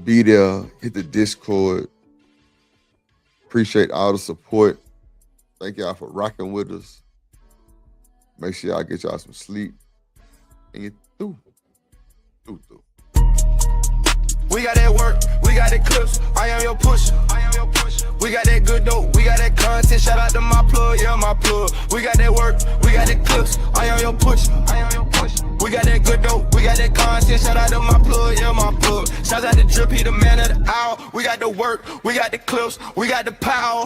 [SPEAKER 1] Be there. Hit the Discord. Appreciate all the support. Thank y'all for rocking with us. Make sure y'all get y'all some sleep. And get through.
[SPEAKER 9] We got that work, we got that clips, I am your pusher. We got that good dope, we got that content, shout out to my plug, yeah, my plug. We got that work, we got that clips, I am your pusher. We got that good dope, we got that content, shout out to my plug, yeah, my plug. Shout out to Drip, he the man of the hour. We got the work, we got the clips, we got the power.